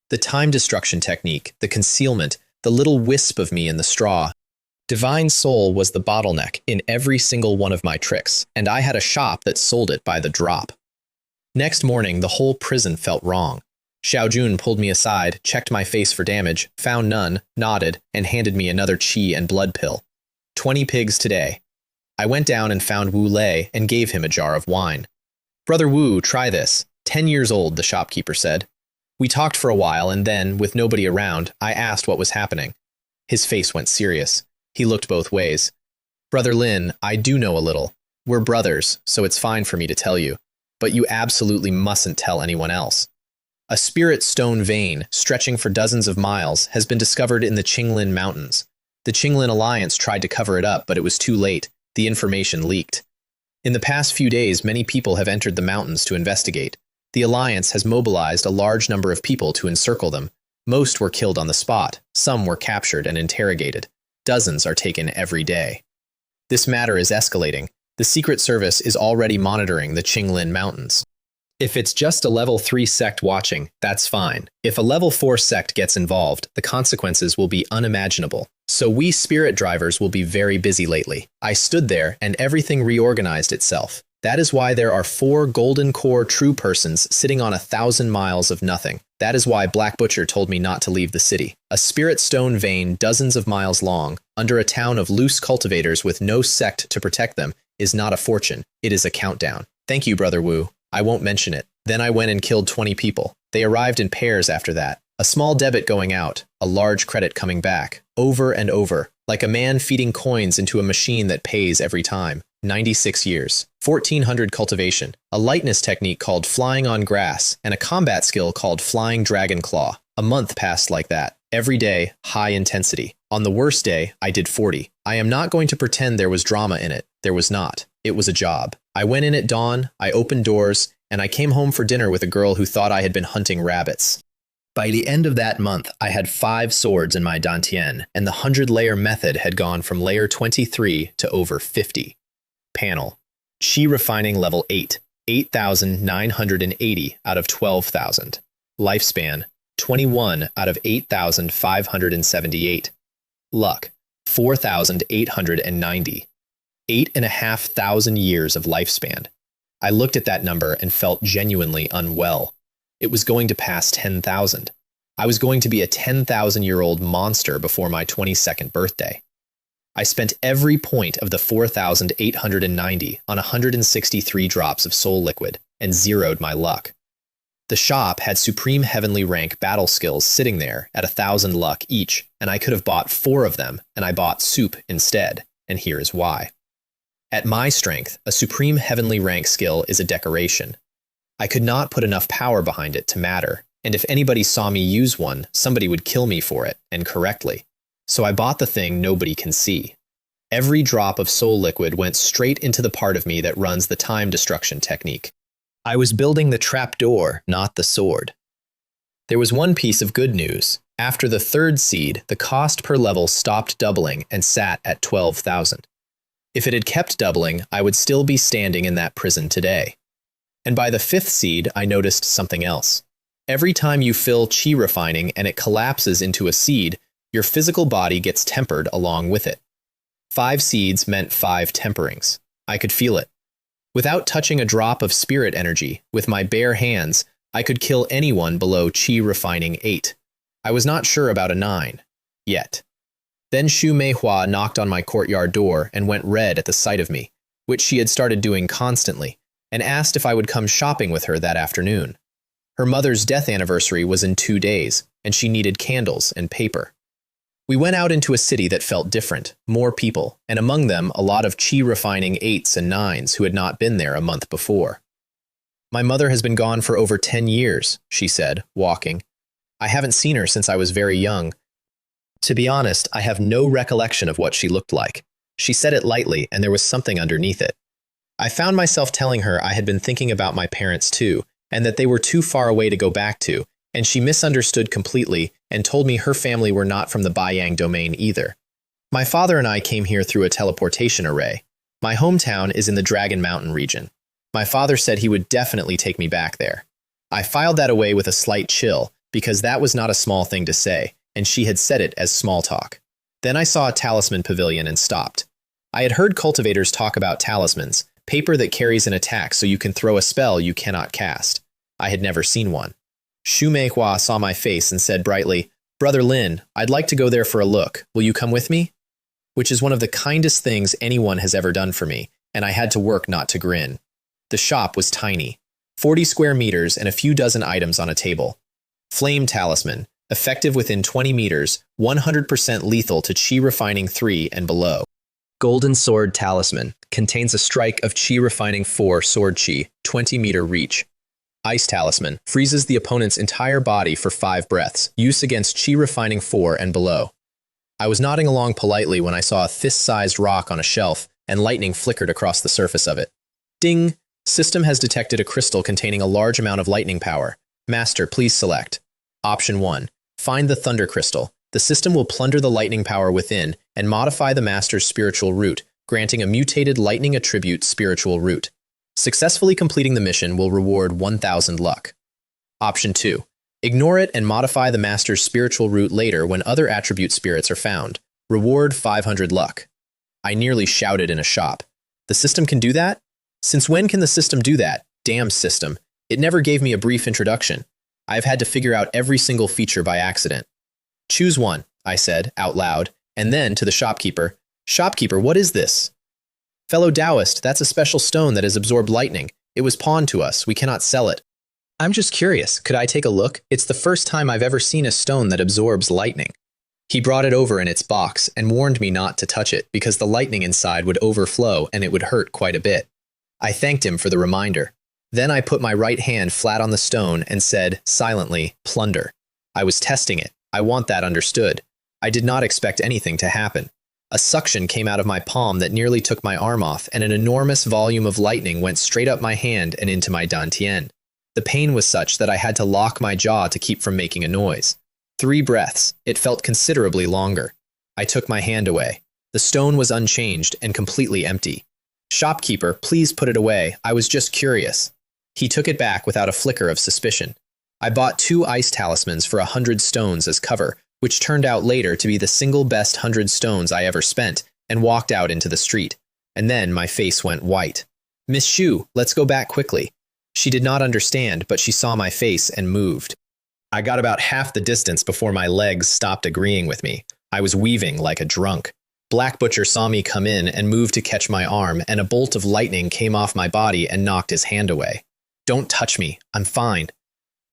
The time destruction technique, the concealment, the little wisp of me in the straw. Divine soul was the bottleneck in every single one of my tricks, and I had a shop that sold it by the drop. Next morning, the whole prison felt wrong. Xiaojun pulled me aside, checked my face for damage, found none, nodded, and handed me another qi and blood pill. 20 pigs today. I went down and found Wu Lei and gave him a jar of wine. Brother Wu, try this. 10 years old, the shopkeeper said. We talked for a while and then, with nobody around, I asked what was happening. His face went serious. He looked both ways. Brother Lin, I do know a little. We're brothers, so it's fine for me to tell you. But you absolutely mustn't tell anyone else. A spirit stone vein, stretching for dozens of miles, has been discovered in the Qinglin Mountains. The Qinglin Alliance tried to cover it up, but it was too late. The information leaked. In the past few days, many people have entered the mountains to investigate. The Alliance has mobilized a large number of people to encircle them. Most were killed on the spot. Some were captured and interrogated. Dozens are taken every day. This matter is escalating. The Secret Service is already monitoring the Qinglin Mountains. If it's just a level 3 sect watching, that's fine. If a level 4 sect gets involved, the consequences will be unimaginable. So we spirit drivers will be very busy lately. I stood there and everything reorganized itself. That is why there are 4 golden core true persons sitting on 1,000 miles of nothing. That is why Black Butcher told me not to leave the city. A spirit stone vein dozens of miles long, under a town of loose cultivators with no sect to protect them, is not a fortune. It is a countdown. Thank you, Brother Wu. I won't mention it. Then I went and killed 20 people. They arrived in pairs after that. A small debit going out, a large credit coming back, over and over, like a man feeding coins into a machine that pays every time. 96 years, 1,400 cultivation, a lightness technique called flying on grass, and a combat skill called flying dragon claw. A month passed like that. Every day, high intensity. On the worst day, I did 40. I am not going to pretend there was drama in it. There was not. It was a job. I went in at dawn, I opened doors, and I came home for dinner with a girl who thought I had been hunting rabbits. By the end of that month, I had 5 swords in my dantian, and the 100-layer method had gone from layer 23 to over 50. Panel. Qi refining level 8, 8,980 out of 12,000. Lifespan, 21 out of 8,578. Luck, 4,890. 8,500 years of lifespan. I looked at that number and felt genuinely unwell. It was going to pass 10,000. I was going to be a 10,000-year-old monster before my 22nd birthday. I spent every point of the 4,890 on 163 drops of soul liquid and zeroed my luck. The shop had supreme heavenly rank battle skills sitting there at 1,000 luck each, and I could have bought 4 of them, and I bought soup instead, and here is why. At my strength, a supreme heavenly rank skill is a decoration. I could not put enough power behind it to matter, and if anybody saw me use one, somebody would kill me for it, and correctly. So I bought the thing nobody can see. Every drop of soul liquid went straight into the part of me that runs the time destruction technique. I was building the trapdoor, not the sword. There was one piece of good news. After the 3rd seed, the cost per level stopped doubling and sat at 12,000. If it had kept doubling, I would still be standing in that prison today. And by the 5th seed, I noticed something else. Every time you fill Qi refining and it collapses into a seed, Your physical body gets tempered along with it. 5 seeds meant 5 temperings. I could feel it. Without touching a drop of spirit energy, with my bare hands, I could kill anyone below Qi refining 8. I was not sure about a 9. Yet. Then Xu Meihua knocked on my courtyard door and went red at the sight of me, which she had started doing constantly, and asked if I would come shopping with her that afternoon. Her mother's death anniversary was in 2 days, and she needed candles and paper. We went out into a city that felt different, more people, and among them a lot of Qi refining 8s and 9s who had not been there a month before. My mother has been gone for over 10 years, she said, walking. I haven't seen her since I was very young. To be honest, I have no recollection of what she looked like. She said it lightly, and there was something underneath it. I found myself telling her I had been thinking about my parents too, and that they were too far away to go back to, and she misunderstood completely and told me her family were not from the Baiyang domain either. My father and I came here through a teleportation array. My hometown is in the Dragon Mountain region. My father said he would definitely take me back there. I filed that away with a slight chill, because that was not a small thing to say, and she had said it as small talk. Then I saw a talisman pavilion and stopped. I had heard cultivators talk about talismans, paper that carries an attack so you can throw a spell you cannot cast. I had never seen one. Xu Meihua saw my face and said brightly, "Brother Lin, I'd like to go there for a look. Will you come with me?" Which is one of the kindest things anyone has ever done for me, and I had to work not to grin. The shop was tiny, 40 square meters and a few dozen items on a table. Flame Talisman, effective within 20 meters, 100% lethal to Qi refining 3 and below. Golden Sword Talisman, contains a strike of Qi refining 4 sword Qi, 20-meter reach. Ice Talisman, freezes the opponent's entire body for 5 breaths, use against Qi refining 4 and below. I was nodding along politely when I saw a fist-sized rock on a shelf, and lightning flickered across the surface of it. Ding! System has detected a crystal containing a large amount of lightning power. Master, please select. Option 1. Find the Thunder Crystal. The system will plunder the lightning power within and modify the Master's spiritual root, granting a mutated lightning attribute spiritual root. Successfully completing the mission will reward 1,000 luck. Option 2. Ignore it and modify the Master's spiritual root later when other attribute spirits are found. Reward 500 luck. I nearly shouted in a shop. The system can do that? Since when can the system do that? Damn system. It never gave me a brief introduction. I've had to figure out every single feature by accident. Choose one, I said, out loud, and then to the shopkeeper. Shopkeeper, what is this? Fellow Taoist, that's a special stone that has absorbed lightning. It was pawned to us. We cannot sell it. I'm just curious. Could I take a look? It's the first time I've ever seen a stone that absorbs lightning. He brought it over in its box and warned me not to touch it because the lightning inside would overflow and it would hurt quite a bit. I thanked him for the reminder. Then I put my right hand flat on the stone and said, silently, plunder. I was testing it. I want that understood. I did not expect anything to happen. A suction came out of my palm that nearly took my arm off, and an enormous volume of lightning went straight up my hand and into my dantian. The pain was such that I had to lock my jaw to keep from making a noise. 3 breaths. It felt considerably longer. I took my hand away. The stone was unchanged and completely empty. Shopkeeper, please put it away. I was just curious. He took it back without a flicker of suspicion. I bought 2 ice talismans for 100 stones as cover, which turned out later to be the single best 100 stones I ever spent, and walked out into the street. And then my face went white. Miss Xu, let's go back quickly. She did not understand, but she saw my face and moved. I got about half the distance before my legs stopped agreeing with me. I was weaving like a drunk. Black Butcher saw me come in and moved to catch my arm, and a bolt of lightning came off my body and knocked his hand away. Don't touch me. I'm fine.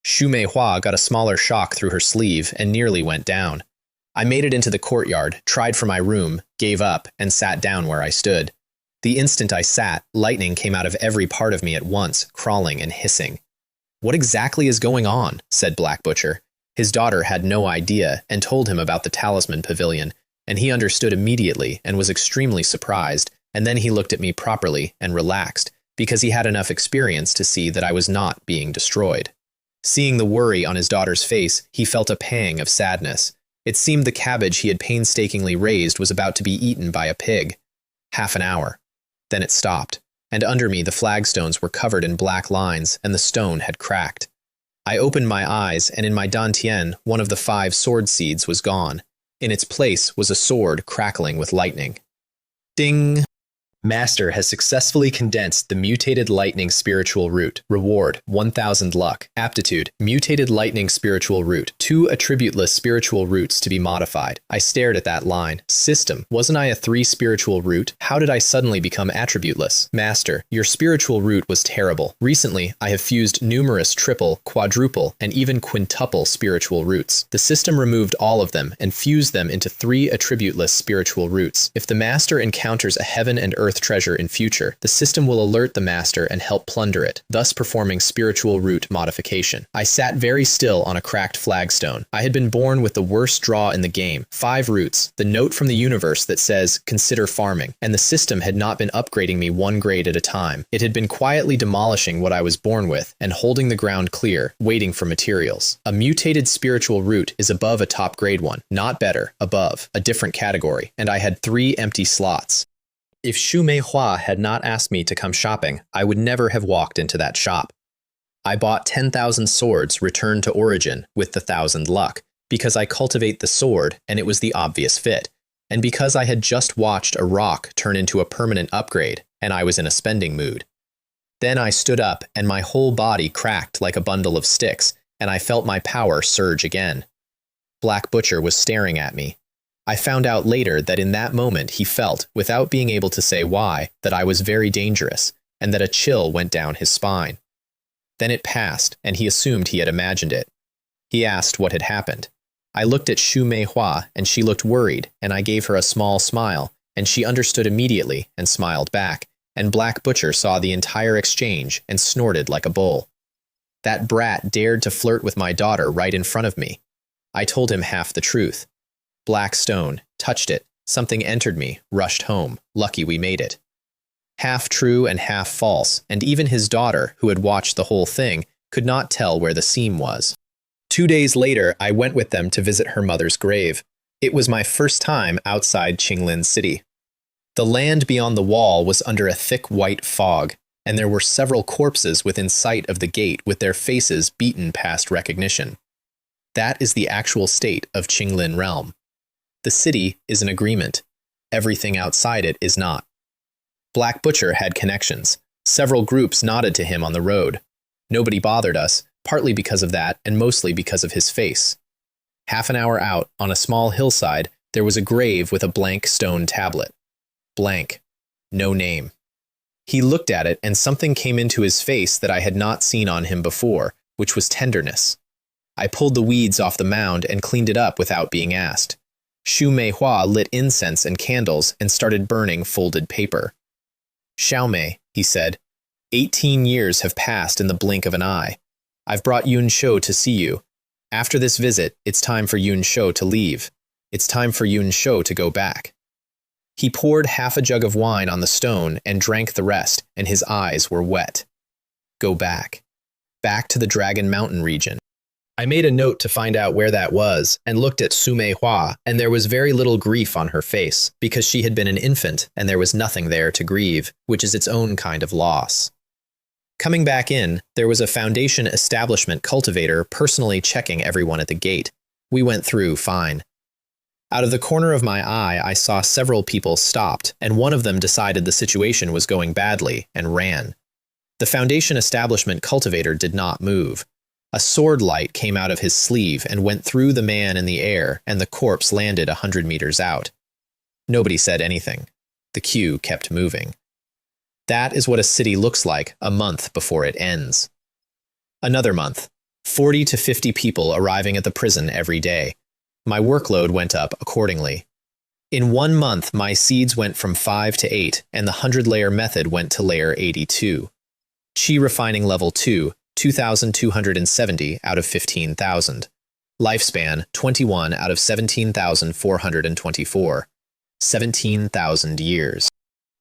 Xu Meihua got a smaller shock through her sleeve and nearly went down. I made it into the courtyard, tried for my room, gave up, and sat down where I stood. The instant I sat, lightning came out of every part of me at once, crawling and hissing. What exactly is going on? Said Black Butcher. His daughter had no idea and told him about the talisman pavilion, and he understood immediately and was extremely surprised, and then he looked at me properly and relaxed, because he had enough experience to see that I was not being destroyed. Seeing the worry on his daughter's face, he felt a pang of sadness. It seemed the cabbage he had painstakingly raised was about to be eaten by a pig. Half an hour. Then it stopped, and under me the flagstones were covered in black lines, and the stone had cracked. I opened my eyes, and in my dantian, one of the 5 sword seeds was gone. In its place was a sword crackling with lightning. Ding! Master has successfully condensed the mutated lightning spiritual root. Reward, 1000 luck. Aptitude, mutated lightning spiritual root. 2 attributeless spiritual roots to be modified. I stared at that line. System, wasn't I a 3 spiritual root? How did I suddenly become attributeless? Master, your spiritual root was terrible. Recently, I have fused numerous triple, quadruple, and even quintuple spiritual roots. The system removed all of them and fused them into 3 attributeless spiritual roots. If the master encounters a heaven and earth treasure in future, the system will alert the master and help plunder it, thus performing spiritual root modification. I sat very still on a cracked flagstone. I had been born with the worst draw in the game, 5 roots, the note from the universe that says, consider farming, and the system had not been upgrading me 1 grade at a time. It had been quietly demolishing what I was born with and holding the ground clear, waiting for materials. A mutated spiritual root is above a top grade one, not better, above, a different category, and I had 3 empty slots. If Shu Meihua had not asked me to come shopping, I would never have walked into that shop. I bought 10,000 swords returned to origin with the 1,000 luck, because I cultivate the sword and it was the obvious fit, and because I had just watched a rock turn into a permanent upgrade and I was in a spending mood. Then I stood up and my whole body cracked like a bundle of sticks and I felt my power surge again. Black Butcher was staring at me. I found out later that in that moment he felt, without being able to say why, that I was very dangerous, and that a chill went down his spine. Then it passed, and he assumed he had imagined it. He asked what had happened. I looked at Shu Meihua, and she looked worried, and I gave her a small smile, and she understood immediately and smiled back, and Black Butcher saw the entire exchange and snorted like a bull. That brat dared to flirt with my daughter right in front of me. I told him half the truth. Black stone, touched it, something entered me, rushed home, lucky we made it. Half true and half false, and even his daughter, who had watched the whole thing, could not tell where the seam was. 2 days later, I went with them to visit her mother's grave. It was my first time outside Qinglin City. The land beyond the wall was under a thick white fog, and there were several corpses within sight of the gate with their faces beaten past recognition. That is the actual state of Qinglin Realm. The city is an agreement. Everything outside it is not. Black Butcher had connections. Several groups nodded to him on the road. Nobody bothered us, partly because of that and mostly because of his face. Half an hour out, on a small hillside, there was a grave with a blank stone tablet. Blank. No name. He looked at it and something came into his face that I had not seen on him before, which was tenderness. I pulled the weeds off the mound and cleaned it up without being asked. Shu Meihua lit incense and candles and started burning folded paper. Xiaomei, he said, 18 years have passed in the blink of an eye. I've brought Yun Shou to see you. After this visit, it's time for Yun Shou to leave. It's time for Yun Shou to go back. He poured half a jug of wine on the stone and drank the rest, and his eyes were wet. Go back. Back to the Dragon Mountain region. I made a note to find out where that was, and looked at Su Meihua, and there was very little grief on her face, because she had been an infant, and there was nothing there to grieve, which is its own kind of loss. Coming back in, there was a Foundation establishment cultivator personally checking everyone at the gate. We went through fine. Out of the corner of my eye, I saw several people stopped, and one of them decided the situation was going badly, and ran. The Foundation establishment cultivator did not move. A sword light came out of his sleeve and went through the man in the air, and the corpse landed 100 meters out. Nobody said anything. The queue kept moving. That is what a city looks like a month before it ends. Another month. 40 to 50 people arriving at the prison every day. My workload went up accordingly. In 1 month, my seeds went from 5 to 8, and the 100-layer method went to layer 82. Qi refining level 2, 2,270 out of 15,000. Lifespan, 21 out of 17,424. 17,000 years.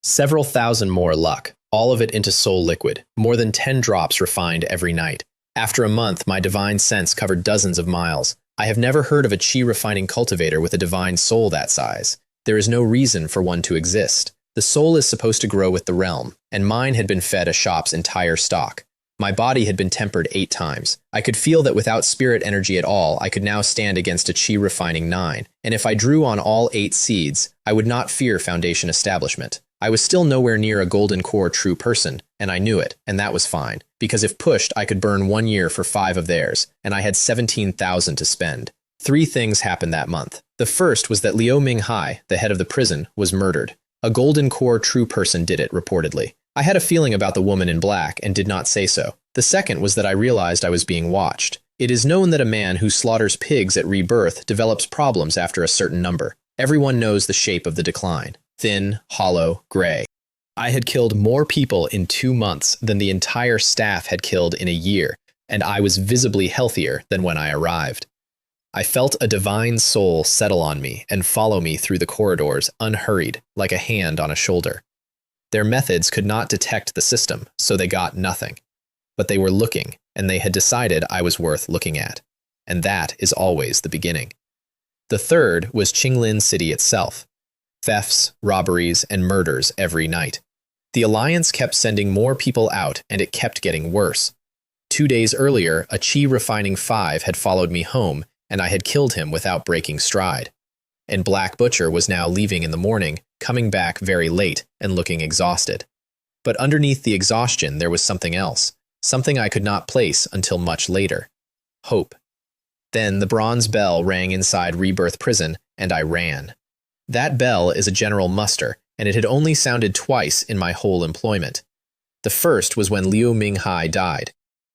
Several thousand more luck, all of it into soul liquid, more than 10 drops refined every night. After a month, my divine sense covered dozens of miles. I have never heard of a Qi refining cultivator with a divine soul that size. There is no reason for one to exist. The soul is supposed to grow with the realm, and mine had been fed a shop's entire stock. My body had been tempered 8 times. I could feel that without spirit energy at all, I could now stand against a chi refining 9, and if I drew on all 8 seeds, I would not fear foundation establishment. I was still nowhere near a golden core true person, and I knew it, and that was fine, because if pushed, I could burn 1 year for 5 of theirs, and I had 17,000 to spend. 3 things happened that month. The first was that Liu Minghai, the head of the prison, was murdered. A golden core true person did it, reportedly. I had a feeling about the woman in black and did not say so. The second was that I realized I was being watched. It is known that a man who slaughters pigs at rebirth develops problems after a certain number. Everyone knows the shape of the decline. Thin, hollow, gray. I had killed more people in 2 months than the entire staff had killed in a year, and I was visibly healthier than when I arrived. I felt a divine soul settle on me and follow me through the corridors, unhurried, like a hand on a shoulder. Their methods could not detect the system, so they got nothing. But they were looking, and they had decided I was worth looking at. And that is always the beginning. The third was Qinglin City itself. Thefts, robberies, and murders every night. The Alliance kept sending more people out, and it kept getting worse. 2 days earlier, a Qi Refining 5 had followed me home, and I had killed him without breaking stride. And Black Butcher was now leaving in the morning, coming back very late and looking exhausted. But underneath the exhaustion there was something else, something I could not place until much later. Hope. Then the bronze bell rang inside Rebirth Prison, and I ran. That bell is a general muster, and it had only sounded twice in my whole employment. The first was when Liu Minghai died.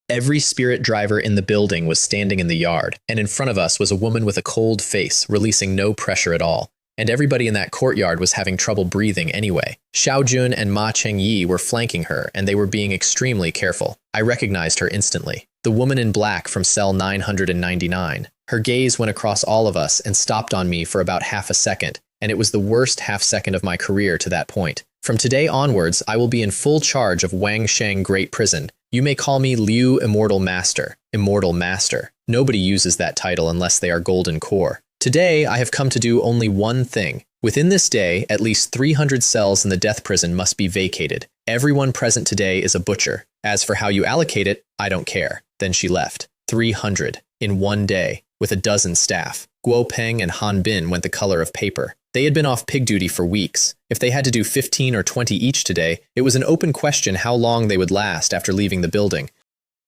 Every spirit driver in the building was standing in the yard, and in front of us was a woman with a cold face, releasing no pressure at all. And everybody in that courtyard was having trouble breathing anyway. Xiaojun and Ma Chengyi were flanking her, and they were being extremely careful. I recognized her instantly. The woman in black from cell 999. Her gaze went across all of us and stopped on me for about half a second, and it was the worst half-second of my career to that point. From today onwards, I will be in full charge of Wangsheng Great Prison. You may call me Liu Immortal Master. Immortal Master. Nobody uses that title unless they are Golden Core. Today, I have come to do only one thing. Within this day, at least 300 cells in the death prison must be vacated. Everyone present today is a butcher. As for how you allocate it, I don't care. Then she left. 300. In 1 day. With a dozen staff. Guo Peng and Han Bin went the color of paper. They had been off pig duty for weeks. If they had to do 15 or 20 each today, it was an open question how long they would last after leaving the building.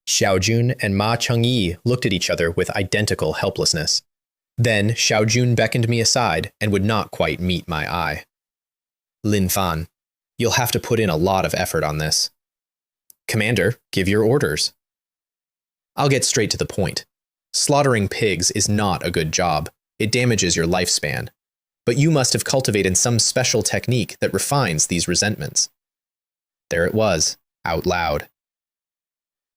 Xiaojun and Ma Chengyi looked at each other with identical helplessness. Then Xiaojun beckoned me aside and would not quite meet my eye. Lin Fan, you'll have to put in a lot of effort on this. Commander, give your orders. I'll get straight to the point. Slaughtering pigs is not a good job. It damages your lifespan. But you must have cultivated some special technique that refines these resentments. There it was, out loud.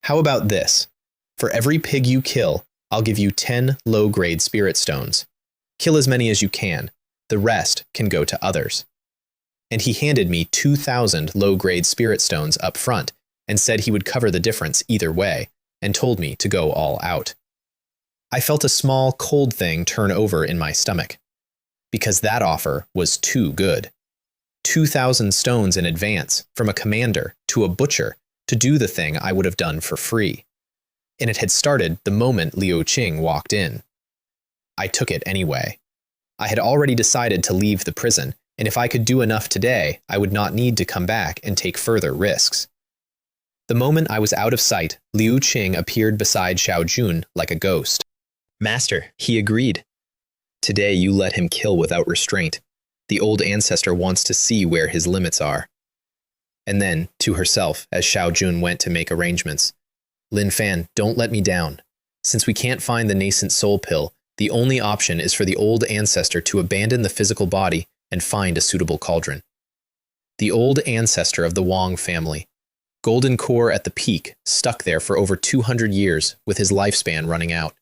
How about this? For every pig you kill, I'll give you 10 low-grade spirit stones. Kill as many as you can. The rest can go to others. And he handed me 2,000 low-grade spirit stones up front and said he would cover the difference either way, and told me to go all out. I felt a small, cold thing turn over in my stomach. Because that offer was too good. 2,000 stones in advance, from a commander to a butcher, to do the thing I would have done for free. And it had started the moment Liu Qing walked in. I took it anyway. I had already decided to leave the prison, and if I could do enough today, I would not need to come back and take further risks. The moment I was out of sight, Liu Qing appeared beside Xiaojun like a ghost. Master, he agreed. Today you let him kill without restraint. The old ancestor wants to see where his limits are. And then, to herself, as Xiaojun went to make arrangements, Lin Fan, don't let me down. Since we can't find the nascent soul pill, the only option is for the old ancestor to abandon the physical body and find a suitable cauldron. The old ancestor of the Wang family, Golden Core at the peak, stuck there for over 200 years with his lifespan running out.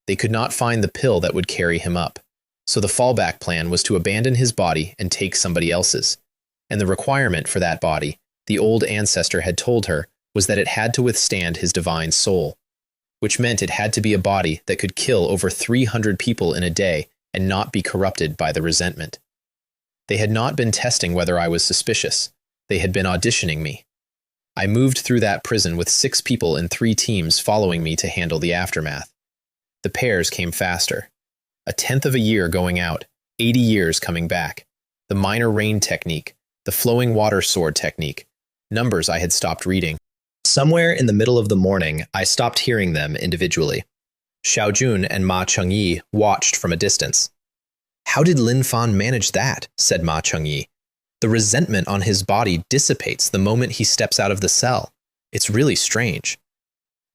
They could not find the pill that would carry him up, so the fallback plan was to abandon his body and take somebody else's. And the requirement for that body, the old ancestor had told her, was that it had to withstand his divine soul, which meant it had to be a body that could kill over 300 people in a day and not be corrupted by the resentment. They had not been testing whether I was suspicious. They had been auditioning me. I moved through that prison with 6 people in 3 teams following me to handle the aftermath. The pairs came faster. 1/10 of a year going out, 80 years coming back. The minor rain technique, the flowing water sword technique, numbers I had stopped reading. Somewhere in the middle of the morning, I stopped hearing them individually. Xiaojun and Ma Chengyi watched from a distance. "How did Lin Fan manage that?" said Ma Chengyi. "The resentment on his body dissipates the moment he steps out of the cell. It's really strange."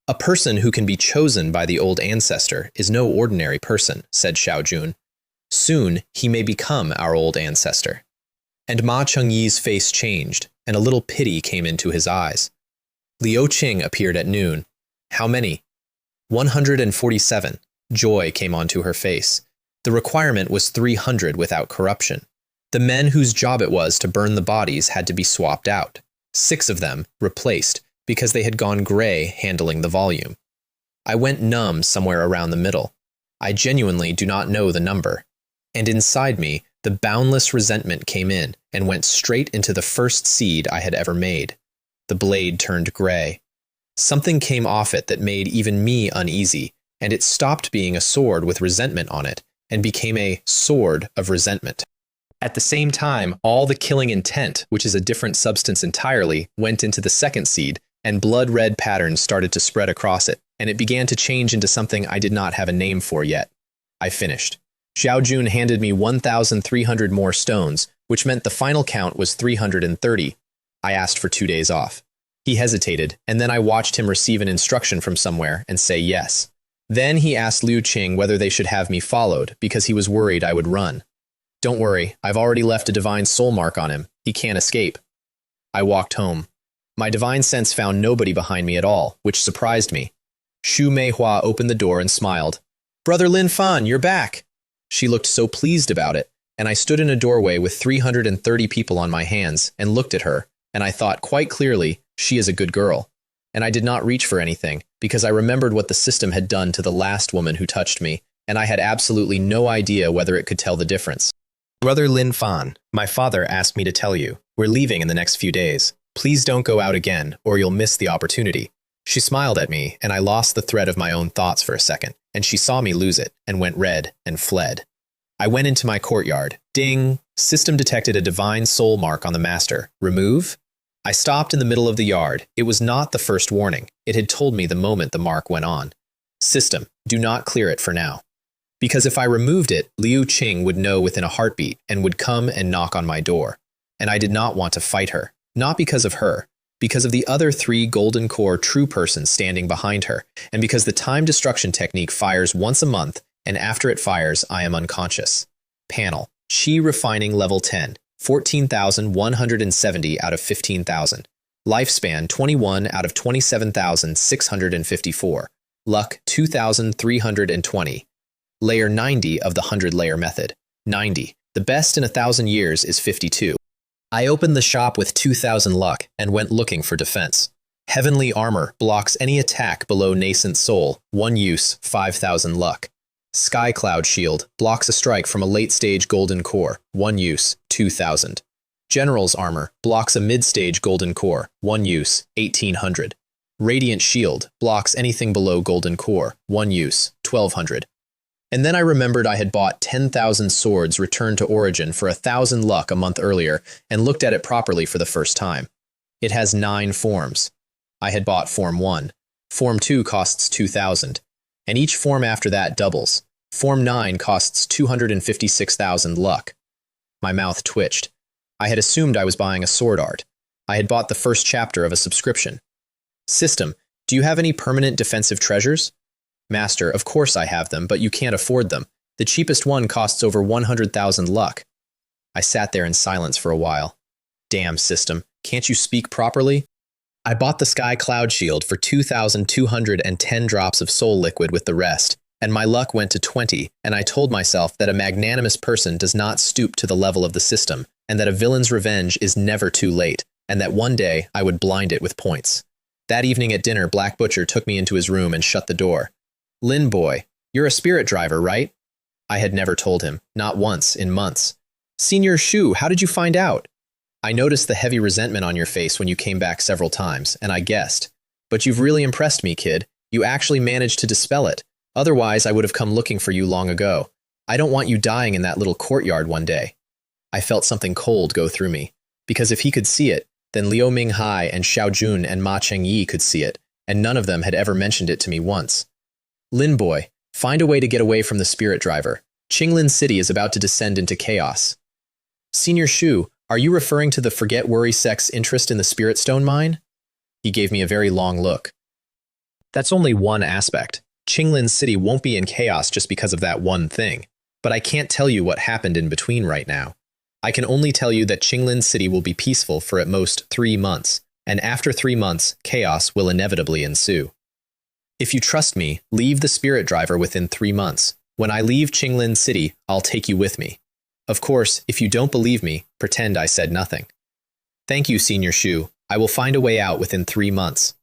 "A person who can be chosen by the old ancestor is no ordinary person," said Xiaojun. "Soon he may become our old ancestor." And Ma Chengyi's face changed, and a little pity came into his eyes. Liu Qing appeared at noon. "How many?" 147. Joy came onto her face. The requirement was 300 without corruption. The men whose job it was to burn the bodies had to be swapped out. 6 of them replaced because they had gone gray handling the volume. I went numb somewhere around the middle. I genuinely do not know the number. And inside me, the boundless resentment came in and went straight into the first seed I had ever made. The blade turned gray. Something came off it that made even me uneasy, and it stopped being a sword with resentment on it and became a sword of resentment. At the same time, all the killing intent, which is a different substance entirely, went into the second seed, and blood-red patterns started to spread across it, and it began to change into something I did not have a name for yet. I finished. Xiaojun handed me 1,300 more stones, which meant the final count was 330. I asked for 2 days off. He hesitated, and then I watched him receive an instruction from somewhere and say yes. Then he asked Liu Qing whether they should have me followed, because he was worried I would run. "Don't worry, I've already left a divine soul mark on him. He can't escape." I walked home. My divine sense found nobody behind me at all, which surprised me. Shu Meihua opened the door and smiled. "Brother Lin Fan, you're back." She looked so pleased about it, and I stood in a doorway with 330 people on my hands and looked at her, and I thought quite clearly, she is a good girl. And I did not reach for anything, because I remembered what the system had done to the last woman who touched me, and I had absolutely no idea whether it could tell the difference. "Brother Lin Fan, my father asked me to tell you, we're leaving in the next few days. Please don't go out again, or you'll miss the opportunity." She smiled at me, and I lost the thread of my own thoughts for a second, and she saw me lose it, and went red, and fled. I went into my courtyard. Ding! System detected a divine soul mark on the master. Remove? I stopped in the middle of the yard. It was not the first warning. It had told me the moment the mark went on. System, do not clear it for now. Because if I removed it, Liu Qing would know within a heartbeat and would come and knock on my door. And I did not want to fight her. Not because of her. Because of the other 3 golden core true persons standing behind her, and because the time destruction technique fires once a month, and after it fires, I am unconscious. Panel. Qi refining level 10. 14,170 out of 15,000. Lifespan 21 out of 27,654. Luck 2,320. Layer 90 of the 100-layer method. 90. The best in 1,000 years is 52. I opened the shop with 2,000 luck and went looking for defense. Heavenly armor blocks any attack below nascent soul, 1 use, 5,000 luck. Sky Cloud Shield blocks a strike from a late-stage golden core, 1 use, 2,000. General's Armor blocks a mid-stage golden core, 1 use, 1,800. Radiant Shield blocks anything below golden core, 1 use, 1,200. And then I remembered I had bought 10,000 swords returned to Origin for 1,000 luck a month earlier and looked at it properly for the first time. It has 9 forms. I had bought Form 1. Form 2 costs 2,000. And each form after that doubles. Form 9 costs 256,000 luck. My mouth twitched. I had assumed I was buying a sword art. I had bought the first chapter of a subscription. System, do you have any permanent defensive treasures? Master, of course I have them, but you can't afford them. The cheapest one costs over 100,000 luck. I sat there in silence for a while. Damn, System, can't you speak properly? I bought the Sky Cloud Shield for 2,210 drops of soul liquid with the rest, and my luck went to 20, and I told myself that a magnanimous person does not stoop to the level of the system, and that a villain's revenge is never too late, and that one day I would blind it with points. That evening at dinner, Black Butcher took me into his room and shut the door. Lin boy, you're a spirit driver, right? I had never told him, not once in months. Senior Shu, how did you find out? I noticed the heavy resentment on your face when you came back several times, and I guessed. But you've really impressed me, kid. You actually managed to dispel it. Otherwise, I would have come looking for you long ago. I don't want you dying in that little courtyard one day. I felt something cold go through me. Because if he could see it, then Liu Minghai and Xiao Jun and Ma Chengyi could see it, and none of them had ever mentioned it to me once. Lin boy, find a way to get away from the spirit driver. Qinglin City is about to descend into chaos. Senior Shu, are you referring to the Forget Worry Sect's interest in the Spirit Stone mine? He gave me a very long look. That's only one aspect. Qinglin City won't be in chaos just because of that one thing. But I can't tell you what happened in between right now. I can only tell you that Qinglin City will be peaceful for at most 3 months, and after 3 months, chaos will inevitably ensue. If you trust me, leave the spirit driver within 3 months. When I leave Qinglin City, I'll take you with me. Of course, if you don't believe me, pretend I said nothing. Thank you, Senior Shu. I will find a way out within 3 months.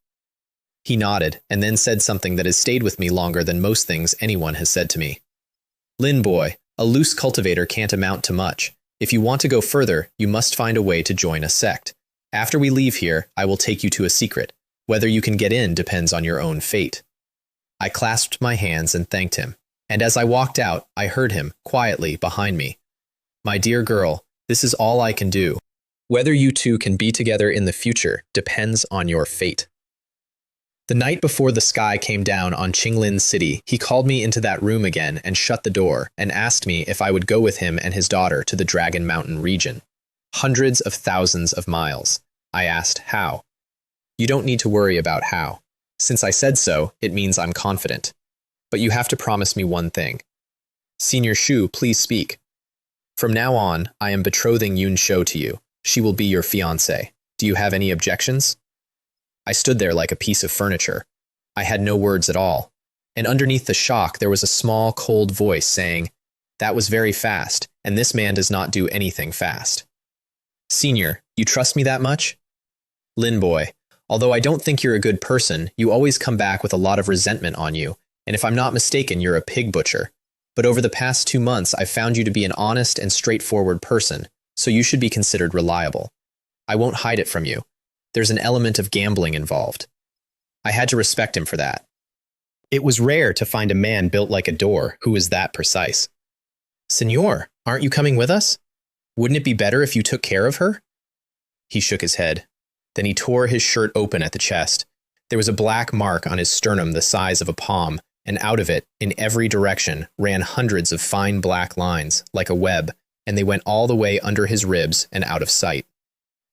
He nodded, and then said something that has stayed with me longer than most things anyone has said to me. Lin boy, a loose cultivator can't amount to much. If you want to go further, you must find a way to join a sect. After we leave here, I will take you to a secret. Whether you can get in depends on your own fate. I clasped my hands and thanked him, and as I walked out, I heard him, quietly, behind me. My dear girl, this is all I can do. Whether you two can be together in the future depends on your fate. The night before the sky came down on Qinglin City, he called me into that room again and shut the door and asked me if I would go with him and his daughter to the Dragon Mountain region. Hundreds of thousands of miles. I asked, how? You don't need to worry about how. Since I said so, it means I'm confident. But you have to promise me one thing. Senior Shu, please speak. From now on, I am betrothing Yun Shou to you. She will be your fiancée. Do you have any objections? I stood there like a piece of furniture. I had no words at all. And underneath the shock, there was a small, cold voice saying, "That was very fast, and this man does not do anything fast." Senior, you trust me that much? Lin boy, although I don't think you're a good person, you always come back with a lot of resentment on you, and if I'm not mistaken, you're a pig butcher. But over the past 2 months, I've found you to be an honest and straightforward person, so you should be considered reliable. I won't hide it from you. There's an element of gambling involved. I had to respect him for that. It was rare to find a man built like a door who was that precise. Senor, aren't you coming with us? Wouldn't it be better if you took care of her? He shook his head. Then he tore his shirt open at the chest. There was a black mark on his sternum the size of a palm, and out of it, in every direction, ran hundreds of fine black lines, like a web, and they went all the way under his ribs and out of sight.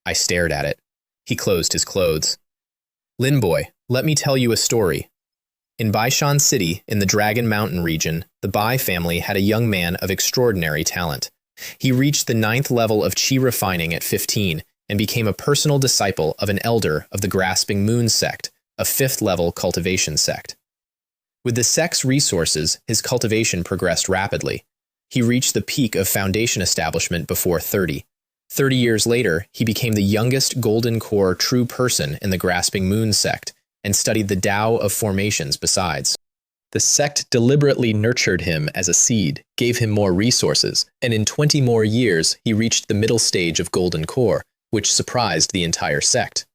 I stared at it. He closed his clothes. Lin boy, let me tell you a story. In Bei Yu City, in the Dragon Mountain region, the Bei family had a young man of extraordinary talent. He reached the 9th level of Qi refining at 15 and became a personal disciple of an elder of the Grasping Moon Sect, a 5th level cultivation sect. With the sect's resources, his cultivation progressed rapidly. He reached the peak of foundation establishment before 30. 30 years later, he became the youngest Golden Core true person in the Grasping Moon Sect and studied the Tao of formations besides. The sect deliberately nurtured him as a seed, gave him more resources, and in 20 more years, he reached the middle stage of Golden Core, which surprised the entire sect.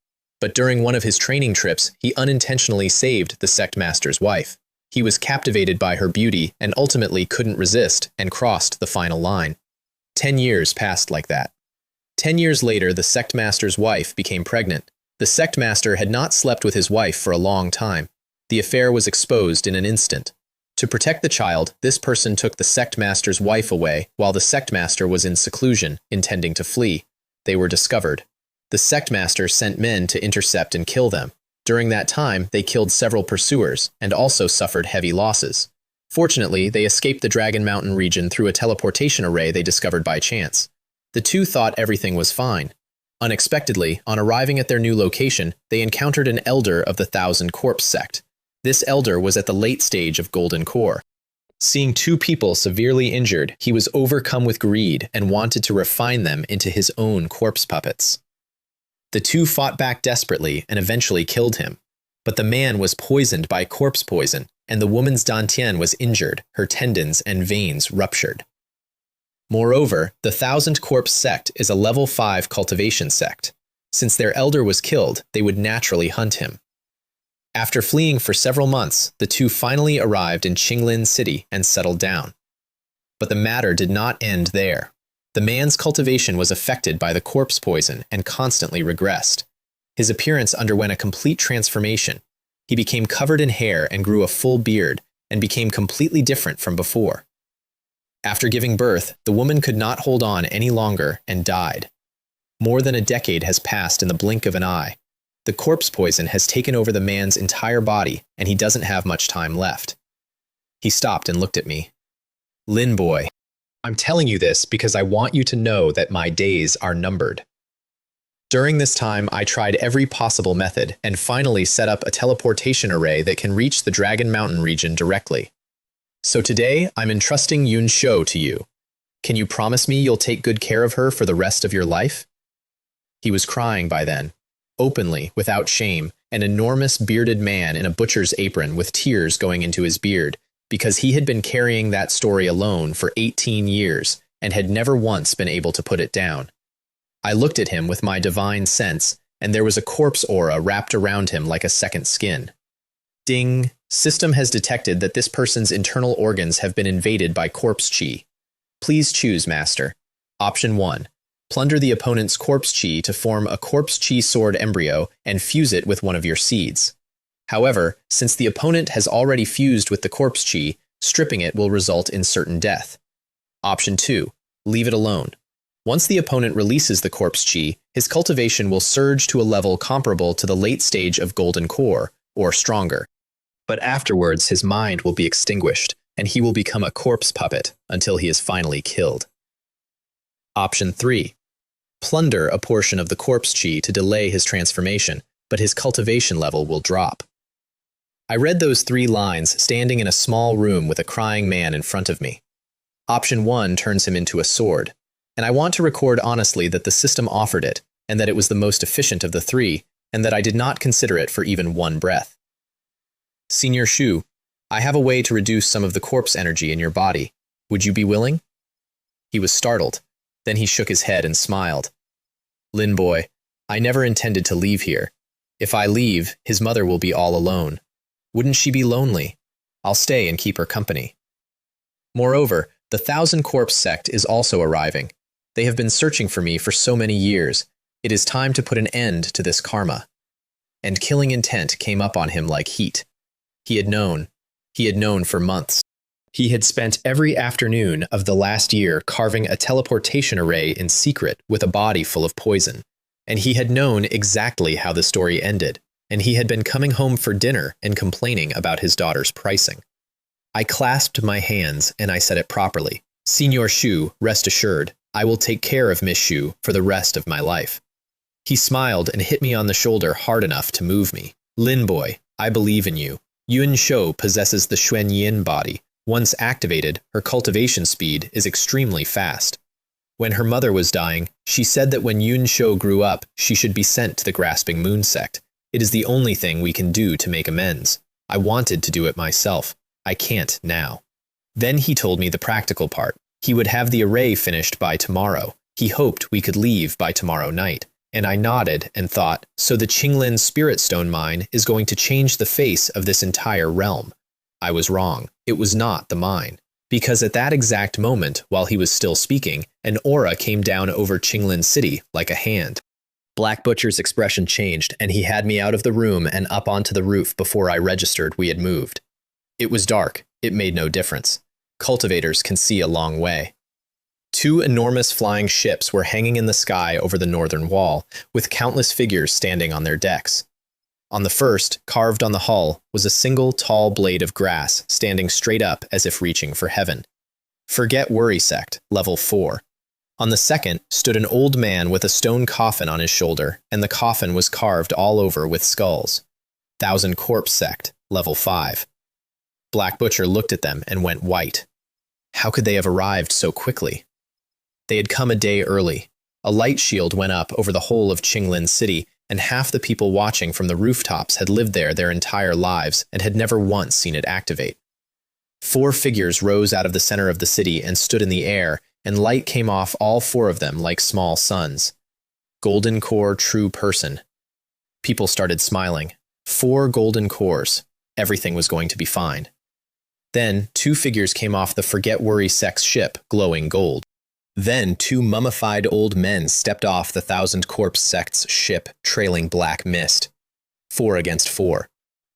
But during one of his training trips, he unintentionally saved the sect master's wife. He was captivated by her beauty and ultimately couldn't resist and crossed the final line. 10 years passed like that. 10 years later, the sect master's wife became pregnant. The sect master had not slept with his wife for a long time. The affair was exposed in an instant. To protect the child, this person took the sect master's wife away while the sect master was in seclusion, intending to flee. They were discovered. The sect master sent men to intercept and kill them. During that time, they killed several pursuers and also suffered heavy losses. Fortunately, they escaped the Dragon Mountain region through a teleportation array they discovered by chance. The two thought everything was fine. Unexpectedly, on arriving at their new location, they encountered an elder of the Thousand Corpse sect. This elder was at the late stage of Golden Core. Seeing two people severely injured, he was overcome with greed and wanted to refine them into his own corpse puppets. The two fought back desperately and eventually killed him. But the man was poisoned by corpse poison, and the woman's dantian was injured, her tendons and veins ruptured. Moreover, the Thousand Corpse Sect is a level 5 cultivation sect. Since their elder was killed, they would naturally hunt him. After fleeing for several months, the two finally arrived in Qinglin City and settled down. But the matter did not end there. The man's cultivation was affected by the corpse poison and constantly regressed. His appearance underwent a complete transformation. He became covered in hair and grew a full beard, and became completely different from before. After giving birth, the woman could not hold on any longer and died. More than a decade has passed in the blink of an eye. The corpse poison has taken over the man's entire body, and he doesn't have much time left. He stopped and looked at me. Lin boy, I'm telling you this because I want you to know that my days are numbered. During this time, I tried every possible method and finally set up a teleportation array that can reach the Dragon Mountain region directly. So today, I'm entrusting Yun Shou to you. Can you promise me you'll take good care of her for the rest of your life? He was crying by then, openly, without shame, an enormous bearded man in a butcher's apron with tears going into his beard, because he had been carrying that story alone for 18 years and had never once been able to put it down. I looked at him with my divine sense, and there was a corpse aura wrapped around him like a second skin. Ding! System has detected that this person's internal organs have been invaded by corpse chi. Please choose, Master. Option 1. Plunder the opponent's corpse chi to form a corpse chi sword embryo and fuse it with one of your seeds. However, since the opponent has already fused with the corpse chi, stripping it will result in certain death. Option 2. Leave it alone. Once the opponent releases the corpse chi, his cultivation will surge to a level comparable to the late stage of Golden Core, or stronger. But afterwards his mind will be extinguished, and he will become a corpse puppet until he is finally killed. Option 3. Plunder a portion of the corpse chi to delay his transformation, but his cultivation level will drop. I read those 3 lines standing in a small room with a crying man in front of me. Option 1 turns him into a sword, and I want to record honestly that the system offered it, and that it was the most efficient of the 3, and that I did not consider it for even one breath. Senior Shu, I have a way to reduce some of the corpse energy in your body. Would you be willing? He was startled. Then he shook his head and smiled. Lin boy, I never intended to leave here. If I leave, his mother will be all alone. Wouldn't she be lonely? I'll stay and keep her company. Moreover, the Thousand Corpse Sect is also arriving. They have been searching for me for so many years. It is time to put an end to this karma. And killing intent came up on him like heat. He had known for months. He had spent every afternoon of the last year carving a teleportation array in secret with a body full of poison. And he had known exactly how the story ended, and he had been coming home for dinner and complaining about his daughter's pricing. I clasped my hands and I said it properly. Senior Shu, rest assured, I will take care of Miss Shu for the rest of my life. He smiled and hit me on the shoulder hard enough to move me. Lin boy, I believe in you. Yun Shou possesses the Xuan Yin body. Once activated, her cultivation speed is extremely fast. When her mother was dying, she said that when Yun Shou grew up, she should be sent to the Grasping Moon Sect. It is the only thing we can do to make amends. I wanted to do it myself. I can't now. Then he told me the practical part. He would have the array finished by tomorrow. He hoped we could leave by tomorrow night. And I nodded and thought, so the Qinglin Spirit Stone Mine is going to change the face of this entire realm. I was wrong. It was not the mine. Because at that exact moment, while he was still speaking, an aura came down over Qinglin City like a hand. Black Butcher's expression changed, and he had me out of the room and up onto the roof before I registered we had moved. It was dark. It made no difference. Cultivators can see a long way. 2 enormous flying ships were hanging in the sky over the northern wall, with countless figures standing on their decks. On the first, carved on the hull, was a single tall blade of grass standing straight up as if reaching for heaven. Forget Worry Sect, level 4. On the second stood an old man with a stone coffin on his shoulder, and the coffin was carved all over with skulls. Thousand Corpse Sect, level 5. Black Butcher looked at them and went white. How could they have arrived so quickly? They had come a day early. A light shield went up over the whole of Qinglin City, and half the people watching from the rooftops had lived there their entire lives and had never once seen it activate. 4 figures rose out of the center of the city and stood in the air, and light came off all 4 of them like small suns. Golden core true person. People started smiling. 4 golden cores. Everything was going to be fine. Then 2 figures came off the Forget Worry Sect's ship, glowing gold. Then 2 mummified old men stepped off the Thousand Corpse Sect's ship, trailing black mist. 4 against 4.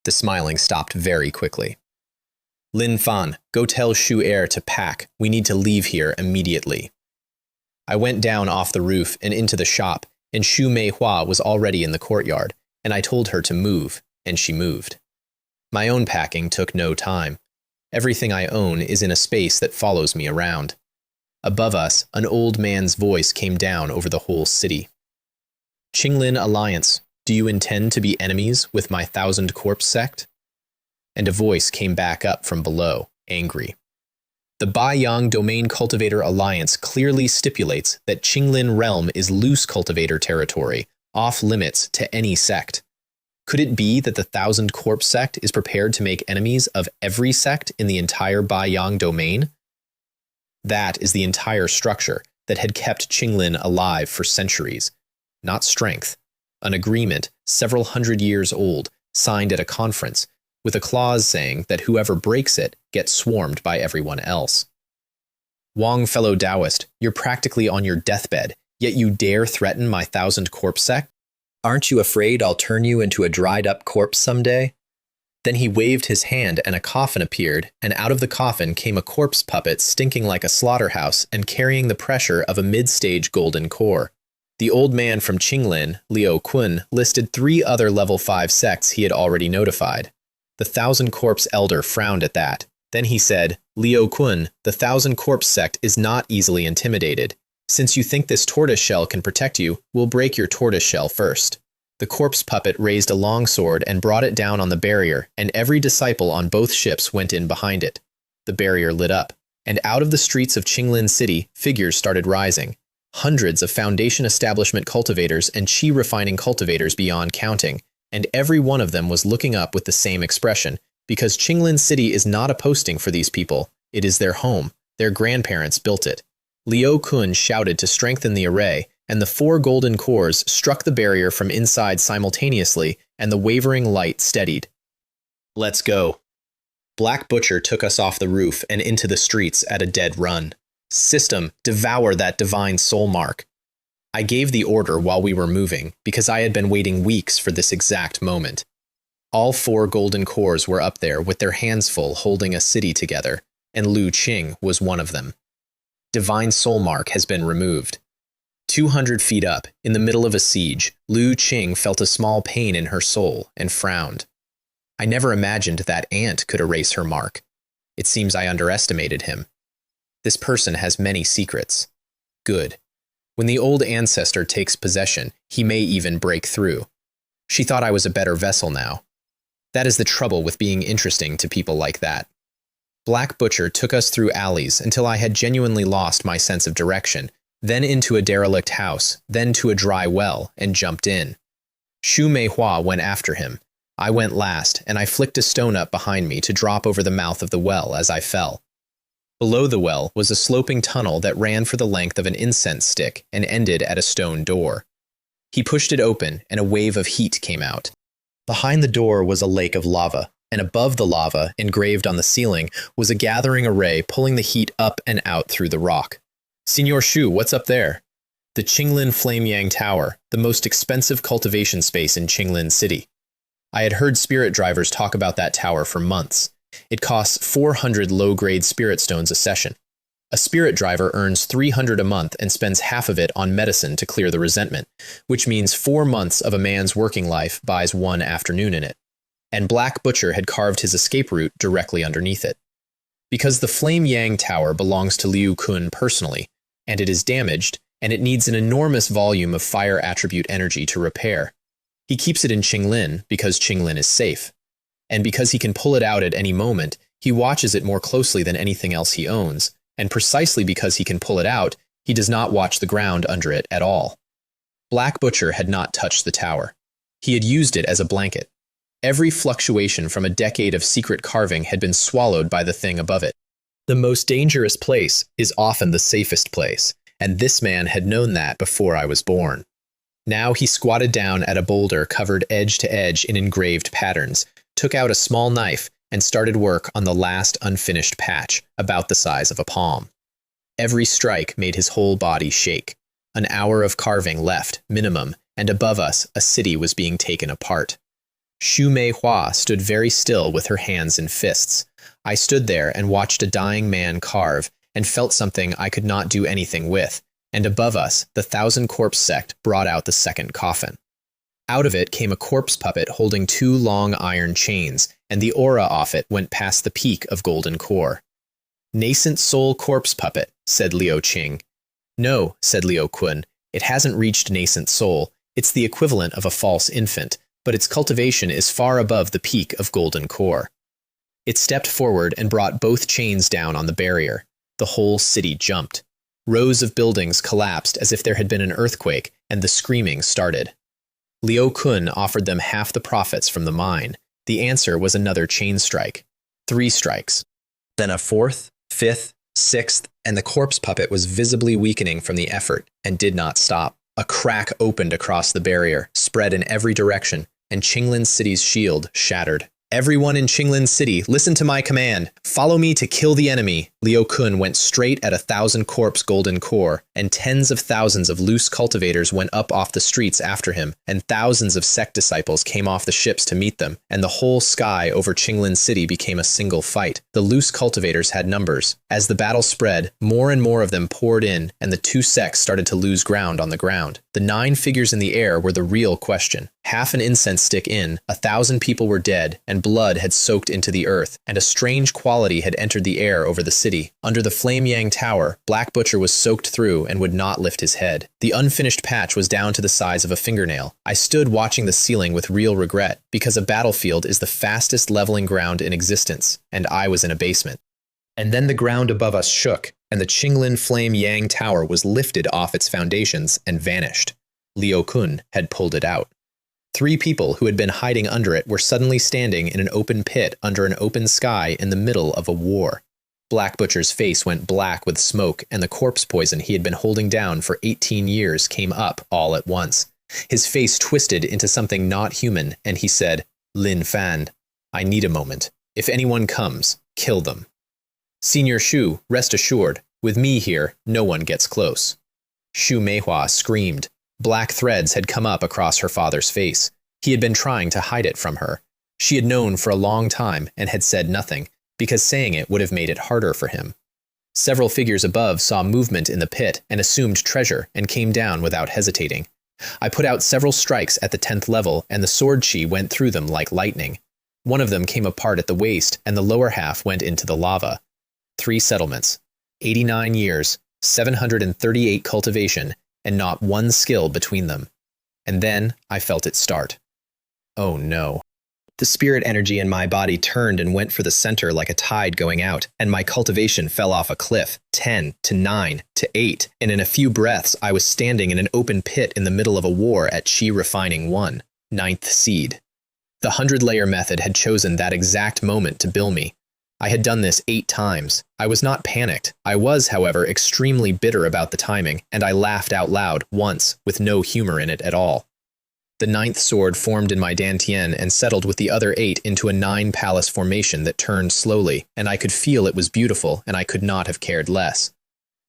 The smiling stopped very quickly. Lin Fan, go tell Shu Air to pack. We need to leave here immediately. I went down off the roof and into the shop, and Shu Mei Hua was already in the courtyard, and I told her to move, and she moved. My own packing took no time. Everything I own is in a space that follows me around. Above us, an old man's voice came down over the whole city. Qinglin Alliance, do you intend to be enemies with my Thousand Corpse Sect? And a voice came back up from below, angry. The Baiyang Domain Cultivator Alliance clearly stipulates that Qinglin Realm is loose cultivator territory, off limits to any sect. Could it be that the Thousand Corpse Sect is prepared to make enemies of every sect in the entire Baiyang Domain? That is the entire structure that had kept Qinglin alive for centuries. Not strength. An agreement, several hundred years old, signed at a conference, with a clause saying that whoever breaks it gets swarmed by everyone else. Wong, fellow Taoist, you're practically on your deathbed, yet you dare threaten my Thousand Corpse Sect? Aren't you afraid I'll turn you into a dried-up corpse someday? Then he waved his hand and a coffin appeared, and out of the coffin came a corpse puppet stinking like a slaughterhouse and carrying the pressure of a mid-stage golden core. The old man from Qinglin, Liu Kun, listed 3 other level 5 sects he had already notified. The Thousand Corpse Elder frowned at that. Then he said, Liu Kun, the Thousand Corpse Sect is not easily intimidated. Since you think this tortoise shell can protect you, we'll break your tortoise shell first. The corpse puppet raised a long sword and brought it down on the barrier, and every disciple on both ships went in behind it. The barrier lit up, and out of the streets of Qinglin City, figures started rising. Hundreds of Foundation Establishment cultivators and Qi refining cultivators beyond counting, and every one of them was looking up with the same expression, because Qinglin City is not a posting for these people, it is their home, their grandparents built it. Liu Kun shouted to strengthen the array, and the 4 golden cores struck the barrier from inside simultaneously, and the wavering light steadied. Let's go. Black Butcher took us off the roof and into the streets at a dead run. System, devour that divine soul mark. I gave the order while we were moving, because I had been waiting weeks for this exact moment. All 4 golden cores were up there with their hands full holding a city together, and Lu Qing was one of them. Divine soul mark has been removed. 200 feet up, in the middle of a siege, Lu Qing felt a small pain in her soul and frowned. I never imagined that ant could erase her mark. It seems I underestimated him. This person has many secrets. Good. When the old ancestor takes possession, he may even break through. She thought I was a better vessel now. That is the trouble with being interesting to people like that. Black Butcher took us through alleys until I had genuinely lost my sense of direction, then into a derelict house, then to a dry well, and jumped in. Shu Mei Hua went after him. I went last, and I flicked a stone up behind me to drop over the mouth of the well as I fell. Below the well was a sloping tunnel that ran for the length of an incense stick and ended at a stone door. He pushed it open, and a wave of heat came out. Behind the door was a lake of lava, and above the lava, engraved on the ceiling, was a gathering array pulling the heat up and out through the rock. Senor Shu, what's up there? The Qinglin Flameyang Tower, the most expensive cultivation space in Qinglin City. I had heard spirit drivers talk about that tower for months. It costs 400 low-grade spirit stones a session. A spirit driver earns 300 a month and spends half of it on medicine to clear the resentment, which means 4 months of a man's working life buys 1 afternoon in it. And Black Butcher had carved his escape route directly underneath it. Because the Flame Yang Tower belongs to Liu Kun personally, and it is damaged, and it needs an enormous volume of fire attribute energy to repair. He keeps it in Qinglin because Qinglin is safe. And because he can pull it out at any moment, he watches it more closely than anything else he owns, and precisely because he can pull it out, he does not watch the ground under it at all. Black Butcher had not touched the tower. He had used it as a blanket. Every fluctuation from a decade of secret carving had been swallowed by the thing above it. The most dangerous place is often the safest place, and this man had known that before I was born. Now he squatted down at a boulder covered edge to edge in engraved patterns, took out a small knife, and started work on the last unfinished patch, about the size of a palm. Every strike made his whole body shake. An hour of carving left, minimum, and above us a city was being taken apart. Xu Meihua stood very still with her hands in fists. I stood there and watched a dying man carve, and felt something I could not do anything with, and above us, the Thousand Corpse Sect brought out the second coffin. Out of it came a corpse puppet holding 2 long iron chains, and the aura off it went past the peak of golden core. "Nascent soul corpse puppet," said Liu Qing. "No," said Liu Kun, "it hasn't reached nascent soul. It's the equivalent of a false infant, but its cultivation is far above the peak of golden core." It stepped forward and brought both chains down on the barrier. The whole city jumped. Rows of buildings collapsed as if there had been an earthquake, and the screaming started. Liu Kun offered them half the profits from the mine. The answer was another chain strike. 3 strikes. Then a 4th, 5th, 6th, and the corpse puppet was visibly weakening from the effort, and did not stop. A crack opened across the barrier, spread in every direction, and Qinglin City's shield shattered. "Everyone in Qinglin City, listen to my command. Follow me to kill the enemy." Liu Kun went straight at 1,000 corpse golden core, and tens of thousands of loose cultivators went up off the streets after him, and thousands of Sect disciples came off the ships to meet them, and the whole sky over Qinglin City became a single fight. The loose cultivators had numbers. As the battle spread, more and more of them poured in, and the 2 sects started to lose ground on the ground. The 9 figures in the air were the real question. Half an incense stick in, 1,000 people were dead, and blood had soaked into the earth, and a strange quality had entered the air over the city. Under the Flame Yang Tower, Black Butcher was soaked through and would not lift his head. The unfinished patch was down to the size of a fingernail. I stood watching the ceiling with real regret, because a battlefield is the fastest leveling ground in existence, and I was in a basement. And then the ground above us shook, and the Qinglin Flame Yang Tower was lifted off its foundations and vanished. Liu Kun had pulled it out. 3 people who had been hiding under it were suddenly standing in an open pit under an open sky in the middle of a war. Black Butcher's face went black with smoke, and the corpse poison he had been holding down for 18 years came up all at once. His face twisted into something not human, and he said, "Lin Fan, I need a moment. If anyone comes, kill them. Senior Xu, rest assured, with me here, no one gets close." Xu Meihua screamed. Black threads had come up across her father's face. He had been trying to hide it from her. She had known for a long time and had said nothing, because saying it would have made it harder for him. Several figures above saw movement in the pit and assumed treasure and came down without hesitating. I put out several strikes at the 10th level, and the sword chi went through them like lightning. One of them came apart at the waist, and the lower half went into the lava. 3 settlements, 89 years, 738 cultivation, and not one skill between them. And then I felt it start. Oh no. The spirit energy in my body turned and went for the center like a tide going out, and my cultivation fell off a cliff, 10 to 9 to 8, and in a few breaths I was standing in an open pit in the middle of a war at Qi Refining 1, 9th seed. The 100-layer method had chosen that exact moment to bill me. I had done this 8 times. I was not panicked. I was, however, extremely bitter about the timing, and I laughed out loud once, with no humor in it at all. The 9th sword formed in my dantian and settled with the other 8 into a 9-palace formation that turned slowly, and I could feel it was beautiful, and I could not have cared less.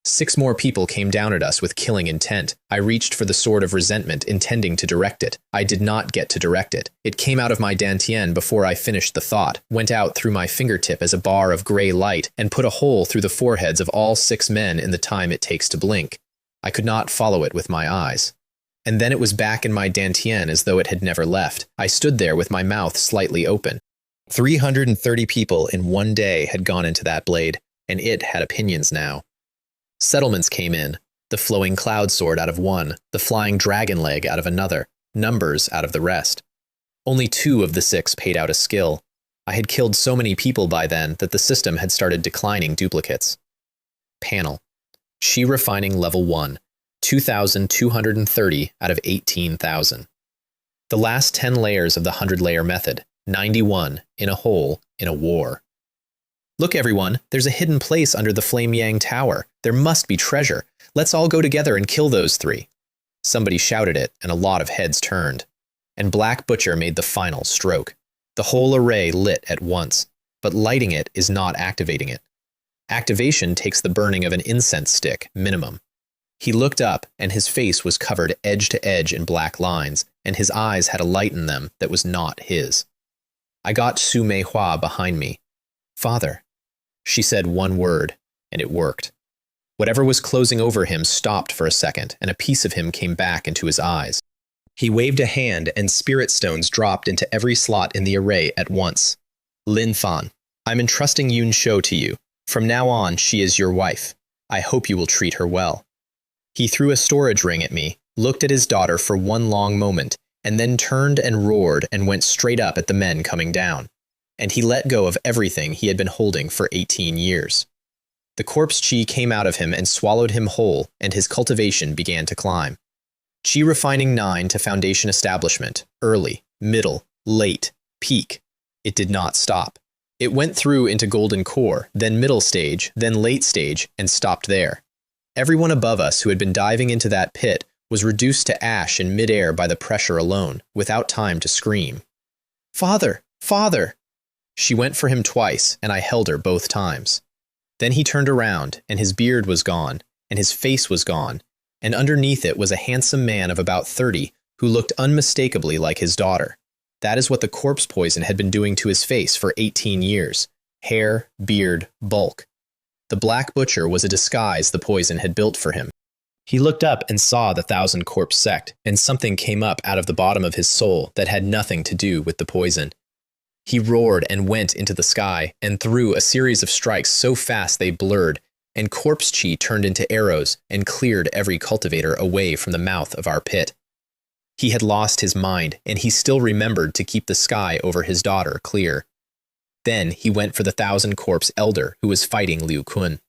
6 more people came down at us with killing intent. I reached for the sword of resentment, intending to direct it. I did not get to direct it. It came out of my dantian before I finished the thought, went out through my fingertip as a bar of gray light, and put a hole through the foreheads of all 6 men in the time it takes to blink. I could not follow it with my eyes. And then it was back in my dantian as though it had never left. I stood there with my mouth slightly open. 330 people in one day had gone into that blade, and it had opinions now. Settlements came in, the flowing cloud sword out of one, the flying dragon leg out of another, numbers out of the rest. Only 2 of the 6 paid out a skill. I had killed so many people by then that the system had started declining duplicates. Panel. Qi Refining Level 1, 2,230 out of 18,000. The last 10 layers of the 100-layer method, 91 in a hole in a war. Look, everyone, there's a hidden place under the Flame Yang Tower. There must be treasure. Let's all go together and kill those three. Somebody shouted it, and a lot of heads turned. And Black Butcher made the final stroke. The whole array lit at once, but lighting it is not activating it. Activation takes the burning of an incense stick, minimum. He looked up, and his face was covered edge to edge in black lines, and his eyes had a light in them that was not his. I got Su Mei Hua behind me. Father. She said one word, and it worked. Whatever was closing over him stopped for a second, and a piece of him came back into his eyes. He waved a hand, and spirit stones dropped into every slot in the array at once. Lin Fan, I'm entrusting Yun Shou to you. From now on, she is your wife. I hope you will treat her well. He threw a storage ring at me, looked at his daughter for one long moment, and then turned and roared and went straight up at the men coming down. And he let go of everything he had been holding for 18 years. The corpse chi came out of him and swallowed him whole, and his cultivation began to climb. Chi refining 9 to foundation establishment, early, middle, late, peak. It did not stop. It went through into golden core, then middle stage, then late stage, and stopped there. Everyone above us who had been diving into that pit was reduced to ash in midair by the pressure alone, without time to scream. Father! Father! She went for him twice, and I held her both times. Then he turned around, and his beard was gone, and his face was gone, and underneath it was a handsome man of about 30 who looked unmistakably like his daughter. That is what the corpse poison had been doing to his face for 18 years. Hair, beard, bulk. The Black Butcher was a disguise the poison had built for him. He looked up and saw the 1,000 Corpse Sect, and something came up out of the bottom of his soul that had nothing to do with the poison. He roared and went into the sky and threw a series of strikes so fast they blurred, and corpse chi turned into arrows and cleared every cultivator away from the mouth of our pit. He had lost his mind, and he still remembered to keep the sky over his daughter clear. Then he went for the 1,000 Corpse Elder who was fighting Liu Kun.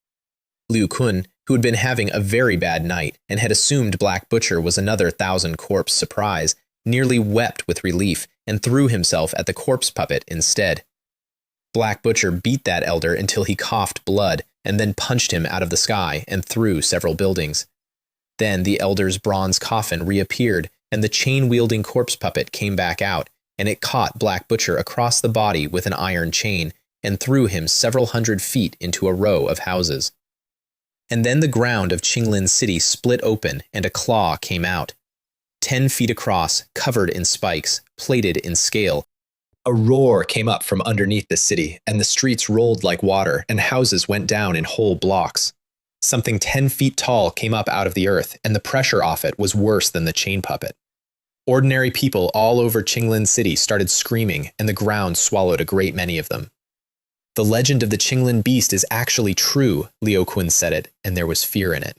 Liu Kun, who had been having a very bad night and had assumed Black Butcher was another 1,000 Corpse surprise, nearly wept with relief and threw himself at the corpse puppet instead. Black Butcher beat that elder until he coughed blood and then punched him out of the sky and through several buildings. Then the elder's bronze coffin reappeared and the chain-wielding corpse puppet came back out, and it caught Black Butcher across the body with an iron chain and threw him several hundred feet into a row of houses. And then the ground of Qinglin City split open and a claw came out. 10 feet across, covered in spikes, plated in scale. A roar came up from underneath the city, and the streets rolled like water, and houses went down in whole blocks. Something 10 feet tall came up out of the earth, and the pressure off it was worse than the chain puppet. Ordinary people all over Qinglin City started screaming, and the ground swallowed a great many of them. The legend of the Qinglin beast is actually true, Liu Kun said it, and there was fear in it.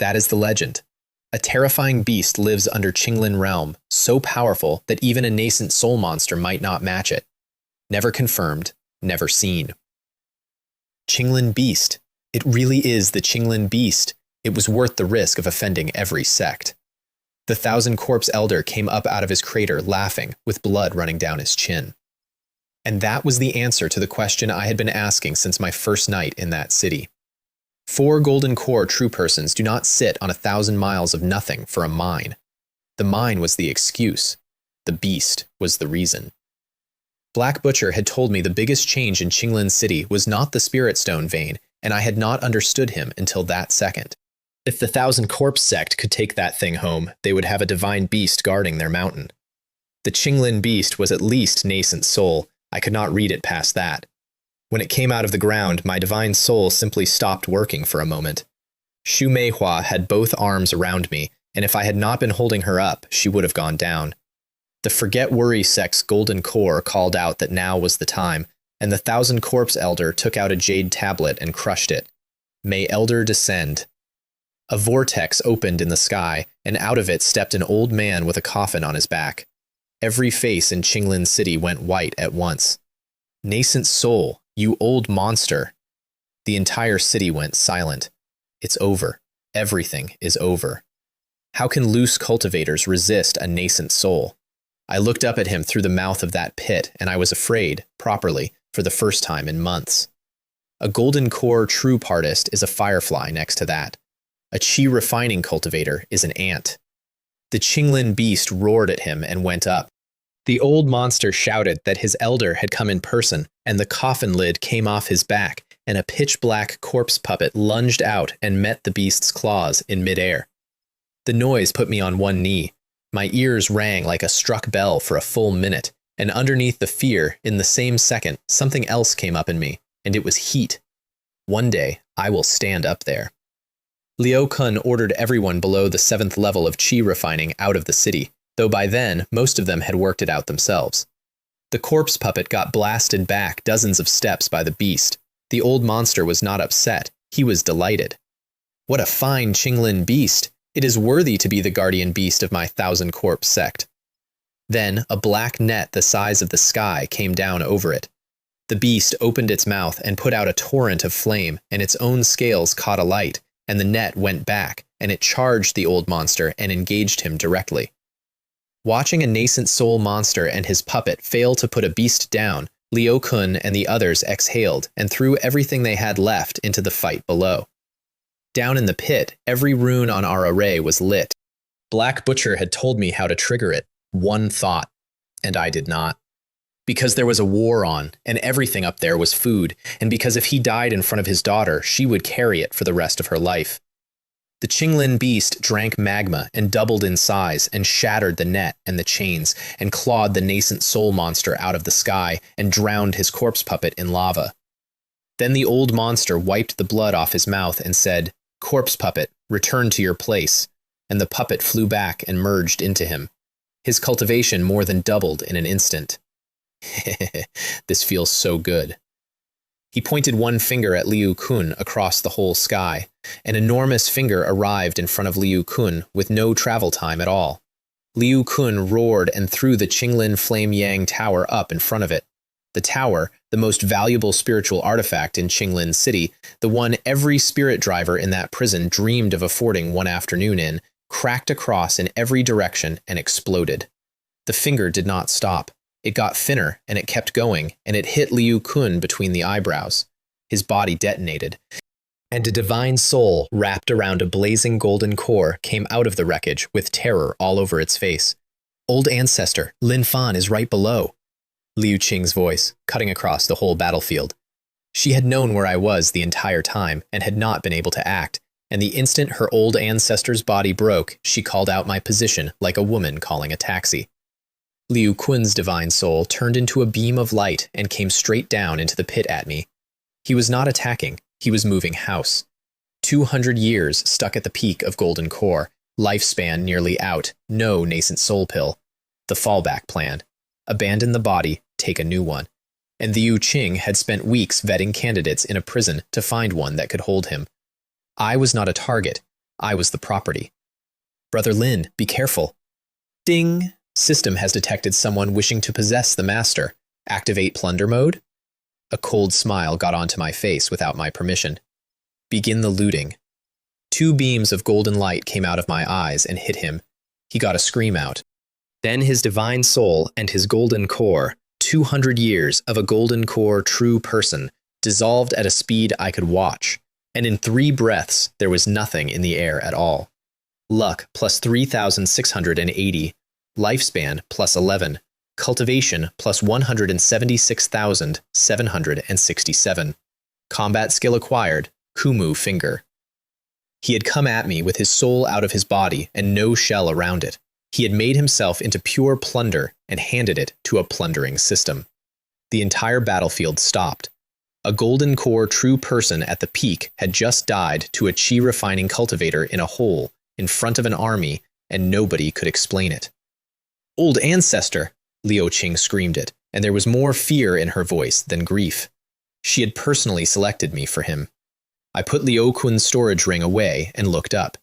That is the legend. A terrifying beast lives under Qinglin realm, so powerful that even a nascent soul monster might not match it. Never confirmed, never seen. Qinglin beast. It really is the Qinglin beast. It was worth the risk of offending every sect. The 1,000 Corpse Elder came up out of his crater laughing, with blood running down his chin. And that was the answer to the question I had been asking since my first night in that city. 4 Golden Core true persons do not sit on 1,000 miles of nothing for a mine. The mine was the excuse. The beast was the reason. Black Butcher had told me the biggest change in Qinglin City was not the Spirit Stone vein, and I had not understood him until that second. If the 1,000 Corpse Sect could take that thing home, they would have a divine beast guarding their mountain. The Qinglin beast was at least nascent soul. I could not read it past that. When it came out of the ground, my divine soul simply stopped working for a moment. Xu Meihua had both arms around me, and if I had not been holding her up, she would have gone down. The Forget Worry Sect's Golden Core called out that now was the time, and the 1,000 Corpse Elder took out a jade tablet and crushed it. May Elder descend. A vortex opened in the sky, and out of it stepped an old man with a coffin on his back. Every face in Qinglin City went white at once. Nascent soul, you old monster. The entire city went silent. It's over. Everything is over. How can loose cultivators resist a nascent soul? I looked up at him through the mouth of that pit, and I was afraid, properly, for the first time in months. A golden core troop artist is a firefly next to that. A chi refining cultivator is an ant. The Qinglin beast roared at him and went up. The old monster shouted that his elder had come in person, and the coffin lid came off his back, and a pitch-black corpse puppet lunged out and met the beast's claws in midair. The noise put me on one knee. My ears rang like a struck bell for a full minute, and underneath the fear, in the same second, something else came up in me, and it was heat. One day, I will stand up there. Liu Kun ordered everyone below the 7th level of chi refining out of the city, though by then, most of them had worked it out themselves. The corpse puppet got blasted back dozens of steps by the beast. The old monster was not upset. He was delighted. What a fine Qinglin beast! It is worthy to be the guardian beast of my 1,000-corpse sect. Then, a black net the size of the sky came down over it. The beast opened its mouth and put out a torrent of flame, and its own scales caught alight, and the net went back, and it charged the old monster and engaged him directly. Watching a nascent soul monster and his puppet fail to put a beast down, Liu Kun and the others exhaled and threw everything they had left into the fight below. Down in the pit, every rune on our array was lit. Black Butcher had told me how to trigger it, one thought, and I did not. Because there was a war on, and everything up there was food, and because if he died in front of his daughter, she would carry it for the rest of her life. The Qinglin beast drank magma and doubled in size and shattered the net and the chains and clawed the nascent soul monster out of the sky and drowned his corpse puppet in lava. Then the old monster wiped the blood off his mouth and said, "Corpse puppet, return to your place," and the puppet flew back and merged into him. His cultivation more than doubled in an instant. This feels so good. He pointed one finger at Liu Kun across the whole sky. An enormous finger arrived in front of Liu Kun with no travel time at all. Liu Kun roared and threw the Qinglin Flame Yang Tower up in front of it. The tower, the most valuable spiritual artifact in Qinglin City, the one every spirit driver in that prison dreamed of affording one afternoon in, cracked across in every direction and exploded. The finger did not stop. It got thinner, and it kept going, and it hit Liu Kun between the eyebrows. His body detonated, and a divine soul wrapped around a blazing golden core came out of the wreckage with terror all over its face. "Old ancestor, Lin Fan is right below." Liu Qing's voice, cutting across the whole battlefield. She had known where I was the entire time and had not been able to act, and the instant her old ancestor's body broke, she called out my position like a woman calling a taxi. Liu Kun's divine soul turned into a beam of light and came straight down into the pit at me. He was not attacking, he was moving house. 200 years stuck at the peak of Golden Core, lifespan nearly out, no nascent soul pill. The fallback plan. Abandon the body, take a new one. And Liu Qing had spent weeks vetting candidates in a prison to find one that could hold him. I was not a target, I was the property. "Brother Lin, be careful." Ding! System has detected someone wishing to possess the master. Activate plunder mode? A cold smile got onto my face without my permission. Begin the looting. 2 beams of golden light came out of my eyes and hit him. He got a scream out. Then his divine soul and his golden core, 200 years of a golden core true person, dissolved at a speed I could watch, and in 3 breaths there was nothing in the air at all. Luck plus 3,680. Lifespan plus 11, cultivation plus 176,767, combat skill acquired, Kumu finger. He had come at me with his soul out of his body and no shell around it. He had made himself into pure plunder and handed it to a plundering system. The entire battlefield stopped. A golden core true person at the peak had just died to a chi refining cultivator in a hole in front of an army, and nobody could explain it. "Old ancestor!" Liu Qing screamed it, and there was more fear in her voice than grief. She had personally selected me for him. I put Liu Kun's storage ring away and looked up.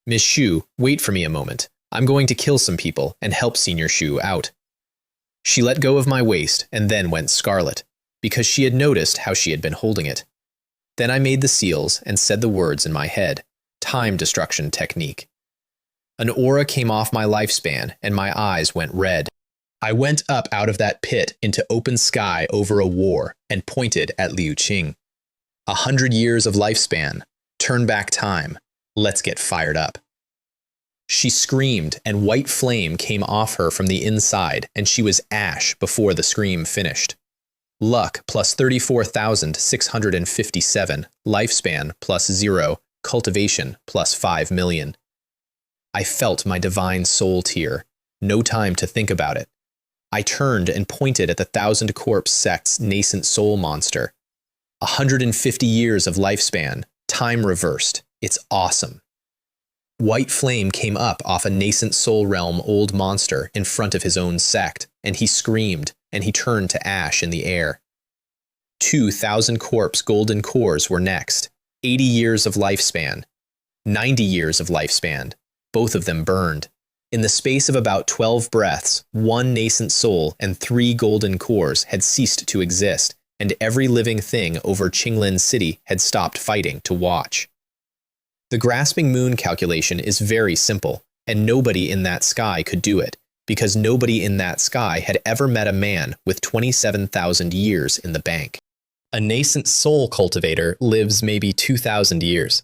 "Miss Shu, wait for me a moment. I'm going to kill some people and help Senior Shu out." She let go of my waist and then went scarlet, because she had noticed how she had been holding it. Then I made the seals and said the words in my head. Time destruction technique. An aura came off my lifespan, and my eyes went red. I went up out of that pit into open sky over a war and pointed at Liu Qing. 100 years of lifespan. Turn back time. Let's get fired up. She screamed, and white flame came off her from the inside, and she was ash before the scream finished. Luck plus 34,657, lifespan plus 0, cultivation plus 5 million. I felt my divine soul tear. No time to think about it. I turned and pointed at the 1,000 Corpse Sect's nascent soul monster. 150 years of lifespan, time reversed. It's awesome. White flame came up off a nascent soul realm old monster in front of his own sect, and he screamed, and he turned to ash in the air. 2,000 Corpse golden cores were next. 80 years of lifespan. 90 years of lifespan. Both of them burned. In the space of about 12 breaths, 1 nascent soul and 3 golden cores had ceased to exist, and every living thing over Qinglin City had stopped fighting to watch. The grasping moon calculation is very simple, and nobody in that sky could do it, because nobody in that sky had ever met a man with 27,000 years in the bank. A nascent soul cultivator lives maybe 2,000 years.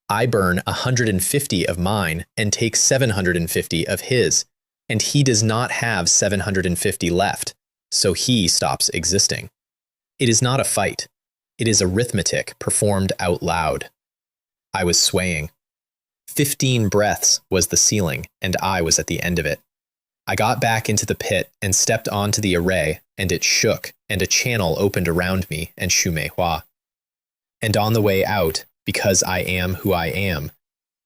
I burn 150 of mine and take 750 of his, and he does not have 750 left, so he stops existing. It is not a fight. It is arithmetic performed out loud. I was swaying. 15 breaths was the ceiling, and I was at the end of it. I got back into the pit and stepped onto the array, and it shook, and a channel opened around me and Shu Mei Hua. And on the way out, because I am who I am,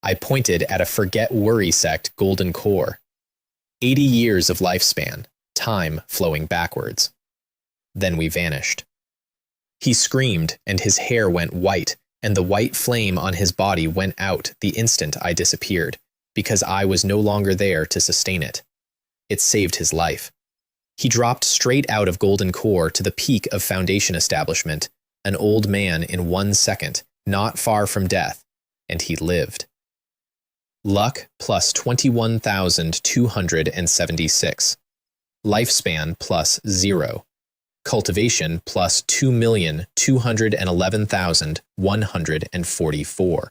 I pointed at a Forget Worry Sect golden core. 80 years of lifespan, time flowing backwards. Then we vanished. He screamed, and his hair went white, and the white flame on his body went out the instant I disappeared, because I was no longer there to sustain it. It saved his life. He dropped straight out of Golden Core to the peak of Foundation Establishment, an old man in 1 second, not far from death, and he lived. Luck plus 21,276. Lifespan plus 0. Cultivation plus 2,211,144.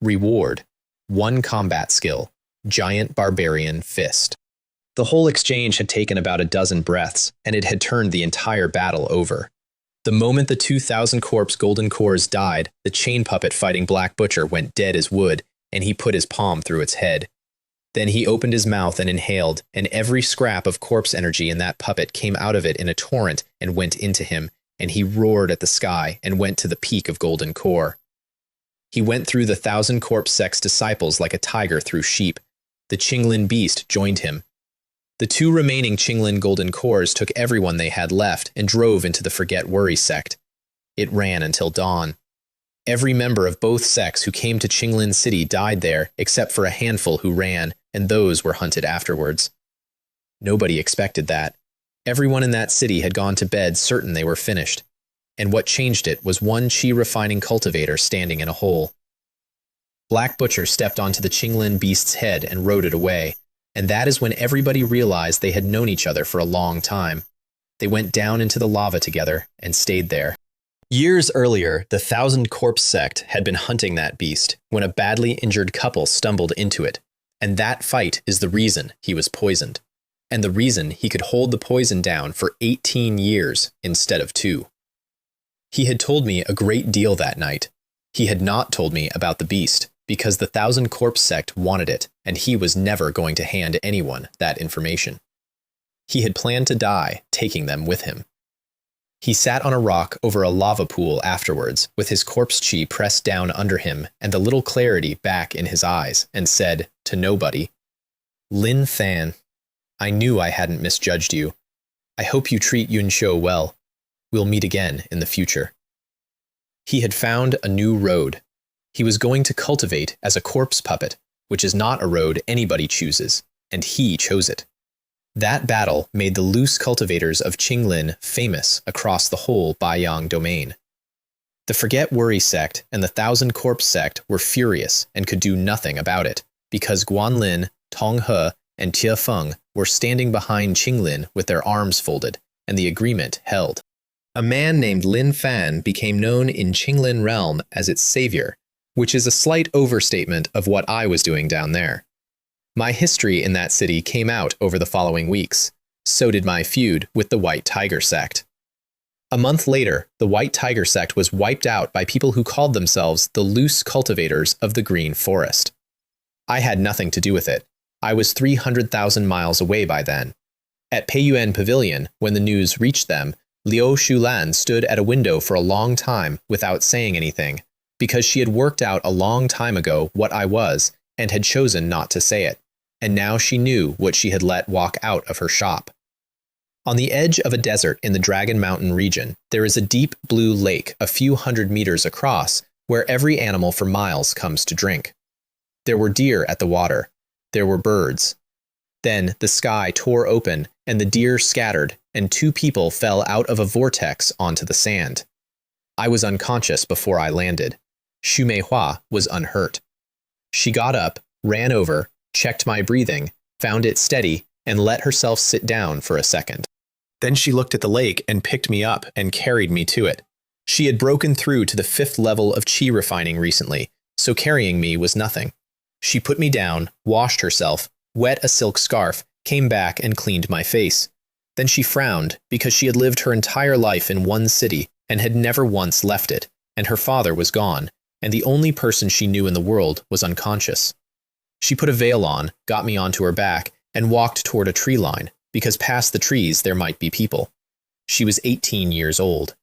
Reward: 1 combat skill, Giant Barbarian Fist. The whole exchange had taken about a dozen breaths, and it had turned the entire battle over. The moment the 2,000 Corpse golden cores died, the chain puppet fighting Black Butcher went dead as wood, and he put his palm through its head. Then he opened his mouth and inhaled, and every scrap of corpse energy in that puppet came out of it in a torrent and went into him, and he roared at the sky and went to the peak of Golden Core. He went through the 1,000 Corpse Sect's disciples like a tiger through sheep. The Qinglin beast joined him. The 2 remaining Qinglin golden cores took everyone they had left and drove into the Forget Worry Sect. It ran until dawn. Every member of both sects who came to Qinglin City died there, except for a handful who ran, and those were hunted afterwards. Nobody expected that. Everyone in that city had gone to bed certain they were finished, and what changed it was 1 chi-refining cultivator standing in a hole. Black Butcher stepped onto the Qinglin beast's head and rode it away, and that is when everybody realized they had known each other for a long time. They went down into the lava together and stayed there. Years earlier, the 1,000 Corpse Sect had been hunting that beast when a badly injured couple stumbled into it, and that fight is the reason he was poisoned, and the reason he could hold the poison down for 18 years instead of 2. He had told me a great deal that night. He had not told me about the beast, because the 1,000 Corpse Sect wanted it, and he was never going to hand anyone that information. He had planned to die, taking them with him. He sat on a rock over a lava pool afterwards, with his corpse chi pressed down under him and the little clarity back in his eyes, and said, to nobody, "Lin Fan, I knew I hadn't misjudged you. I hope you treat Yunshou well. We'll meet again in the future." He had found a new road. He was going to cultivate as a corpse puppet, which is not a road anybody chooses, and he chose it. That battle made the loose cultivators of Qinglin famous across the whole Baiyang domain. The Forget Worry Sect and the 1,000 Corpse Sect were furious and could do nothing about it, because Guanlin, Tonghe, and Tiefeng were standing behind Qinglin with their arms folded, and the agreement held. A man named Lin Fan became known in Qinglin realm as its savior, which is a slight overstatement of what I was doing down there. My history in that city came out over the following weeks. So did my feud with the White Tiger Sect. A month later, the White Tiger Sect was wiped out by people who called themselves the loose cultivators of the Green Forest. I had nothing to do with it. I was 300,000 miles away by then. At Peiyuan Pavilion, when the news reached them, Liu Shulan stood at a window for a long time without saying anything, because she had worked out a long time ago what I was and had chosen not to say it, and now she knew what she had let walk out of her shop. On the edge of a desert in the Dragon Mountain region, there is a deep blue lake a few hundred meters across where every animal for miles comes to drink. There were deer at the water. There were birds. Then the sky tore open and the deer scattered and 2 people fell out of a vortex onto the sand. I was unconscious before I landed. Xu Meihua was unhurt. She got up, ran over, checked my breathing, found it steady, and let herself sit down for a second. Then she looked at the lake and picked me up and carried me to it. She had broken through to the 5th level of qi refining recently, so carrying me was nothing. She put me down, washed herself, wet a silk scarf, came back and cleaned my face. Then she frowned because she had lived her entire life in one city and had never once left it, and her father was gone, and the only person she knew in the world was unconscious. She put a veil on, got me onto her back, and walked toward a tree line, because past the trees there might be people. She was 18 years old.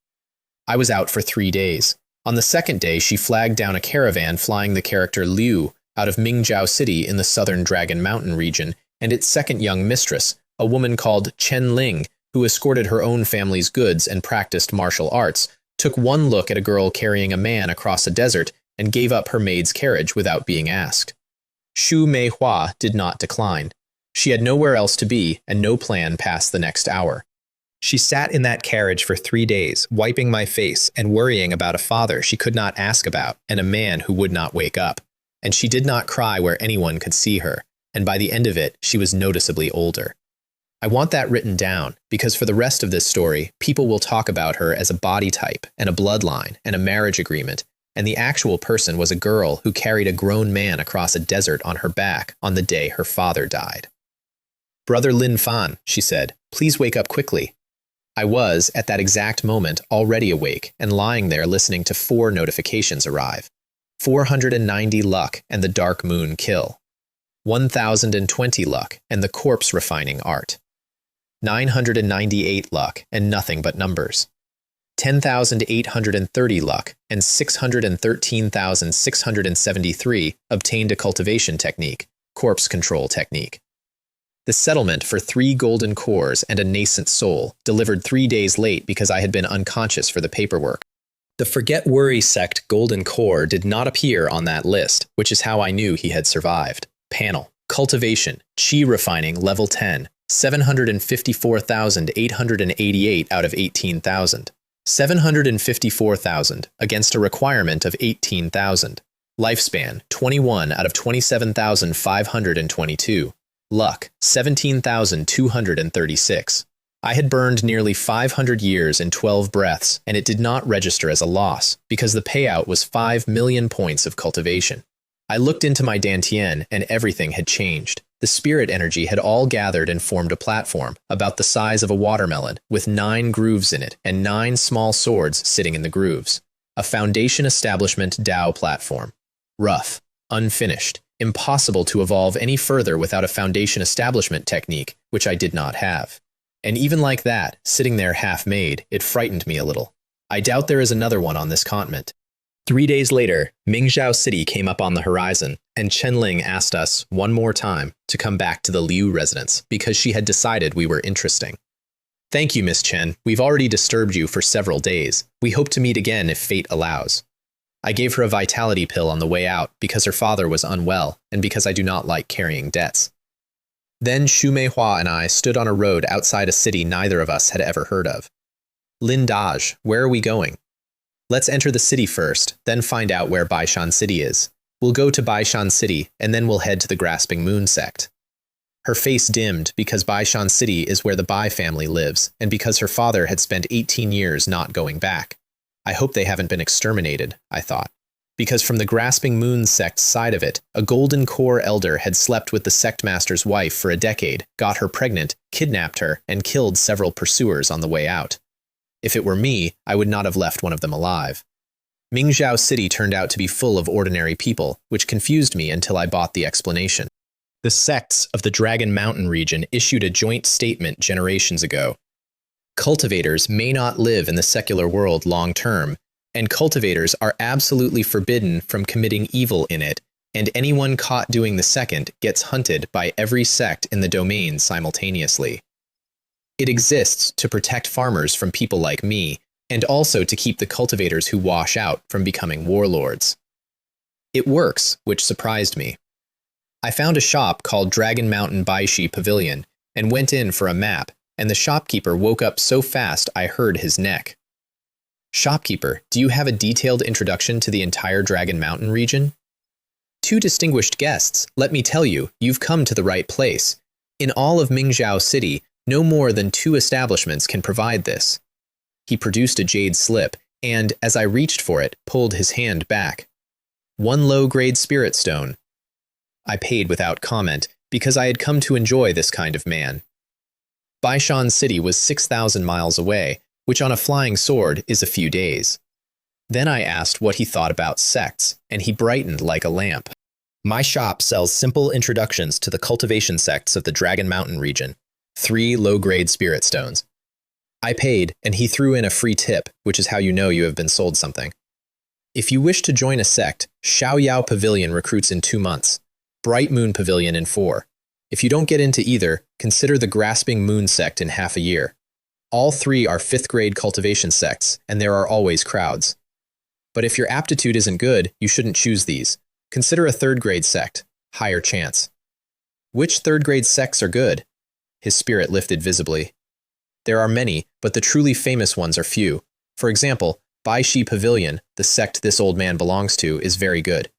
I was out for 3 days. On the 2nd day, she flagged down a caravan flying the character Liu out of Mingjiao City in the southern Dragon Mountain region, and its 2nd young mistress, a woman called Chen Ling, who escorted her own family's goods and practiced martial arts, took one look at a girl carrying a man across a desert and gave up her maid's carriage without being asked. Xu Meihua did not decline. She had nowhere else to be and no plan past the next hour. She sat in that carriage for 3 days, wiping my face and worrying about a father she could not ask about and a man who would not wake up. And she did not cry where anyone could see her, and by the end of it, she was noticeably older. I want that written down, because for the rest of this story, people will talk about her as a body type, and a bloodline, and a marriage agreement, and the actual person was a girl who carried a grown man across a desert on her back on the day her father died. "Brother Lin Fan," she said, "please wake up quickly." I was, at that exact moment, already awake and lying there listening to 4 notifications arrive. 490 luck and the dark moon kill. 1020 luck and the corpse refining art. 998 luck and nothing but numbers. 10,830 luck and 613,673 obtained a cultivation technique, corpse control technique. The settlement for 3 golden cores and a nascent soul, delivered 3 days late because I had been unconscious for the paperwork. The Forget Worry Sect golden core did not appear on that list, which is how I knew he had survived. Panel: Cultivation, Qi Refining, Level 10, 754,888 out of 18,000. 754,000 against a requirement of 18,000. Lifespan: 21 out of 27,522. Luck: 17,236. I had burned nearly 500 years in 12 breaths, and it did not register as a loss, because the payout was 5 million points of cultivation. I looked into my dantian, and everything had changed. The spirit energy had all gathered and formed a platform, about the size of a watermelon, with 9 grooves in it, and 9 small swords sitting in the grooves. A foundation establishment Dao platform. Rough, unfinished, impossible to evolve any further without a foundation establishment technique, which I did not have. And even like that, sitting there half-made, it frightened me a little. I doubt there is another one on this continent. 3 days later, Mingjiao City came up on the horizon, and Chen Ling asked us, one more time, to come back to the Liu residence, because she had decided we were interesting. "Thank you, Miss Chen. We've already disturbed you for several days. We hope to meet again if fate allows." I gave her a vitality pill on the way out because her father was unwell and because I do not like carrying debts. Then Xu Meihua and I stood on a road outside a city neither of us had ever heard of. "Lin Daj, where are we going?" "Let's enter the city first, then find out where Baishan City is. We'll go to Baishan City, and then we'll head to the Grasping Moon Sect." Her face dimmed because Bei Yu City is where the Bei family lives, and because her father had spent 18 years not going back. I hope they haven't been exterminated, I thought. Because from the Grasping Moon Sect's side of it, a Golden Core elder had slept with the Sect Master's wife for a decade, got her pregnant, kidnapped her, and killed several pursuers on the way out. If it were me, I would not have left one of them alive. Mingzhou City turned out to be full of ordinary people, which confused me until I bought the explanation. The sects of the Dragon Mountain region issued a joint statement generations ago. Cultivators may not live in the secular world long term, and cultivators are absolutely forbidden from committing evil in it, and anyone caught doing the second gets hunted by every sect in the domain simultaneously. It exists to protect farmers from people like me, and also to keep the cultivators who wash out from becoming warlords. It works, which surprised me. I found a shop called Dragon Mountain Baishi Pavilion, and went in for a map, and the shopkeeper woke up so fast I heard his neck. Shopkeeper, do you have a detailed introduction to the entire Dragon Mountain region? Two distinguished guests, let me tell you, you've come to the right place. In all of Mingzhou City, no more than 2 establishments can provide this. He produced a jade slip, and, as I reached for it, pulled his hand back. 1 low-grade spirit stone. I paid without comment, because I had come to enjoy this kind of man. Bei Yu City was 6,000 miles away, which on a flying sword is a few days. Then I asked what he thought about sects, and he brightened like a lamp. My shop sells simple introductions to the cultivation sects of the Dragon Mountain region. 3 low-grade spirit stones. I paid, and he threw in a free tip, which is how you know you have been sold something. If you wish to join a sect, Xiaoyao Pavilion recruits in 2 months. Bright Moon Pavilion in 4. If you don't get into either, consider the Grasping Moon Sect in half a year. All 3 are 5th-grade cultivation sects, and there are always crowds. But if your aptitude isn't good, you shouldn't choose these. Consider a 3rd-grade sect. Higher chance. Which 3rd-grade sects are good? His spirit lifted visibly. There are many, but the truly famous ones are few. For example, Baishi Pavilion, the sect this old man belongs to, is very good.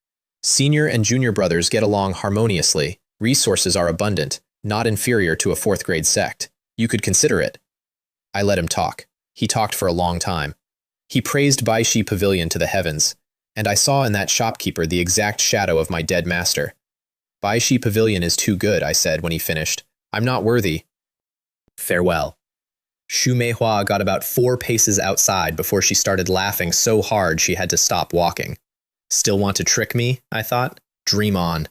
Senior and junior brothers get along harmoniously. Resources are abundant, not inferior to a 4th-grade sect. You could consider it. I let him talk. He talked for a long time. He praised Baishi Pavilion to the heavens, and I saw in that shopkeeper the exact shadow of my dead master. Baishi Pavilion is too good, I said when he finished. I'm not worthy. Farewell. Shu Meihua got about 4 paces outside before she started laughing so hard she had to stop walking. Still want to trick me? I thought. Dream on.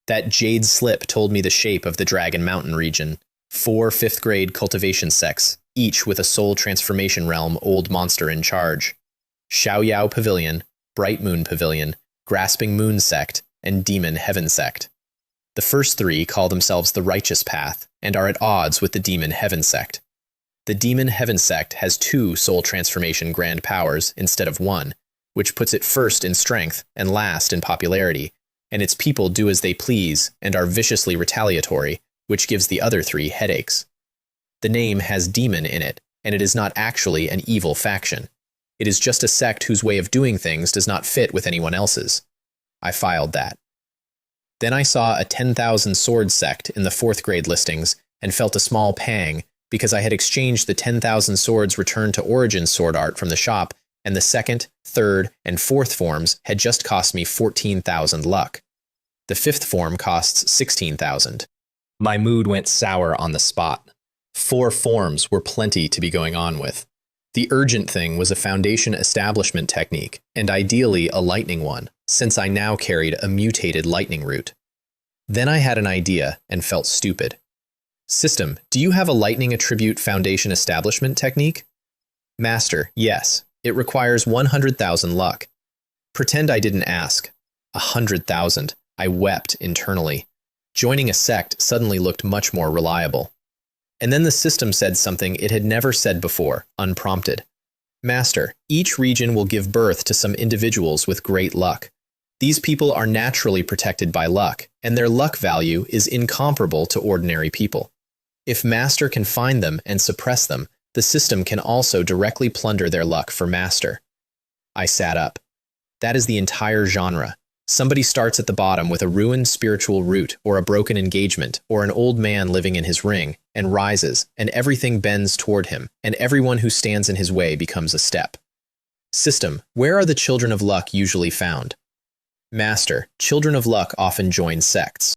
That jade slip told me the shape of the Dragon Mountain region. 4 5th-grade cultivation sects, each with a soul transformation realm old monster in charge. Xiaoyao Pavilion, Bright Moon Pavilion, Grasping Moon Sect, and Demon Heaven Sect. The first 3 call themselves the Righteous Path, and are at odds with the Demon Heaven Sect. The Demon Heaven Sect has 2 soul transformation grand powers instead of 1, which puts it first in strength and last in popularity, and its people do as they please and are viciously retaliatory, which gives the other 3 headaches. The name has demon in it, and it is not actually an evil faction. It is just a sect whose way of doing things does not fit with anyone else's. I filed that. Then I saw a 10,000 sword sect in the 4th-grade listings and felt a small pang because I had exchanged the 10,000 swords returned to Origin sword art from the shop, and the 2nd, 3rd, and 4th forms had just cost me 14,000 luck. The 5th form costs 16,000. My mood went sour on the spot. 4 forms were plenty to be going on with. The urgent thing was a foundation establishment technique, and ideally a lightning one, since I now carried a mutated lightning root. Then I had an idea and felt stupid. System, do you have a lightning attribute foundation establishment technique? Master, yes. It requires 100,000 luck. Pretend I didn't ask. 100,000. I wept internally. Joining a sect suddenly looked much more reliable. And then the system said something it had never said before, unprompted. Master, each region will give birth to some individuals with great luck. These people are naturally protected by luck, and their luck value is incomparable to ordinary people. If Master can find them and suppress them, the system can also directly plunder their luck for Master. I sat up. That is the entire genre. Somebody starts at the bottom with a ruined spiritual root, or a broken engagement, or an old man living in his ring, and rises, and everything bends toward him, and everyone who stands in his way becomes a step. System: where are the children of luck usually found? Master: children of luck often join sects.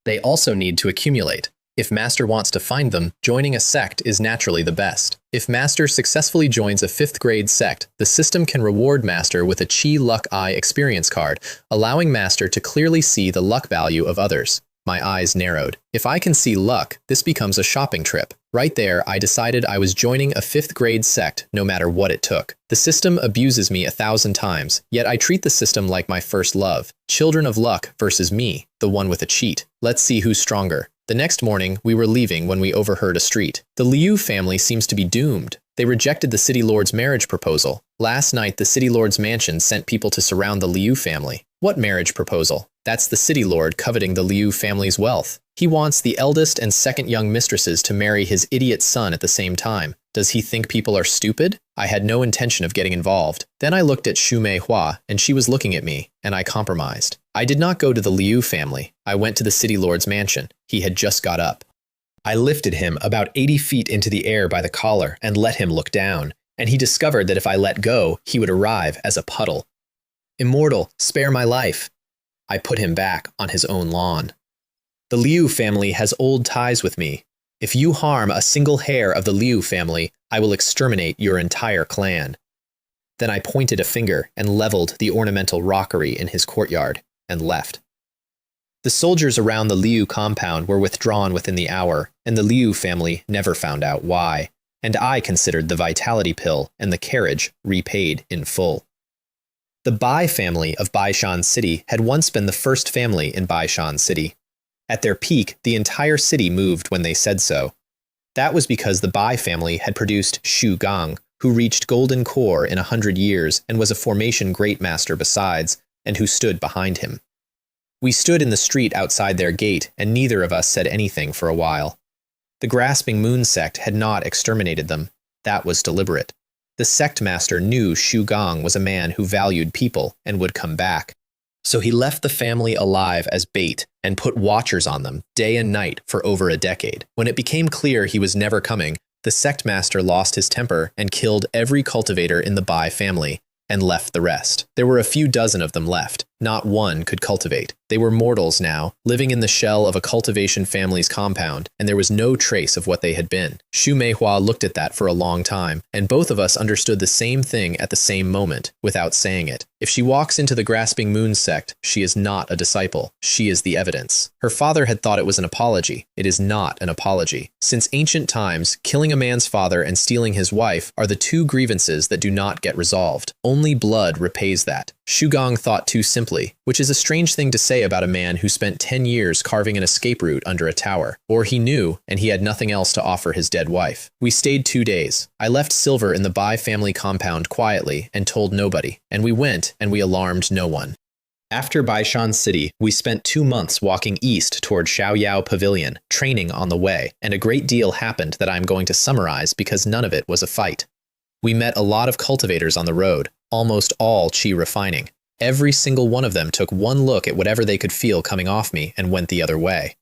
They also need to accumulate. If Master wants to find them, joining a sect is naturally the best. If Master successfully joins a 5th grade sect, the system can reward Master with a Chi Luck Eye experience card, allowing Master to clearly see the luck value of others. My eyes narrowed. If I can see luck, this becomes a shopping trip. Right there, I decided I was joining a 5th grade sect no matter what it took. The system abuses me 1,000 times, yet I treat the system like my first love. Children of luck versus me, the one with a cheat. Let's see who's stronger. The next morning, we were leaving when we overheard a street. The Liu family seems to be doomed. They rejected the city lord's marriage proposal. Last night, the city lord's mansion sent people to surround the Liu family. What marriage proposal? That's the city lord coveting the Liu family's wealth. He wants the eldest and second young mistresses to marry his idiot son at the same time. Does he think people are stupid? I had no intention of getting involved. Then I looked at Xu Meihua, and she was looking at me, and I compromised. I did not go to the Liu family. I went to the city lord's mansion. He had just got up. I lifted him about 80 feet into the air by the collar and let him look down, and he discovered that if I let go, he would arrive as a puddle. Immortal, spare my life. I put him back on his own lawn. The Liu family has old ties with me. If you harm a single hair of the Liu family, I will exterminate your entire clan. Then I pointed a finger and leveled the ornamental rockery in his courtyard and left. The soldiers around the Liu compound were withdrawn within the hour, and the Liu family never found out why, and I considered the vitality pill and the carriage repaid in full. The Bei family of Bei Yu City had once been the first family in Bei Yu City. At their peak, the entire city moved when they said so. That was because the Bei family had produced Shu Gang, who reached golden core in 100 years and was a formation great master besides, and who stood behind him. We stood in the street outside their gate, and neither of us said anything for a while. The grasping moon sect had not exterminated them. That was deliberate. The sect master knew Shu Gang was a man who valued people and would come back. So he left the family alive as bait and put watchers on them day and night for over a decade. When it became clear he was never coming, the sect master lost his temper and killed every cultivator in the Bei family and left the rest. There were a few dozen of them left. Not one could cultivate. They were mortals now, living in the shell of a cultivation family's compound, and there was no trace of what they had been. Xu Meihua looked at that for a long time, and both of us understood the same thing at the same moment, without saying it. If she walks into the Grasping Moon sect, she is not a disciple. She is the evidence. Her father had thought it was an apology. It is not an apology. Since ancient times, killing a man's father and stealing his wife are the two grievances that do not get resolved. Only blood repays that. Shu Gang thought too simply, which is a strange thing to say about a man who spent 10 years carving an escape route under a tower. Or he knew, and he had nothing else to offer his dead wife. We stayed 2 days. I left Silver in the Bei family compound quietly and told nobody, and we went and we alarmed no one. After Bei Yu City, we spent 2 months walking east toward Xiaoyao Pavilion, training on the way, and a great deal happened that I am going to summarize because none of it was a fight. We met a lot of cultivators on the road, almost all chi refining. Every single one of them took one look at whatever they could feel coming off me and went the other way.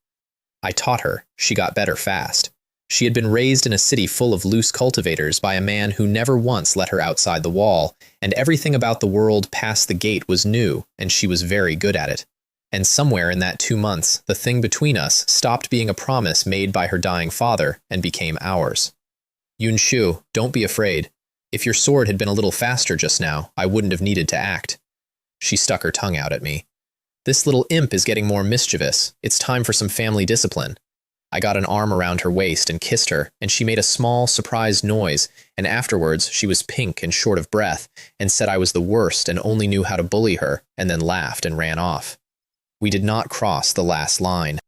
I taught her. She got better fast. She had been raised in a city full of loose cultivators by a man who never once let her outside the wall, and everything about the world past the gate was new, and she was very good at it. And somewhere in that 2 months, the thing between us stopped being a promise made by her dying father and became ours. Yunshu, don't be afraid. If your sword had been a little faster just now, I wouldn't have needed to act. She stuck her tongue out at me. This little imp is getting more mischievous. It's time for some family discipline. I got an arm around her waist and kissed her, and she made a small, surprised noise, and afterwards she was pink and short of breath, and said I was the worst and only knew how to bully her, and then laughed and ran off. We did not cross the last line.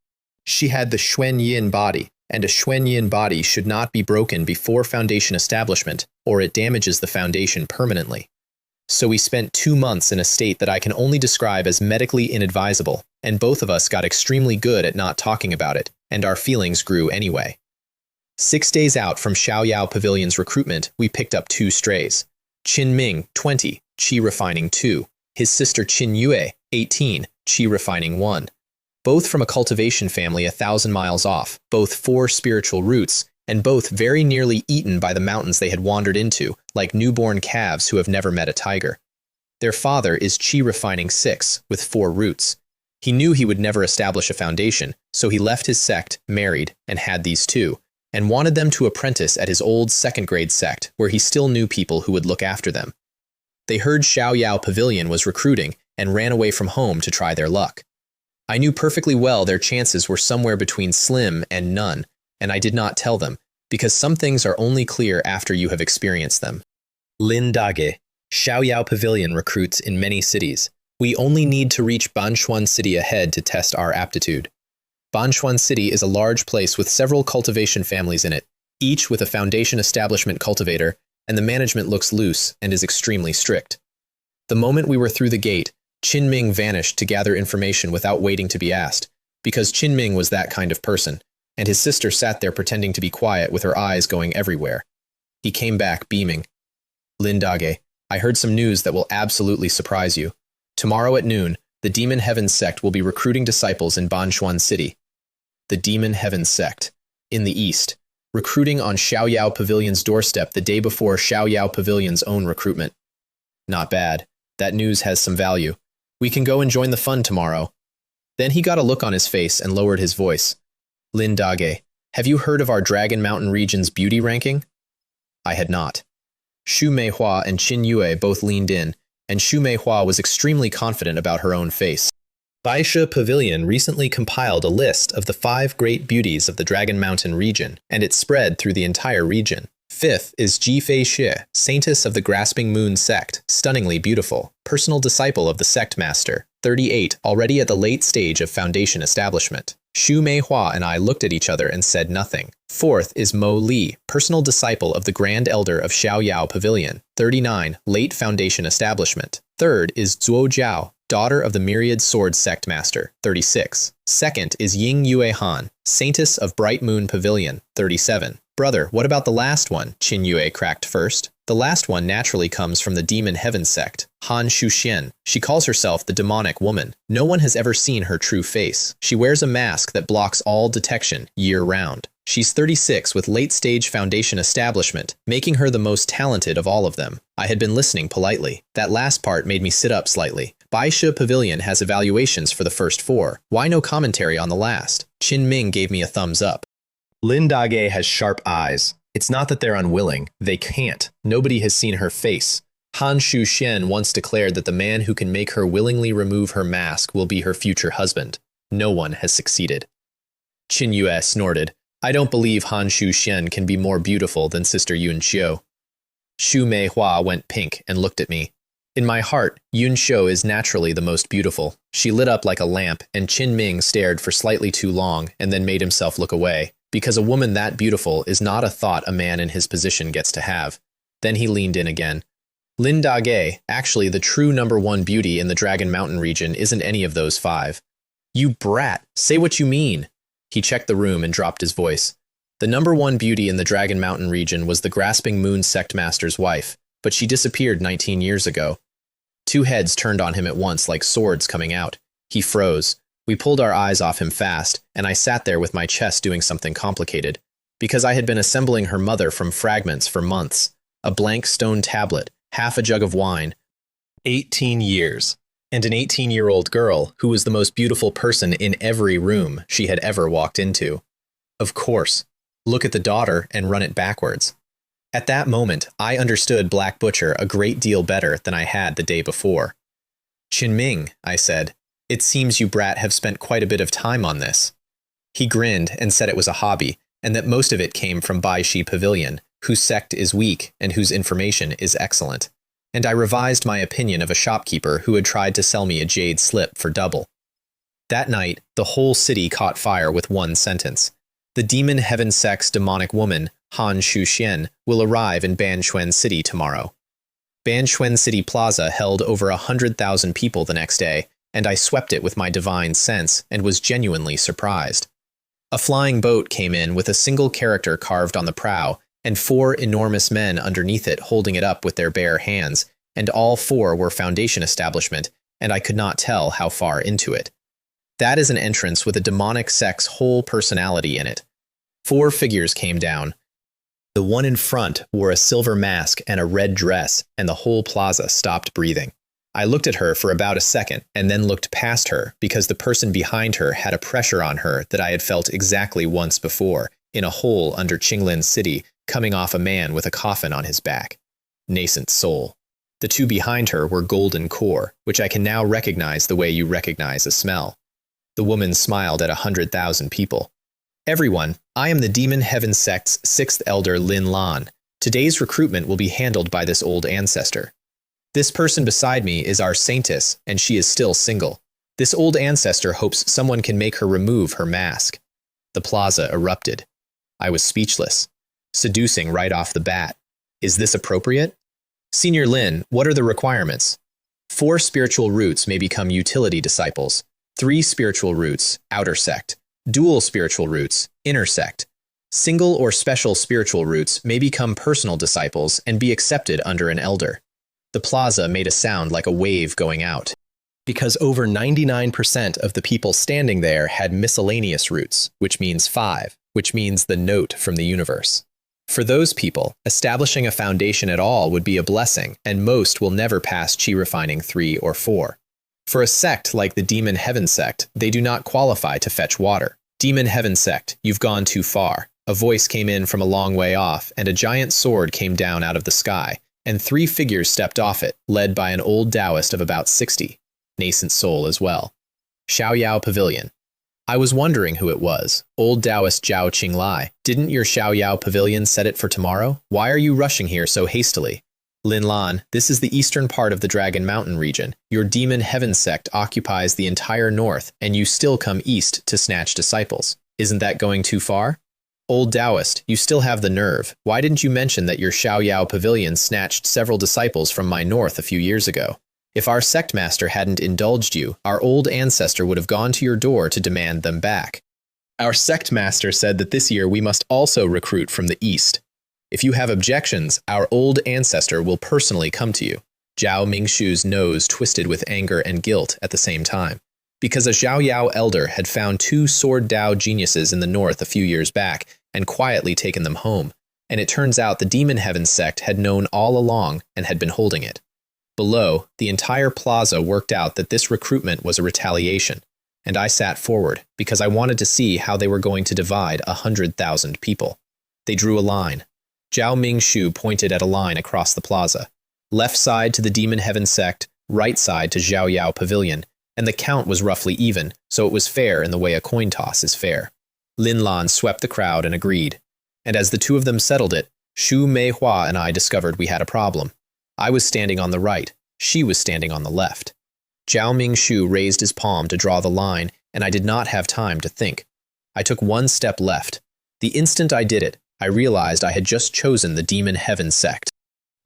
She had the Xuan Yin body, and a Xuan Yin body should not be broken before foundation establishment, or it damages the foundation permanently. So we spent 2 months in a state that I can only describe as medically inadvisable, and both of us got extremely good at not talking about it, and our feelings grew anyway. 6 days out from Xiaoyao Pavilion's recruitment, we picked up 2 strays. Qin Ming, 20, Qi Refining 2, his sister Qin Yue, 18. Qi Refining 1. Both from a cultivation family 1,000 miles off, both 4 spiritual roots, and both very nearly eaten by the mountains they had wandered into, like newborn calves who have never met a tiger. Their father is Qi Refining 6, with 4 roots. He knew he would never establish a foundation, so he left his sect, married, and had these 2, and wanted them to apprentice at his old second-grade sect, where he still knew people who would look after them. They heard Xiaoyao Pavilion was recruiting and ran away from home to try their luck. I knew perfectly well their chances were somewhere between slim and none, and I did not tell them, because some things are only clear after you have experienced them. Lin Dage, Xiaoyao Pavilion recruits in many cities. We only need to reach Banchuan City ahead to test our aptitude. Banchuan City is a large place with several cultivation families in it, each with a foundation establishment cultivator, and the management looks loose and is extremely strict. The moment we were through the gate, Qin Ming vanished to gather information without waiting to be asked, because Qin Ming was that kind of person, and his sister sat there pretending to be quiet with her eyes going everywhere. He came back beaming. Lin Dage, I heard some news that will absolutely surprise you. Tomorrow at noon, the Demon Heaven Sect will be recruiting disciples in Banchuan City. The Demon Heaven Sect, in the east, recruiting on Xiaoyao Pavilion's doorstep the day before Xiaoyao Pavilion's own recruitment. Not bad. That news has some value. We can go and join the fun tomorrow. Then he got a look on his face and lowered his voice. Lin Dage, have you heard of our Dragon Mountain region's beauty ranking? I had not. Xu Meihua and Qin Yue both leaned in, and Xu Meihua was extremely confident about her own face. Bei Yu Pavilion recently compiled a list of the 5 great beauties of the Dragon Mountain region, and it spread through the entire region. 5th is Jifei Xie, Saintess of the Grasping Moon Sect, stunningly beautiful, personal disciple of the Sect Master, 38, already at the late stage of foundation establishment. Xu Meihua and I looked at each other and said nothing. 4th is Mo Li, personal disciple of the Grand Elder of Xiaoyao Pavilion, 39, late foundation establishment. 3rd is Zuo Jiao, daughter of the Myriad Sword Sect Master, 36. 2nd is Ying Yue Han, Saintess of Bright Moon Pavilion, 37. Brother, what about the last one? Qin Yue cracked first. The last one naturally comes from the Demon Heaven Sect, Han Shuxian. She calls herself the Demonic Woman. No one has ever seen her true face. She wears a mask that blocks all detection year-round. She's 36 with late-stage foundation establishment, making her the most talented of all of them. I had been listening politely. That last part made me sit up slightly. Bei Yu Pavilion has evaluations for the first 4. Why no commentary on the last? Qin Ming gave me a thumbs up. Lin Dage has sharp eyes. It's not that they're unwilling. They can't. Nobody has seen her face. Han Shuxian once declared that the man who can make her willingly remove her mask will be her future husband. No one has succeeded. Qin Yue snorted. I don't believe Han Shuxian can be more beautiful than Sister Yun Xiu. Xu Meihua went pink and looked at me. In my heart, Yun Xiu is naturally the most beautiful. She lit up like a lamp, and Qin Ming stared for slightly too long and then made himself look away, because a woman that beautiful is not a thought a man in his position gets to have. Then he leaned in again. Lin Dage, actually the true #1 beauty in the Dragon Mountain region isn't any of those 5. You brat, say what you mean. He checked the room and dropped his voice. The #1 beauty in the Dragon Mountain region was the Grasping Moon Sect Master's wife, but she disappeared 19 years ago. 2 heads turned on him at once like swords coming out. He froze. We pulled our eyes off him fast, and I sat there with my chest doing something complicated, because I had been assembling her mother from fragments for months. A blank stone tablet, half a jug of wine, 18 years, and an 18-year-old girl who was the most beautiful person in every room she had ever walked into. Of course, look at the daughter and run it backwards. At that moment, I understood Black Butcher a great deal better than I had the day before. Qin Ming, I said, it seems you brat have spent quite a bit of time on this. He grinned and said it was a hobby, and that most of it came from Bei Yu Pavilion, whose sect is weak and whose information is excellent. And I revised my opinion of a shopkeeper who had tried to sell me a jade slip for double. That night, the whole city caught fire with one sentence. The Demon Heaven Sect's demonic woman, Han Shuxian, will arrive in Banchuan City tomorrow. Banchuan City Plaza held over 100,000 people the next day, and I swept it with my divine sense and was genuinely surprised. A flying boat came in with a single character carved on the prow, and 4 enormous men underneath it holding it up with their bare hands, and all 4 were foundation establishment, and I could not tell how far into it. That is an entrance with a demonic sect's whole personality in it. 4 figures came down. The one in front wore a silver mask and a red dress, and the whole plaza stopped breathing. I looked at her for about a second and then looked past her because the person behind her had a pressure on her that I had felt exactly once before, in a hole under Qinglin City, coming off a man with a coffin on his back. Nascent soul. The 2 behind her were golden core, which I can now recognize the way you recognize a smell. The woman smiled at 100,000 people. Everyone, I am the Demon Heaven Sect's 6th Elder Lin Lan. Today's recruitment will be handled by this old ancestor. This person beside me is our saintess, and she is still single. This old ancestor hopes someone can make her remove her mask. The plaza erupted. I was speechless. Seducing right off the bat. Is this appropriate? Senior Lin, what are the requirements? 4 spiritual roots may become utility disciples. 3 spiritual roots, outer sect. Dual spiritual roots, inner sect. Single or special spiritual roots may become personal disciples and be accepted under an elder. The plaza made a sound like a wave going out, because over 99% of the people standing there had miscellaneous roots, which means 5, which means the note from the universe. For those people, establishing a foundation at all would be a blessing, and most will never pass Qi Refining 3 or 4. For a sect like the Demon Heaven Sect, they do not qualify to fetch water. Demon Heaven Sect, you've gone too far. A voice came in from a long way off, and a giant sword came down out of the sky, and 3 figures stepped off it, led by an old Taoist of about 60, nascent soul as well. Xiaoyao Pavilion. I was wondering who it was. Old Taoist Zhao Qinglai. Didn't your Xiaoyao Pavilion set it for tomorrow? Why are you rushing here so hastily? Lin Lan, this is the eastern part of the Dragon Mountain region. Your Demon Heaven Sect occupies the entire north, and you still come east to snatch disciples. Isn't that going too far? Old Taoist, you still have the nerve. Why didn't you mention that your Xiaoyao Pavilion snatched several disciples from my north a few years ago? If our sect master hadn't indulged you, our old ancestor would have gone to your door to demand them back. Our sect master said that this year we must also recruit from the east. If you have objections, our old ancestor will personally come to you. Zhao Mingshu's nose twisted with anger and guilt at the same time, because a Xiaoyao elder had found 2 sword Dao geniuses in the north a few years back and quietly taken them home, and it turns out the Demon Heaven Sect had known all along and had been holding it. Below, the entire plaza worked out that this recruitment was a retaliation, and I sat forward because I wanted to see how they were going to divide 100,000 people. They drew a line. Zhao Mingshu pointed at a line across the plaza. Left side to the Demon Heaven Sect, right side to Xiaoyao Pavilion, and the count was roughly even, so it was fair in the way a coin toss is fair. Lin Lan swept the crowd and agreed. And as the 2 of them settled it, Xu Meihua and I discovered we had a problem. I was standing on the right, she was standing on the left. Zhao Mingshu raised his palm to draw the line, and I did not have time to think. I took 1 step left. The instant I did it, I realized I had just chosen the Demon Heaven Sect.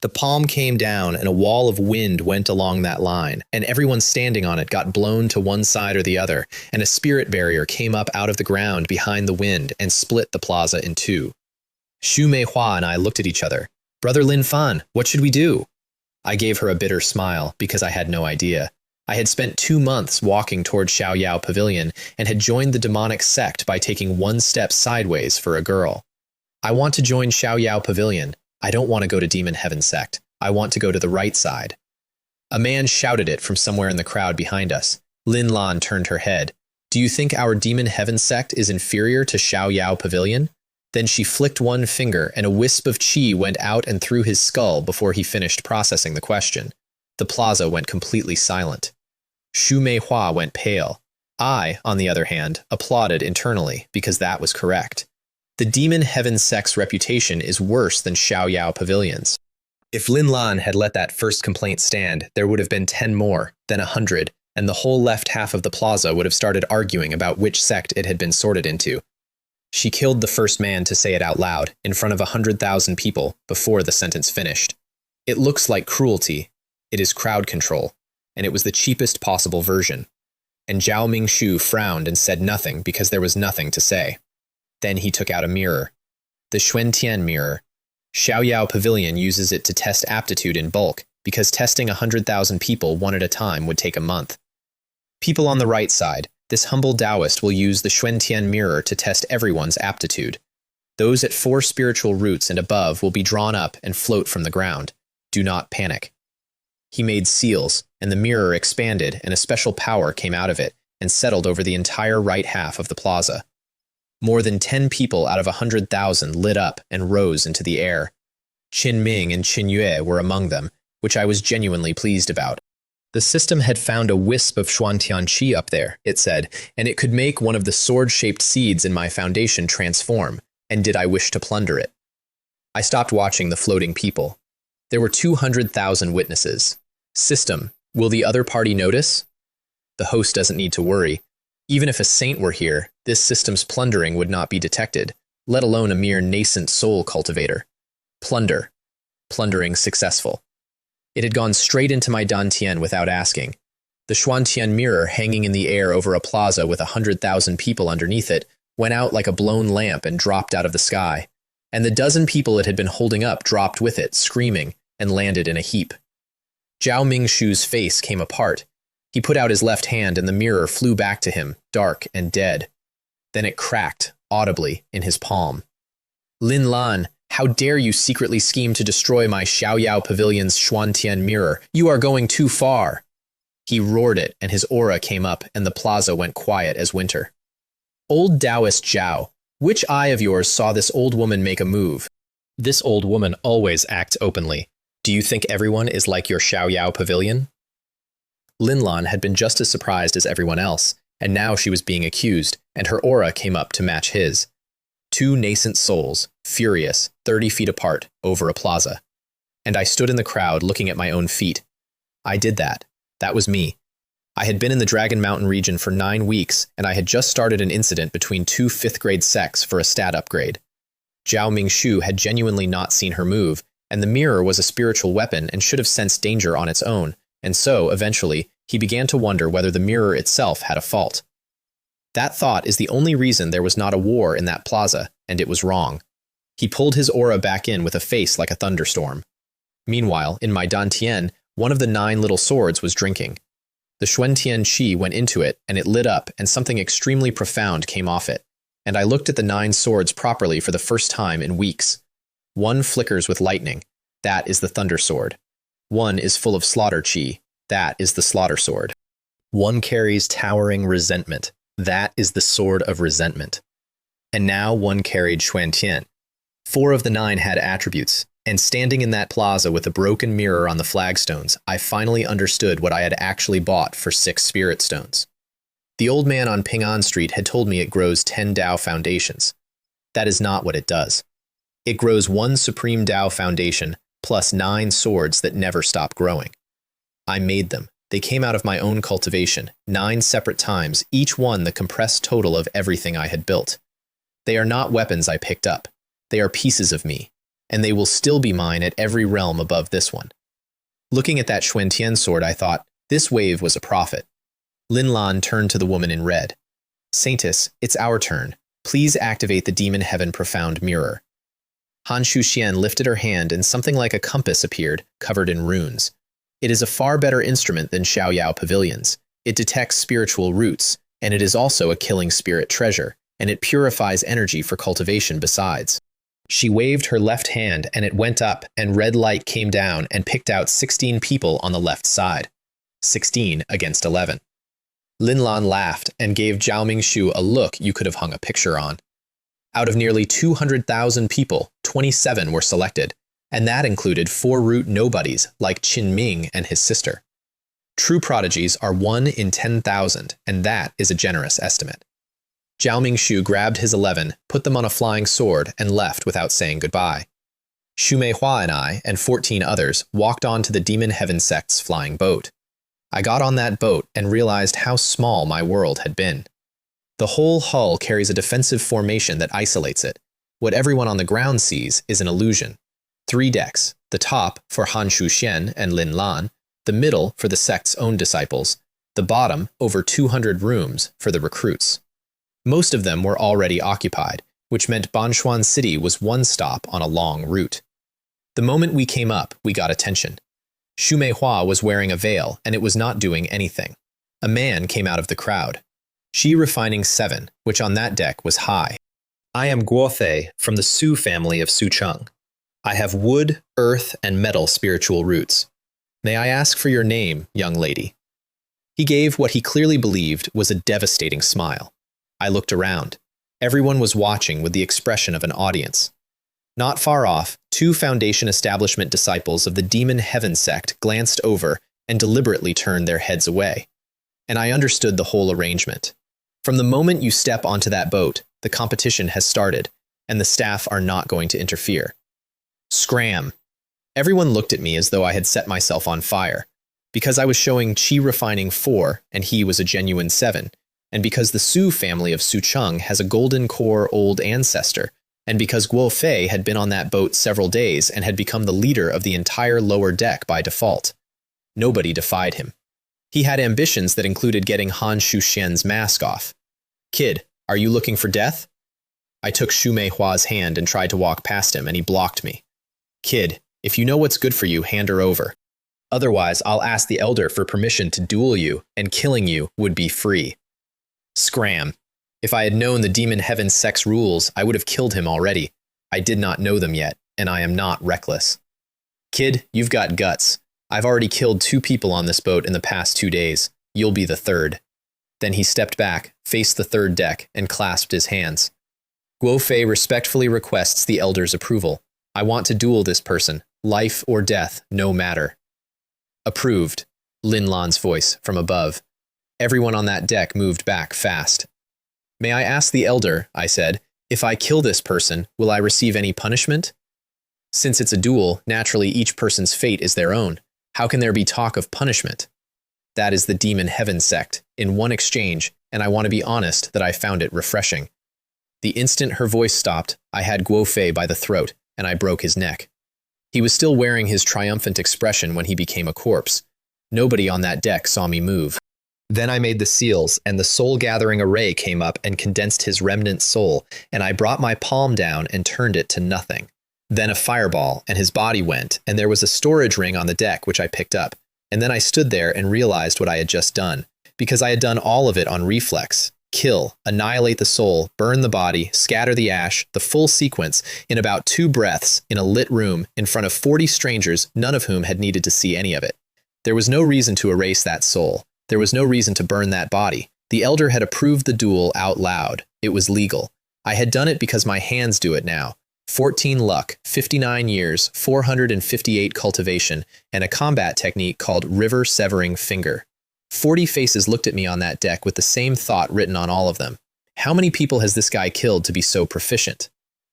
The palm came down and a wall of wind went along that line, and everyone standing on it got blown to one side or the other, and a spirit barrier came up out of the ground behind the wind and split the plaza in 2. Xu Meihua and I looked at each other. Brother Lin Fan, what should we do? I gave her a bitter smile because I had no idea. I had spent 2 months walking toward Xiaoyao Pavilion and had joined the demonic sect by taking 1 step sideways for a girl. I want to join Xiaoyao Pavilion. I don't want to go to Demon Heaven Sect. I want to go to the right side. A man shouted it from somewhere in the crowd behind us. Lin Lan turned her head. Do you think our Demon Heaven Sect is inferior to Xiaoyao Pavilion? Then she flicked 1 finger and a wisp of qi went out and through his skull before he finished processing the question. The plaza went completely silent. Xu Meihua went pale. I, on the other hand, applauded internally because that was correct. The Demon Heaven Sect's reputation is worse than Xiaoyao Pavilion's. If Lin Lan had let that first complaint stand, there would have been 10 more, then 100, and the whole left half of the plaza would have started arguing about which sect it had been sorted into. She killed the first man to say it out loud, in front of 100,000 people, before the sentence finished. It looks like cruelty. It is crowd control, and it was the cheapest possible version. And Zhao Mingshu frowned and said nothing because there was nothing to say. Then he took out a mirror. The Xuantian mirror. Xiaoyao Pavilion uses it to test aptitude in bulk, because testing 100,000 people one at a time would take a month. People on the right side, this humble Taoist will use the Xuantian mirror to test everyone's aptitude. Those at 4 spiritual roots and above will be drawn up and float from the ground. Do not panic. He made seals, and the mirror expanded, and a special power came out of it and settled over the entire right half of the plaza. More than 10 people out of 100,000 lit up and rose into the air. Qin Ming and Qin Yue were among them, which I was genuinely pleased about. The system had found a wisp of Xuantian Qi up there, it said, and it could make one of the sword-shaped seeds in my foundation transform, and did I wish to plunder it? I stopped watching the floating people. There were 200,000 witnesses. System, will the other party notice? The host doesn't need to worry. Even if a saint were here, this system's plundering would not be detected, let alone a mere nascent soul cultivator. Plunder. Plundering successful. It had gone straight into my dantian without asking. The Xuantian mirror hanging in the air over a plaza with 100,000 people underneath it went out like a blown lamp and dropped out of the sky, and the dozen people it had been holding up dropped with it, screaming, and landed in a heap. Zhao Mingshu's face came apart. He put out his left hand and the mirror flew back to him, dark and dead. Then it cracked, audibly, in his palm. Lin Lan, how dare you secretly scheme to destroy my Xiaoyao Pavilion's Xuantian mirror? You are going too far. He roared it, and his aura came up, and the plaza went quiet as winter. Old Taoist Zhao, which eye of yours saw this old woman make a move? This old woman always acts openly. Do you think everyone is like your Xiaoyao Pavilion? Lin Lan had been just as surprised as everyone else, and now she was being accused, and her aura came up to match his. 2 nascent souls, furious, 30 feet apart, over a plaza. And I stood in the crowd looking at my own feet. I did that. That was me. I had been in the Dragon Mountain region for 9 weeks, and I had just started an incident between 2 5th-grade sects for a stat upgrade. Zhao Mingshu had genuinely not seen her move, and the mirror was a spiritual weapon and should have sensed danger on its own, and so, eventually, he began to wonder whether the mirror itself had a fault. That thought is the only reason there was not a war in that plaza, and it was wrong. He pulled his aura back in with a face like a thunderstorm. Meanwhile, in my dantian, one of the 9 little swords was drinking. The Xuantian Qi went into it, and it lit up, and something extremely profound came off it. And I looked at the 9 swords properly for the first time in weeks. 1 flickers with lightning. That is the Thunder Sword. 1 is full of Slaughter Qi. That is the Slaughter Sword. 1 carries towering resentment. That is the Sword of Resentment. And now 1 carried Xuantian. 4 of the 9 had attributes, and standing in that plaza with a broken mirror on the flagstones, I finally understood what I had actually bought for 6 spirit stones. The old man on Ping'an Street had told me it grows 10 Dao foundations. That is not what it does. It grows 1 supreme Dao foundation plus 9 swords that never stop growing. I made them. They came out of my own cultivation, 9 separate times, each one the compressed total of everything I had built. They are not weapons I picked up. They are pieces of me, and they will still be mine at every realm above this one. Looking at that Xuantian sword, I thought, this wave was a prophet. Lin Lan turned to the woman in red. Saintess, it's our turn. Please activate the Demon Heaven Profound Mirror. Han Shuxian lifted her hand and something like a compass appeared, covered in runes. It is a far better instrument than Xiaoyao Pavilions. It detects spiritual roots, and it is also a killing spirit treasure, and it purifies energy for cultivation besides. She waved her left hand and it went up, and red light came down and picked out 16 people on the left side. 16 against 11. Lin Lan laughed and gave Zhao Mingshu a look you could have hung a picture on. Out of nearly 200,000 people, 27 were selected, and that included 4 root nobodies like Qin Ming and his sister. True prodigies are 1 in 10,000, and that is a generous estimate. Zhao Mingshu grabbed his 11, put them on a flying sword, and left without saying goodbye. Xu Meihua and I, and 14 others, walked on to the Demon Heaven Sect's flying boat. I got on that boat and realized how small my world had been. The whole hull carries a defensive formation that isolates it. What everyone on the ground sees is an illusion. 3 decks, the top for Han Shuxian and Lin Lan, the middle for the sect's own disciples, the bottom over 200 rooms for the recruits. Most of them were already occupied, which meant Banshuan City was 1 stop on a long route. The moment we came up, we got attention. Xu Meihua was wearing a veil, and it was not doing anything. A man came out of the crowd. Qi Refining 7, which on that deck was high. I am Guofei from the Su family of Sucheng. I have wood, earth, and metal spiritual roots. May I ask for your name, young lady? He gave what he clearly believed was a devastating smile. I looked around. Everyone was watching with the expression of an audience. Not far off, 2 Foundation Establishment disciples of the Demon Heaven Sect glanced over and deliberately turned their heads away. And I understood the whole arrangement. From the moment you step onto that boat, the competition has started, and the staff are not going to interfere. Scram! Everyone looked at me as though I had set myself on fire, because I was showing Qi Refining 4 and he was a genuine 7, and because the Su family of Sucheng has a golden core old ancestor, and because Guo Fei had been on that boat several days and had become the leader of the entire lower deck by default. Nobody defied him. He had ambitions that included getting Han Shuxian's mask off. Kid, are you looking for death? I took Xu Meihua's hand and tried to walk past him, and he blocked me. Kid, if you know what's good for you, hand her over. Otherwise, I'll ask the elder for permission to duel you, and killing you would be free. Scram. If I had known the Demon Heaven Sect's rules, I would have killed him already. I did not know them yet, and I am not reckless. Kid, you've got guts. I've already killed 2 people on this boat in the past 2 days. You'll be the 3rd. Then he stepped back, faced the 3rd deck, and clasped his hands. Guo Fei respectfully requests the elder's approval. I want to duel this person. Life or death, no matter. Approved, Lin Lan's voice from above. Everyone on that deck moved back fast. May I ask the elder, I said, if I kill this person, will I receive any punishment? Since it's a duel, naturally each person's fate is their own. How can there be talk of punishment? That is the Demon Heaven Sect, in one exchange, and I want to be honest that I found it refreshing. The instant her voice stopped, I had Guo Fei by the throat, and I broke his neck. He was still wearing his triumphant expression when he became a corpse. Nobody on that deck saw me move. Then I made the seals, and the soul-gathering array came up and condensed his remnant soul, and I brought my palm down and turned it to nothing. Then a fireball, and his body went, and there was a storage ring on the deck which I picked up, and then I stood there and realized what I had just done, because I had done all of it on reflex. Kill, annihilate the soul, burn the body, scatter the ash, the full sequence, in about 2 breaths, in a lit room, in front of 40 strangers, none of whom had needed to see any of it. There was no reason to erase that soul. There was no reason to burn that body. The elder had approved the duel out loud. It was legal. I had done it because my hands do it now. 14 luck, 59 years, 458 cultivation, and a combat technique called River Severing Finger. 40 faces looked at me on that deck with the same thought written on all of them. How many people has this guy killed to be so proficient?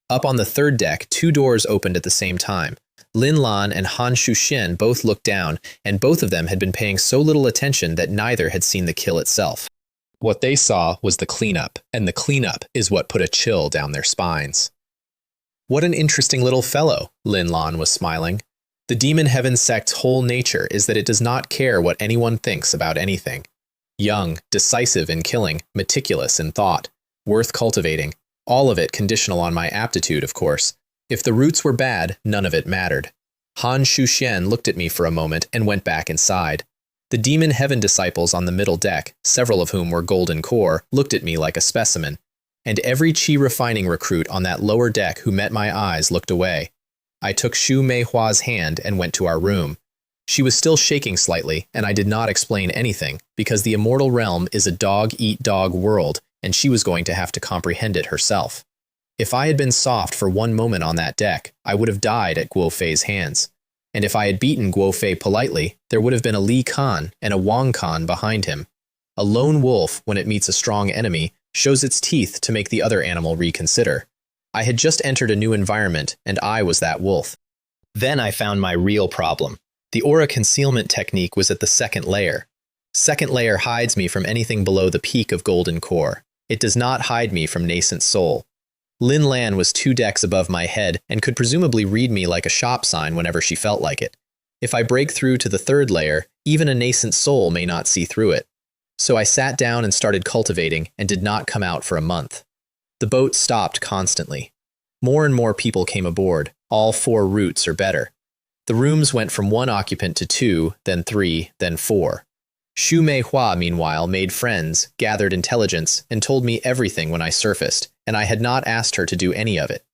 Up on the 3rd deck, 2 doors opened at the same time. Lin Lan and Han Shuxian both looked down, and both of them had been paying so little attention that neither had seen the kill itself. What they saw was the cleanup, and the cleanup is what put a chill down their spines. What an interesting little fellow, Lin Lan was smiling. The Demon Heaven Sect's whole nature is that it does not care what anyone thinks about anything. Young, decisive in killing, meticulous in thought, worth cultivating, all of it conditional on my aptitude, of course. If the roots were bad, none of it mattered. Han Shuxian looked at me for a moment and went back inside. The Demon Heaven disciples on the middle deck, several of whom were golden core, looked at me like a specimen. And every Qi Refining recruit on that lower deck who met my eyes looked away. I took Xu Meihua's hand and went to our room. She was still shaking slightly, and I did not explain anything, because the Immortal realm is a dog-eat-dog world, and she was going to have to comprehend it herself. If I had been soft for one moment on that deck, I would have died at Guo Fei's hands. And if I had beaten Guo Fei politely, there would have been a Li Khan and a Wang Khan behind him. A lone wolf, when it meets a strong enemy, shows its teeth to make the other animal reconsider. I had just entered a new environment, and I was that wolf. Then I found my real problem. The aura concealment technique was at the 2nd layer. 2nd layer hides me from anything below the peak of golden core. It does not hide me from nascent soul. Lin Lan was 2 decks above my head and could presumably read me like a shop sign whenever she felt like it. If I break through to the 3rd layer, even a nascent soul may not see through it. So I sat down and started cultivating and did not come out for a month. The boat stopped constantly. More and more people came aboard, all 4 roots or better. The The rooms went from 1 occupant to 2, then 3, then 4. Xu Meihua, meanwhile, made friends, gathered intelligence, and told me everything when I surfaced, and I had not asked her to do any of it.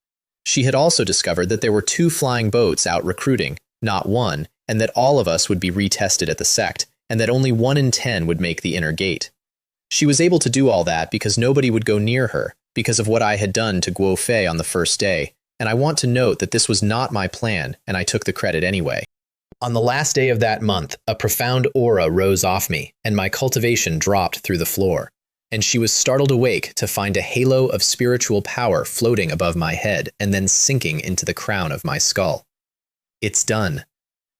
She had also discovered that there were 2 flying boats out recruiting, not 1, and that all of us would be retested at the Sect, and that only 1 in 10 would make the inner gate. She was able to do all that because nobody would go near her, because of what I had done to Guo Fei on the first day, and I want to note that this was not my plan, and I took the credit anyway. On the last day of that month, a profound aura rose off me, and my cultivation dropped through the floor, and she was startled awake to find a halo of spiritual power floating above my head and then sinking into the crown of my skull. It's done.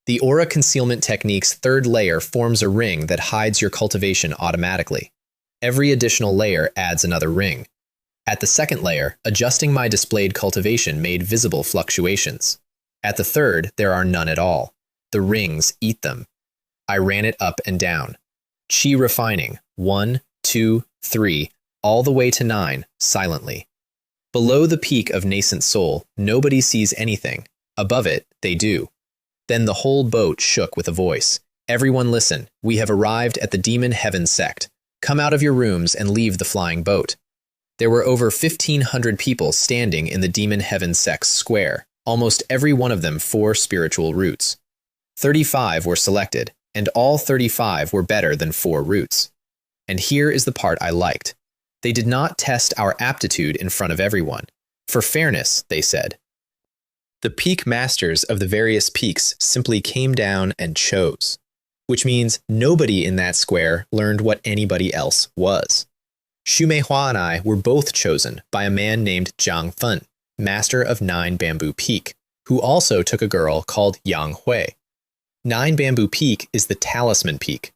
The aura concealment technique's 3rd layer forms a ring that hides your cultivation automatically. Every additional layer adds another ring. At the 2nd layer, adjusting my displayed cultivation made visible fluctuations. At the 3rd, there are none at all. The rings eat them. I ran it up and down. Qi refining, 1, 2, 3, all the way to 9, silently. Below the peak of nascent soul, nobody sees anything. Above it, they do. Then the whole boat shook with a voice. Everyone listen, we have arrived at the Demon Heaven Sect. Come out of your rooms and leave the flying boat. There were over 1,500 people standing in the Demon Heaven Sect's square, almost every one of them 4 spiritual roots. 35 were selected, and all 35 were better than 4 roots. And here is the part I liked. They did not test our aptitude in front of everyone. For fairness, they said. The peak masters of the various peaks simply came down and chose, which means nobody in that square learned what anybody else was. Xu Meihua and I were both chosen by a man named Jiang Fen, master of 9 Bamboo Peak, who also took a girl called Yang Hui. 9 Bamboo Peak is the talisman peak.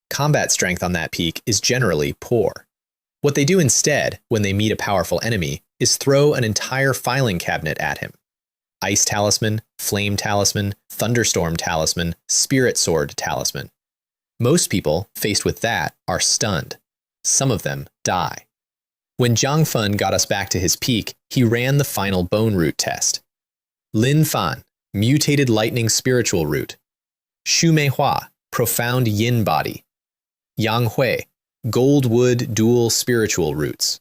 Combat strength on that peak is generally poor. What they do instead, when they meet a powerful enemy, is throw an entire filing cabinet at him. Ice Talisman, Flame Talisman, Thunderstorm Talisman, Spirit Sword Talisman. Most people, faced with that, are stunned. Some of them die. When Jiang Fen got us back to his peak, he ran the final bone root test. Lin Fan, Mutated Lightning Spiritual Root. Xu Meihua, Profound Yin Body. Yang Hui, Gold Wood Dual Spiritual Roots.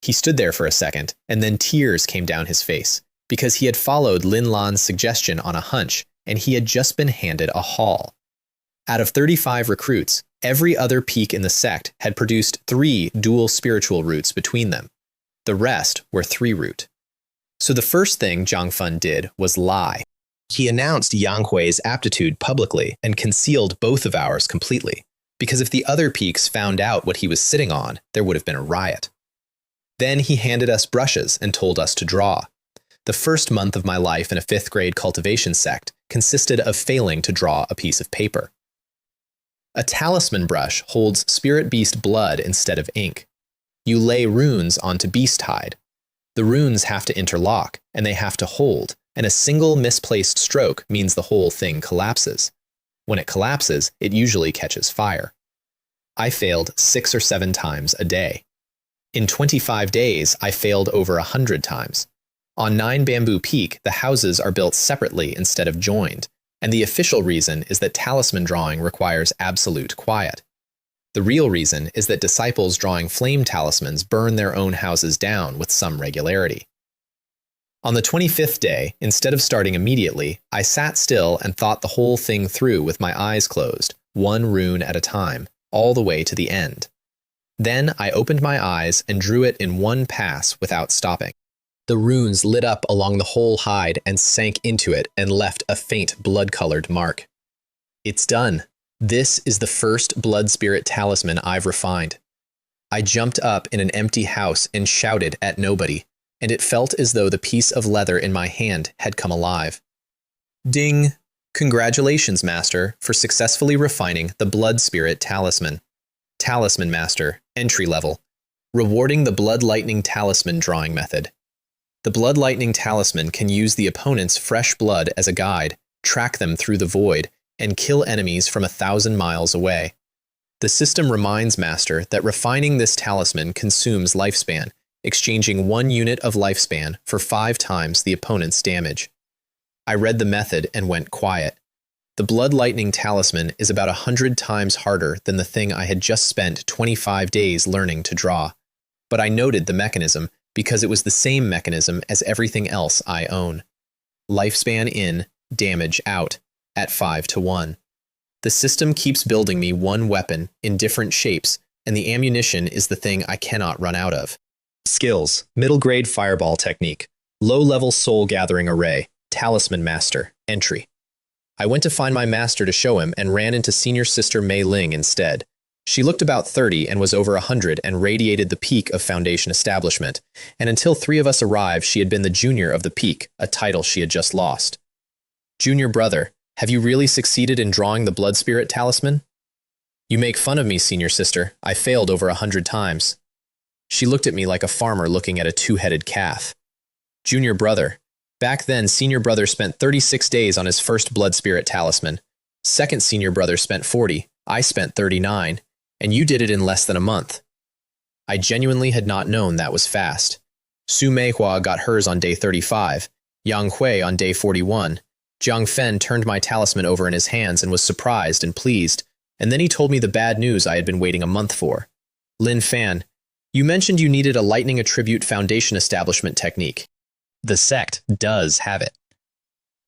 He stood there for a second, and then tears came down his face, because he had followed Lin Lan's suggestion on a hunch, and he had just been handed a haul. Out of 35 recruits, every other peak in the sect had produced 3 dual spiritual roots between them. The rest were 3-root. So the first thing Jiang Fen did was lie. He announced Yang Hui's aptitude publicly and concealed both of ours completely, because if the other peaks found out what he was sitting on, there would have been a riot. Then he handed us brushes and told us to draw. The first month of my life in a 5th grade cultivation sect consisted of failing to draw a piece of paper. A talisman brush holds spirit beast blood instead of ink. You lay runes onto beast hide. The runes have to interlock, and they have to hold, and a single misplaced stroke means the whole thing collapses. When it collapses, it usually catches fire. I failed 6 or 7 times a day. In 25 days, I failed over 100 times. On 9 Bamboo Peak, the houses are built separately instead of joined, and the official reason is that talisman drawing requires absolute quiet. The real reason is that disciples drawing flame talismans burn their own houses down with some regularity. On the 25th day, instead of starting immediately, I sat still and thought the whole thing through with my eyes closed, 1 rune at a time, all the way to the end. Then I opened my eyes and drew it in 1 pass without stopping. The runes lit up along the whole hide and sank into it and left a faint blood-colored mark. It's done. This is the first blood spirit talisman I've refined. I jumped up in an empty house and shouted at nobody, and it felt as though the piece of leather in my hand had come alive. Ding! Congratulations, Master, for successfully refining the blood spirit talisman. Talisman Master, entry level. Rewarding the Blood Lightning Talisman drawing method. The Blood Lightning Talisman can use the opponent's fresh blood as a guide, track them through the void, and kill enemies from 1,000 miles away. The system reminds Master that refining this talisman consumes lifespan, exchanging 1 unit of lifespan for 5 times the opponent's damage. I read the method and went quiet. The Blood Lightning Talisman is about 100 times harder than the thing I had just spent 25 days learning to draw. But I noted the mechanism because it was the same mechanism as everything else I own. Lifespan in, damage out, at 5-1. The system keeps building me one weapon in different shapes, and the ammunition is the thing I cannot run out of. Skills: middle grade fireball technique, low level soul gathering array, talisman master, entry. I went to find my master to show him and ran into senior sister Mei Ling instead. She looked about 30 and was over 100 and radiated the peak of Foundation establishment, and until 3 of us arrived she had been the junior of the peak, a title she had just lost. Junior brother, have you really succeeded in drawing the blood spirit talisman? You make fun of me, senior sister. I failed over 100 times. She looked at me like a farmer looking at a 2-headed calf. Junior brother, back then senior brother spent 36 days on his first blood spirit talisman. Second senior brother spent 40, I spent 39, and you did it in less than a month. I genuinely had not known that was fast. Su Meihua got hers on day 35, Yang Hui on day 41. Jiang Fen turned my talisman over in his hands and was surprised and pleased, and then he told me the bad news I had been waiting a month for. Lin Fan, you mentioned you needed a lightning attribute foundation establishment technique. The sect does have it.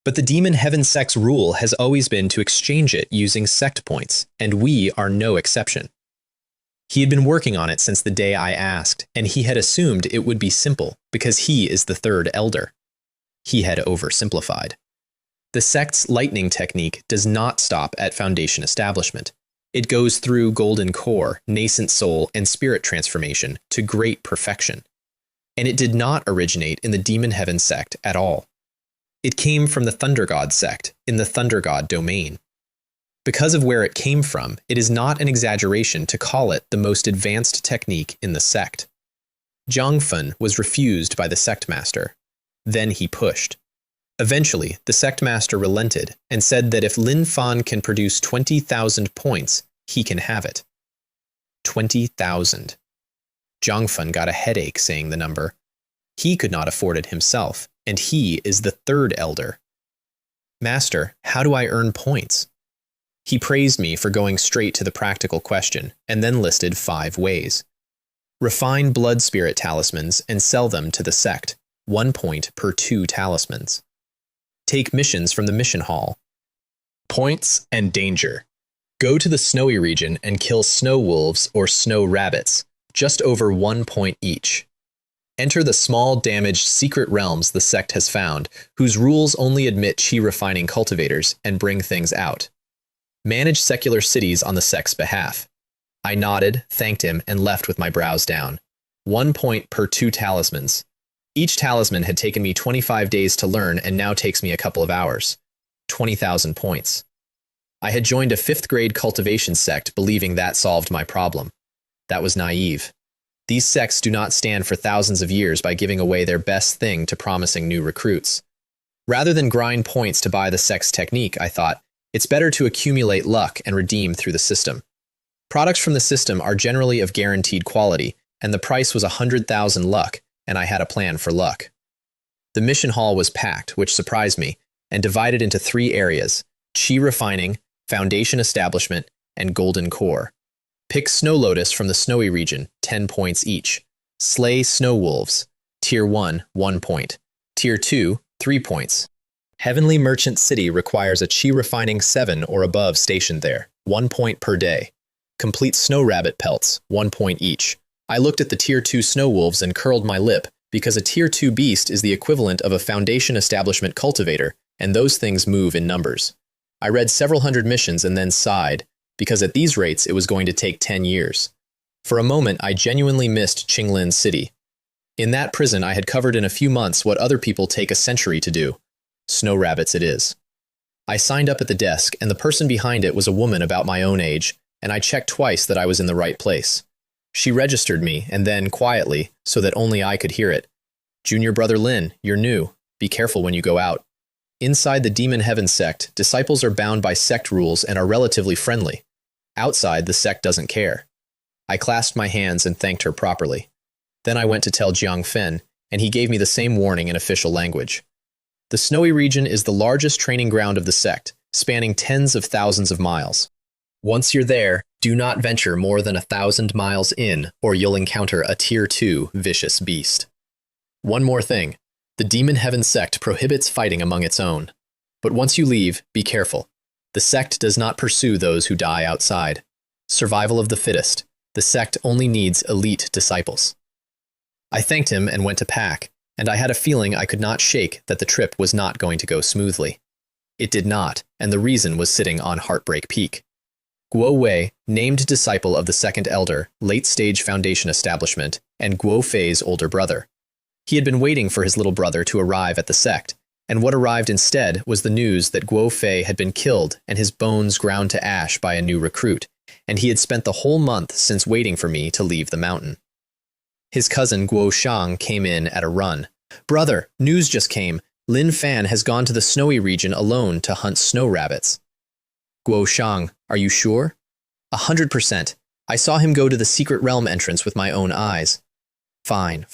But the Demon Heaven sect's rule has always been to exchange it using sect points, and we are no exception. He had been working on it since the day I asked, and he had assumed it would be simple because he is the third elder. He had oversimplified. The sect's lightning technique does not stop at foundation establishment. It goes through golden core, nascent soul, and spirit transformation to great perfection. And it did not originate in the Demon Heaven sect at all. It came from the Thunder God sect in the Thunder God domain. Because of where it came from, it is not an exaggeration to call it the most advanced technique in the sect. Jiang Fen was refused by the sect master. Then he pushed. Eventually, the sect master relented and said that if Lin Fan can produce 20,000 points, he can have it. 20,000. Jiang Fen got a headache saying the number. He could not afford it himself, and he is the third elder. Master, how do I earn points? He praised me for going straight to the practical question, and then listed 5 ways. Refine blood spirit talismans and sell them to the sect, 1 point per 2 talismans. Take missions from the mission hall. Points and danger. Go to the snowy region and kill snow wolves or snow rabbits, just over 1 point each. Enter the small damaged secret realms the sect has found, whose rules only admit chi refining cultivators, and bring things out. Manage secular cities on the sect's behalf. I nodded, thanked him, and left with my brows down. 1 point per 2 talismans. Each talisman had taken me 25 days to learn and now takes me a couple of hours. 20,000 points. I had joined a 5th grade cultivation sect believing that solved my problem. That was naive. These sects do not stand for thousands of years by giving away their best thing to promising new recruits. Rather than grind points to buy the sect's technique, I thought, it's better to accumulate luck and redeem through the system. Products from the system are generally of guaranteed quality, and the price was 100,000 luck, and I had a plan for luck. The mission hall was packed, which surprised me, and divided into 3 areas: chi refining, foundation establishment, and golden core. Pick Snow Lotus from the snowy region, 10 points each. Slay snow wolves. Tier 1, 1 point. Tier 2, 3 points. Heavenly Merchant City requires a chi refining 7 or above stationed there, 1 point per day. Complete snow rabbit pelts, 1 point each. I looked at the Tier 2 snow wolves and curled my lip, because a Tier 2 beast is the equivalent of a foundation establishment cultivator, and those things move in numbers. I read several hundred missions and then sighed, because at these rates it was going to take 10 years. For a moment I genuinely missed Qinglin City. In that prison I had covered in a few months what other people take a century to do. Snow rabbits it is. I signed up at the desk, and the person behind it was a woman about my own age, and I checked twice that I was in the right place. She registered me, and then, quietly, so that only I could hear it, "Junior Brother Lin, you're new. Be careful when you go out." Inside the Demon Heaven sect, disciples are bound by sect rules and are relatively friendly. Outside, the sect doesn't care. I clasped my hands and thanked her properly. Then I went to tell Jiang Fen, and he gave me the same warning in official language. The snowy region is the largest training ground of the sect, spanning tens of thousands of miles. Once you're there, do not venture more than 1,000 miles in, or you'll encounter a Tier 2 vicious beast. One more thing. The Demon Heaven sect prohibits fighting among its own. But once you leave, be careful. The sect does not pursue those who die outside. Survival of the fittest. The sect only needs elite disciples. I thanked him and went to pack, and I had a feeling I could not shake that the trip was not going to go smoothly. It did not, and the reason was sitting on Heartbreak Peak. Guo Wei, named disciple of the Second Elder, late-stage Foundation establishment, and Guo Fei's older brother. He had been waiting for his little brother to arrive at the sect, and what arrived instead was the news that Guo Fei had been killed and his bones ground to ash by a new recruit, and he had spent the whole month since waiting for me to leave the mountain. His cousin Guo Shang came in at a run. "Brother, news just came. Lin Fan has gone to the snowy region alone to hunt snow rabbits." "Guo Shang, are you sure?" 100%. I saw him go to the secret realm entrance with my own eyes." Fine.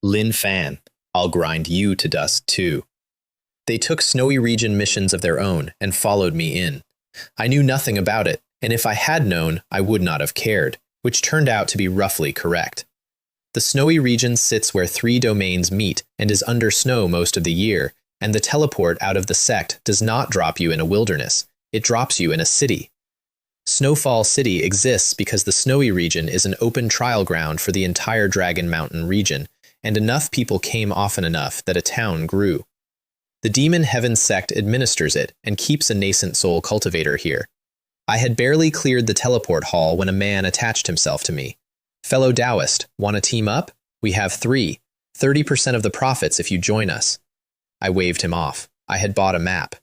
"Lin Fan, I'll grind you to dust too." They took snowy region missions of their own and followed me in. I knew nothing about it, and if I had known, I would not have cared, which turned out to be roughly correct. The snowy region sits where 3 domains meet and is under snow most of the year, and the teleport out of the sect does not drop you in a wilderness, it drops you in a city. Snowfall City exists because the snowy region is an open trial ground for the entire Dragon Mountain region, and enough people came often enough that a town grew. The Demon Heaven sect administers it and keeps a nascent soul cultivator here. I had barely cleared the teleport hall when a man attached himself to me. "Fellow Taoist, want to team up? We have 30% of the profits if you join us." I waved him off. I had bought a map.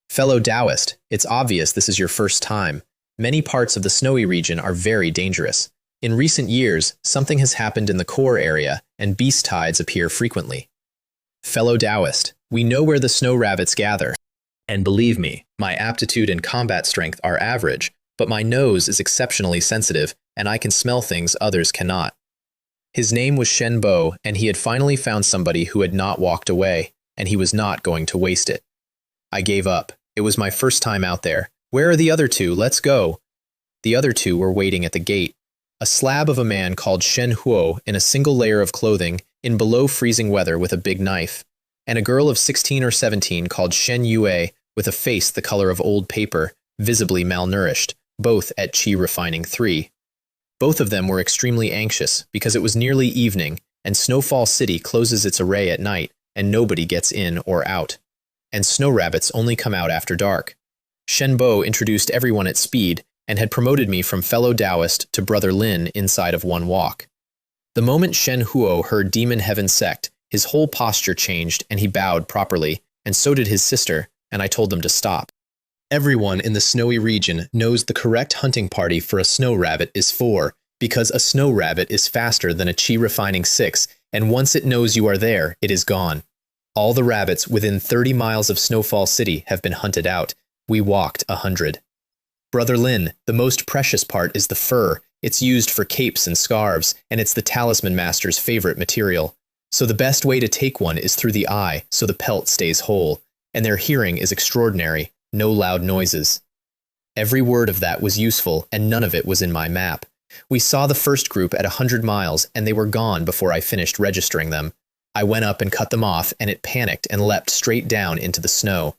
"Fellow Taoist, it's obvious this is your first time. Many parts of the snowy region are very dangerous. In recent years, something has happened in the core area, and beast tides appear frequently. Fellow Taoist, we know where the snow rabbits gather. And believe me, my aptitude and combat strength are average, but my nose is exceptionally sensitive, and I can smell things others cannot." His name was Shen Bo, and he had finally found somebody who had not walked away, and he was not going to waste it. I gave up. It was my first time out there. "Where are the other 2? Let's go." The other 2 were waiting at the gate. A slab of a man called Shen Huo in a single layer of clothing, in below freezing weather with a big knife, and a girl of 16 or 17 called Shen Yue with a face the color of old paper, visibly malnourished, both at Qi Refining 3. Both of them were extremely anxious because it was nearly evening, and Snowfall City closes its array at night, and nobody gets in or out. And snow rabbits only come out after dark. Shen Bo introduced everyone at speed, and had promoted me from fellow Taoist to Brother Lin inside of one walk. The moment Shen Huo heard Demon Heaven sect, his whole posture changed and he bowed properly, and so did his sister, and I told them to stop. Everyone in the snowy region knows the correct hunting party for a snow rabbit is 4, because a snow rabbit is faster than a Qi Refining 6, and once it knows you are there, it is gone. All the rabbits within 30 miles of Snowfall City have been hunted out. We walked 100. Brother Lin, the most precious part is the fur. It's used for capes and scarves, and it's the talisman master's favorite material. So the best way to take one is through the eye, so the pelt stays whole. And their hearing is extraordinary, no loud noises. Every word of that was useful, and none of it was in my map. We saw the first group at 100 miles, and they were gone before I finished registering them. I went up and cut them off, and it panicked and leapt straight down into the snow.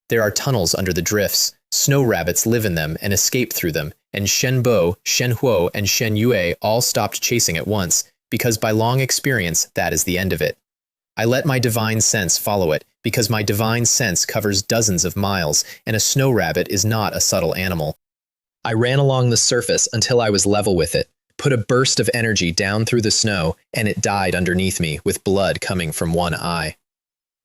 There are tunnels under the drifts. Snow rabbits live in them and escape through them, and Shen Bo, Shen Huo, and Shen Yue all stopped chasing at once, because by long experience, that is the end of it. I let my divine sense follow it, because my divine sense covers dozens of miles, and a snow rabbit is not a subtle animal. I ran along the surface until I was level with it, put a burst of energy down through the snow, and it died underneath me with blood coming from one eye.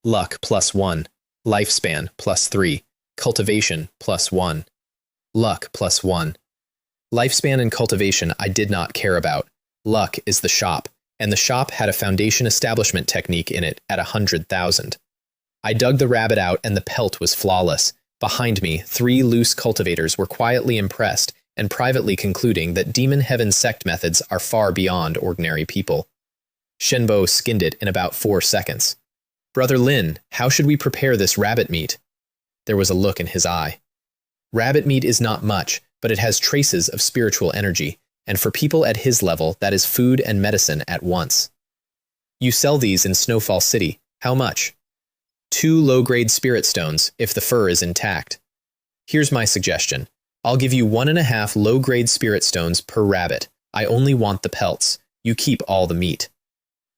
Luck +1. Lifespan +3. Cultivation +1. Luck +1. Lifespan and cultivation I did not care about. Luck is the shop, and the shop had a foundation establishment technique in it at 100,000. I dug the rabbit out and the pelt was flawless. Behind me, 3 loose cultivators were quietly impressed and privately concluding that Demon Heaven sect methods are far beyond ordinary people. Shenbo skinned it in about 4 seconds. Brother Lin, how should we prepare this rabbit meat? There was a look in his eye. Rabbit meat is not much, but it has traces of spiritual energy, and for people at his level, that is food and medicine at once. You sell these in Snowfall City. How much? 2 low-grade spirit stones, if the fur is intact. Here's my suggestion. I'll give you 1.5 low-grade spirit stones per rabbit. I only want the pelts. You keep all the meat.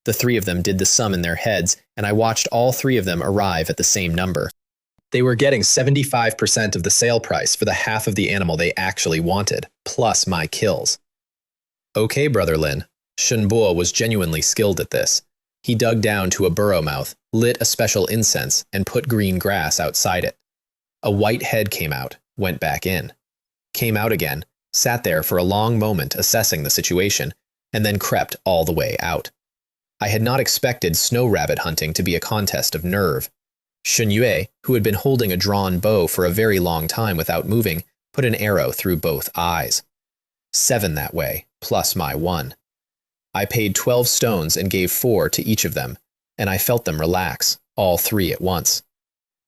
The 3 of them did the sum in their heads, and I watched all 3 of them arrive at the same number. They were getting 75% of the sale price for the half of the animal they actually wanted, plus my kills. Okay, Brother Lin. Shenbo was genuinely skilled at this. He dug down to a burrow mouth, lit a special incense, and put green grass outside it. A white head came out, went back in. Came out again, sat there for a long moment assessing the situation, and then crept all the way out. I had not expected snow rabbit hunting to be a contest of nerve. Xianxia, who had been holding a drawn bow for a very long time without moving, put an arrow through both eyes. 7 that way, plus my 1. I paid 12 stones and gave 4 to each of them, and I felt them relax, all 3 at once.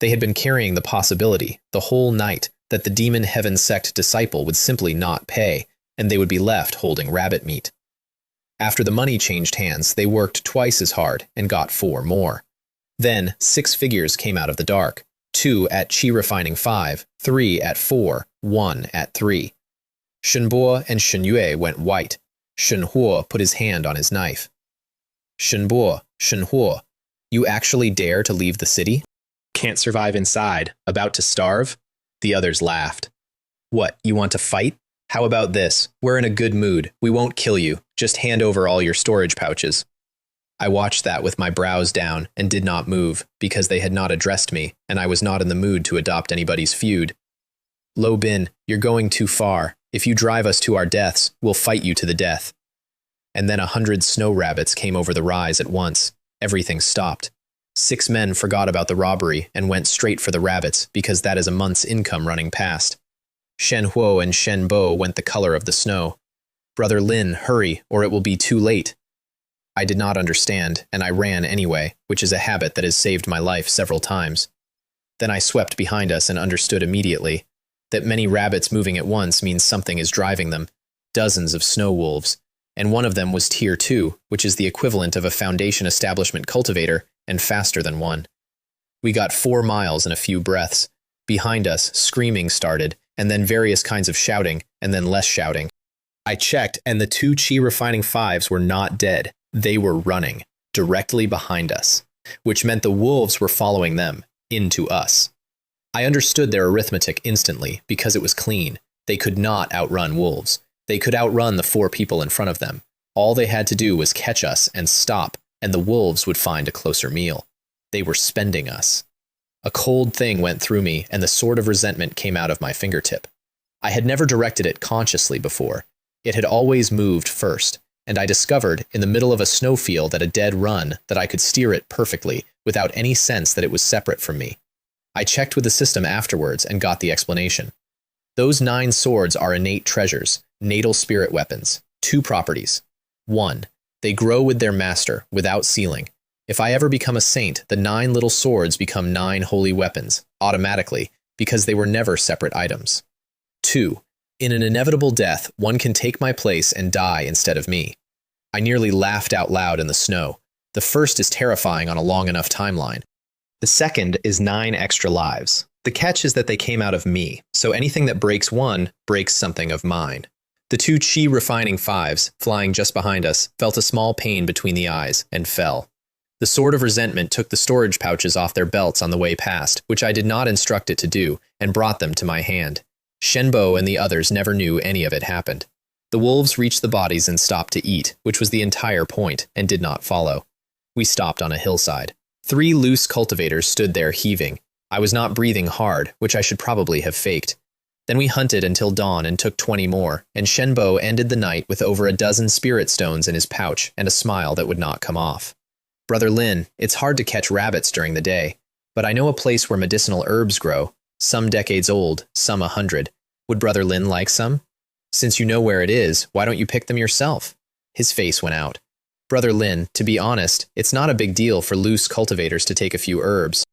They had been carrying the possibility, the whole night, that the Demon Heaven Sect disciple would simply not pay, and they would be left holding rabbit meat. After the money changed hands, they worked twice as hard and got 4 more. Then 6 figures came out of the dark, 2 at Qi Refining 5, 3 at 4, 1 at 3. Shenbo and Xianxia went white. Shenhuo put his hand on his knife. Shenhuo, you actually dare to leave the city? Can't survive inside, about to starve? The others laughed. What, you want to fight? How about this? We're in a good mood. We won't kill you. Just hand over all your storage pouches. I watched that with my brows down and did not move, because they had not addressed me, and I was not in the mood to adopt anybody's feud. Lo Bin, you're going too far. If you drive us to our deaths, we'll fight you to the death. And then 100 snow rabbits came over the rise at once. Everything stopped. 6 men forgot about the robbery and went straight for the rabbits, because that is a month's income running past. Shenhuo and Shenbo went the color of the snow. Brother Lin, hurry, or it will be too late. I did not understand, and I ran anyway, which is a habit that has saved my life several times. Then I swept behind us and understood immediately that many rabbits moving at once means something is driving them, dozens of snow wolves, and one of them was Tier 2, which is the equivalent of a Foundation establishment cultivator, and faster than one. We got 4 miles in a few breaths. Behind us, screaming started, and then various kinds of shouting, and then less shouting. I checked, and the 2 Qi Refining 5s were not dead. They were running, directly behind us, which meant the wolves were following them, into us. I understood their arithmetic instantly, because it was clean. They could not outrun wolves. They could outrun the 4 people in front of them. All they had to do was catch us and stop, and the wolves would find a closer meal. They were spending us. A cold thing went through me, and the sword of resentment came out of my fingertip. I had never directed it consciously before. It had always moved first, and I discovered, in the middle of a snowfield at a dead run, that I could steer it perfectly, without any sense that it was separate from me. I checked with the system afterwards and got the explanation. Those 9 swords are innate treasures, natal spirit weapons. 2 properties. 1. They grow with their master, without ceiling. If I ever become a saint, the 9 little swords become 9 holy weapons, automatically, because they were never separate items. 2. In an inevitable death, one can take my place and die instead of me. I nearly laughed out loud in the snow. The first is terrifying on a long enough timeline. The second is 9 extra lives. The catch is that they came out of me, so anything that breaks one breaks something of mine. The 2 Qi Refining 5s, flying just behind us, felt a small pain between the eyes and fell. The sword of resentment took the storage pouches off their belts on the way past, which I did not instruct it to do, and brought them to my hand. Shenbo and the others never knew any of it happened. The wolves reached the bodies and stopped to eat, which was the entire point, and did not follow. We stopped on a hillside. 3 loose cultivators stood there heaving. I was not breathing hard, which I should probably have faked. Then we hunted until dawn and took 20 more, and Shenbo ended the night with over a dozen spirit stones in his pouch and a smile that would not come off. Brother Lin, it's hard to catch rabbits during the day, but I know a place where medicinal herbs grow, some decades old, some 100. Would Brother Lin like some? Since you know where it is, why don't you pick them yourself? His face went out. Brother Lin, to be honest, it's not a big deal for loose cultivators to take a few herbs.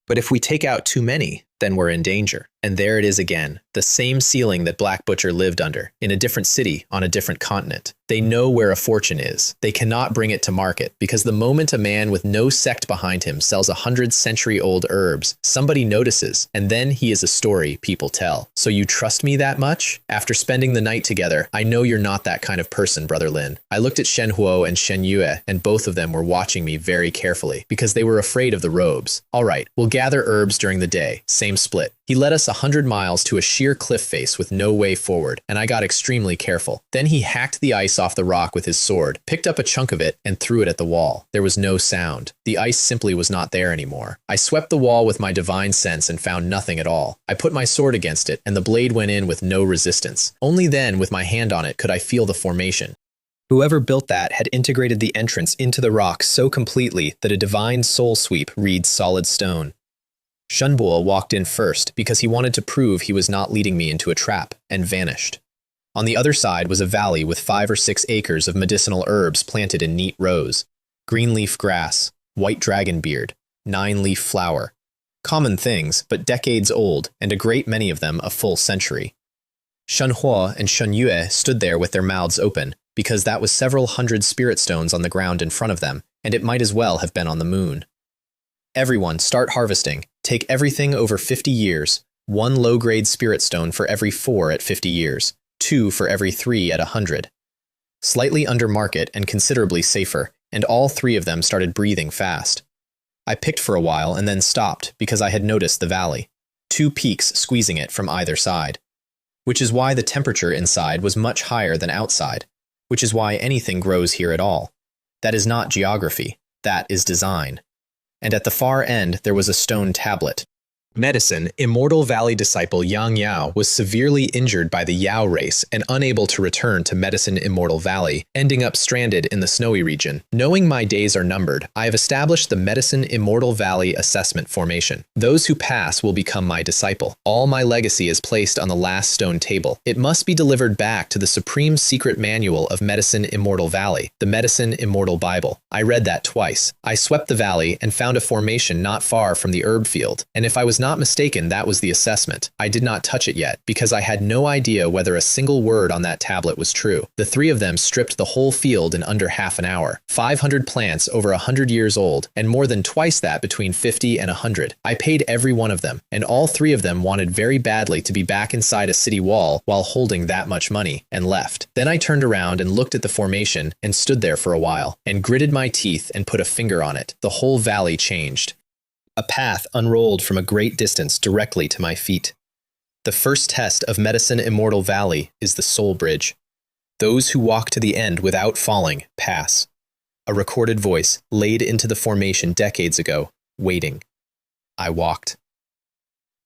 But if we take out too many, then we're in danger. And there it is again, the same ceiling that Black Butcher lived under, in a different city, on a different continent. They know where a fortune is. They cannot bring it to market, because the moment a man with no sect behind him sells 100-century-old herbs, somebody notices, and then he is a story people tell. So you trust me that much? After spending the night together, I know you're not that kind of person, Brother Lin. I looked at Shen Huo and Shen Yue, and both of them were watching me very carefully, because they were afraid of the robes. All right, we'll gather herbs during the day, same split. He led us 100 miles to a sheer cliff face with no way forward, and I got extremely careful. Then he hacked the ice off the rock with his sword, picked up a chunk of it, and threw it at the wall. There was no sound. The ice simply was not there anymore. I swept the wall with my divine sense and found nothing at all. I put my sword against it, and the blade went in with no resistance. Only then, with my hand on it, could I feel the formation. Whoever built that had integrated the entrance into the rock so completely that a divine soul sweep reads solid stone. Shunbuo walked in first because he wanted to prove he was not leading me into a trap, and vanished. On the other side was a valley with 5 or 6 acres of medicinal herbs planted in neat rows. Greenleaf grass, white dragonbeard, 9-leaf flower. Common things, but decades old, and a great many of them a full century. Shen Huo and Shen Yue stood there with their mouths open, because that was several hundred spirit stones on the ground in front of them, and it might as well have been on the moon. Everyone, start harvesting. Take everything over 50 years, 1 low-grade spirit stone for every 4 at 50 years, 2 for every 3 at 100. Slightly under market and considerably safer, and all 3 of them started breathing fast. I picked for a while and then stopped because I had noticed the valley, 2 peaks squeezing it from either side. Which is why the temperature inside was much higher than outside, which is why anything grows here at all. That is not geography, that is design. And at the far end there was a stone tablet. Medicine, Immortal Valley disciple Xianxia was severely injured by the Yao race and unable to return to Medicine Immortal Valley, ending up stranded in the snowy region. Knowing my days are numbered, I have established the Medicine Immortal Valley Assessment Formation. Those who pass will become my disciple. All my legacy is placed on the last stone table. It must be delivered back to the supreme secret manual of Medicine Immortal Valley, the Medicine Immortal Bible. I read that twice. I swept the valley and found a formation not far from the herb field, and if I was not mistaken, that was the assessment. I did not touch it yet, because I had no idea whether a single word on that tablet was true. The 3 of them stripped the whole field in under half an hour. 500 plants over 100 years old, and more than twice that between 50 and 100. I paid every one of them, and all 3 of them wanted very badly to be back inside a city wall while holding that much money, and left. Then I turned around and looked at the formation, and stood there for a while, and gritted my teeth and put a finger on it. The whole valley changed. A path unrolled from a great distance directly to my feet. The first test of Medicine Immortal Valley is the Soul Bridge. Those who walk to the end without falling pass. A recorded voice laid into the formation decades ago, waiting. I walked.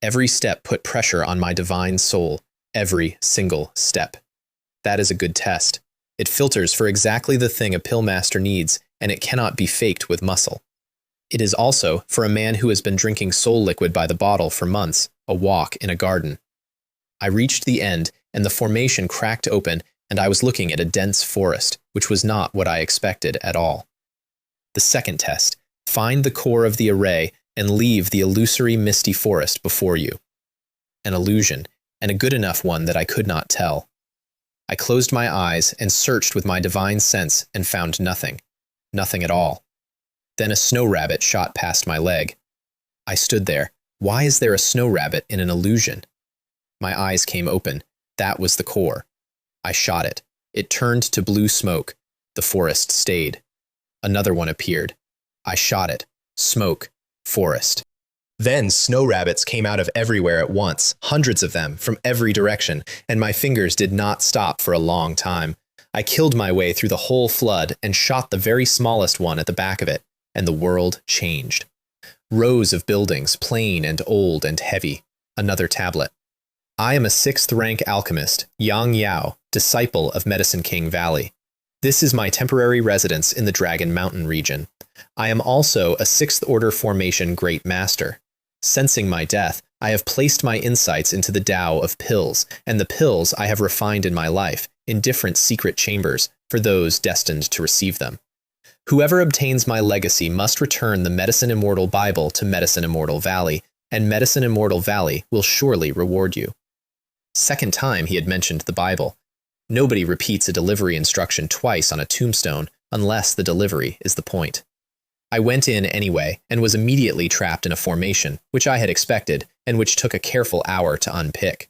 Every step put pressure on my divine soul, every single step. That is a good test. It filters for exactly the thing a pillmaster needs, and it cannot be faked with muscle. It is also, for a man who has been drinking soul liquid by the bottle for months, a walk in a garden. I reached the end, and the formation cracked open, and I was looking at a dense forest, which was not what I expected at all. The second test: find the core of the array and leave the illusory misty forest before you. An illusion, and a good enough one that I could not tell. I closed my eyes and searched with my divine sense and found nothing. Nothing at all. Then a snow rabbit shot past my leg. I stood there. Why is there a snow rabbit in an illusion? My eyes came open. That was the core. I shot it. It turned to blue smoke. The forest stayed. Another one appeared. I shot it. Smoke. Forest. Then snow rabbits came out of everywhere at once, hundreds of them, from every direction, and my fingers did not stop for a long time. I killed my way through the whole flood and shot the very smallest one at the back of it. And the world changed. Rows of buildings, plain and old and heavy. Another tablet. I am a 6th-rank alchemist, Yang Yao, disciple of Medicine King Valley. This is my temporary residence in the Dragon Mountain region. I am also a 6th-order formation Great Master. Sensing my death, I have placed my insights into the Tao of pills, and the pills I have refined in my life, in different secret chambers, for those destined to receive them. Whoever obtains my legacy must return the Medicine Immortal Bible to Medicine Immortal Valley, and Medicine Immortal Valley will surely reward you. Second time he had mentioned the Bible. Nobody repeats a delivery instruction twice on a tombstone unless the delivery is the point. I went in anyway and was immediately trapped in a formation, which I had expected and which took a careful hour to unpick.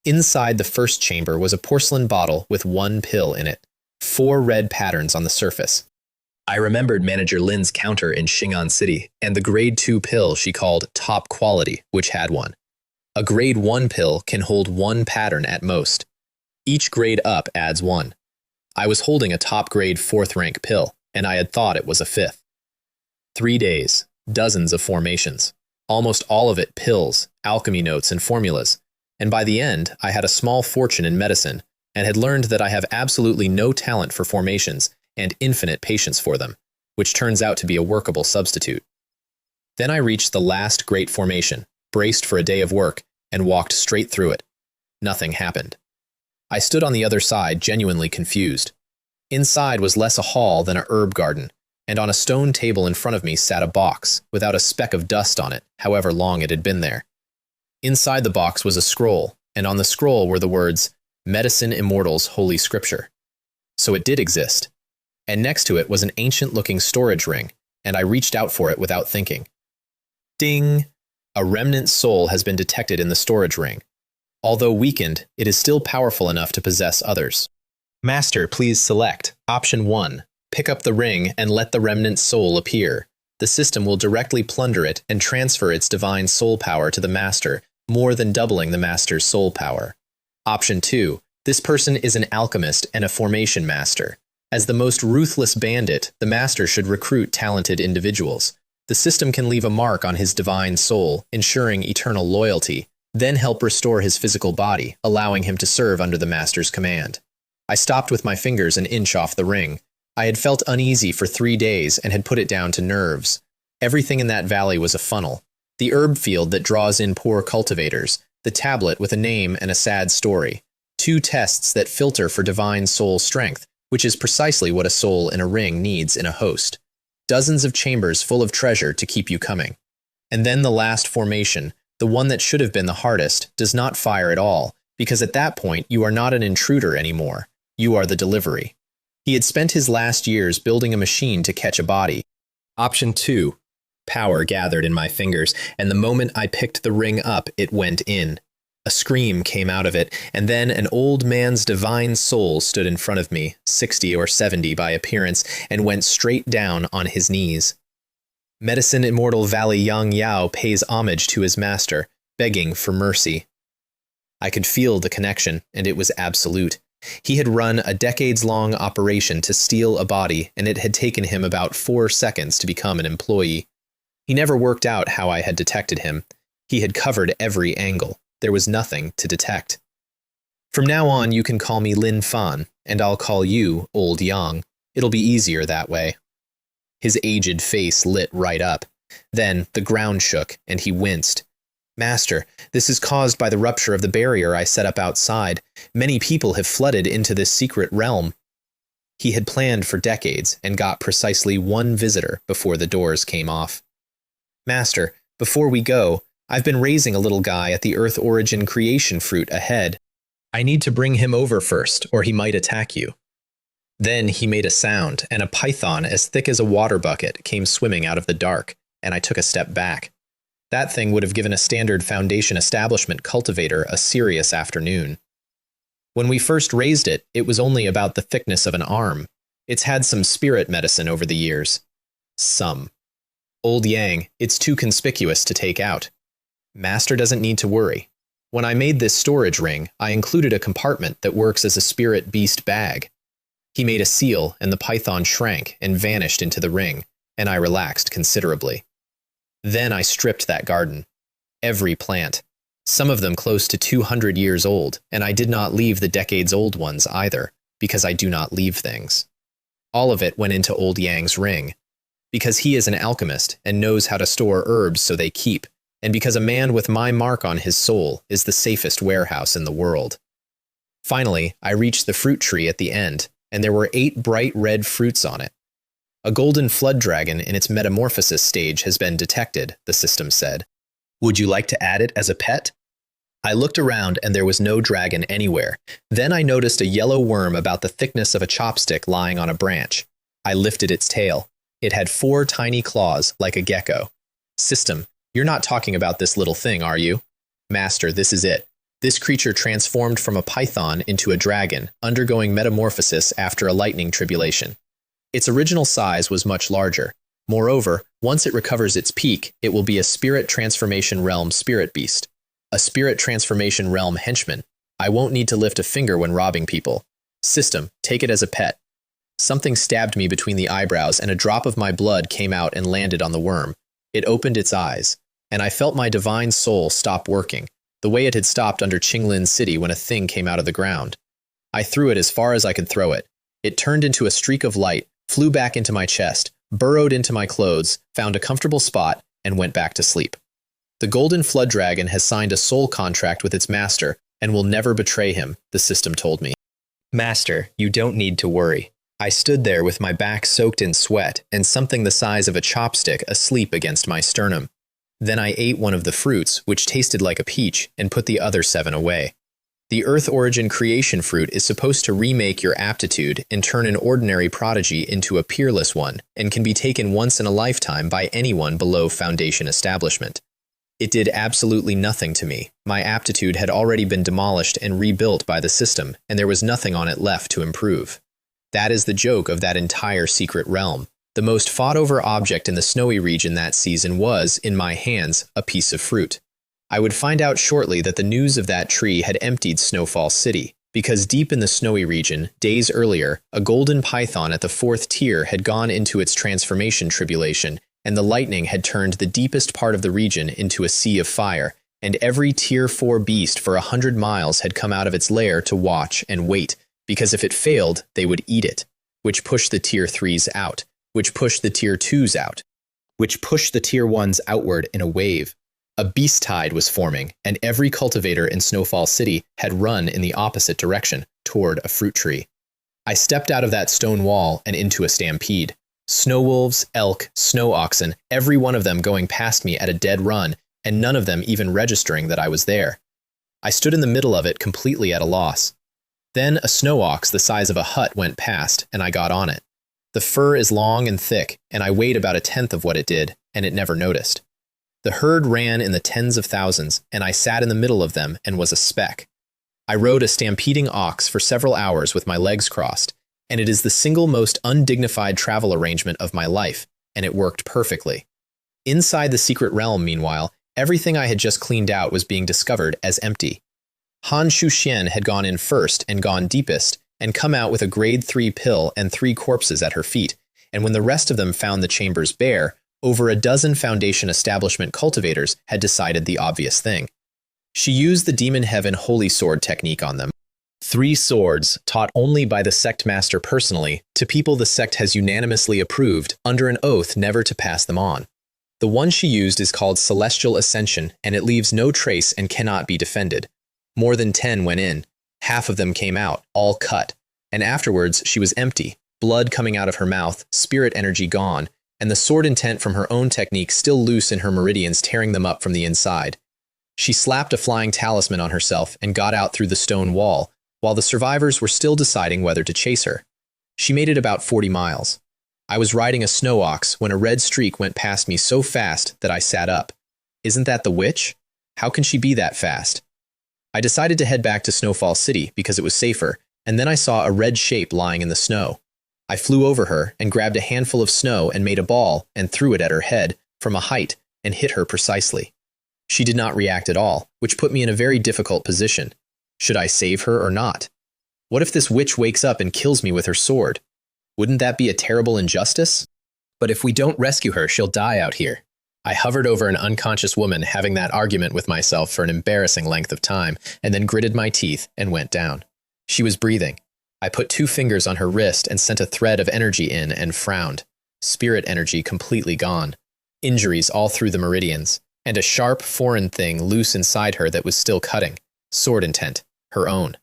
Inside the first chamber was a porcelain bottle with one pill in it, 4 red patterns on the surface. I remembered Manager Lin's counter in Xianxia City and the grade 2 pill she called top quality, which had one. A grade 1 pill can hold 1 pattern at most. Each grade up adds 1. I was holding a top grade 4th rank pill, and I had thought it was a 5th. 3 days, dozens of formations, almost all of it pills, alchemy notes, and formulas, and by the end I had a small fortune in medicine and had learned that I have absolutely no talent for formations and infinite patience for them, which turns out to be a workable substitute. Then I reached the last great formation, braced for a day of work, and walked straight through it. Nothing happened. I stood on the other side, genuinely confused. Inside was less a hall than a herb garden, and on a stone table in front of me sat a box, without a speck of dust on it, however long it had been there. Inside the box was a scroll, and on the scroll were the words, Medicine Immortal's Holy Scripture. So it did exist. And next to it was an ancient-looking storage ring, and I reached out for it without thinking. Ding! A remnant soul has been detected in the storage ring. Although weakened, it is still powerful enough to possess others. Master, please select Option 1. Pick up the ring and let the remnant soul appear. The system will directly plunder it and transfer its divine soul power to the Master, more than doubling the Master's soul power. Option 2. This person is an alchemist and a formation master. As the most ruthless bandit, the Master should recruit talented individuals. The system can leave a mark on his divine soul, ensuring eternal loyalty, then help restore his physical body, allowing him to serve under the Master's command. I stopped with my fingers an inch off the ring. I had felt uneasy for 3 days and had put it down to nerves. Everything in that valley was a funnel. The herb field that draws in poor cultivators, the tablet with a name and a sad story, 2 tests that filter for divine soul strength, which is precisely what a soul in a ring needs in a host. Dozens of chambers full of treasure to keep you coming. And then the last formation, the one that should have been the hardest, does not fire at all, because at that point you are not an intruder anymore. You are the delivery. He had spent his last years building a machine to catch a body. Option 2. Power gathered in my fingers, and the moment I picked the ring up, it went in. A scream came out of it, and then an old man's divine soul stood in front of me, 60 or 70 by appearance, and went straight down on his knees. Medicine Immortal Valley Yang Yao pays homage to his master, begging for mercy. I could feel the connection, and it was absolute. He had run a decades-long operation to steal a body, and it had taken him about 4 seconds to become an employee. He never worked out how I had detected him. He had covered every angle. There was nothing to detect. From now on, you can call me Lin Fan, and I'll call you Old Yang. It'll be easier that way. His aged face lit right up. Then the ground shook, and he winced. Master, this is caused by the rupture of the barrier I set up outside. Many people have flooded into this secret realm. He had planned for decades and got precisely 1 visitor before the doors came off. Master, before we go, I've been raising a little guy at the Earth Origin creation fruit ahead. I need to bring him over first, or he might attack you. Then he made a sound, and a python as thick as a water bucket came swimming out of the dark, and I took a step back. That thing would have given a standard Foundation establishment cultivator a serious afternoon. When we first raised it, it was only about the thickness of an arm. It's had some spirit medicine over the years. Some. Old Yang, it's too conspicuous to take out. Master doesn't need to worry. When I made this storage ring, I included a compartment that works as a spirit beast bag. He made a seal, and the python shrank and vanished into the ring, and I relaxed considerably. Then I stripped that garden. Every plant. Some of them close to 200 years old, and I did not leave the decades-old ones either, because I do not leave things. All of it went into Old Yang's ring, because he is an alchemist and knows how to store herbs so they keep, and because a man with my mark on his soul is the safest warehouse in the world. Finally, I reached the fruit tree at the end, and there were 8 bright red fruits on it. A golden flood dragon in its metamorphosis stage has been detected, the system said. Would you like to add it as a pet? I looked around and there was no dragon anywhere. Then I noticed a yellow worm about the thickness of a chopstick lying on a branch. I lifted its tail. It had 4 tiny claws, like a gecko. System, you're not talking about this little thing, are you? Master, this is it. This creature transformed from a python into a dragon, undergoing metamorphosis after a lightning tribulation. Its original size was much larger. Moreover, once it recovers its peak, it will be a spirit transformation realm spirit beast. A spirit transformation realm henchman. I won't need to lift a finger when robbing people. System, take it as a pet. Something stabbed me between the eyebrows and a drop of my blood came out and landed on the worm. It opened its eyes, and I felt my divine soul stop working, the way it had stopped under Qinglin City when a thing came out of the ground. I threw it as far as I could throw it. It turned into a streak of light, flew back into my chest, burrowed into my clothes, found a comfortable spot, and went back to sleep. The golden flood dragon has signed a soul contract with its master and will never betray him, the system told me. Master, you don't need to worry. I stood there with my back soaked in sweat and something the size of a chopstick asleep against my sternum. Then I ate one of the fruits, which tasted like a peach, and put the other 7 away. The Earth Origin Creation Fruit is supposed to remake your aptitude and turn an ordinary prodigy into a peerless one, and can be taken once in a lifetime by anyone below Foundation establishment. It did absolutely nothing to me. My aptitude had already been demolished and rebuilt by the system, and there was nothing on it left to improve. That is the joke of that entire secret realm. The most fought-over object in the snowy region that season was, in my hands, a piece of fruit. I would find out shortly that the news of that tree had emptied Snowfall City, because deep in the snowy region, days earlier, a golden python at the 4th tier had gone into its transformation tribulation, and the lightning had turned the deepest part of the region into a sea of fire, and every Tier 4 beast for 100 miles had come out of its lair to watch and wait, because if it failed, they would eat it, which pushed the Tier 3s out, which pushed the Tier 2s out, which pushed the Tier 1s outward in a wave. A beast tide was forming, and every cultivator in Snowfall City had run in the opposite direction, toward a fruit tree. I stepped out of that stone wall and into a stampede. Snow wolves, elk, snow oxen, every one of them going past me at a dead run, and none of them even registering that I was there. I stood in the middle of it completely at a loss. Then a snow ox the size of a hut went past, and I got on it. The fur is long and thick, and I weighed about 1/10 of what it did, and it never noticed. The herd ran in the tens of thousands, and I sat in the middle of them and was a speck. I rode a stampeding ox for several hours with my legs crossed, and it is the single most undignified travel arrangement of my life, and it worked perfectly. Inside the secret realm, meanwhile, everything I had just cleaned out was being discovered as empty. Han Shuxian had gone in first and gone deepest, and come out with a grade 3 pill and 3 corpses at her feet, and when the rest of them found the chambers bare, over a dozen Foundation establishment cultivators had decided the obvious thing. She used the Demon Heaven Holy Sword technique on them. 3 swords, taught only by the Sect Master personally, to people the Sect has unanimously approved, under an oath never to pass them on. The one she used is called Celestial Ascension, and it leaves no trace and cannot be defended. More than 10 went in. Half of them came out, all cut. And afterwards, she was empty, blood coming out of her mouth, spirit energy gone, and the sword intent from her own technique still loose in her meridians, tearing them up from the inside. She slapped a flying talisman on herself and got out through the stone wall, while the survivors were still deciding whether to chase her. She made it about 40 miles. I was riding a snow ox when a red streak went past me so fast that I sat up. Isn't that the witch? How can she be that fast? I decided to head back to Snowfall City because it was safer, and then I saw a red shape lying in the snow. I flew over her and grabbed a handful of snow and made a ball and threw it at her head from a height and hit her precisely. She did not react at all, which put me in a very difficult position. Should I save her or not? What if this witch wakes up and kills me with her sword? Wouldn't that be a terrible injustice? But if we don't rescue her, she'll die out here. I hovered over an unconscious woman, having that argument with myself for an embarrassing length of time, and then gritted my teeth and went down. She was breathing. I put 2 fingers on her wrist and sent a thread of energy in and frowned. Spirit energy completely gone. Injuries all through the meridians, and a sharp, foreign thing loose inside her that was still cutting. Sword intent. Her own.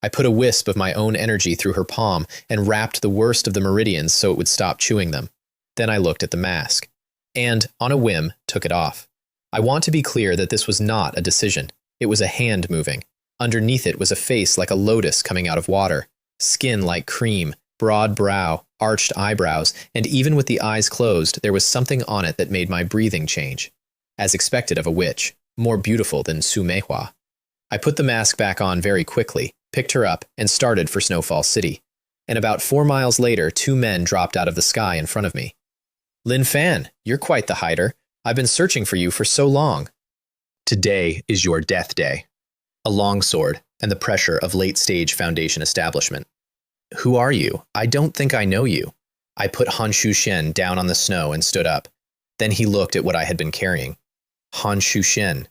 I put a wisp of my own energy through her palm and wrapped the worst of the meridians so it would stop chewing them. Then I looked at the mask, and, on a whim, took it off. I want to be clear that this was not a decision. It was a hand moving. Underneath it was a face like a lotus coming out of water, skin like cream, broad brow, arched eyebrows, and even with the eyes closed, there was something on it that made my breathing change. As expected of a witch, more beautiful than Su Meihua. I put the mask back on very quickly, picked her up, and started for Snowfall City. And about 4 miles later, 2 men dropped out of the sky in front of me. Lin Fan, you're quite the hider. I've been searching for you for so long. Today is your death day. A longsword and the pressure of late-stage Foundation establishment. Who are you? I don't think I know you. I put Han Shu-shen down on the snow and stood up. Then he looked at what I had been carrying. Han Shu-shen.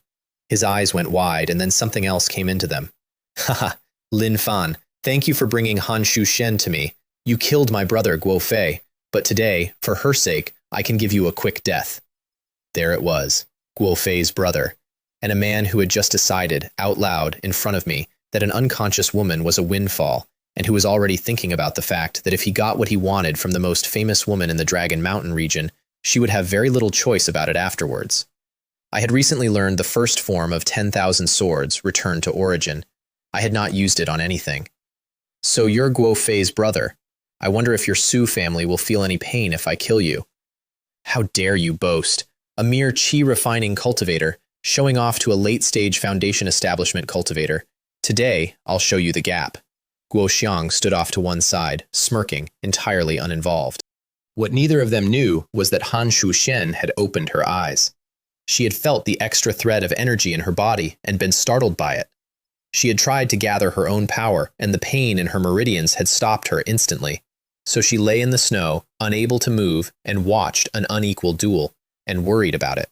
His eyes went wide, and then something else came into them. Haha, Lin Fan, thank you for bringing Han Shu-shen to me. You killed my brother Guo Fei, but today, for her sake, I can give you a quick death. There it was, Guo Fei's brother, and a man who had just decided, out loud, in front of me, that an unconscious woman was a windfall, and who was already thinking about the fact that if he got what he wanted from the most famous woman in the Dragon Mountain region, she would have very little choice about it afterwards. I had recently learned the first form of 10,000 swords, returned to origin. I had not used it on anything. So you're Guo Fei's brother. I wonder if your Su family will feel any pain if I kill you. How dare you boast? A mere qi-refining cultivator, showing off to a late-stage Foundation establishment cultivator. Today, I'll show you the gap. Guo Xiang stood off to one side, smirking, entirely uninvolved. What neither of them knew was that Han Shu-shen had opened her eyes. She had felt the extra thread of energy in her body and been startled by it. She had tried to gather her own power, and the pain in her meridians had stopped her instantly. So she lay in the snow, unable to move, and watched an unequal duel, and worried about it.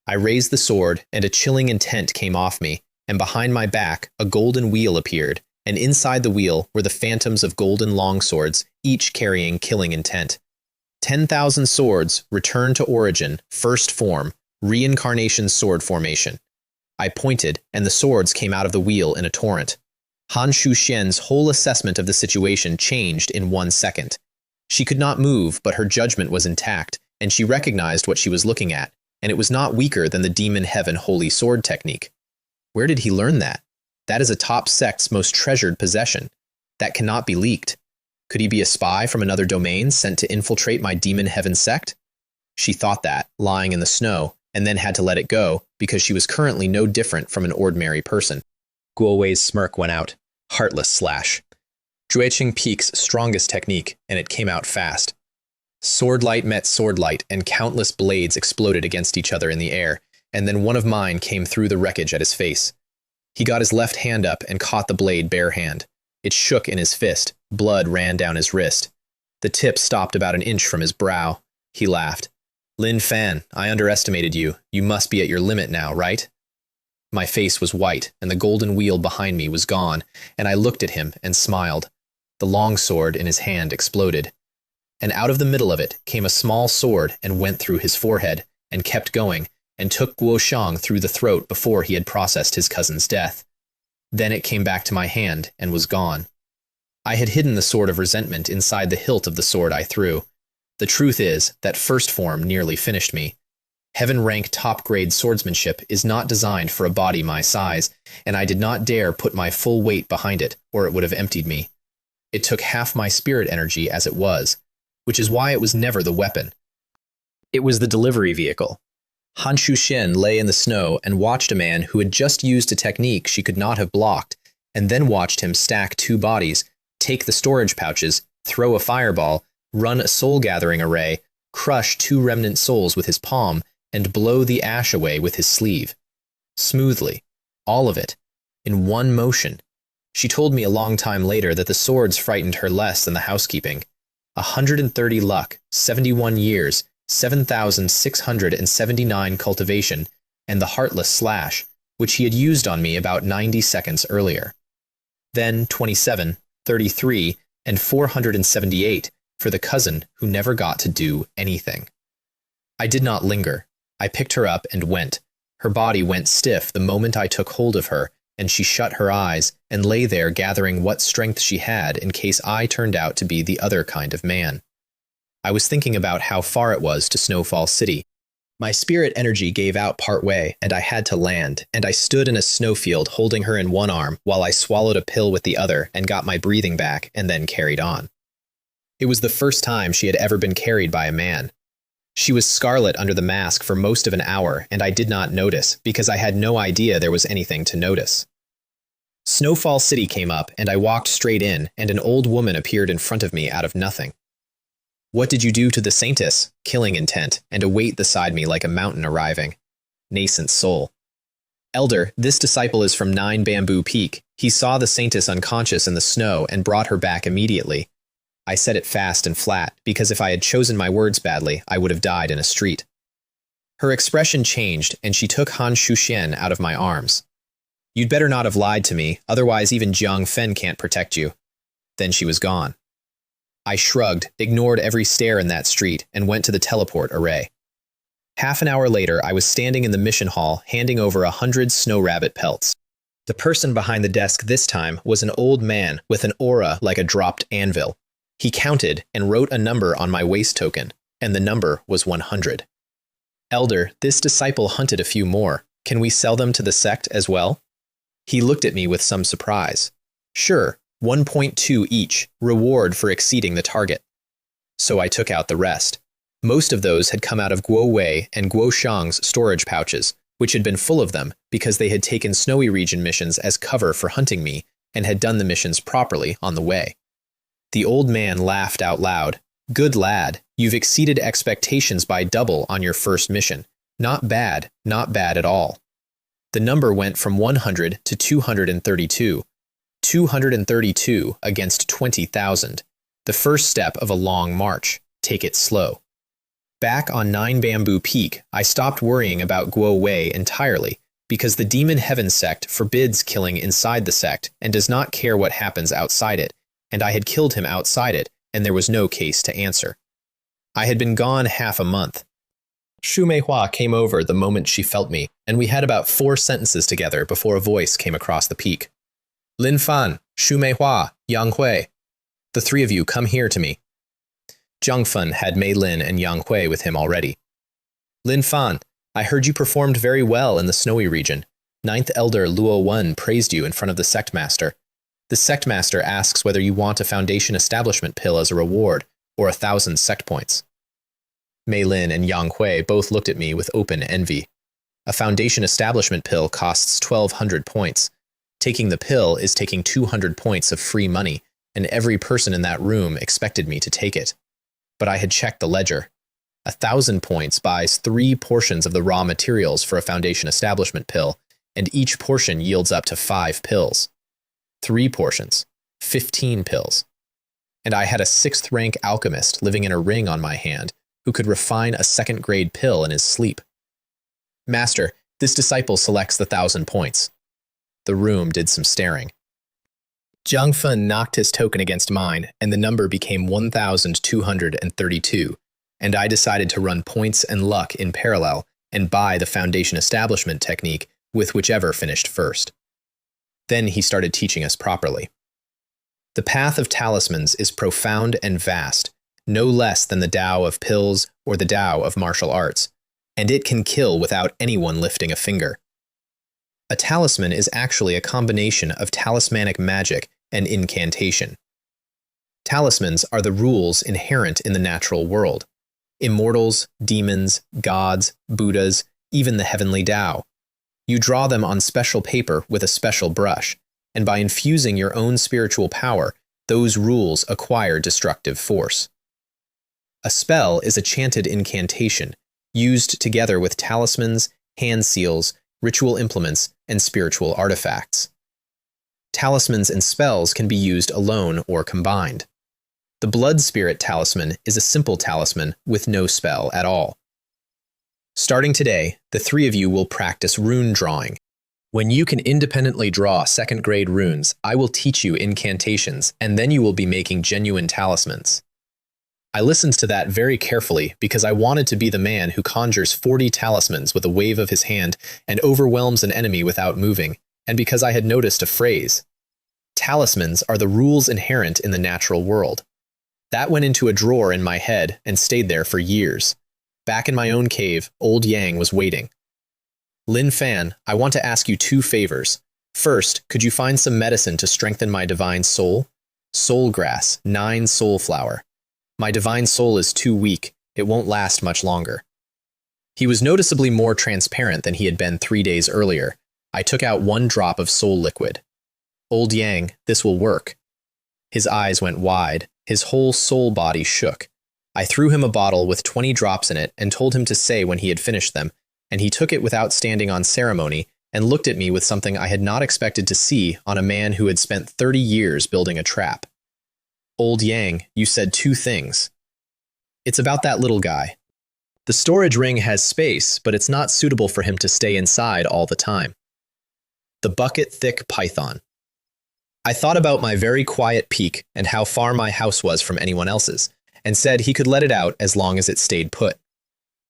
I raised the sword, and a chilling intent came off me, and behind my back, a golden wheel appeared, and inside the wheel were the phantoms of golden longswords, each carrying killing intent. 10,000 swords, return to origin, first form, reincarnation sword formation. I pointed, and the swords came out of the wheel in a torrent. Han Shu-shen's whole assessment of the situation changed in 1 second. She could not move, but her judgment was intact, and she recognized what she was looking at, and it was not weaker than the Demon Heaven Holy Sword technique. Where did he learn that? That is a top sect's most treasured possession. That cannot be leaked. Could he be a spy from another domain sent to infiltrate my Demon Heaven sect? She thought that, lying in the snow, and then had to let it go, because she was currently no different from an ordinary person. Guo Wei's smirk went out. Heartless slash. Jueqing Peak's strongest technique, and it came out fast. Swordlight met swordlight, and countless blades exploded against each other in the air, and then one of mine came through the wreckage at his face. He got his left hand up and caught the blade bare hand. It shook in his fist. Blood ran down his wrist. The tip stopped about an inch from his brow. He laughed. Lin Fan, I underestimated you. You must be at your limit now, right? My face was white, and the golden wheel behind me was gone, and I looked at him and smiled. The long sword in his hand exploded. And out of the middle of it came a small sword and went through his forehead, and kept going, and took Guo Xiang through the throat before he had processed his cousin's death. Then it came back to my hand and was gone. I had hidden the sword of resentment inside the hilt of the sword I threw. The truth is that first form nearly finished me. Heaven-rank top-grade swordsmanship is not designed for a body my size, and I did not dare put my full weight behind it, or it would have emptied me. It took half my spirit energy as it was, which is why it was never the weapon. It was the delivery vehicle. Han Shu-shen lay in the snow and watched a man who had just used a technique she could not have blocked, and then watched him stack 2 bodies, take the storage pouches, throw a fireball, run a soul-gathering array, crush 2 remnant souls with his palm, and blow the ash away with his sleeve. Smoothly. All of it. In one motion. She told me a long time later that the swords frightened her less than the housekeeping. 130 luck, 71 years, 7,679 cultivation, and the heartless slash, which he had used on me about 90 seconds earlier. Then 27, 33, and 478 for the cousin who never got to do anything. I did not linger. I picked her up and went. Her body went stiff the moment I took hold of her, and she shut her eyes and lay there gathering what strength she had in case I turned out to be the other kind of man. I was thinking about how far it was to Snowfall City. My spirit energy gave out part way, and I had to land, and I stood in a snowfield holding her in one arm while I swallowed a pill with the other and got my breathing back and then carried on. It was the first time she had ever been carried by a man. She was scarlet under the mask for most of an hour, and I did not notice because I had no idea there was anything to notice. Snowfall City came up, and I walked straight in, and an old woman appeared in front of me out of nothing. What did you do to the Saintess? Killing intent, and a weight beside me like a mountain arriving. Nascent soul. Elder, this disciple is from 9 Bamboo Peak. He saw the Saintess unconscious in the snow and brought her back immediately. I said it fast and flat, because if I had chosen my words badly, I would have died in a street. Her expression changed, and she took Han Shuxian out of my arms. You'd better not have lied to me, otherwise even Jiang Fen can't protect you. Then she was gone. I shrugged, ignored every stare in that street, and went to the teleport array. Half an hour later, I was standing in the mission hall, handing over 100 snow rabbit pelts. The person behind the desk this time was an old man with an aura like a dropped anvil. He counted and wrote a number on my waist token, and the number was 100. Elder, this disciple hunted a few more. Can we sell them to the sect as well? He looked at me with some surprise. Sure. 1.2 each, reward for exceeding the target. So I took out the rest. Most of those had come out of Guo Wei and Guo Shang's storage pouches, which had been full of them because they had taken snowy region missions as cover for hunting me and had done the missions properly on the way. The old man laughed out loud. Good lad, you've exceeded expectations by double on your first mission. Not bad at all. The number went from 100 to 232. 232 against 20,000. The first step of a long march. Take it slow. Back on 9 Bamboo Peak, I stopped worrying about Guo Wei entirely because the Demon Heaven sect forbids killing inside the sect and does not care what happens outside it, and I had killed him outside it, and there was no case to answer. I had been gone half a month. Shu Meihua came over the moment she felt me, and we had about 4 sentences together before a voice came across the peak. Lin Fan, Shu Meihua, Yang Hui. The 3 of you come here to me. Jiang Fen had Mei Lin and Yang Hui with him already. Lin Fan, I heard you performed very well in the snowy region. 9th Elder Luo Wen praised you in front of the Sect Master. The Sect Master asks whether you want a Foundation Establishment pill as a reward, or 1,000 Sect points. Mei Lin and Yang Hui both looked at me with open envy. A Foundation Establishment pill costs 1,200 points. Taking the pill is taking 200 points of free money, and every person in that room expected me to take it. But I had checked the ledger. 1,000 points buys 3 portions of the raw materials for a Foundation Establishment pill, and each portion yields up to 5 pills. 3 portions, 15 pills. And I had a 6th rank alchemist living in a ring on my hand who could refine a 2nd grade pill in his sleep. Master, this disciple selects the 1,000 points. The room did some staring. Jiang Fen knocked his token against mine, and the number became 1,232, and I decided to run points and luck in parallel and buy the Foundation Establishment technique with whichever finished first. Then he started teaching us properly. The path of talismans is profound and vast, no less than the Tao of pills or the Tao of martial arts, and it can kill without anyone lifting a finger. A talisman is actually a combination of talismanic magic and incantation. Talismans are the rules inherent in the natural world. Immortals, demons, gods, Buddhas, even the heavenly Tao. You draw them on special paper with a special brush, and by infusing your own spiritual power, those rules acquire destructive force. A spell is a chanted incantation, used together with talismans, hand seals, ritual implements, and spiritual artifacts. Talismans and spells can be used alone or combined. The Blood Spirit Talisman is a simple talisman with no spell at all. Starting today, the 3 of you will practice rune drawing. When you can independently draw 2nd grade runes, I will teach you incantations, and then you will be making genuine talismans. I listened to that very carefully because I wanted to be the man who conjures 40 talismans with a wave of his hand and overwhelms an enemy without moving, and because I had noticed a phrase. Talismans are the rules inherent in the natural world. That went into a drawer in my head and stayed there for years. Back in my own cave, old Yang was waiting. Lin Fan, I want to ask you 2 favors. First, could you find some medicine to strengthen my divine soul? Soul grass, 9 soul flower. My divine soul is too weak. It won't last much longer. He was noticeably more transparent than he had been 3 days earlier. I took out 1 drop of soul liquid. Old Yang, this will work. His eyes went wide. His whole soul body shook. I threw him a bottle with 20 drops in it and told him to say when he had finished them, and he took it without standing on ceremony and looked at me with something I had not expected to see on a man who had spent 30 years building a trap. Old Yang, you said 2 things. It's about that little guy. The storage ring has space, but it's not suitable for him to stay inside all the time. The bucket-thick python. I thought about my very quiet peak and how far my house was from anyone else's, and said he could let it out as long as it stayed put.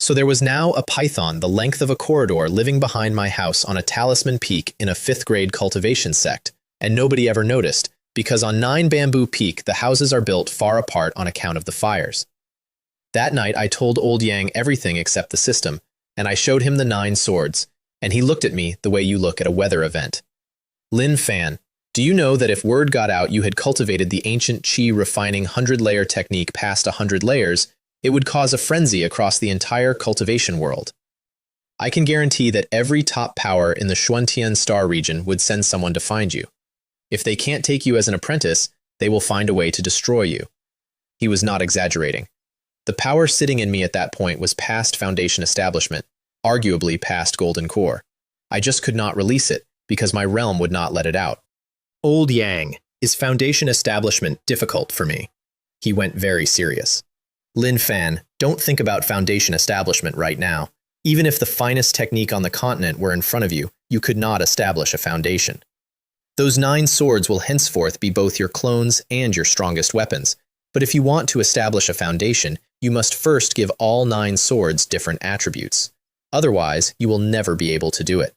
So there was now a python the length of a corridor living behind my house on a talisman peak in a 5th grade cultivation sect, and nobody ever noticed, because on 9 Bamboo Peak the houses are built far apart on account of the fires. That night I told old Yang everything except the system, and I showed him the 9 swords, and he looked at me the way you look at a weather event. Lin Fan, do you know that if word got out you had cultivated the ancient Qi refining 100-layer technique past 100 layers, it would cause a frenzy across the entire cultivation world? I can guarantee that every top power in the Xuantian star region would send someone to find you. If they can't take you as an apprentice, they will find a way to destroy you. He was not exaggerating. The power sitting in me at that point was past foundation establishment, arguably past golden core. I just could not release it because my realm would not let it out. Old Yang, is foundation establishment difficult for me? He went very serious. Lin Fan, don't think about foundation establishment right now. Even if the finest technique on the continent were in front of you, you could not establish a foundation. Those 9 swords will henceforth be both your clones and your strongest weapons, but if you want to establish a foundation, you must first give all 9 swords different attributes. Otherwise, you will never be able to do it.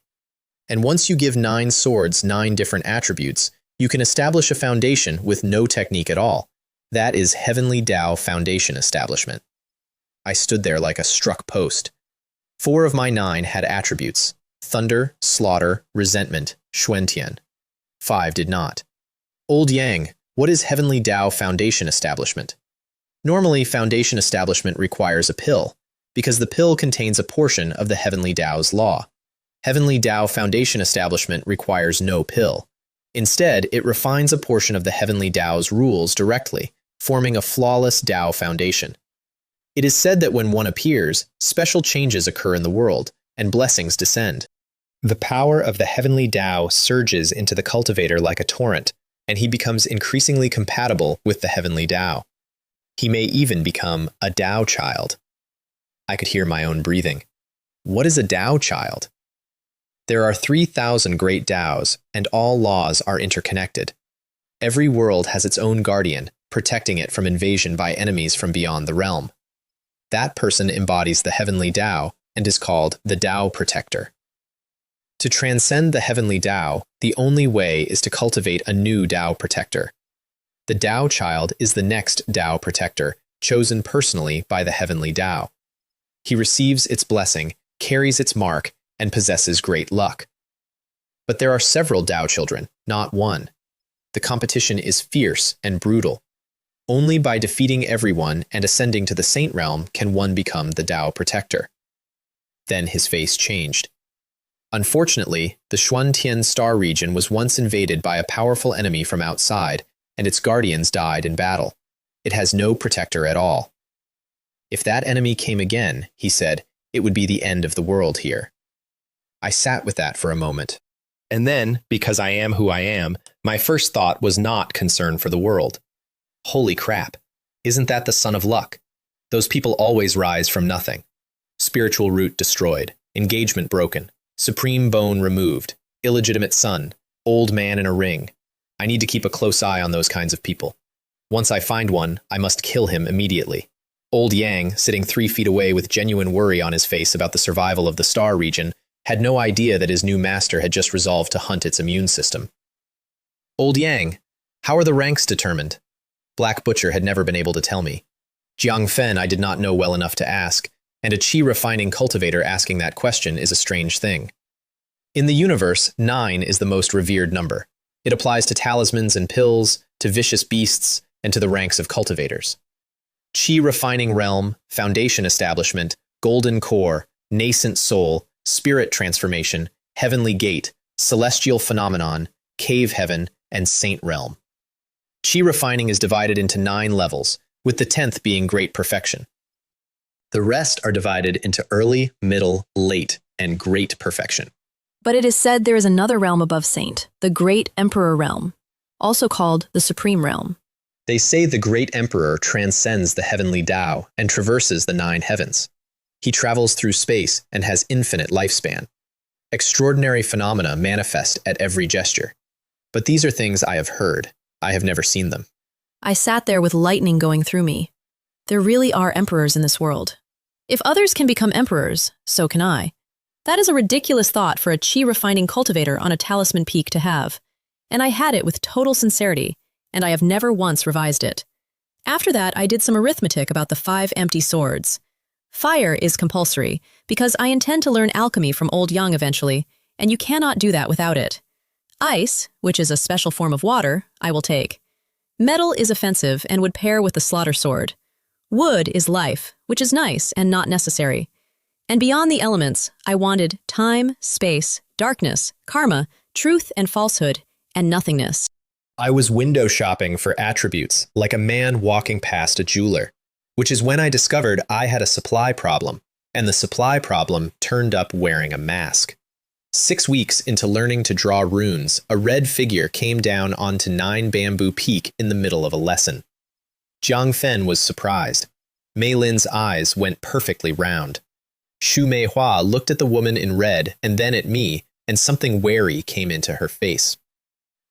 And once you give 9 swords 9 different attributes, you can establish a foundation with no technique at all. That is Heavenly Tao Foundation Establishment. I stood there like a struck post. 4 of my 9 had attributes: thunder, slaughter, resentment, Xuantian. 5 did not. Old Yang, what is Heavenly Tao Foundation Establishment? Normally, Foundation Establishment requires a pill, because the pill contains a portion of the Heavenly Tao's law. Heavenly Tao Foundation Establishment requires no pill. Instead, it refines a portion of the Heavenly Tao's rules directly, forming a flawless Tao foundation. It is said that when one appears, special changes occur in the world, and blessings descend. The power of the Heavenly Tao surges into the cultivator like a torrent, and he becomes increasingly compatible with the Heavenly Tao. He may even become a Tao child. I could hear my own breathing. What is a Tao child? There are 3,000 great Taos, and all laws are interconnected. Every world has its own guardian, protecting it from invasion by enemies from beyond the realm. That person embodies the Heavenly Tao and is called the Tao Protector. To transcend the Heavenly Tao, the only way is to cultivate a new Tao Protector. The Tao Child is the next Tao Protector, chosen personally by the Heavenly Tao. He receives its blessing, carries its mark, and possesses great luck. But there are several Tao children, not one. The competition is fierce and brutal. Only by defeating everyone and ascending to the Saint Realm can one become the Tao Protector. Then his face changed. Unfortunately, the Xuantian star region was once invaded by a powerful enemy from outside, and its guardians died in battle. It has no protector at all. If that enemy came again, he said, it would be the end of the world here. I sat with that for a moment. And then, because I am who I am, my first thought was not concern for the world. Holy crap, isn't that the son of luck? Those people always rise from nothing. Spiritual root destroyed, engagement broken, supreme bone removed, illegitimate son, old man in a ring. I need to keep a close eye on those kinds of people. Once I find one, I must kill him immediately. Old Yang, sitting 3 feet away with genuine worry on his face about the survival of the star region, had no idea that his new master had just resolved to hunt its immune system. Old Yang, how are the ranks determined? Black Butcher had never been able to tell me. Jiang Fen I did not know well enough to ask, and a chi refining cultivator asking that question is a strange thing. In the universe, 9 is the most revered number. It applies to talismans and pills, to vicious beasts, and to the ranks of cultivators. Chi refining realm, foundation establishment, golden core, nascent soul, spirit transformation, heavenly gate, celestial phenomenon, cave heaven, and saint realm. Chi refining is divided into 9 levels, with the 10th being great perfection. The rest are divided into early, middle, late, and great perfection. But it is said there is another realm above Saint, the Great Emperor realm, also called the Supreme Realm. They say the Great Emperor transcends the heavenly Tao and traverses the 9 heavens. He travels through space and has infinite lifespan. Extraordinary phenomena manifest at every gesture. But these are things I have heard. I have never seen them. I sat there with lightning going through me. There really are emperors in this world. If others can become emperors, so can I. That is a ridiculous thought for a chi-refining cultivator on a talisman peak to have. And I had it with total sincerity, and I have never once revised it. After that, I did some arithmetic about the 5 empty swords. Fire is compulsory, because I intend to learn alchemy from old Yang eventually, and you cannot do that without it. Ice, which is a special form of water, I will take. Metal is offensive and would pair with the slaughter sword. Wood is life, which is nice and not necessary. And beyond the elements, I wanted time, space, darkness, karma, truth and falsehood, and nothingness. I was window shopping for attributes, like a man walking past a jeweler, which is when I discovered I had a supply problem, and the supply problem turned up wearing a mask. 6 weeks into learning to draw runes, a red figure came down onto 9 Bamboo Peak in the middle of a lesson. Jiang Fen was surprised. Mei Lin's eyes went perfectly round. Xu Meihua looked at the woman in red and then at me, and something wary came into her face.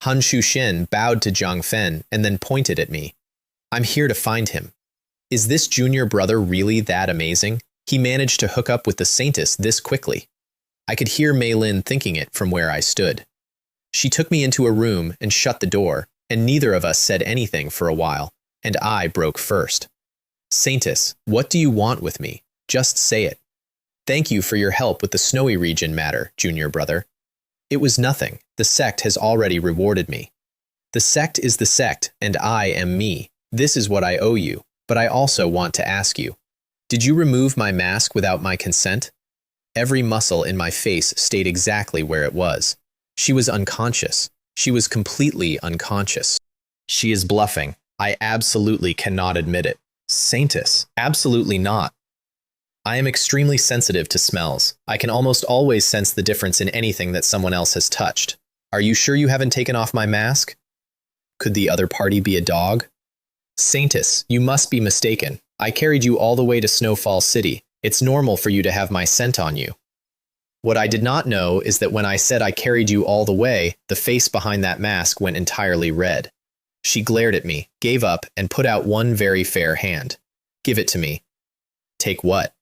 Han Shushen bowed to Jiang Fen and then pointed at me. I'm here to find him. Is this junior brother really that amazing? He managed to hook up with the Saintess this quickly. I could hear Mei Lin thinking it from where I stood. She took me into a room and shut the door, and neither of us said anything for a while, and I broke first. Saintess, what do you want with me? Just say it. Thank you for your help with the snowy region matter, junior brother. It was nothing. The sect has already rewarded me. The sect is the sect, and I am me. This is what I owe you, but I also want to ask you. Did you remove my mask without my consent? Every muscle in my face stayed exactly where it was. She was unconscious. She was completely unconscious. She is bluffing. I absolutely cannot admit it. Saintess, absolutely not. I am extremely sensitive to smells. I can almost always sense the difference in anything that someone else has touched. Are you sure you haven't taken off my mask? Could the other party be a dog? Saintess, you must be mistaken. I carried you all the way to Snowfall City. It's normal for you to have my scent on you. What I did not know is that when I said I carried you all the way, the face behind that mask went entirely red. She glared at me, gave up, and put out one very fair hand. Give it to me. Take what?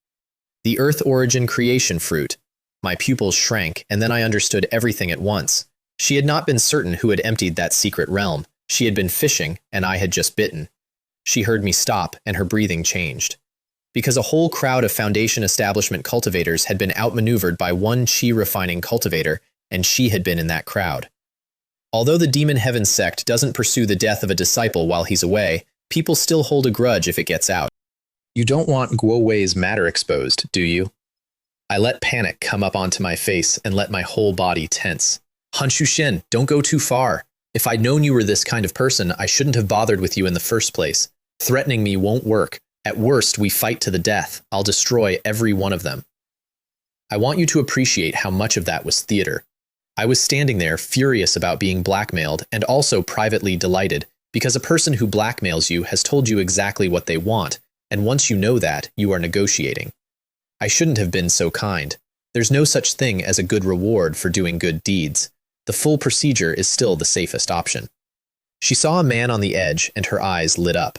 The Earth Origin creation fruit. My pupils shrank, and then I understood everything at once. She had not been certain who had emptied that secret realm. She had been fishing, and I had just bitten. She heard me stop, and her breathing changed. Because a whole crowd of Foundation Establishment cultivators had been outmaneuvered by one chi-refining cultivator, and she had been in that crowd. Although the Demon Heaven sect doesn't pursue the death of a disciple while he's away, people still hold a grudge if it gets out. You don't want Guo Wei's matter exposed, do you? I let panic come up onto my face and let my whole body tense. Han Shushen, don't go too far. If I'd known you were this kind of person, I shouldn't have bothered with you in the first place. Threatening me won't work. At worst, we fight to the death. I'll destroy every one of them. I want you to appreciate how much of that was theater. I was standing there, furious about being blackmailed, and also privately delighted, because a person who blackmails you has told you exactly what they want, and once you know that, you are negotiating. I shouldn't have been so kind. There's no such thing as a good reward for doing good deeds. The full procedure is still the safest option. She saw a man on the edge, and her eyes lit up.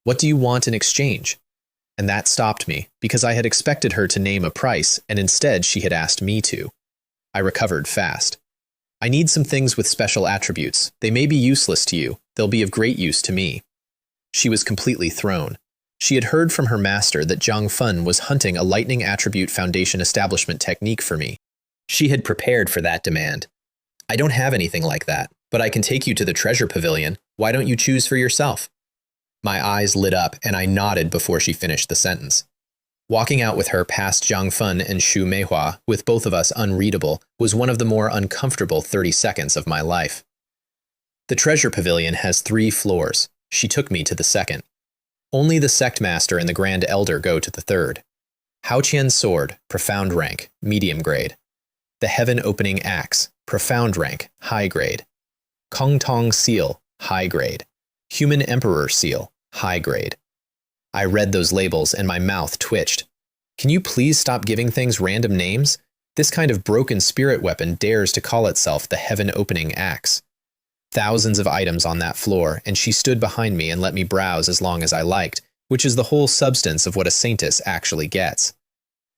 What do you want in exchange? And that stopped me, because I had expected her to name a price, and instead she had asked me to. I recovered fast. I need some things with special attributes. They may be useless to you. They'll be of great use to me. She was completely thrown. She had heard from her master that Zhang Feng was hunting a lightning attribute foundation establishment technique for me. She had prepared for that demand. I don't have anything like that, but I can take you to the treasure pavilion. Why don't you choose for yourself? My eyes lit up and I nodded before she finished the sentence. Walking out with her past Zhang Feng and Shu Meihua, with both of us unreadable, was one of the more uncomfortable 30 seconds of my life. The treasure pavilion has 3 floors. She took me to the second. Only the sect master and the grand elder go to the third. Haoqian sword, profound rank, medium grade. The heaven opening axe, profound rank, high grade. Kong Tong seal, high grade. Human emperor seal, high grade. I read those labels and my mouth twitched. Can you please stop giving things random names? This kind of broken spirit weapon dares to call itself the heaven opening axe. Thousands of items on that floor, and she stood behind me and let me browse as long as I liked, which is the whole substance of what a saintess actually gets.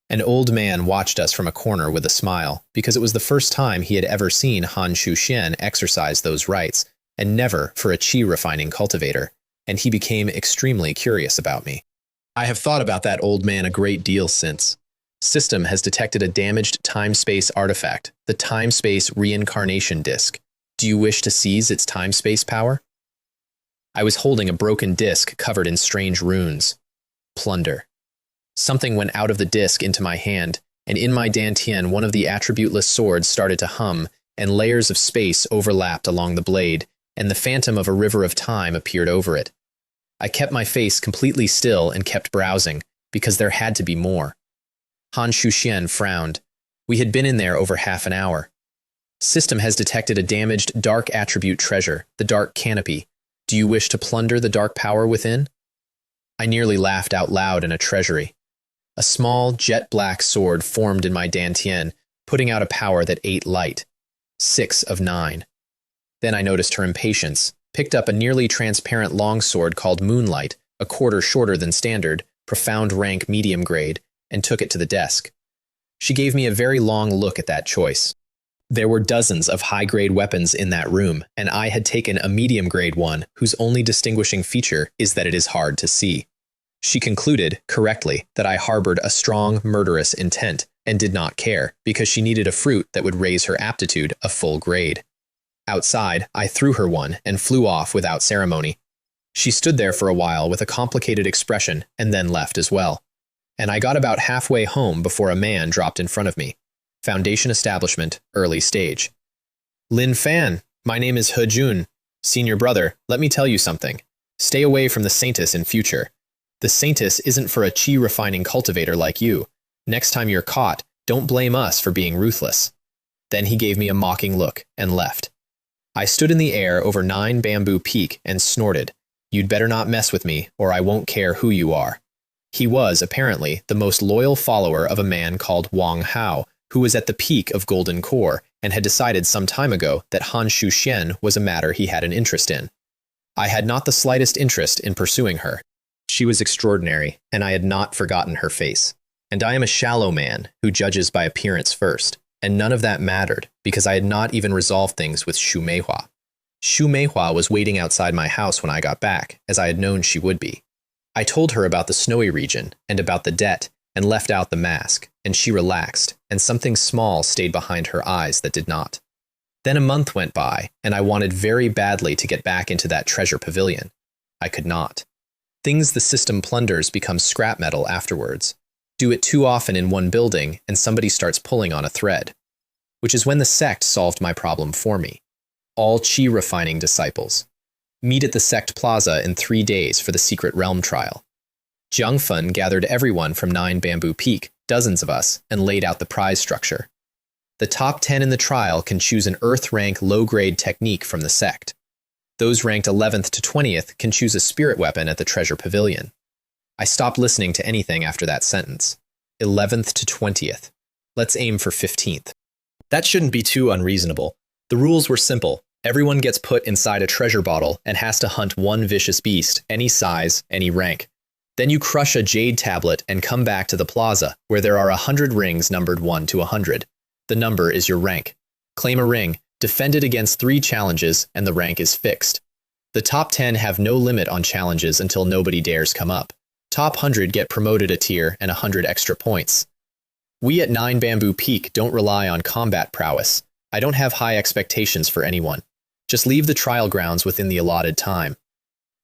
An old man watched us from a corner with a smile, because it was the first time he had ever seen Han Shuxian exercise those rites, and never for a qi refining cultivator, and he became extremely curious about me. I have thought about that old man a great deal since. System has detected a damaged time-space artifact, the time-space reincarnation disk. Do you wish to seize its time-space power? I was holding a broken disk covered in strange runes. Plunder. Something went out of the disk into my hand, and in my dantian one of the attributeless swords started to hum, and layers of space overlapped along the blade, and the phantom of a river of time appeared over it. I kept my face completely still and kept browsing, because there had to be more. Han Shuxian frowned. We had been in there over half an hour. System has detected a damaged dark attribute treasure, the dark canopy. Do you wish to plunder the dark power within? I nearly laughed out loud in a treasury. A small, jet-black sword formed in my dantian, putting out a power that ate light. 6 of 9. Then I noticed her impatience, picked up a nearly transparent longsword called Moonlight, a quarter shorter than standard, profound rank medium grade, and took it to the desk. She gave me a very long look at that choice. There were dozens of high-grade weapons in that room, and I had taken a medium-grade one whose only distinguishing feature is that it is hard to see. She concluded, correctly, that I harbored a strong, murderous intent, and did not care, because she needed a fruit that would raise her aptitude a full grade. Outside, I threw her one and flew off without ceremony. She stood there for a while with a complicated expression and then left as well. And I got about halfway home before a man dropped in front of me. Foundation establishment, early stage. Lin Fan, my name is He Jun. Senior brother, let me tell you something. Stay away from the Saintess in future. The Saintess isn't for a qi refining cultivator like you. Next time you're caught, don't blame us for being ruthless. Then he gave me a mocking look and left. I stood in the air over 9 Bamboo Peak and snorted. You'd better not mess with me, or I won't care who you are. He was, apparently, the most loyal follower of a man called Wang Hao, who was at the peak of Golden Core and had decided some time ago that Han Shuxian was a matter he had an interest in. I had not the slightest interest in pursuing her. She was extraordinary, and I had not forgotten her face. And I am a shallow man who judges by appearance first, and none of that mattered because I had not even resolved things with Shu Meihua. Shu Meihua was waiting outside my house when I got back, as I had known she would be. I told her about the snowy region and about the debt, and left out the mask, and she relaxed, and something small stayed behind her eyes that did not. Then a month went by, and I wanted very badly to get back into that treasure pavilion. I could not. Things the system plunders become scrap metal afterwards. Do it too often in one building, and somebody starts pulling on a thread. Which is when the sect solved my problem for me. All qi refining disciples. Meet at the sect plaza in 3 days for the secret realm trial. Zhang Feng gathered everyone from 9 Bamboo Peak, dozens of us, and laid out the prize structure. The top 10 in the trial can choose an Earth-rank low-grade technique from the sect. Those ranked 11th to 20th can choose a spirit weapon at the treasure pavilion. I stopped listening to anything after that sentence. 11th to 20th. Let's aim for 15th. That shouldn't be too unreasonable. The rules were simple. Everyone gets put inside a treasure bottle and has to hunt one vicious beast, any size, any rank. Then you crush a jade tablet and come back to the plaza, where there are 100 rings numbered 1 to 100. The number is your rank. Claim a ring, defend it against 3 challenges, and the rank is fixed. The top 10 have no limit on challenges until nobody dares come up. Top 100 get promoted a tier and 100 extra points. We at 9 Bamboo Peak don't rely on combat prowess. I don't have high expectations for anyone. Just leave the trial grounds within the allotted time.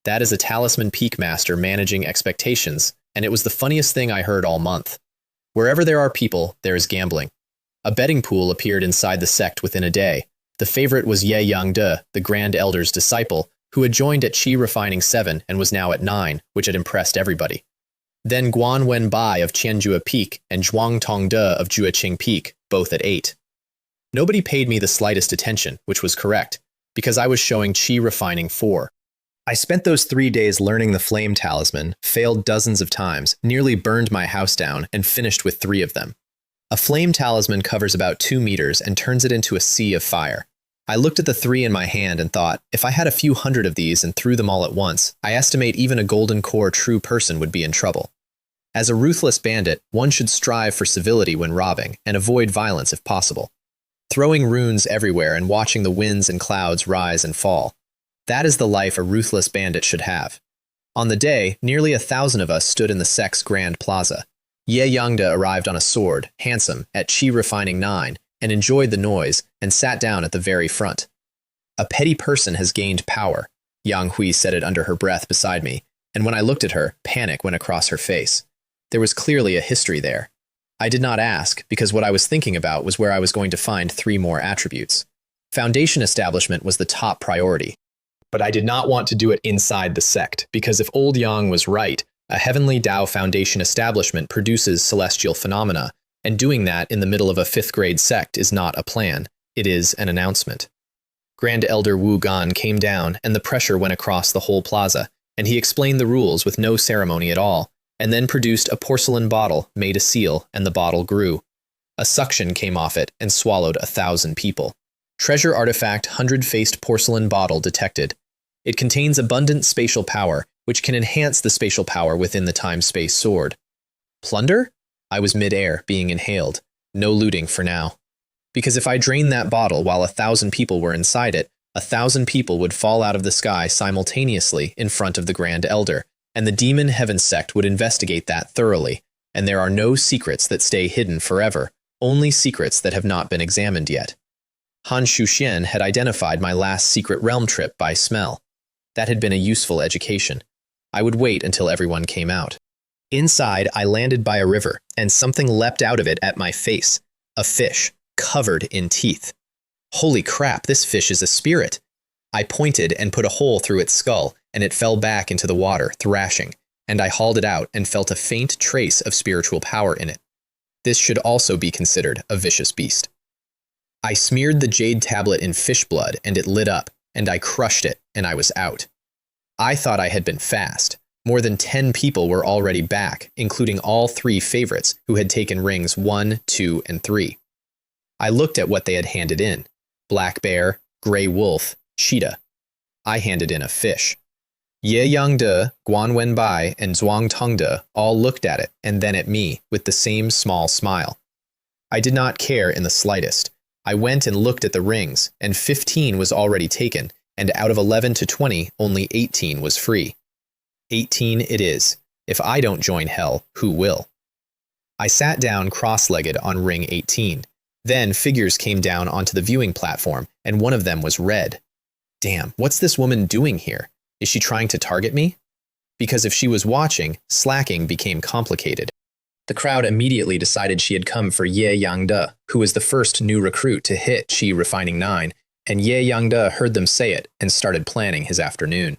That is a Talisman Peak Master managing expectations, and it was the funniest thing I heard all month. Wherever there are people, there is gambling. A betting pool appeared inside the sect within a day. The favorite was Ye Yangde, the Grand Elder's disciple, who had joined at Qi Refining 7 and was now at 9, which had impressed everybody. Then Guan Wenbai of Qianjua Peak and Zhuang Tongde of Jueqing Peak, both at 8. Nobody paid me the slightest attention, which was correct, because I was showing Qi Refining 4. I spent those 3 days learning the Flame Talisman, failed dozens of times, nearly burned my house down, and finished with 3 of them. A Flame Talisman covers about 2 meters and turns it into a sea of fire. I looked at the 3 in my hand and thought, if I had a few hundred of these and threw them all at once, I estimate even a golden core true person would be in trouble. As a ruthless bandit, one should strive for civility when robbing, and avoid violence if possible. Throwing runes everywhere and watching the winds and clouds rise and fall. That is the life a ruthless bandit should have. On the day, nearly 1,000 of us stood in the Sect's Grand Plaza. Ye Yangde arrived on a sword, handsome, at Qi Refining 9, and enjoyed the noise, and sat down at the very front. A petty person has gained power, Yang Hui said it under her breath beside me, and when I looked at her, panic went across her face. There was clearly a history there. I did not ask, because what I was thinking about was where I was going to find 3 more attributes. Foundation establishment was the top priority. But I did not want to do it inside the sect, because if old Yang was right, a Heavenly Tao Foundation establishment produces celestial phenomena, and doing that in the middle of a 5th grade sect is not a plan, it is an announcement. Grand Elder Wu Gan came down, and the pressure went across the whole plaza, and he explained the rules with no ceremony at all, and then produced a porcelain bottle, made a seal, and the bottle grew. A suction came off it and swallowed 1,000 people. Treasure artifact 100-faced porcelain bottle detected. It contains abundant spatial power, which can enhance the spatial power within the time-space sword. Plunder? I was mid-air, being inhaled. No looting for now. Because if I drained that bottle while 1,000 people were inside it, 1,000 people would fall out of the sky simultaneously in front of the Grand Elder, and the Demon Heaven Sect would investigate that thoroughly, and there are no secrets that stay hidden forever, only secrets that have not been examined yet. Han Shuxian had identified my last secret realm trip by smell. That had been a useful education. I would wait until everyone came out. Inside, I landed by a river, and something leapt out of it at my face. A fish, covered in teeth. Holy crap, this fish is a spirit. I pointed and put a hole through its skull, and it fell back into the water, thrashing, and I hauled it out and felt a faint trace of spiritual power in it. This should also be considered a vicious beast. I smeared the jade tablet in fish blood, and it lit up, and I crushed it, and I was out. I thought I had been fast. More than 10 people were already back, including all 3 favorites who had taken rings 1, 2, and 3. I looked at what they had handed in. Black bear, gray wolf, cheetah. I handed in a fish. Ye Yangde, Guan Wenbai, and Zhuang Tongde all looked at it, and then at me, with the same small smile. I did not care in the slightest. I went and looked at the rings, and 15 was already taken, and out of 11 to 20, only 18 was free. 18 it is. If I don't join hell, who will? I sat down cross-legged on ring 18. Then figures came down onto the viewing platform, and one of them was red. Damn, what's this woman doing here? Is she trying to target me? Because if she was watching, slacking became complicated. The crowd immediately decided she had come for Ye Yangde, who was the first new recruit to hit Qi Refining 9, and Ye Yangde heard them say it and started planning his afternoon.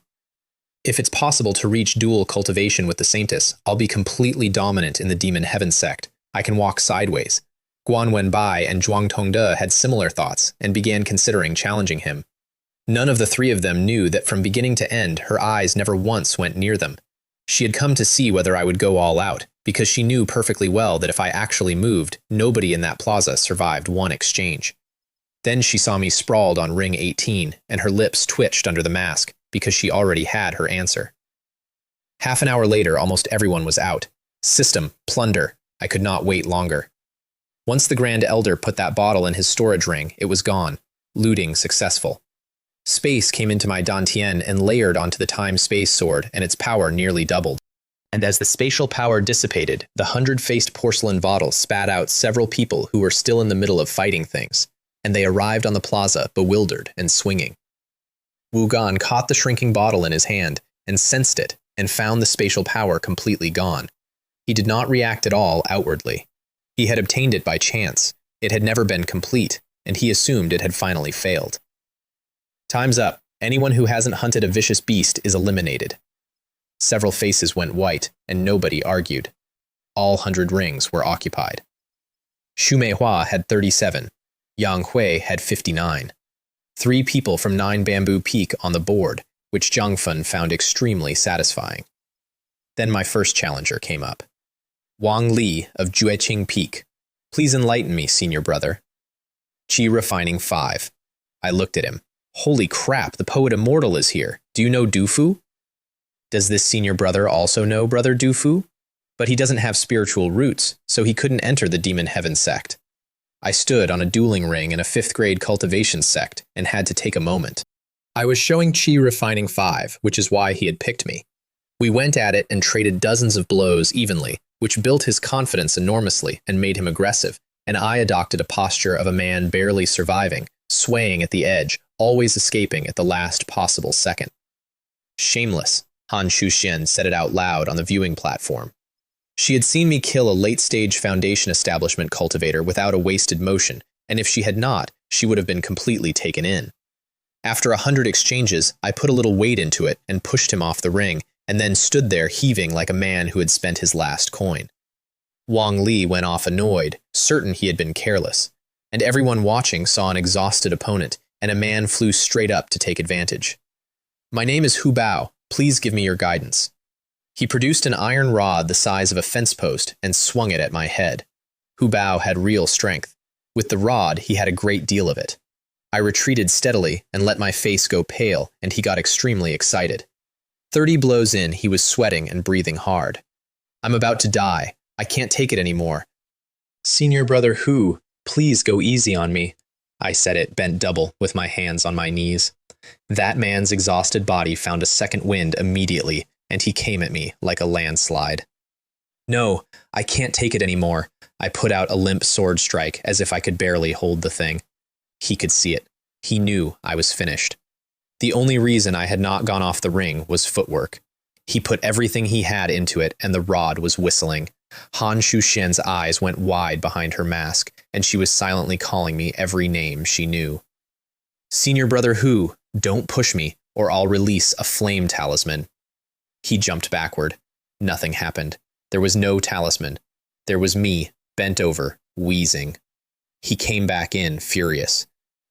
If it's possible to reach dual cultivation with the Saintess, I'll be completely dominant in the Demon Heaven Sect. I can walk sideways. Guan Wenbai and Zhuang Tongde had similar thoughts and began considering challenging him. None of the 3 of them knew that from beginning to end, her eyes never once went near them. She had come to see whether I would go all out, because she knew perfectly well that if I actually moved, nobody in that plaza survived one exchange. Then she saw me sprawled on ring 18, and her lips twitched under the mask, because she already had her answer. Half an hour later, almost everyone was out. System, plunder. I could not wait longer. Once the Grand Elder put that bottle in his storage ring, it was gone. Looting successful. Space came into my Dantian and layered onto the time-space sword, and its power nearly doubled. And as the spatial power dissipated, the 100-faced porcelain bottle spat out several people who were still in the middle of fighting things, and they arrived on the plaza, bewildered and swinging. Wu Gan caught the shrinking bottle in his hand and sensed it, and found the spatial power completely gone. He did not react at all outwardly. He had obtained it by chance. It had never been complete, and he assumed it had finally failed. Time's up. Anyone who hasn't hunted a vicious beast is eliminated. Several faces went white, and nobody argued. All 100 rings were occupied. Xu Meihua had 37. Yang Hui had 59. 3 people from 9 Bamboo Peak on the board, which Zhang Fen found extremely satisfying. Then my first challenger came up. Wang Li of Jueqing Peak. Please enlighten me, senior brother. Qi Refining 5. I looked at him. Holy crap, the poet Immortal is here. Do you know Dufu? Does this senior brother also know Brother Dufu? But he doesn't have spiritual roots, so he couldn't enter the Demon Heaven sect. I stood on a dueling ring in a 5th grade cultivation sect and had to take a moment. I was showing Qi Refining 5, which is why he had picked me. We went at it and traded dozens of blows evenly, which built his confidence enormously and made him aggressive, and I adopted a posture of a man barely surviving, swaying at the edge, always escaping at the last possible second. Shameless, Han Shuxian said it out loud on the viewing platform. She had seen me kill a late-stage Foundation establishment cultivator without a wasted motion, and if she had not, she would have been completely taken in. After 100 exchanges, I put a little weight into it and pushed him off the ring, and then stood there heaving like a man who had spent his last coin. Wang Li went off annoyed, certain he had been careless, and everyone watching saw an exhausted opponent, and a man flew straight up to take advantage. My name is Hu Bao. Please give me your guidance. He produced an iron rod the size of a fence post and swung it at my head. Hu Bao had real strength. With the rod, he had a great deal of it. I retreated steadily and let my face go pale, and he got extremely excited. 30 blows in, he was sweating and breathing hard. I'm about to die. I can't take it anymore. Senior brother Hu, please go easy on me. I said it, bent double, with my hands on my knees. That man's exhausted body found a second wind immediately, and he came at me like a landslide. No, I can't take it anymore. I put out a limp sword strike as if I could barely hold the thing. He could see it. He knew I was finished. The only reason I had not gone off the ring was footwork. He put everything he had into it, and the rod was whistling. Han Shuxian's eyes went wide behind her mask, and she was silently calling me every name she knew. Senior brother Hu, don't push me, or I'll release a flame talisman. He jumped backward. Nothing happened. There was no talisman. There was me, bent over, wheezing. He came back in, furious.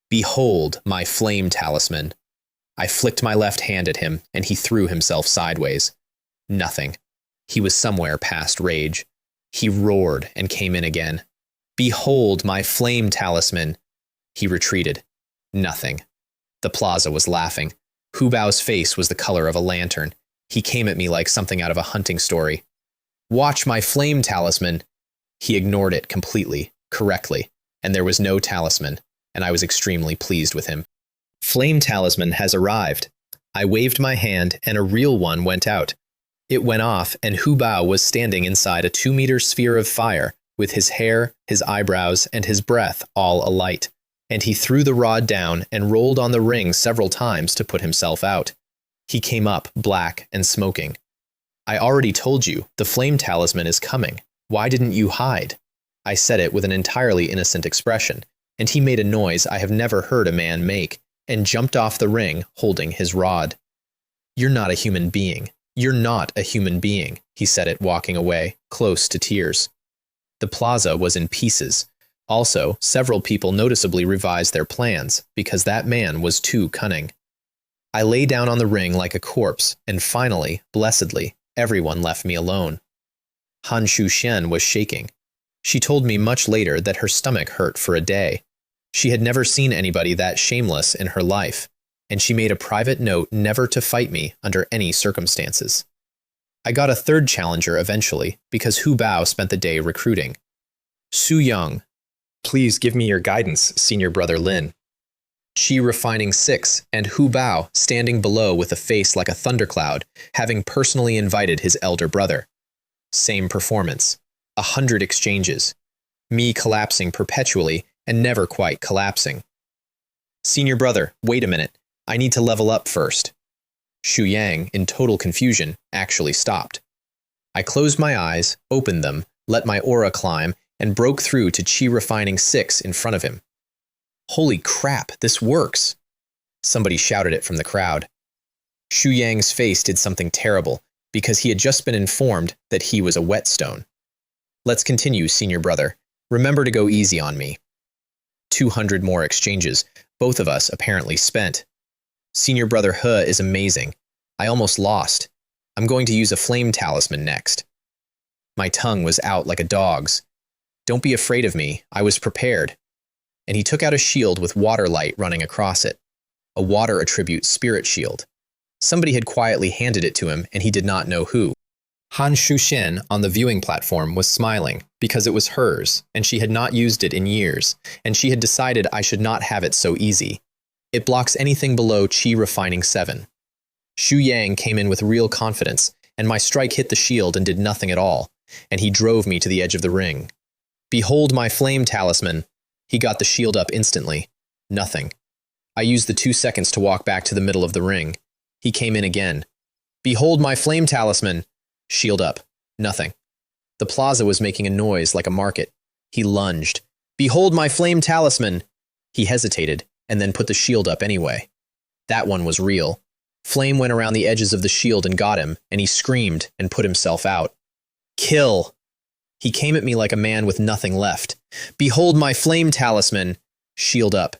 Behold my flame talisman. I flicked my left hand at him, and he threw himself sideways. Nothing. He was somewhere past rage. He roared and came in again. Behold my flame talisman. He retreated. Nothing. The plaza was laughing. Hu Bao's face was the color of a lantern. He came at me like something out of a hunting story. Watch my flame talisman. He ignored it completely, correctly, and there was no talisman, and I was extremely pleased with him. Flame talisman has arrived. I waved my hand, and a real one went out. It went off, and Hu Bao was standing inside a 2-meter sphere of fire, with his hair, his eyebrows, and his breath all alight. And he threw the rod down and rolled on the ring several times to put himself out. He came up, black and smoking. I already told you, the flame talisman is coming. Why didn't you hide? I said it with an entirely innocent expression, and he made a noise I have never heard a man make, and jumped off the ring, holding his rod. You're not a human being. You're not a human being, he said it, walking away, close to tears. The plaza was in pieces. Also, several people noticeably revised their plans, because that man was too cunning. I lay down on the ring like a corpse, and finally, blessedly, everyone left me alone. Han Shuxian was shaking. She told me much later that her stomach hurt for a day. She had never seen anybody that shameless in her life, and she made a private note never to fight me under any circumstances. I got a third challenger eventually, because Hu Bao spent the day recruiting. Su Yang. Please give me your guidance, senior brother Lin. Qi Refining 6 and Hu Bao standing below with a face like a thundercloud, having personally invited his elder brother. Same performance. 100 exchanges. Me collapsing perpetually and never quite collapsing. Senior brother, wait a minute. I need to level up first. Shu Yang, in total confusion, actually stopped. I closed my eyes, opened them, let my aura climb, and broke through to Qi Refining 6 in front of him. Holy crap, this works! Somebody shouted it from the crowd. Shu Yang's face did something terrible, because he had just been informed that he was a whetstone. Let's continue, senior brother. Remember to go easy on me. 200 more exchanges, both of us apparently spent. Senior brother He is amazing. I almost lost. I'm going to use a flame talisman next. My tongue was out like a dog's. Don't be afraid of me, I was prepared. And he took out a shield with water light running across it. A water attribute spirit shield. Somebody had quietly handed it to him, and he did not know who. Han Shushen on the viewing platform was smiling, because it was hers, and she had not used it in years, and she had decided I should not have it so easy. It blocks anything below Qi Refining 7. Shu Yang came in with real confidence, and my strike hit the shield and did nothing at all, and he drove me to the edge of the ring. Behold my flame talisman! He got the shield up instantly. Nothing. I used the 2 seconds to walk back to the middle of the ring. He came in again. Behold my flame talisman! Shield up. Nothing. The plaza was making a noise like a market. He lunged. Behold my flame talisman! He hesitated, and then put the shield up anyway. That one was real. Flame went around the edges of the shield and got him, and he screamed and put himself out. Kill! He came at me like a man with nothing left. Behold my flame talisman! Shield up.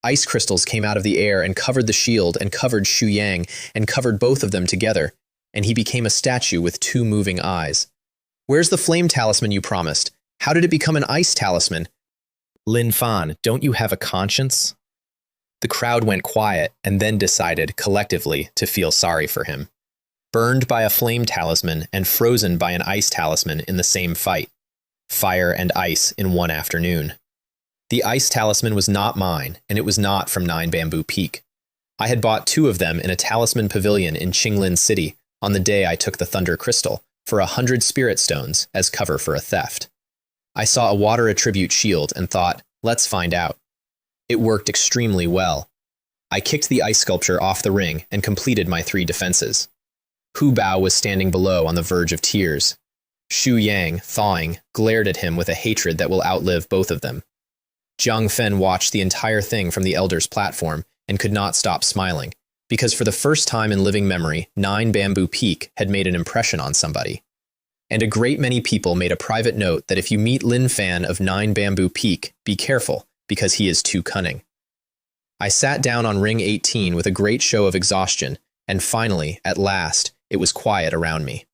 Ice crystals came out of the air and covered the shield and covered Shu Yang and covered both of them together, and he became a statue with 2 moving eyes. Where's the flame talisman you promised? How did it become an ice talisman? Lin Fan, don't you have a conscience? The crowd went quiet and then decided, collectively, to feel sorry for him. Burned by a flame talisman and frozen by an ice talisman in the same fight. Fire and ice in one afternoon. The ice talisman was not mine, and it was not from 9 Bamboo Peak. I had bought 2 of them in a talisman pavilion in Qinglin City on the day I took the Thunder Crystal for 100 spirit stones as cover for a theft. I saw a water attribute shield and thought, let's find out. It worked extremely well. I kicked the ice sculpture off the ring and completed my 3 defenses. Hu Bao was standing below on the verge of tears. Shu Yang, thawing, glared at him with a hatred that will outlive both of them. Jiang Fen watched the entire thing from the Elder's platform and could not stop smiling, because for the first time in living memory, 9 Bamboo Peak had made an impression on somebody. And a great many people made a private note that if you meet Lin Fan of 9 Bamboo Peak, be careful, because he is too cunning. I sat down on ring 18 with a great show of exhaustion, and finally, at last, it was quiet around me.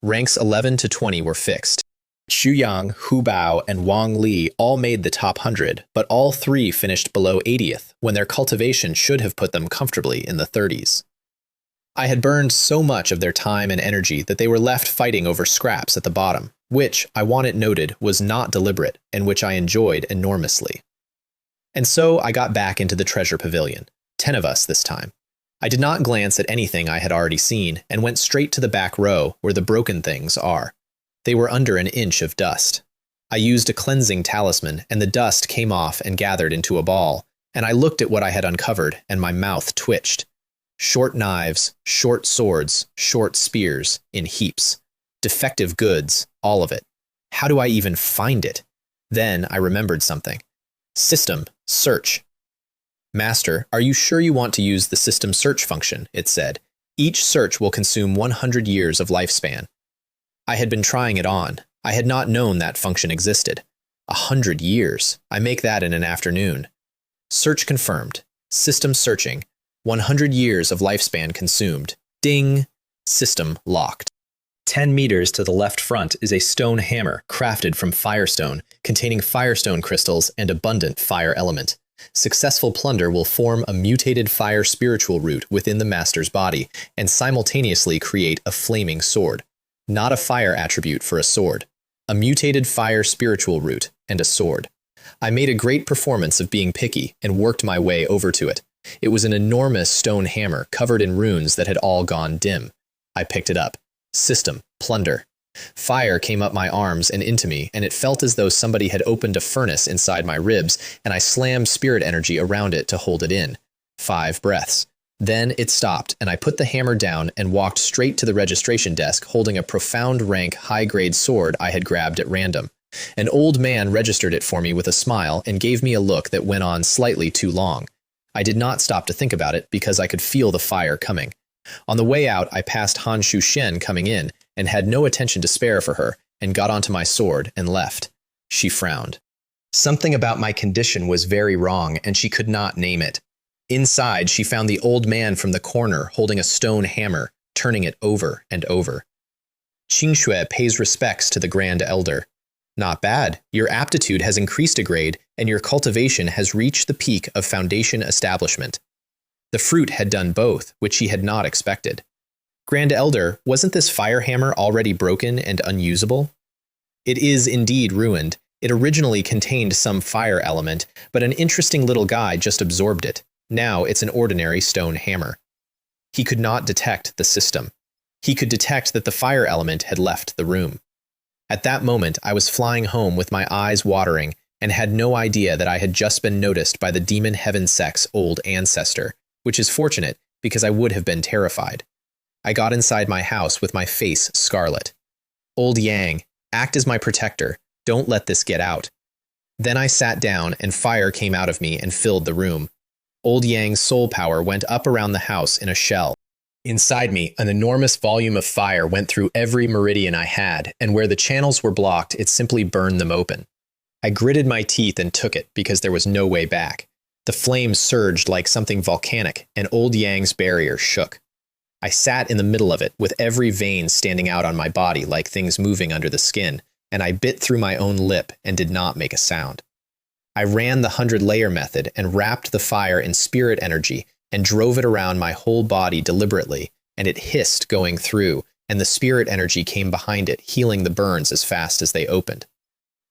Ranks 11 to 20 were fixed. Xu Yang, Hu Bao, and Wang Li all made the top 100, but all 3 finished below 80th, when their cultivation should have put them comfortably in the 30s. I had burned so much of their time and energy that they were left fighting over scraps at the bottom, which, I want it noted, was not deliberate, and which I enjoyed enormously. And so I got back into the treasure pavilion, 10 of us this time. I did not glance at anything I had already seen, and went straight to the back row where the broken things are. They were under an inch of dust. I used a cleansing talisman, and the dust came off and gathered into a ball, and I looked at what I had uncovered, and my mouth twitched. Short knives, short swords, short spears, in heaps. Defective goods, all of it. How do I even find it? Then I remembered something. System, search. Master, are you sure you want to use the system search function? It said. Each search will consume 100 years of lifespan. I had been trying it on. I had not known that function existed. 100 years. I make that in an afternoon. Search confirmed. System searching. 100 years of lifespan consumed. Ding. System locked. 10 meters to the left front is a stone hammer crafted from firestone, containing firestone crystals and abundant fire element. Successful plunder will form a mutated fire spiritual root within the master's body and simultaneously create a flaming sword. Not a fire attribute for a sword. A mutated fire spiritual root and a sword. I made a great performance of being picky and worked my way over to it. It was an enormous stone hammer covered in runes that had all gone dim. I picked it up. System, plunder. Fire came up my arms and into me, and it felt as though somebody had opened a furnace inside my ribs, and I slammed spirit energy around it to hold it in. 5 breaths. Then it stopped, and I put the hammer down and walked straight to the registration desk holding a profound rank high-grade sword I had grabbed at random. An old man registered it for me with a smile and gave me a look that went on slightly too long. I did not stop to think about it because I could feel the fire coming. On the way out, I passed Han Shuxian coming in and had no attention to spare for her and got onto my sword and left. She frowned. Something about my condition was very wrong and she could not name it. Inside, she found the old man from the corner holding a stone hammer, turning it over and over. Xianxia pays respects to the Grand Elder. Not bad. Your aptitude has increased a grade, and your cultivation has reached the peak of foundation establishment. The fruit had done both, which he had not expected. Grand Elder, wasn't this fire hammer already broken and unusable? It is indeed ruined. It originally contained some fire element, but an interesting little guy just absorbed it. Now it's an ordinary stone hammer. He could not detect the system. He could detect that the fire element had left the room. At that moment, I was flying home with my eyes watering and had no idea that I had just been noticed by the Demon Heaven Sect's old ancestor, which is fortunate because I would have been terrified. I got inside my house with my face scarlet. Old Yang, act as my protector. Don't let this get out. Then I sat down and fire came out of me and filled the room. Old Yang's soul power went up around the house in a shell. Inside me, an enormous volume of fire went through every meridian I had, and where the channels were blocked, it simply burned them open. I gritted my teeth and took it because there was no way back. The flames surged like something volcanic, and Old Yang's barrier shook. I sat in the middle of it, with every vein standing out on my body like things moving under the skin, and I bit through my own lip and did not make a sound. I ran the 100-layer method and wrapped the fire in spirit energy and drove it around my whole body deliberately, and it hissed going through, and the spirit energy came behind it, healing the burns as fast as they opened.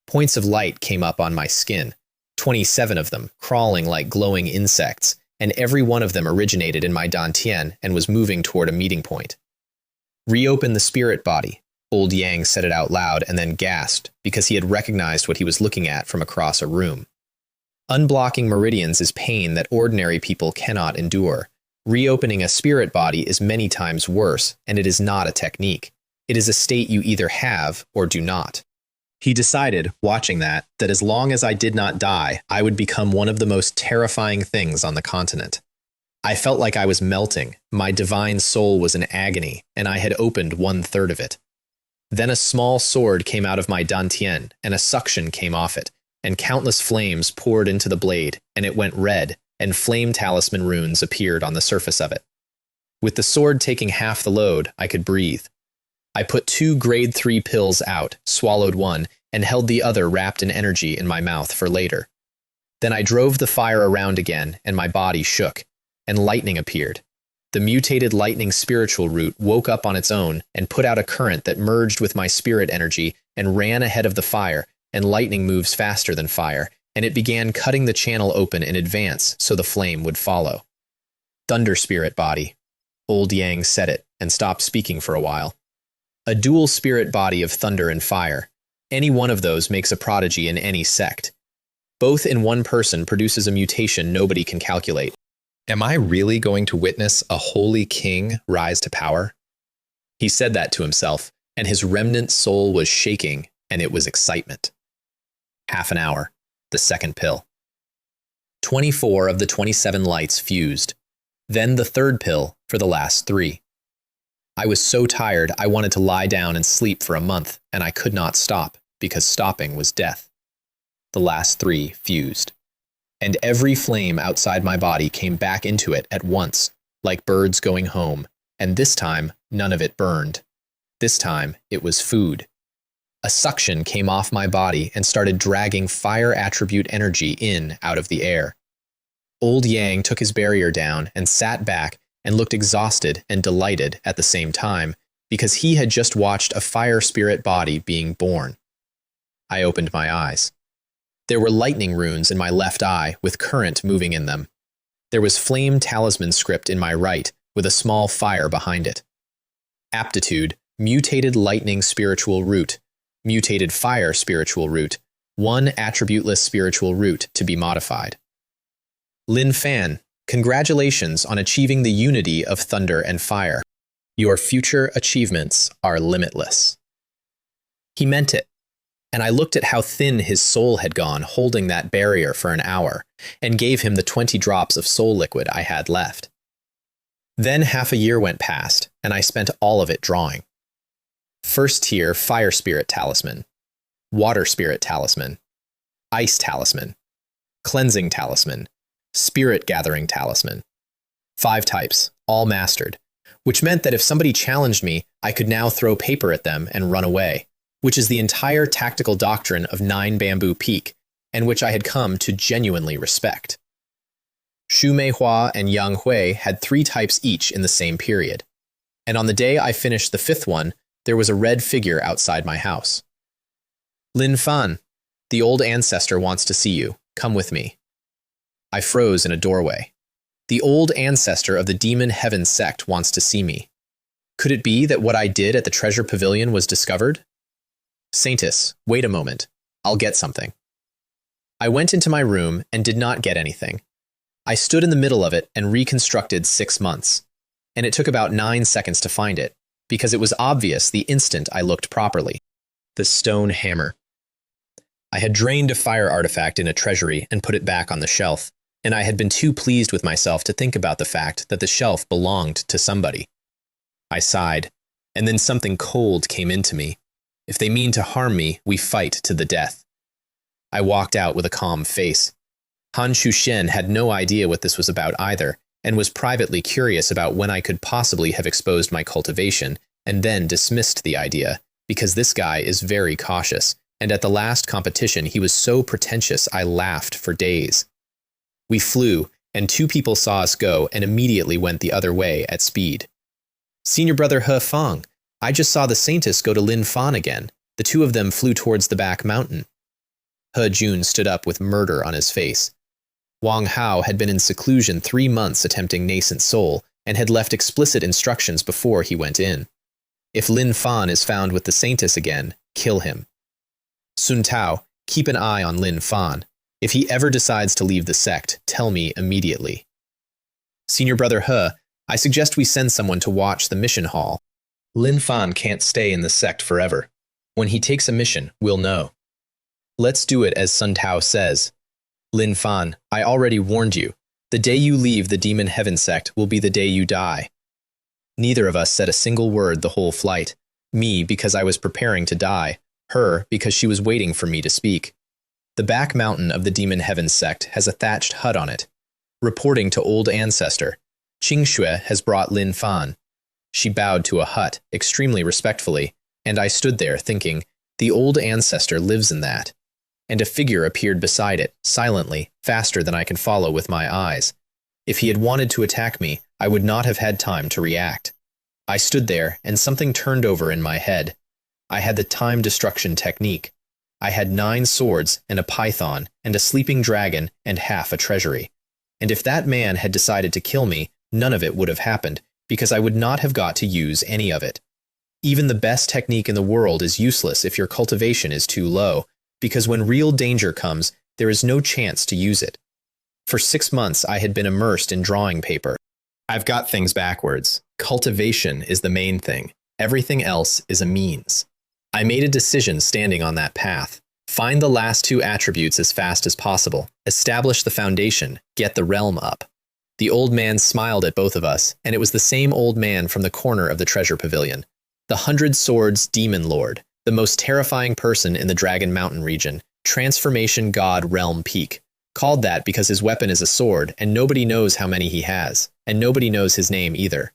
Points of light came up on my skin, 27 of them, crawling like glowing insects, and every one of them originated in my dantian and was moving toward a meeting point. Reopen the spirit body. Old Yang said it out loud and then gasped because he had recognized what he was looking at from across a room. Unblocking meridians is pain that ordinary people cannot endure. Reopening a spirit body is many times worse, and it is not a technique. It is a state you either have or do not. He decided, watching that as long as I did not die, I would become one of the most terrifying things on the continent. I felt like I was melting, my divine soul was in agony, and I had opened 1/3 of it. Then a small sword came out of my dantian, and a suction came off it, and countless flames poured into the blade, and it went red, and flame talisman runes appeared on the surface of it. With the sword taking half the load, I could breathe. I put 2 grade 3 pills out, swallowed one, and held the other wrapped in energy in my mouth for later. Then I drove the fire around again, and my body shook, and lightning appeared. The mutated lightning spiritual root woke up on its own and put out a current that merged with my spirit energy and ran ahead of the fire, and lightning moves faster than fire, and it began cutting the channel open in advance so the flame would follow. Thunder spirit body. Old Yang said it and stopped speaking for a while. A dual spirit body of thunder and fire. Any one of those makes a prodigy in any sect. Both in one person produces a mutation nobody can calculate. Am I really going to witness a holy king rise to power? He said that to himself, and his remnant soul was shaking, and it was excitement. Half an hour. The second pill. 24 of the 27 lights fused. Then the third pill for the last 3. I was so tired I wanted to lie down and sleep for a month, and I could not stop, because stopping was death. The last 3 fused. And every flame outside my body came back into it at once, like birds going home, and this time none of it burned. This time it was food. A suction came off my body and started dragging fire attribute energy in out of the air. Old Yang took his barrier down and sat back and looked exhausted and delighted at the same time because he had just watched a fire spirit body being born. I opened my eyes. There were lightning runes in my left eye with current moving in them. There was flame talisman script in my right with a small fire behind it. Aptitude, mutated lightning spiritual root, mutated fire spiritual root, one attributeless spiritual root to be modified. Lin Fan, congratulations on achieving the unity of thunder and fire. Your future achievements are limitless. He meant it, and I looked at how thin his soul had gone holding that barrier for an hour, and gave him the 20 drops of soul liquid I had left. Then half a year went past, and I spent all of it drawing. First tier Fire Spirit Talisman, Water Spirit Talisman, Ice Talisman, Cleansing Talisman, Spirit Gathering Talisman. 5 types, all mastered, which meant that if somebody challenged me, I could now throw paper at them and run away, which is the entire tactical doctrine of 9 Bamboo Peak, and which I had come to genuinely respect. Xu Meihua and Yang Hui had 3 types each in the same period, and on the day I finished the 5th one, there was a red figure outside my house. Lin Fan, the old ancestor wants to see you. Come with me. I froze in a doorway. The old ancestor of the Demon Heaven Sect wants to see me. Could it be that what I did at the treasure pavilion was discovered? Saintus, wait a moment. I'll get something. I went into my room and did not get anything. I stood in the middle of it and reconstructed 6 months, and it took about 9 seconds to find it, because it was obvious the instant I looked properly. The stone hammer. I had drained a fire artifact in a treasury and put it back on the shelf, and I had been too pleased with myself to think about the fact that the shelf belonged to somebody. I sighed, and then something cold came into me. If they mean to harm me, we fight to the death. I walked out with a calm face. Han Shushen had no idea what this was about either, and was privately curious about when I could possibly have exposed my cultivation, and then dismissed the idea, because this guy is very cautious, and at the last competition he was so pretentious I laughed for days. We flew, and 2 people saw us go and immediately went the other way at speed. Senior brother He Fang, I just saw the Saintus go to Lin Fan again. The 2 of them flew towards the back mountain. He Jun stood up with murder on his face. Wang Hao had been in seclusion 3 months attempting Nascent Soul, and had left explicit instructions before he went in. If Lin Fan is found with the Saintus again, kill him. Sun Tao, keep an eye on Lin Fan. If he ever decides to leave the sect, tell me immediately. Senior brother He, I suggest we send someone to watch the mission hall. Lin Fan can't stay in the sect forever. When he takes a mission, we'll know. Let's do it as Sun Tao says. Lin Fan, I already warned you. The day you leave the Demon Heaven Sect will be the day you die. Neither of us said a single word the whole flight. Me, because I was preparing to die. Her, because she was waiting for me to speak. The back mountain of the Demon Heaven Sect has a thatched hut on it. Reporting to Old Ancestor, Xianxia has brought Lin Fan. She bowed to a hut, extremely respectfully, and I stood there thinking, the Old Ancestor lives in that. And a figure appeared beside it, silently, faster than I can follow with my eyes. If he had wanted to attack me, I would not have had time to react. I stood there, and something turned over in my head. I had the time destruction technique. I had 9 swords and a python and a sleeping dragon and half a treasury. And if that man had decided to kill me, none of it would have happened, because I would not have got to use any of it. Even the best technique in the world is useless if your cultivation is too low, because when real danger comes, there is no chance to use it. For 6 months, I had been immersed in drawing paper. I've got things backwards. Cultivation is the main thing. Everything else is a means. I made a decision standing on that path. Find the last 2 attributes as fast as possible. Establish the foundation. Get the realm up. The old man smiled at both of us, and it was the same old man from the corner of the treasure pavilion. The 100 Swords Demon Lord, the most terrifying person in the Dragon Mountain region, Transformation God Realm Peak. Called that because his weapon is a sword, and nobody knows how many he has, and nobody knows his name either.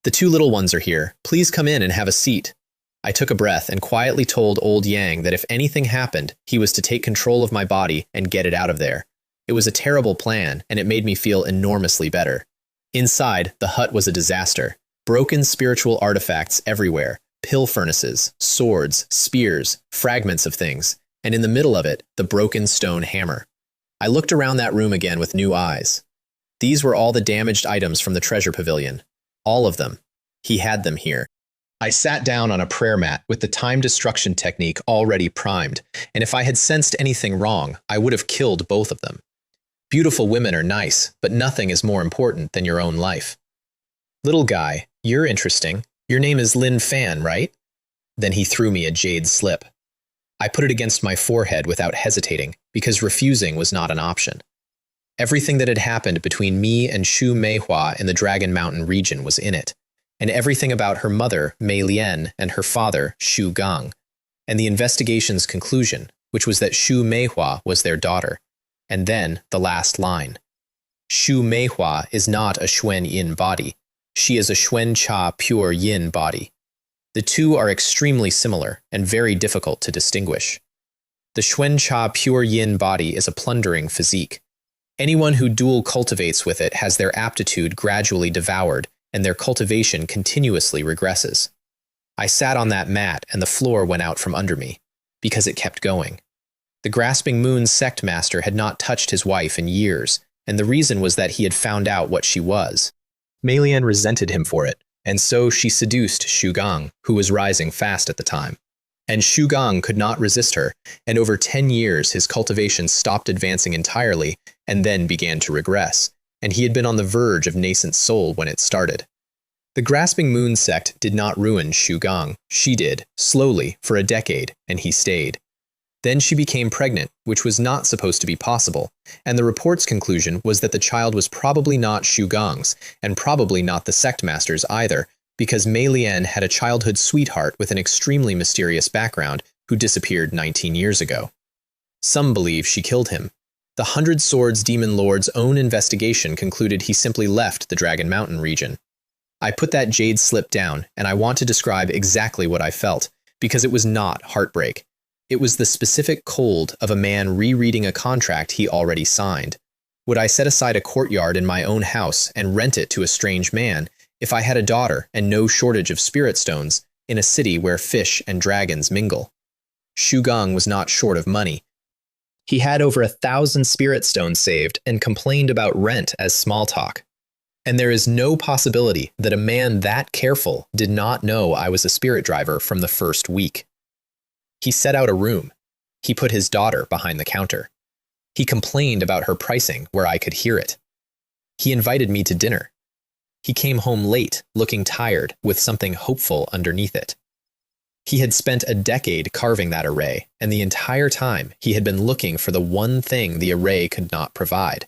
The 2 little ones are here. Please come in and have a seat. I took a breath and quietly told old Yang that if anything happened, he was to take control of my body and get it out of there. It was a terrible plan, and it made me feel enormously better. Inside, the hut was a disaster. Broken spiritual artifacts everywhere. Pill furnaces, swords, spears, fragments of things. and in the middle of it, the broken stone hammer. I looked around that room again with new eyes. These were all the damaged items from the treasure pavilion. All of them. He had them here. I sat down on a prayer mat with the time destruction technique already primed, and if I had sensed anything wrong, I would have killed both of them. Beautiful women are nice, but nothing is more important than your own life. Little guy, you're interesting. Your name is Lin Fan, right? Then he threw me a jade slip. I put it against my forehead without hesitating, because refusing was not an option. Everything that had happened between me and Shu Meihua in the Dragon Mountain region was in it, and everything about her mother, Mei Lian, and her father, Shu Gang, and the investigation's conclusion, which was that Shu Meihua was their daughter, and then the last line. Shu Meihua is not a Xuan Yin body. She is a Xuan Cha pure Yin body. The two are extremely similar and very difficult to distinguish. The Xuan Cha pure Yin body is a plundering physique. Anyone who dual cultivates with it has their aptitude gradually devoured, and their cultivation continuously regresses. I sat on that mat and the floor went out from under me, because it kept going. The Grasping Moon's Sect master had not touched his wife in years, and the reason was that he had found out what she was. Mei Lian resented him for it, and so she seduced Shu Gang, who was rising fast at the time. And Shu Gang could not resist her, and over 10 years his cultivation stopped advancing entirely and then began to regress, and he had been on the verge of nascent soul when it started. The Grasping Moon Sect did not ruin Shu Gang. She did, slowly, for a decade, and he stayed. Then she became pregnant, which was not supposed to be possible, and the report's conclusion was that the child was probably not Shu Gang's, and probably not the Sect Master's either, because Mei Lian had a childhood sweetheart with an extremely mysterious background who disappeared 19 years ago. Some believe she killed him. The Hundred Swords Demon Lord's own investigation concluded he simply left the Dragon Mountain region. I put that jade slip down, and I want to describe exactly what I felt, because it was not heartbreak. It was the specific cold of a man rereading a contract he already signed. Would I set aside a courtyard in my own house and rent it to a strange man if I had a daughter and no shortage of spirit stones in a city where fish and dragons mingle? Shu Gang was not short of money. He had over 1,000 spirit stones saved and complained about rent as small talk. And there is no possibility that a man that careful did not know I was a spirit driver from the first week. He set out a room. He put his daughter behind the counter. He complained about her pricing where I could hear it. He invited me to dinner. He came home late, looking tired, with something hopeful underneath it. He had spent a decade carving that array, and the entire time he had been looking for the one thing the array could not provide,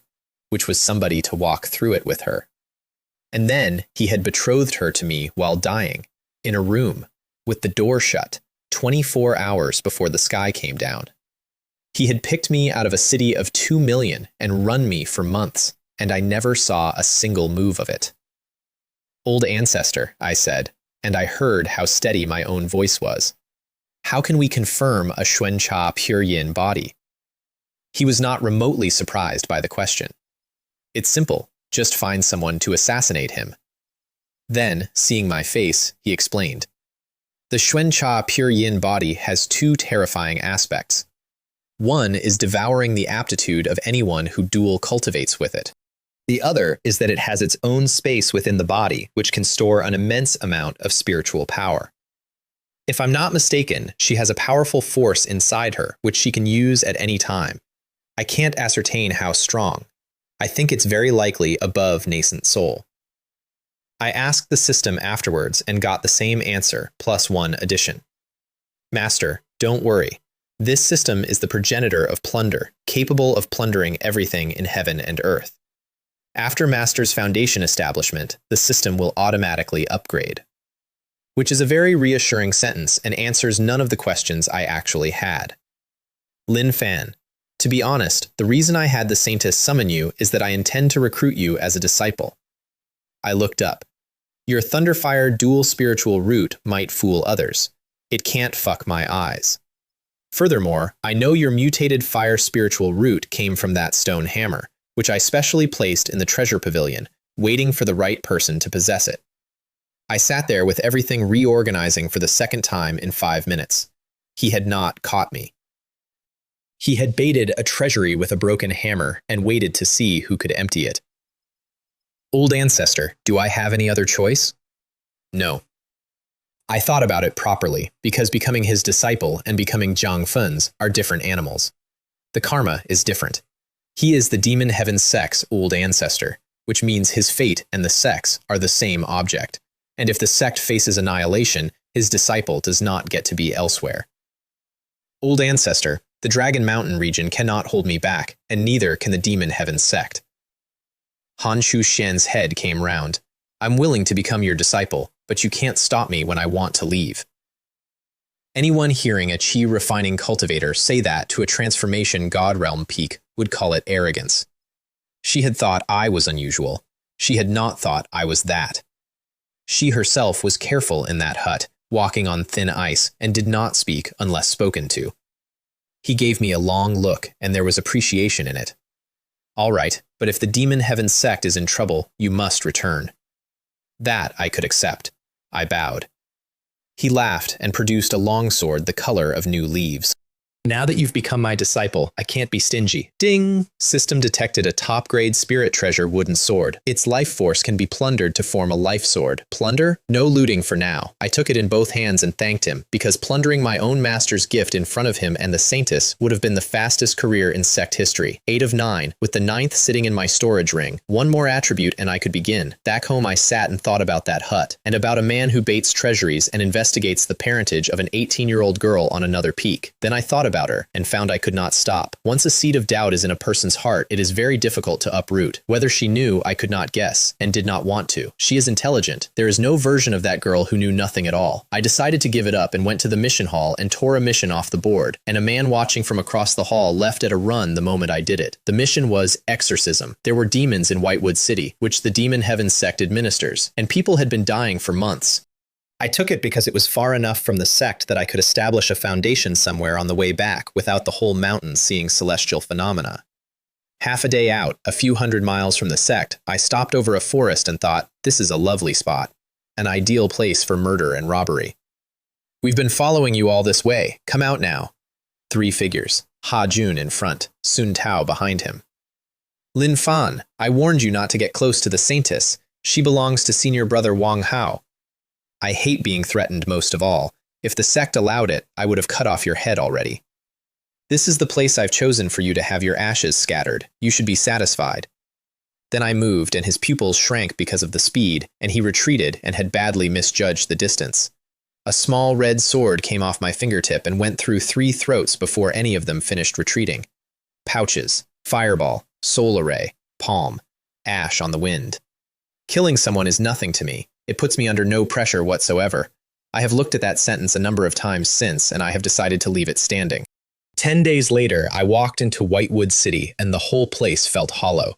which was somebody to walk through it with her. And then he had betrothed her to me while dying, in a room, with the door shut, 24 hours before the sky came down. He had picked me out of a city of 2 million and run me for months, and I never saw a single move of it. Old ancestor, I said, and I heard how steady my own voice was. How can we confirm a Xuancha pure yin body? He was not remotely surprised by the question. It's simple, just find someone to assassinate him. Then, seeing my face, he explained. The Xuancha pure yin body has two terrifying aspects. One is devouring the aptitude of anyone who dual cultivates with it. The other is that it has its own space within the body, which can store an immense amount of spiritual power. If I'm not mistaken, she has a powerful force inside her, which she can use at any time. I can't ascertain how strong. I think it's very likely above nascent soul. I asked the system afterwards and got the same answer, plus one addition. Master, don't worry. This system is the progenitor of plunder, capable of plundering everything in heaven and earth. After Master's foundation establishment, the system will automatically upgrade. Which is a very reassuring sentence and answers none of the questions I actually had. Lin Fan, to be honest, the reason I had the Saintess summon you is that I intend to recruit you as a disciple. I looked up. Your Thunderfire dual spiritual root might fool others. It can't fuck my eyes. Furthermore, I know your mutated fire spiritual root came from that stone hammer, which I specially placed in the treasure pavilion, waiting for the right person to possess it. I sat there with everything reorganizing for the second time in 5 minutes. He had not caught me. He had baited a treasury with a broken hammer and waited to see who could empty it. Old ancestor, do I have any other choice? No. I thought about it properly, because becoming his disciple and becoming Zhang Fen's are different animals. The karma is different. He is the demon heaven sect's old ancestor, which means his fate and the sect's are the same object. And if the sect faces annihilation, his disciple does not get to be elsewhere. Old ancestor, the Dragon Mountain region cannot hold me back, and neither can the demon heaven sect. Han Shu Shen's head came round. I'm willing to become your disciple, but you can't stop me when I want to leave. Anyone hearing a chi refining cultivator say that to a transformation god realm peak would call it arrogance. She had thought I was unusual. She had not thought I was that. She herself was careful in that hut, walking on thin ice, and did not speak unless spoken to. He gave me a long look, and there was appreciation in it. All right, but if the demon heaven sect is in trouble, you must return. That I could accept. I bowed. He laughed and produced a longsword the color of new leaves. Now that you've become my disciple, I can't be stingy. Ding! System detected a top-grade spirit treasure wooden sword. Its life force can be plundered to form a life sword. Plunder? No looting for now. I took it in both hands and thanked him, because plundering my own master's gift in front of him and the Saintess would have been the fastest career in sect history. 8 of 9, with the 9th sitting in my storage ring. One more attribute and I could begin. Back home I sat and thought about that hut, and about a man who baits treasuries and investigates the parentage of an 18-year-old girl on another peak. Then I thought about her, and found I could not stop. Once a seed of doubt is in a person's heart, it is very difficult to uproot. Whether she knew, I could not guess, and did not want to. She is intelligent. There is no version of that girl who knew nothing at all. I decided to give it up and went to the mission hall and tore a mission off the board, and a man watching from across the hall left at a run the moment I did it. The mission was exorcism. There were demons in Whitewood City, which the demon heaven sect administers, and people had been dying for months. I took it because it was far enough from the sect that I could establish a foundation somewhere on the way back without the whole mountain seeing celestial phenomena. Half a day out, a few hundred miles from the sect, I stopped over a forest and thought, this is a lovely spot. An ideal place for murder and robbery. We've been following you all this way. Come out now. 3 figures. Ha Jun in front, Sun Tao behind him. Lin Fan, I warned you not to get close to the Saintess. She belongs to senior brother Wang Hao. I hate being threatened most of all. If the sect allowed it, I would have cut off your head already. This is the place I've chosen for you to have your ashes scattered. You should be satisfied. Then I moved, and his pupils shrank because of the speed, and he retreated and had badly misjudged the distance. A small red sword came off my fingertip and went through 3 throats before any of them finished retreating. Pouches, fireball, solar ray, palm, ash on the wind. Killing someone is nothing to me. It puts me under no pressure whatsoever. I have looked at that sentence a number of times since, and I have decided to leave it standing. 10 days later, I walked into Whitewood City, and the whole place felt hollow.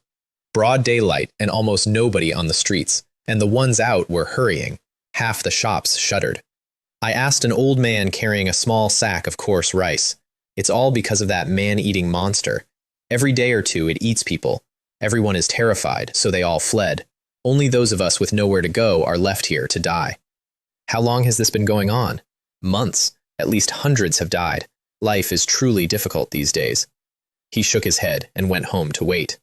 Broad daylight, and almost nobody on the streets, and the ones out were hurrying. Half the shops shuttered. I asked an old man carrying a small sack of coarse rice. It's all because of that man-eating monster. Every day or two it eats people. Everyone is terrified, so they all fled. Only those of us with nowhere to go are left here to die. How long has this been going on? Months. At least hundreds have died. Life is truly difficult these days. He shook his head and went home to wait.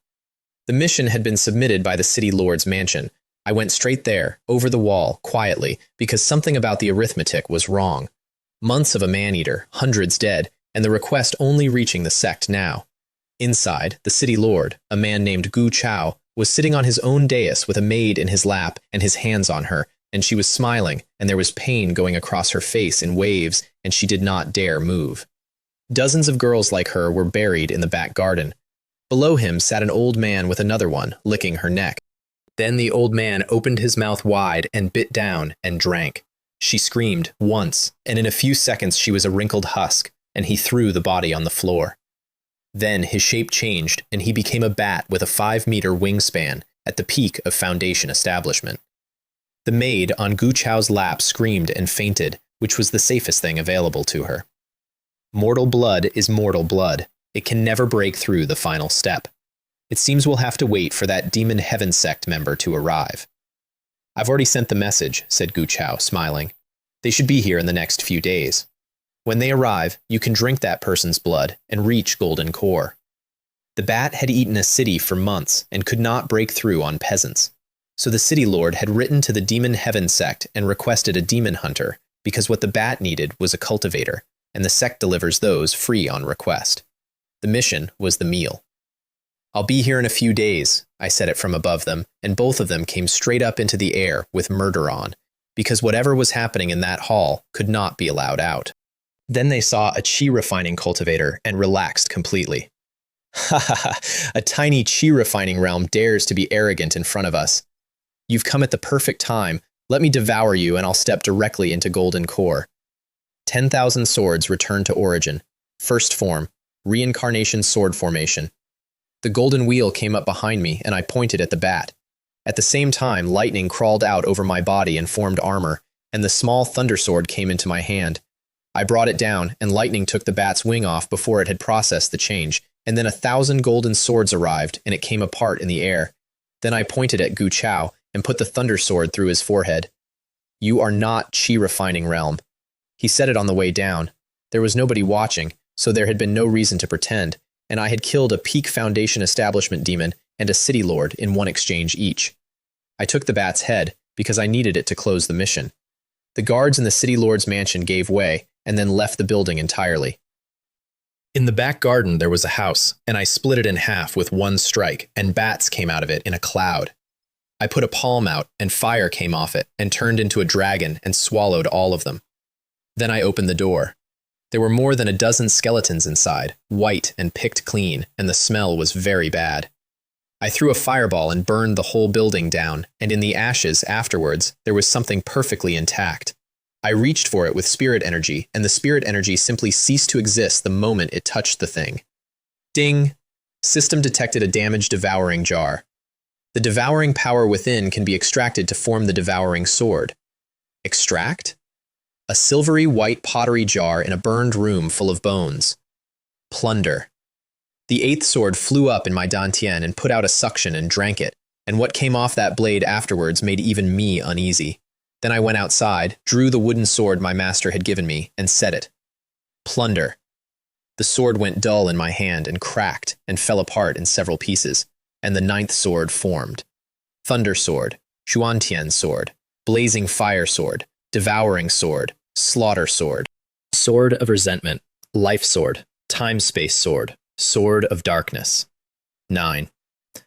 The mission had been submitted by the city lord's mansion. I went straight there, over the wall, quietly, because something about the arithmetic was wrong. Months of a man-eater, hundreds dead, and the request only reaching the sect now. Inside, the city lord, a man named Gu Chao, was sitting on his own dais with a maid in his lap and his hands on her, and she was smiling, and there was pain going across her face in waves, and she did not dare move. Dozens of girls like her were buried in the back garden. Below him sat an old man with another one, licking her neck. Then the old man opened his mouth wide and bit down and drank. She screamed once, and in a few seconds she was a wrinkled husk, and he threw the body on the floor. Then his shape changed, and he became a bat with a 5-meter wingspan at the peak of Foundation establishment. The maid on Gu Chao's lap screamed and fainted, which was the safest thing available to her. Mortal blood is mortal blood. It can never break through the final step. It seems we'll have to wait for that Demon Heaven sect member to arrive. I've already sent the message, said Gu Chao, smiling. They should be here in the next few days. When they arrive, you can drink that person's blood and reach Golden Core. The bat had eaten a city for months and could not break through on peasants. So the city lord had written to the Demon Heaven Sect and requested a demon hunter, because what the bat needed was a cultivator, and the sect delivers those free on request. The mission was the meal. "I'll be here in a few days," I said it from above them, and both of them came straight up into the air with murder on, because whatever was happening in that hall could not be allowed out. Then they saw a chi refining cultivator and relaxed completely. "Ha ha ha, a tiny chi refining realm dares to be arrogant in front of us. You've come at the perfect time. Let me devour you and I'll step directly into Golden Core." 10,000 swords returned to origin. First form, reincarnation sword formation. The golden wheel came up behind me and I pointed at the bat. At the same time, lightning crawled out over my body and formed armor, and the small thunder sword came into my hand. I brought it down, and lightning took the bat's wing off before it had processed the change, and then 1,000 golden swords arrived, and it came apart in the air. Then I pointed at Gu Chao and put the thunder sword through his forehead. "You are not Chi Refining Realm." He said it on the way down. There was nobody watching, so there had been no reason to pretend, and I had killed a Peak Foundation establishment demon and a city lord in one exchange each. I took the bat's head, because I needed it to close the mission. The guards in the city lord's mansion gave way, and then left the building entirely. In the back garden there was a house, and I split it in half with one strike, and bats came out of it in a cloud. I put a palm out, and fire came off it, and turned into a dragon and swallowed all of them. Then I opened the door. There were more than a dozen skeletons inside, white and picked clean, and the smell was very bad. I threw a fireball and burned the whole building down, and in the ashes afterwards there was something perfectly intact. I reached for it with spirit energy, and the spirit energy simply ceased to exist the moment it touched the thing. Ding! System detected a damaged devouring jar. The devouring power within can be extracted to form the devouring sword. Extract? A silvery white pottery jar in a burned room full of bones. Plunder. The 8th sword flew up in my dantian and put out a suction and drank it, and what came off that blade afterwards made even me uneasy. Then I went outside, drew the wooden sword my master had given me, and set it. Plunder. The sword went dull in my hand and cracked and fell apart in several pieces, and the 9th sword formed. Thunder sword, Xuantian sword, blazing fire sword, devouring sword, slaughter sword, sword of resentment, life sword, time-space sword, sword of darkness. 9.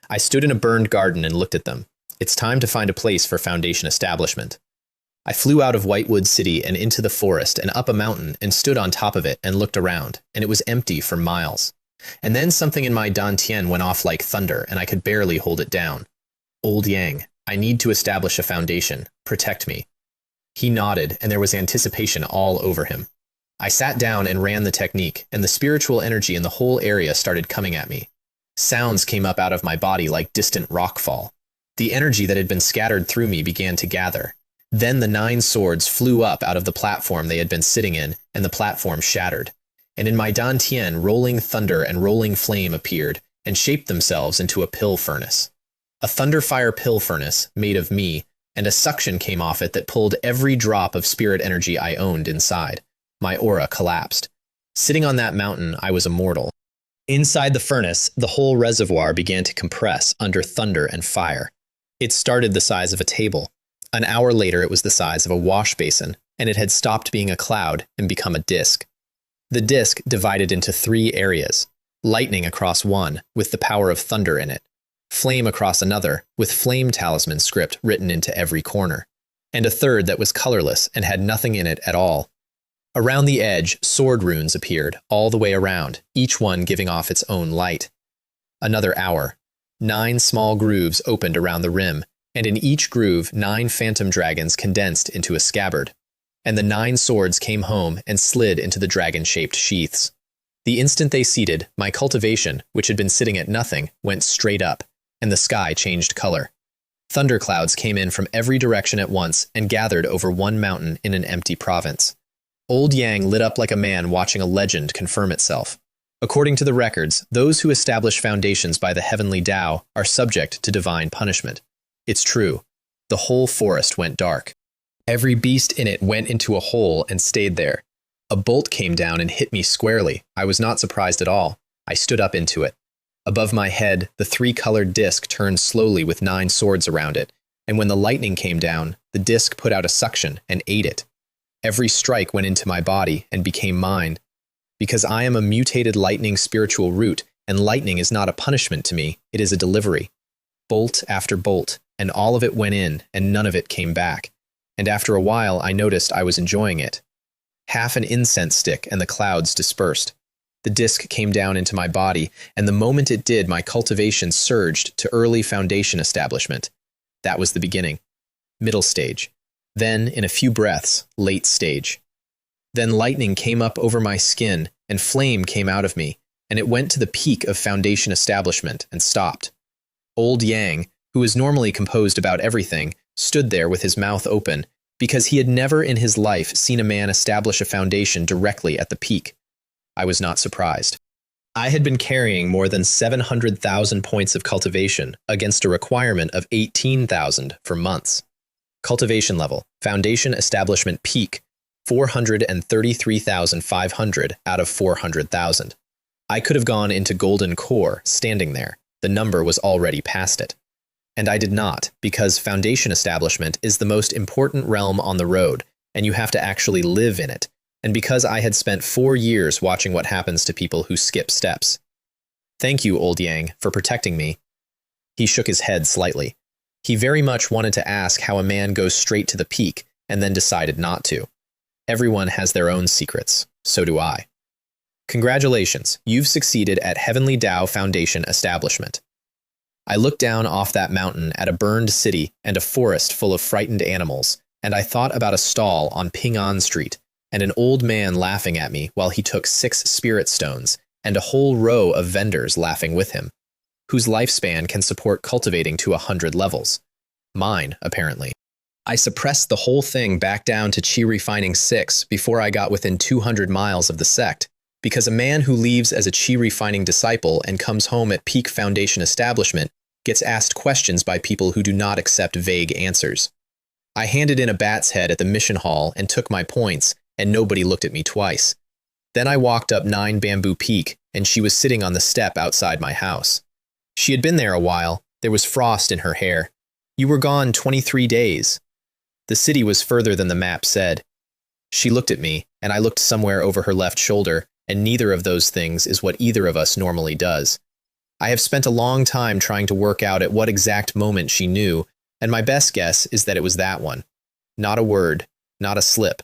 I stood in a burned garden and looked at them. It's time to find a place for Foundation establishment. I flew out of Whitewood City and into the forest and up a mountain and stood on top of it and looked around, and it was empty for miles. And then something in my dantian went off like thunder, and I could barely hold it down. "Old Yang, I need to establish a foundation. Protect me." He nodded, and there was anticipation all over him. I sat down and ran the technique, and the spiritual energy in the whole area started coming at me. Sounds came up out of my body like distant rockfall. The energy that had been scattered through me began to gather. Then the 9 swords flew up out of the platform they had been sitting in, and the platform shattered. And in my dantian, rolling thunder and rolling flame appeared, and shaped themselves into a pill furnace. A thunderfire pill furnace, made of me, and a suction came off it that pulled every drop of spirit energy I owned inside. My aura collapsed. Sitting on that mountain, I was immortal. Inside the furnace, the whole reservoir began to compress under thunder and fire. It started the size of a table. An hour later, it was the size of a wash basin, and it had stopped being a cloud and become a disk. The disk divided into 3 areas: lightning across one, with the power of thunder in it; flame across another, with flame talisman script written into every corner; and a third that was colorless and had nothing in it at all. Around the edge, sword runes appeared, all the way around, each one giving off its own light. Another hour. 9 small grooves opened around the rim, and in each groove 9 phantom dragons condensed into a scabbard. And the 9 swords came home and slid into the dragon-shaped sheaths. The instant they seated, my cultivation, which had been sitting at nothing, went straight up, and the sky changed color. Thunderclouds came in from every direction at once and gathered over one mountain in an empty province. Old Yang lit up like a man watching a legend confirm itself. According to the records, those who establish foundations by the heavenly Tao are subject to divine punishment. It's true. The whole forest went dark. Every beast in it went into a hole and stayed there. A bolt came down and hit me squarely. I was not surprised at all. I stood up into it. Above my head, the three-colored disc turned slowly with 9 swords around it, and when the lightning came down, the disc put out a suction and ate it. Every strike went into my body and became mine. Because I am a mutated lightning spiritual root, and lightning is not a punishment to me, it is a delivery. Bolt after bolt, and all of it went in, and none of it came back. And after a while, I noticed I was enjoying it. Half an incense stick, and the clouds dispersed. The disc came down into my body, and the moment it did, my cultivation surged to early foundation establishment. That was the beginning. Middle stage. Then, in a few breaths, late stage. Then lightning came up over my skin, and flame came out of me, and it went to the peak of foundation establishment and stopped. Old Yang, who is normally composed about everything, stood there with his mouth open, because he had never in his life seen a man establish a foundation directly at the peak. I was not surprised. I had been carrying more than 700,000 points of cultivation against a requirement of 18,000 for months. Cultivation level, foundation establishment peak, 433,500 out of 400,000. I could have gone into golden core standing there. The number was already past it. And I did not, because foundation establishment is the most important realm on the road, and you have to actually live in it, and because I had spent 4 years watching what happens to people who skip steps. Thank you, Old Yang, for protecting me. He shook his head slightly. He very much wanted to ask how a man goes straight to the peak, and then decided not to. Everyone has their own secrets. So do I. Congratulations, you've succeeded at Heavenly Tao Foundation Establishment. I looked down off that mountain at a burned city and a forest full of frightened animals, and I thought about a stall on Ping An Street, and an old man laughing at me while he took 6 spirit stones, and a whole row of vendors laughing with him, whose lifespan can support cultivating to 100 levels. Mine, apparently. I suppressed the whole thing back down to Qi Refining 6 before I got within 200 miles of the sect, because a man who leaves as a Qi Refining disciple and comes home at peak foundation establishment gets asked questions by people who do not accept vague answers. I handed in a bat's head at the mission hall and took my points, and nobody looked at me twice. Then I walked up 9 Bamboo Peak, and she was sitting on the step outside my house. She had been there a while. There was frost in her hair. You were gone 23 days. The city was further than the map said. She looked at me, and I looked somewhere over her left shoulder, and neither of those things is what either of us normally does. I have spent a long time trying to work out at what exact moment she knew, and my best guess is that it was that one. Not a word, not a slip.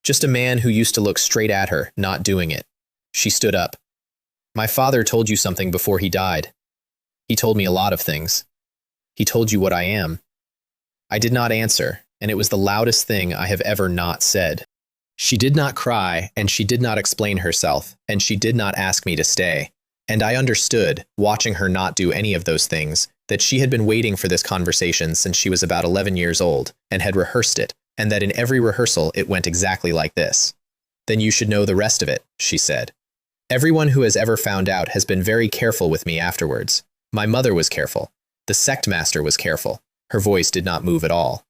Just a man who used to look straight at her, not doing it. She stood up. My father told you something before he died. He told me a lot of things. He told you what I am. I did not answer, and it was the loudest thing I have ever not said. She did not cry, and she did not explain herself, and she did not ask me to stay. And I understood, watching her not do any of those things, that she had been waiting for this conversation since she was about 11 years old, and had rehearsed it, and that in every rehearsal it went exactly like this. Then you should know the rest of it, she said. Everyone who has ever found out has been very careful with me afterwards. My mother was careful. The sect master was careful. Her voice did not move at all.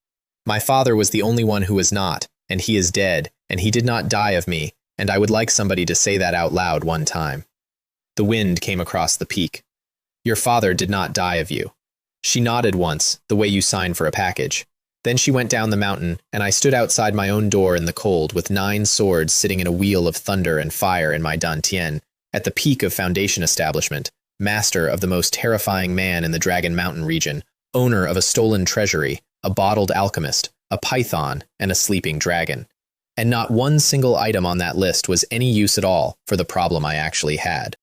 My father was the only one who was not, and he is dead, and he did not die of me, and I would like somebody to say that out loud one time. The wind came across the peak. Your father did not die of you. She nodded once, the way you sign for a package. Then she went down the mountain, and I stood outside my own door in the cold with 9 swords sitting in a wheel of thunder and fire in my dantian, at the peak of foundation establishment, master of the most terrifying man in the Dragon Mountain region, owner of a stolen treasury, a bottled alchemist, a python, and a sleeping dragon. And not one single item on that list was any use at all for the problem I actually had.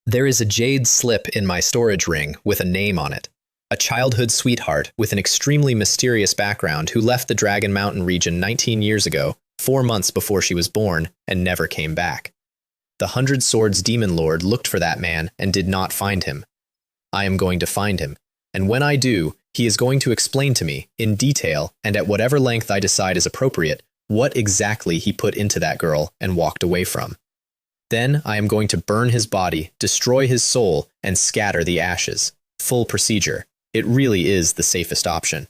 There is a jade slip in my storage ring with a name on it. A childhood sweetheart with an extremely mysterious background who left the Dragon Mountain region 19 years ago, 4 months before she was born, and never came back. The 100 Swords Demon Lord looked for that man and did not find him. I am going to find him, and when I do, he is going to explain to me, in detail and at whatever length I decide is appropriate, what exactly he put into that girl and walked away from. Then I am going to burn his body, destroy his soul, and scatter the ashes. Full procedure. It really is the safest option.